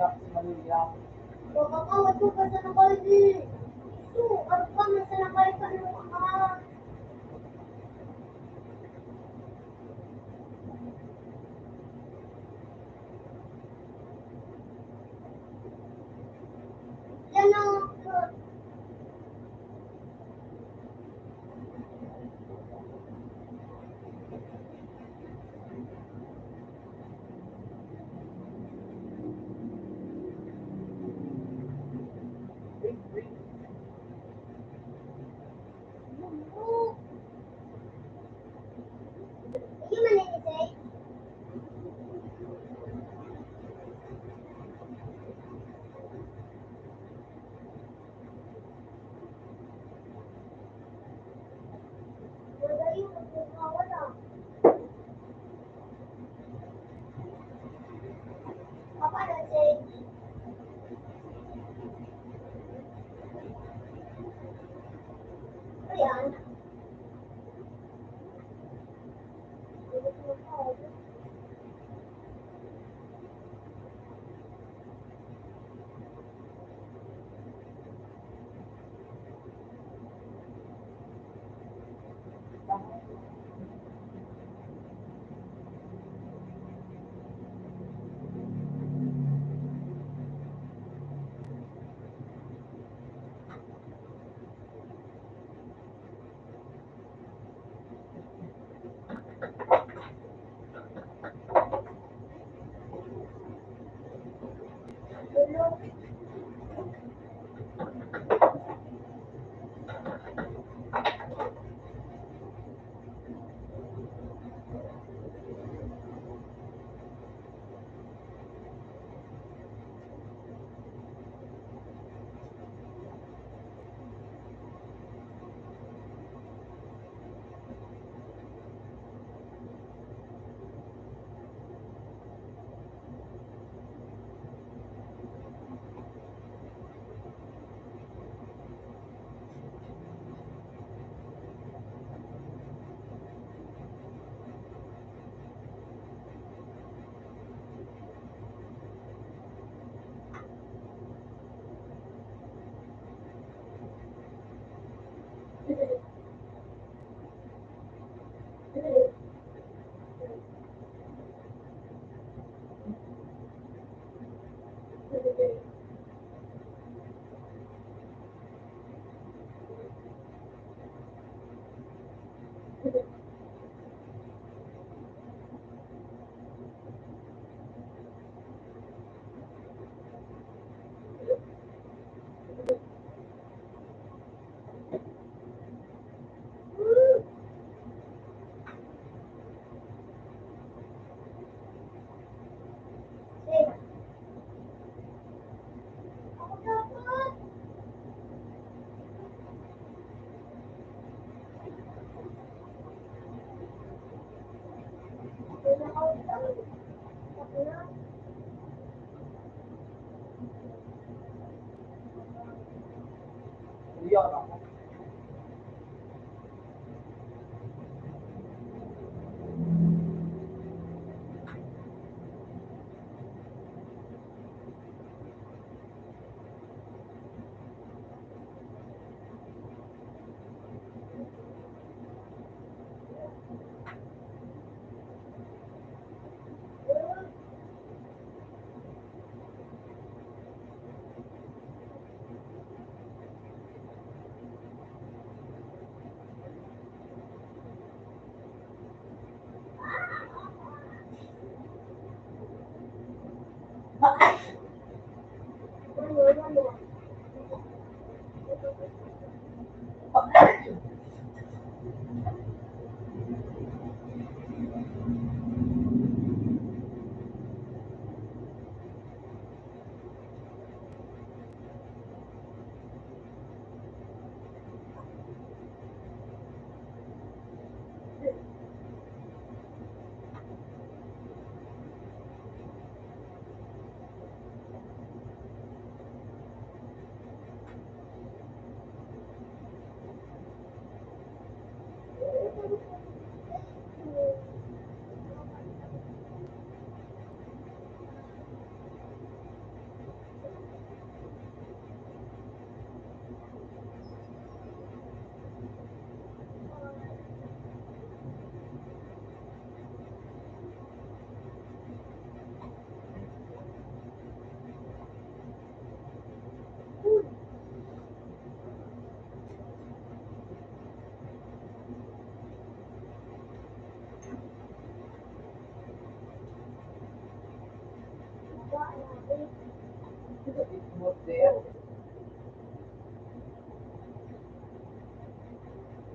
Yak, si Maluya. Kakawat ko ka sa nakali. Ito, ano ka, nasa nakali ka nung yan ang human anything. Wala yung wala. Papa, that's it. Ayan. Iyak ako.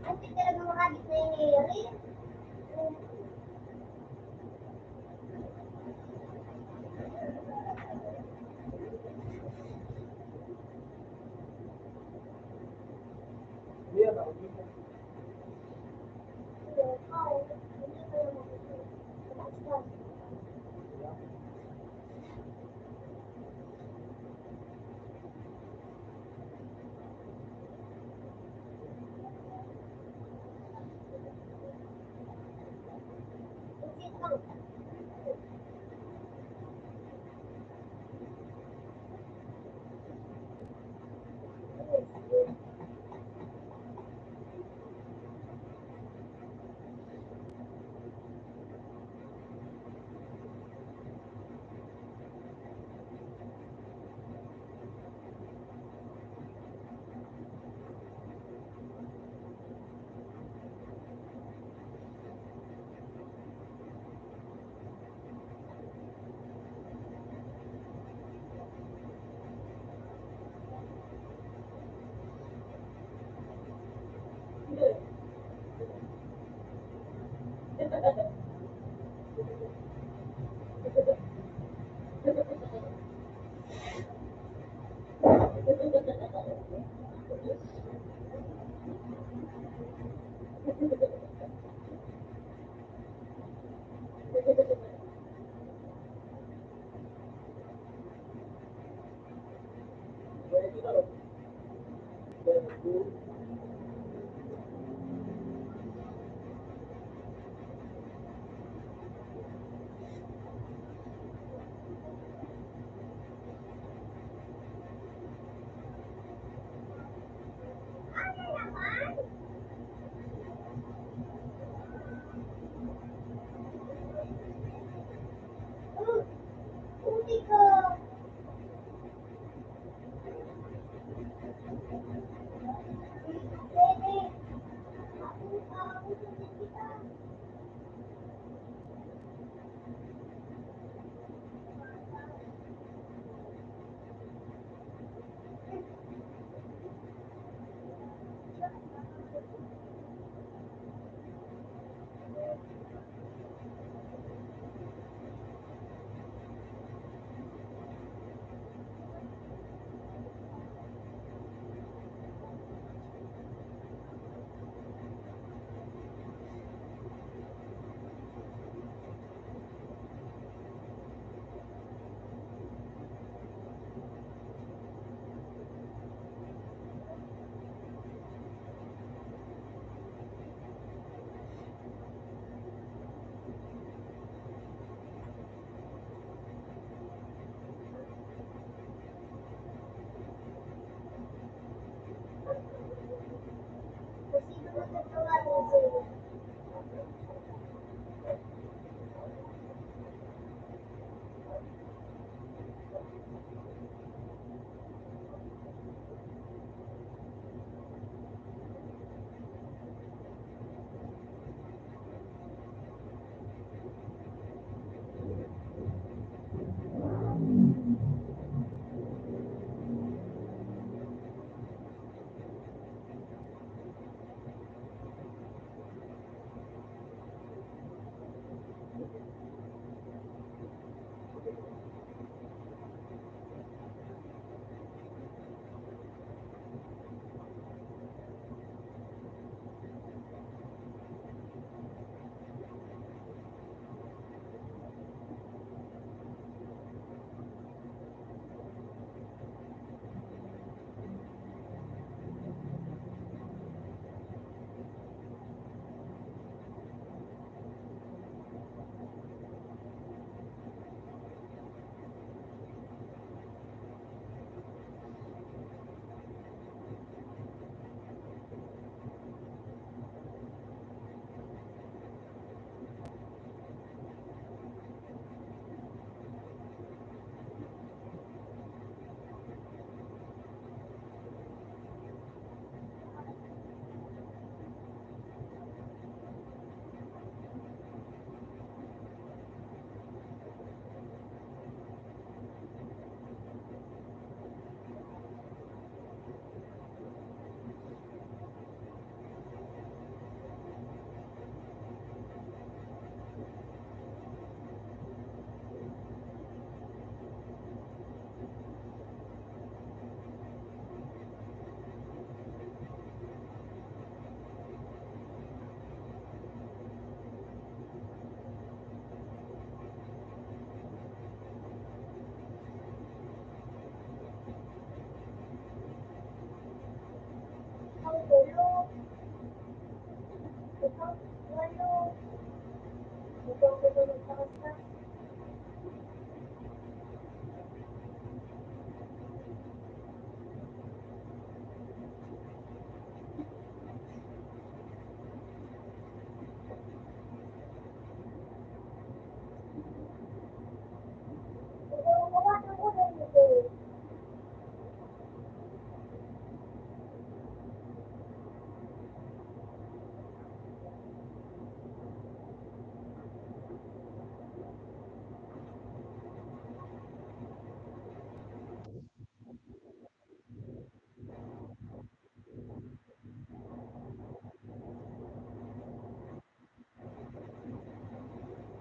Hindi talaga makakit na yung nangyayari. Iyak ako.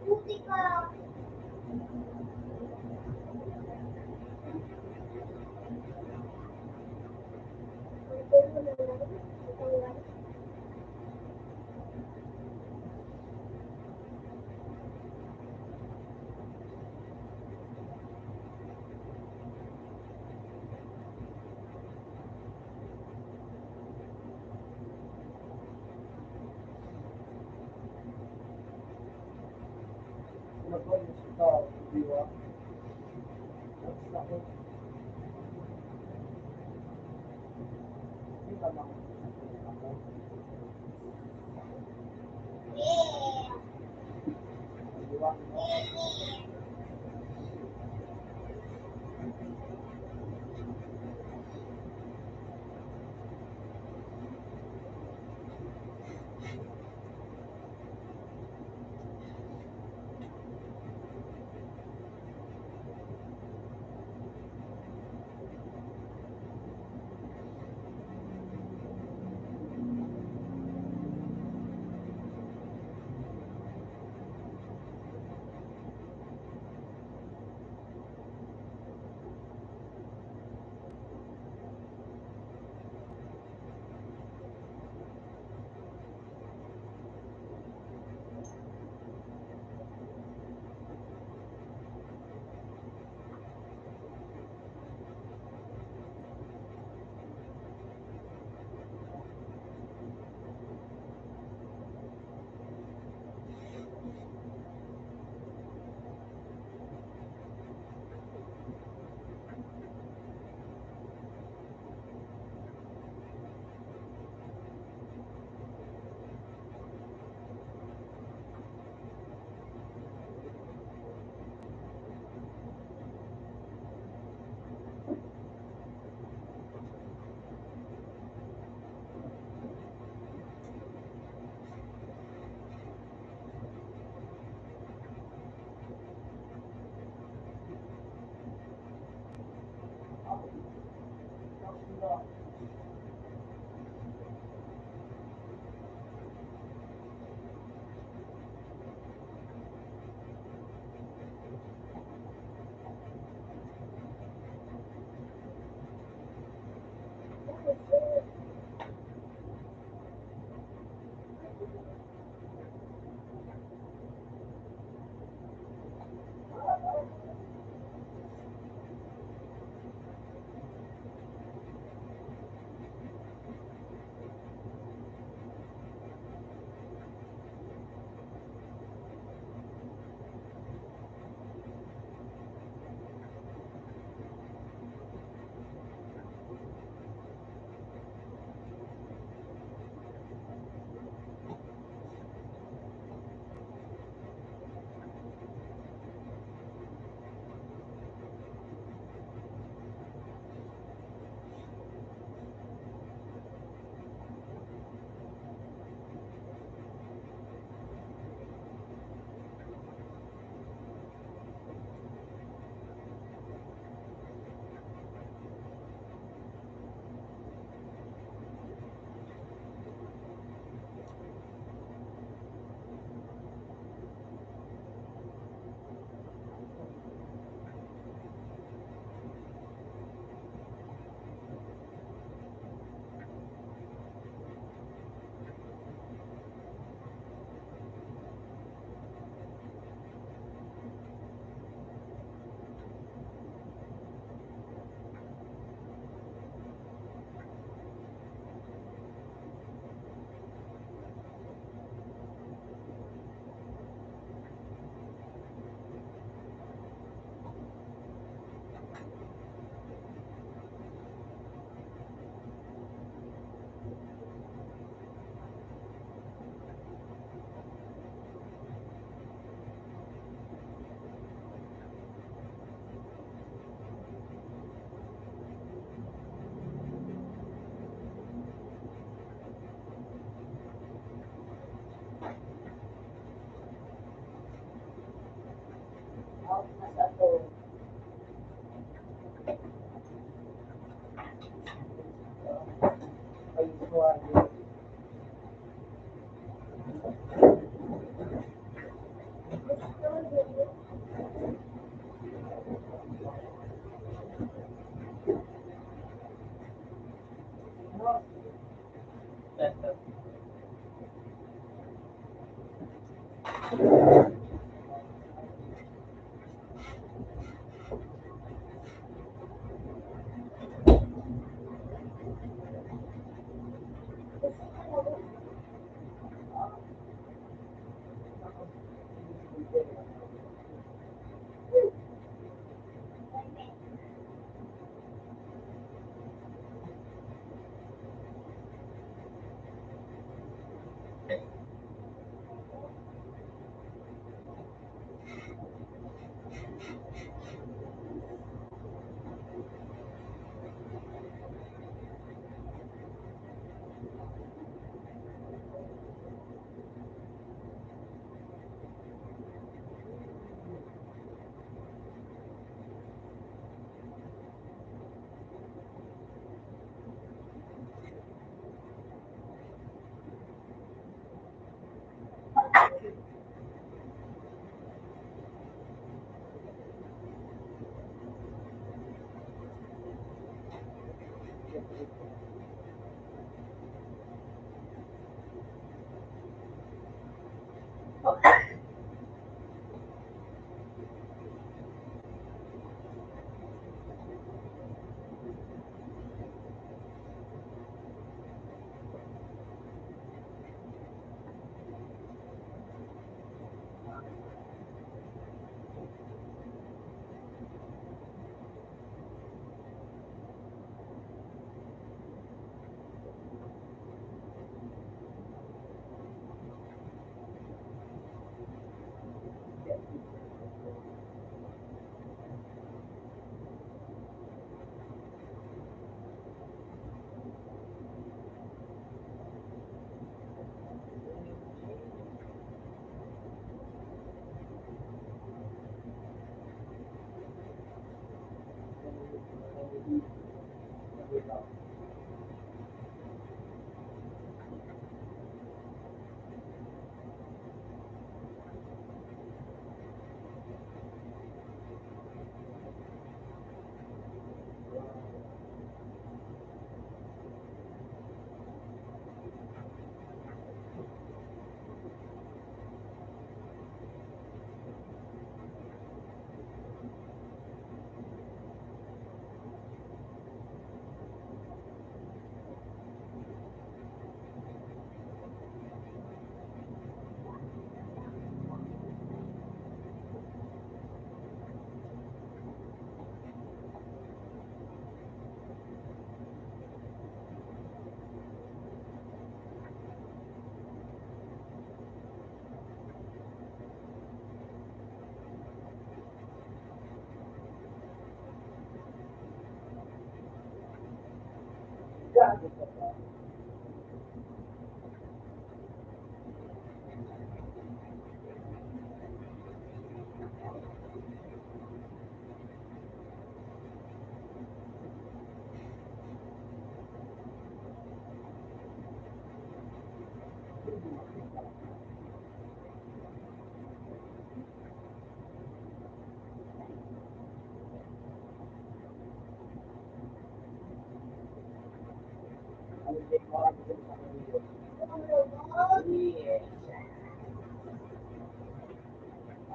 Puti ka. Ano po yung tao, di ba? Sakit. Hindi tama. Di ba?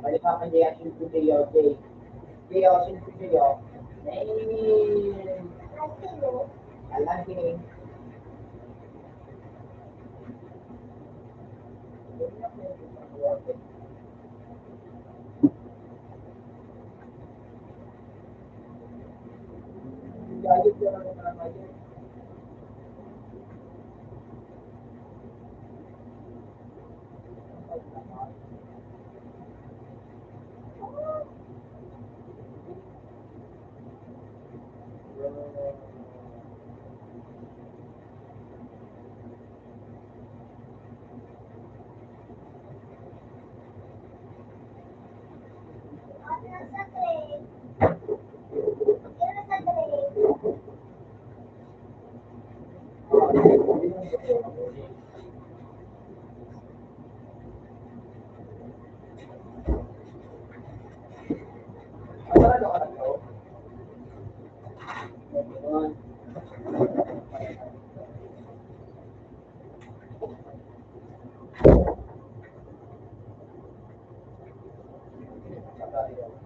Balik pa kay Action Studio, Jay. Jay, Action Studio. Name. Alam kini. Ayos na lang ang mga tayo.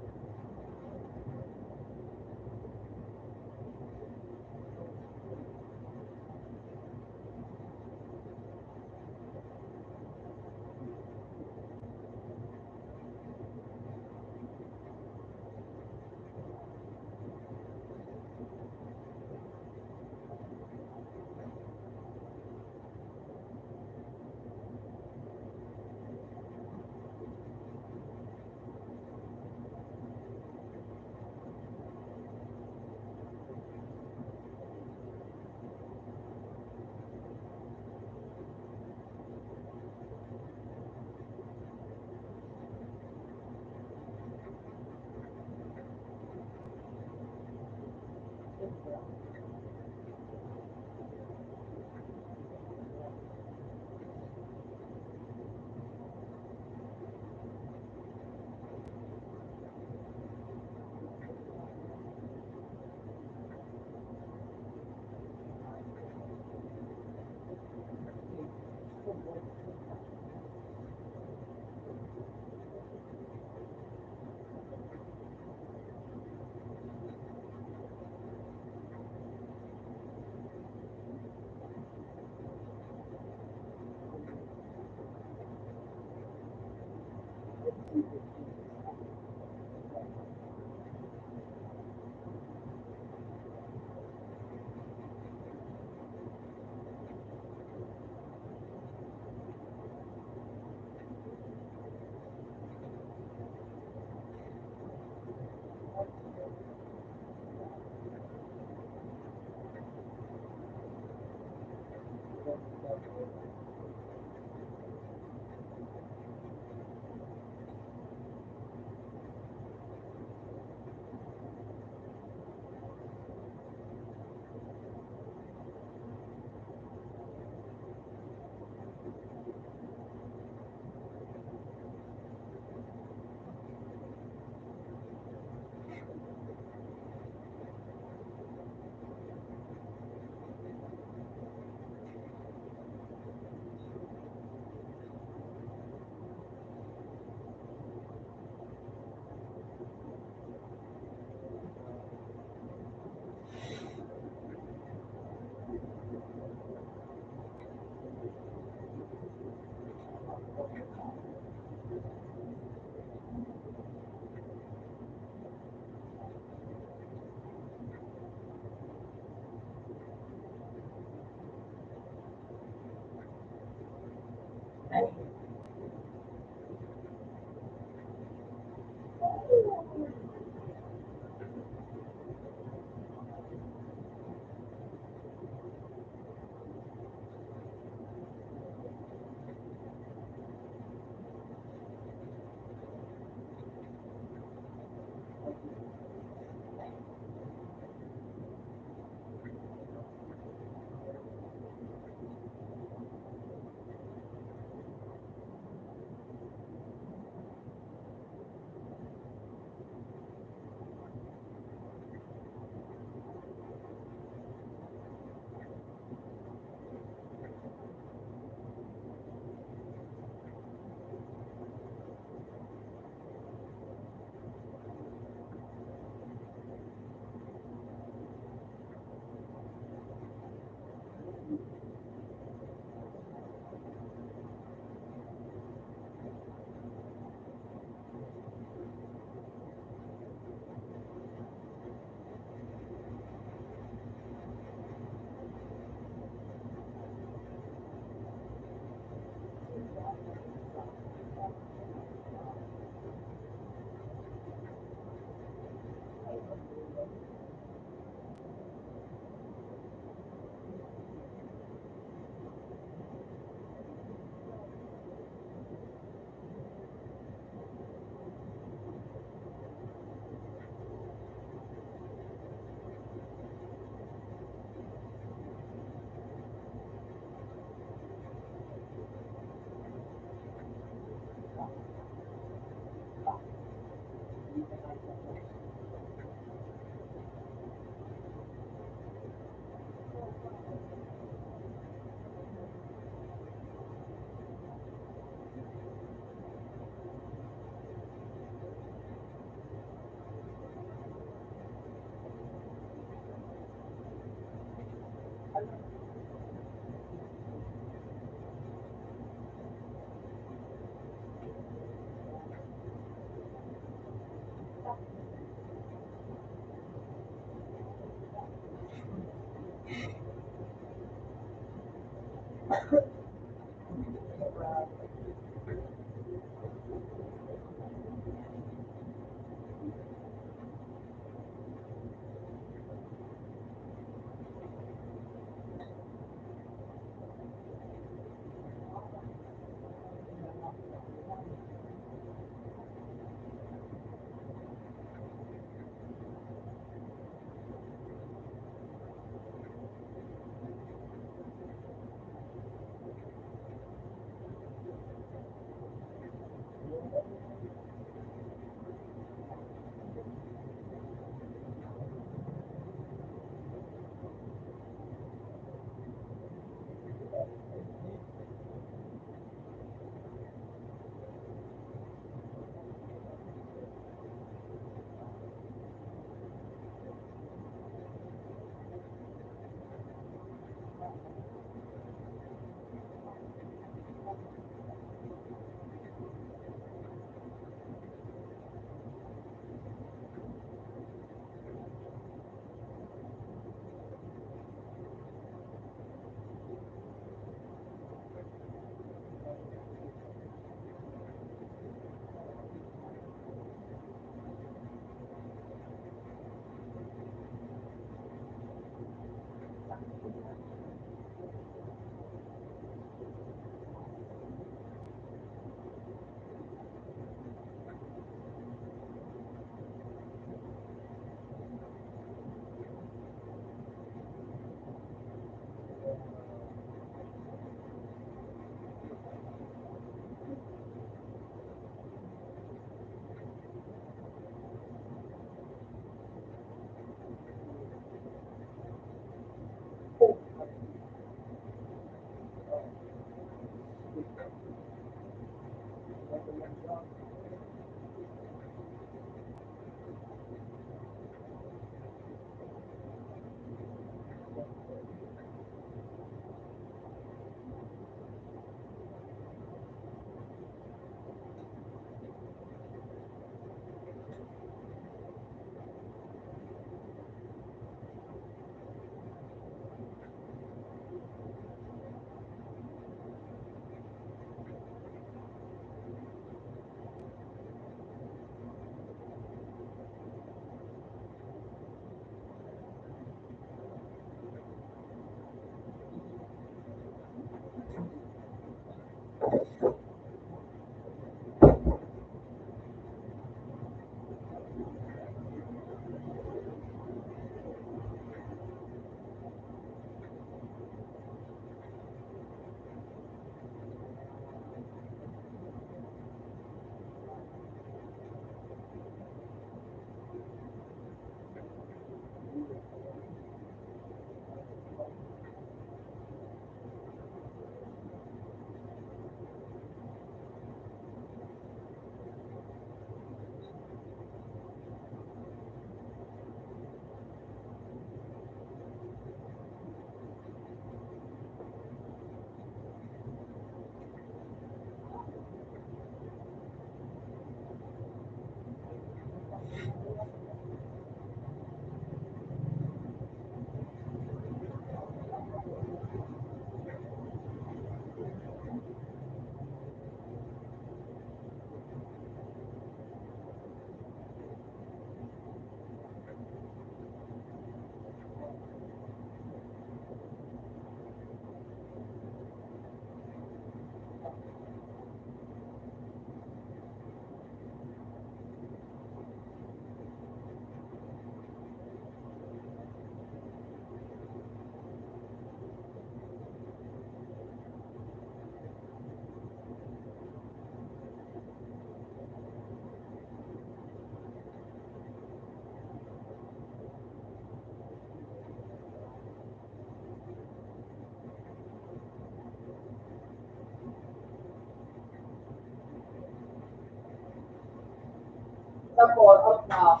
Tapos, out na.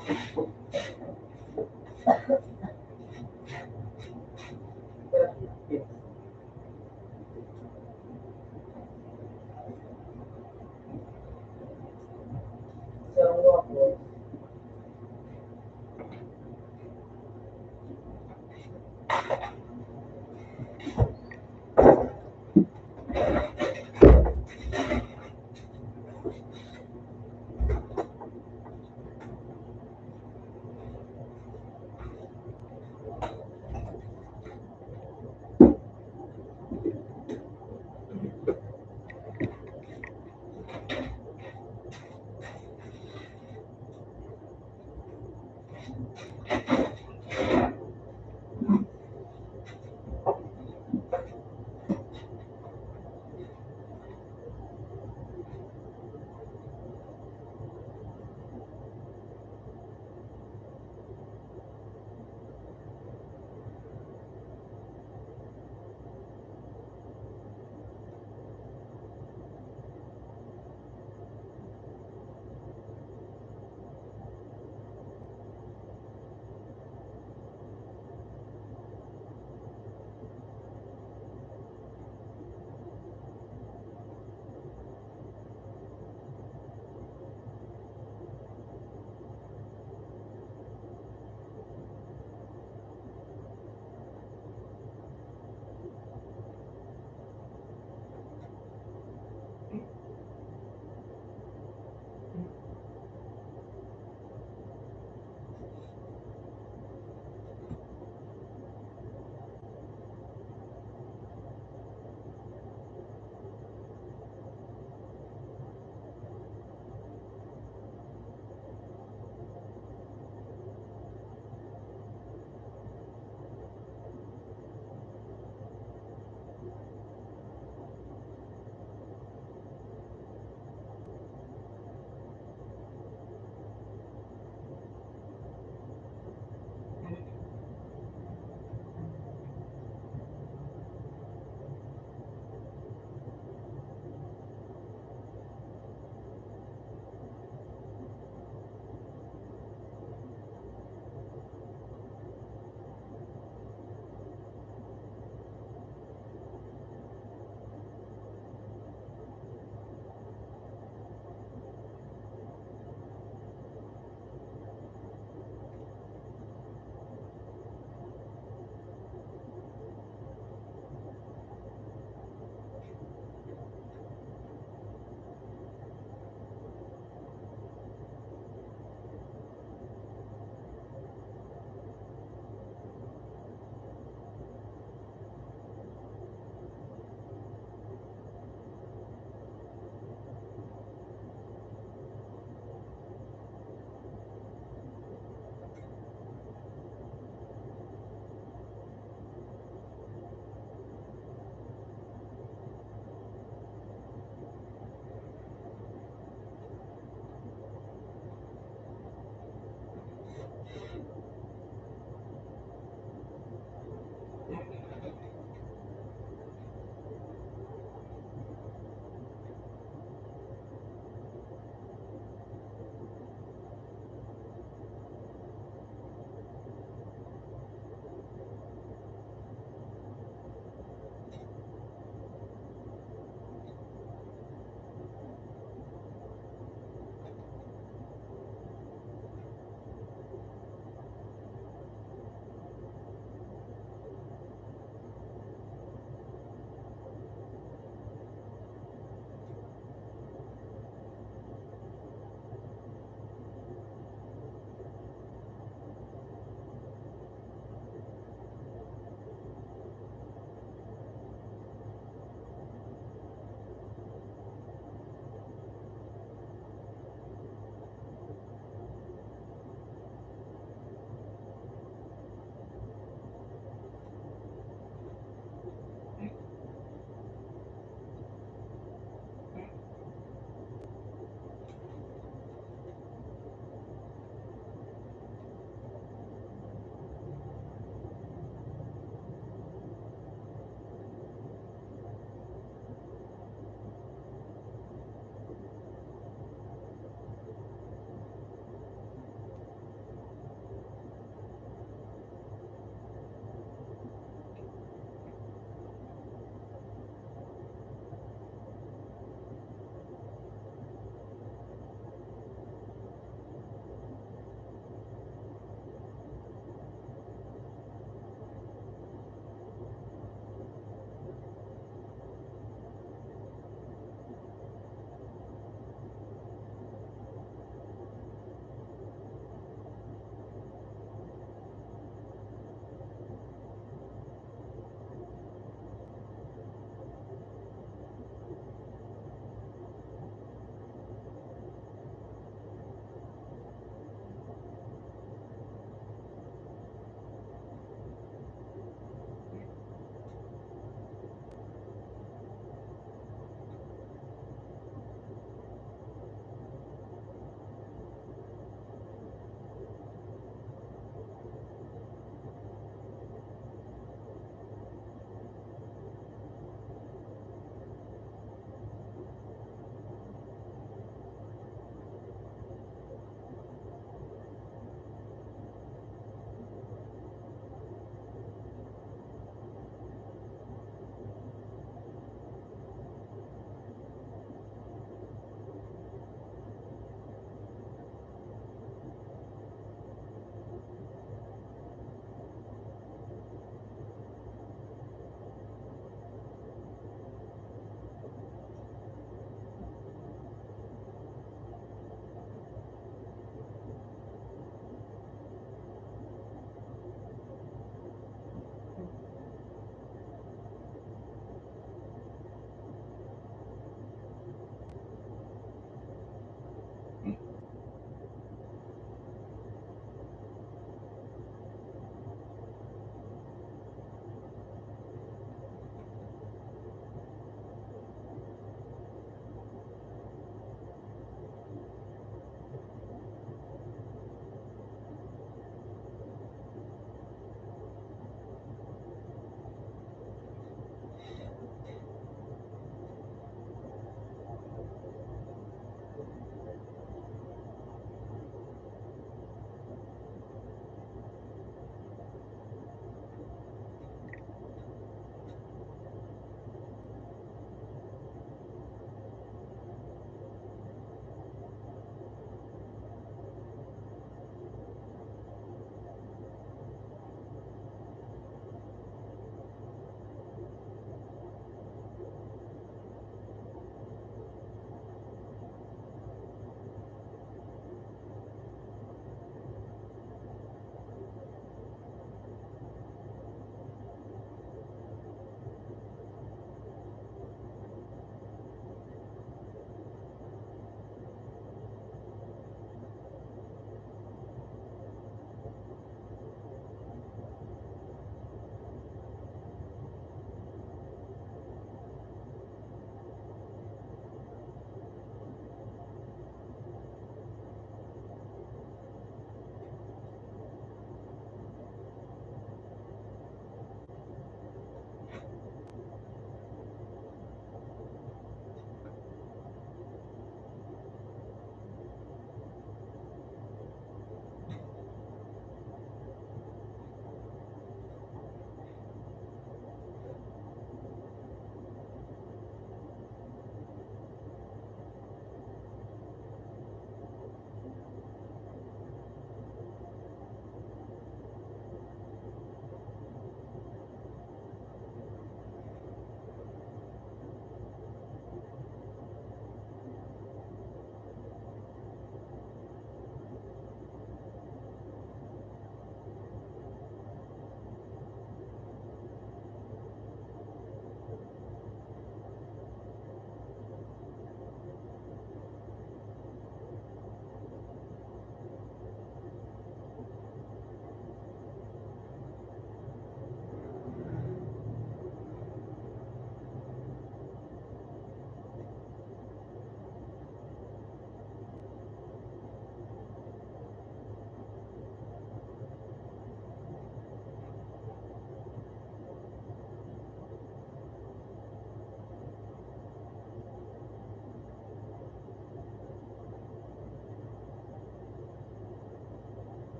Isang wapo.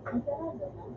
Ang sarado na.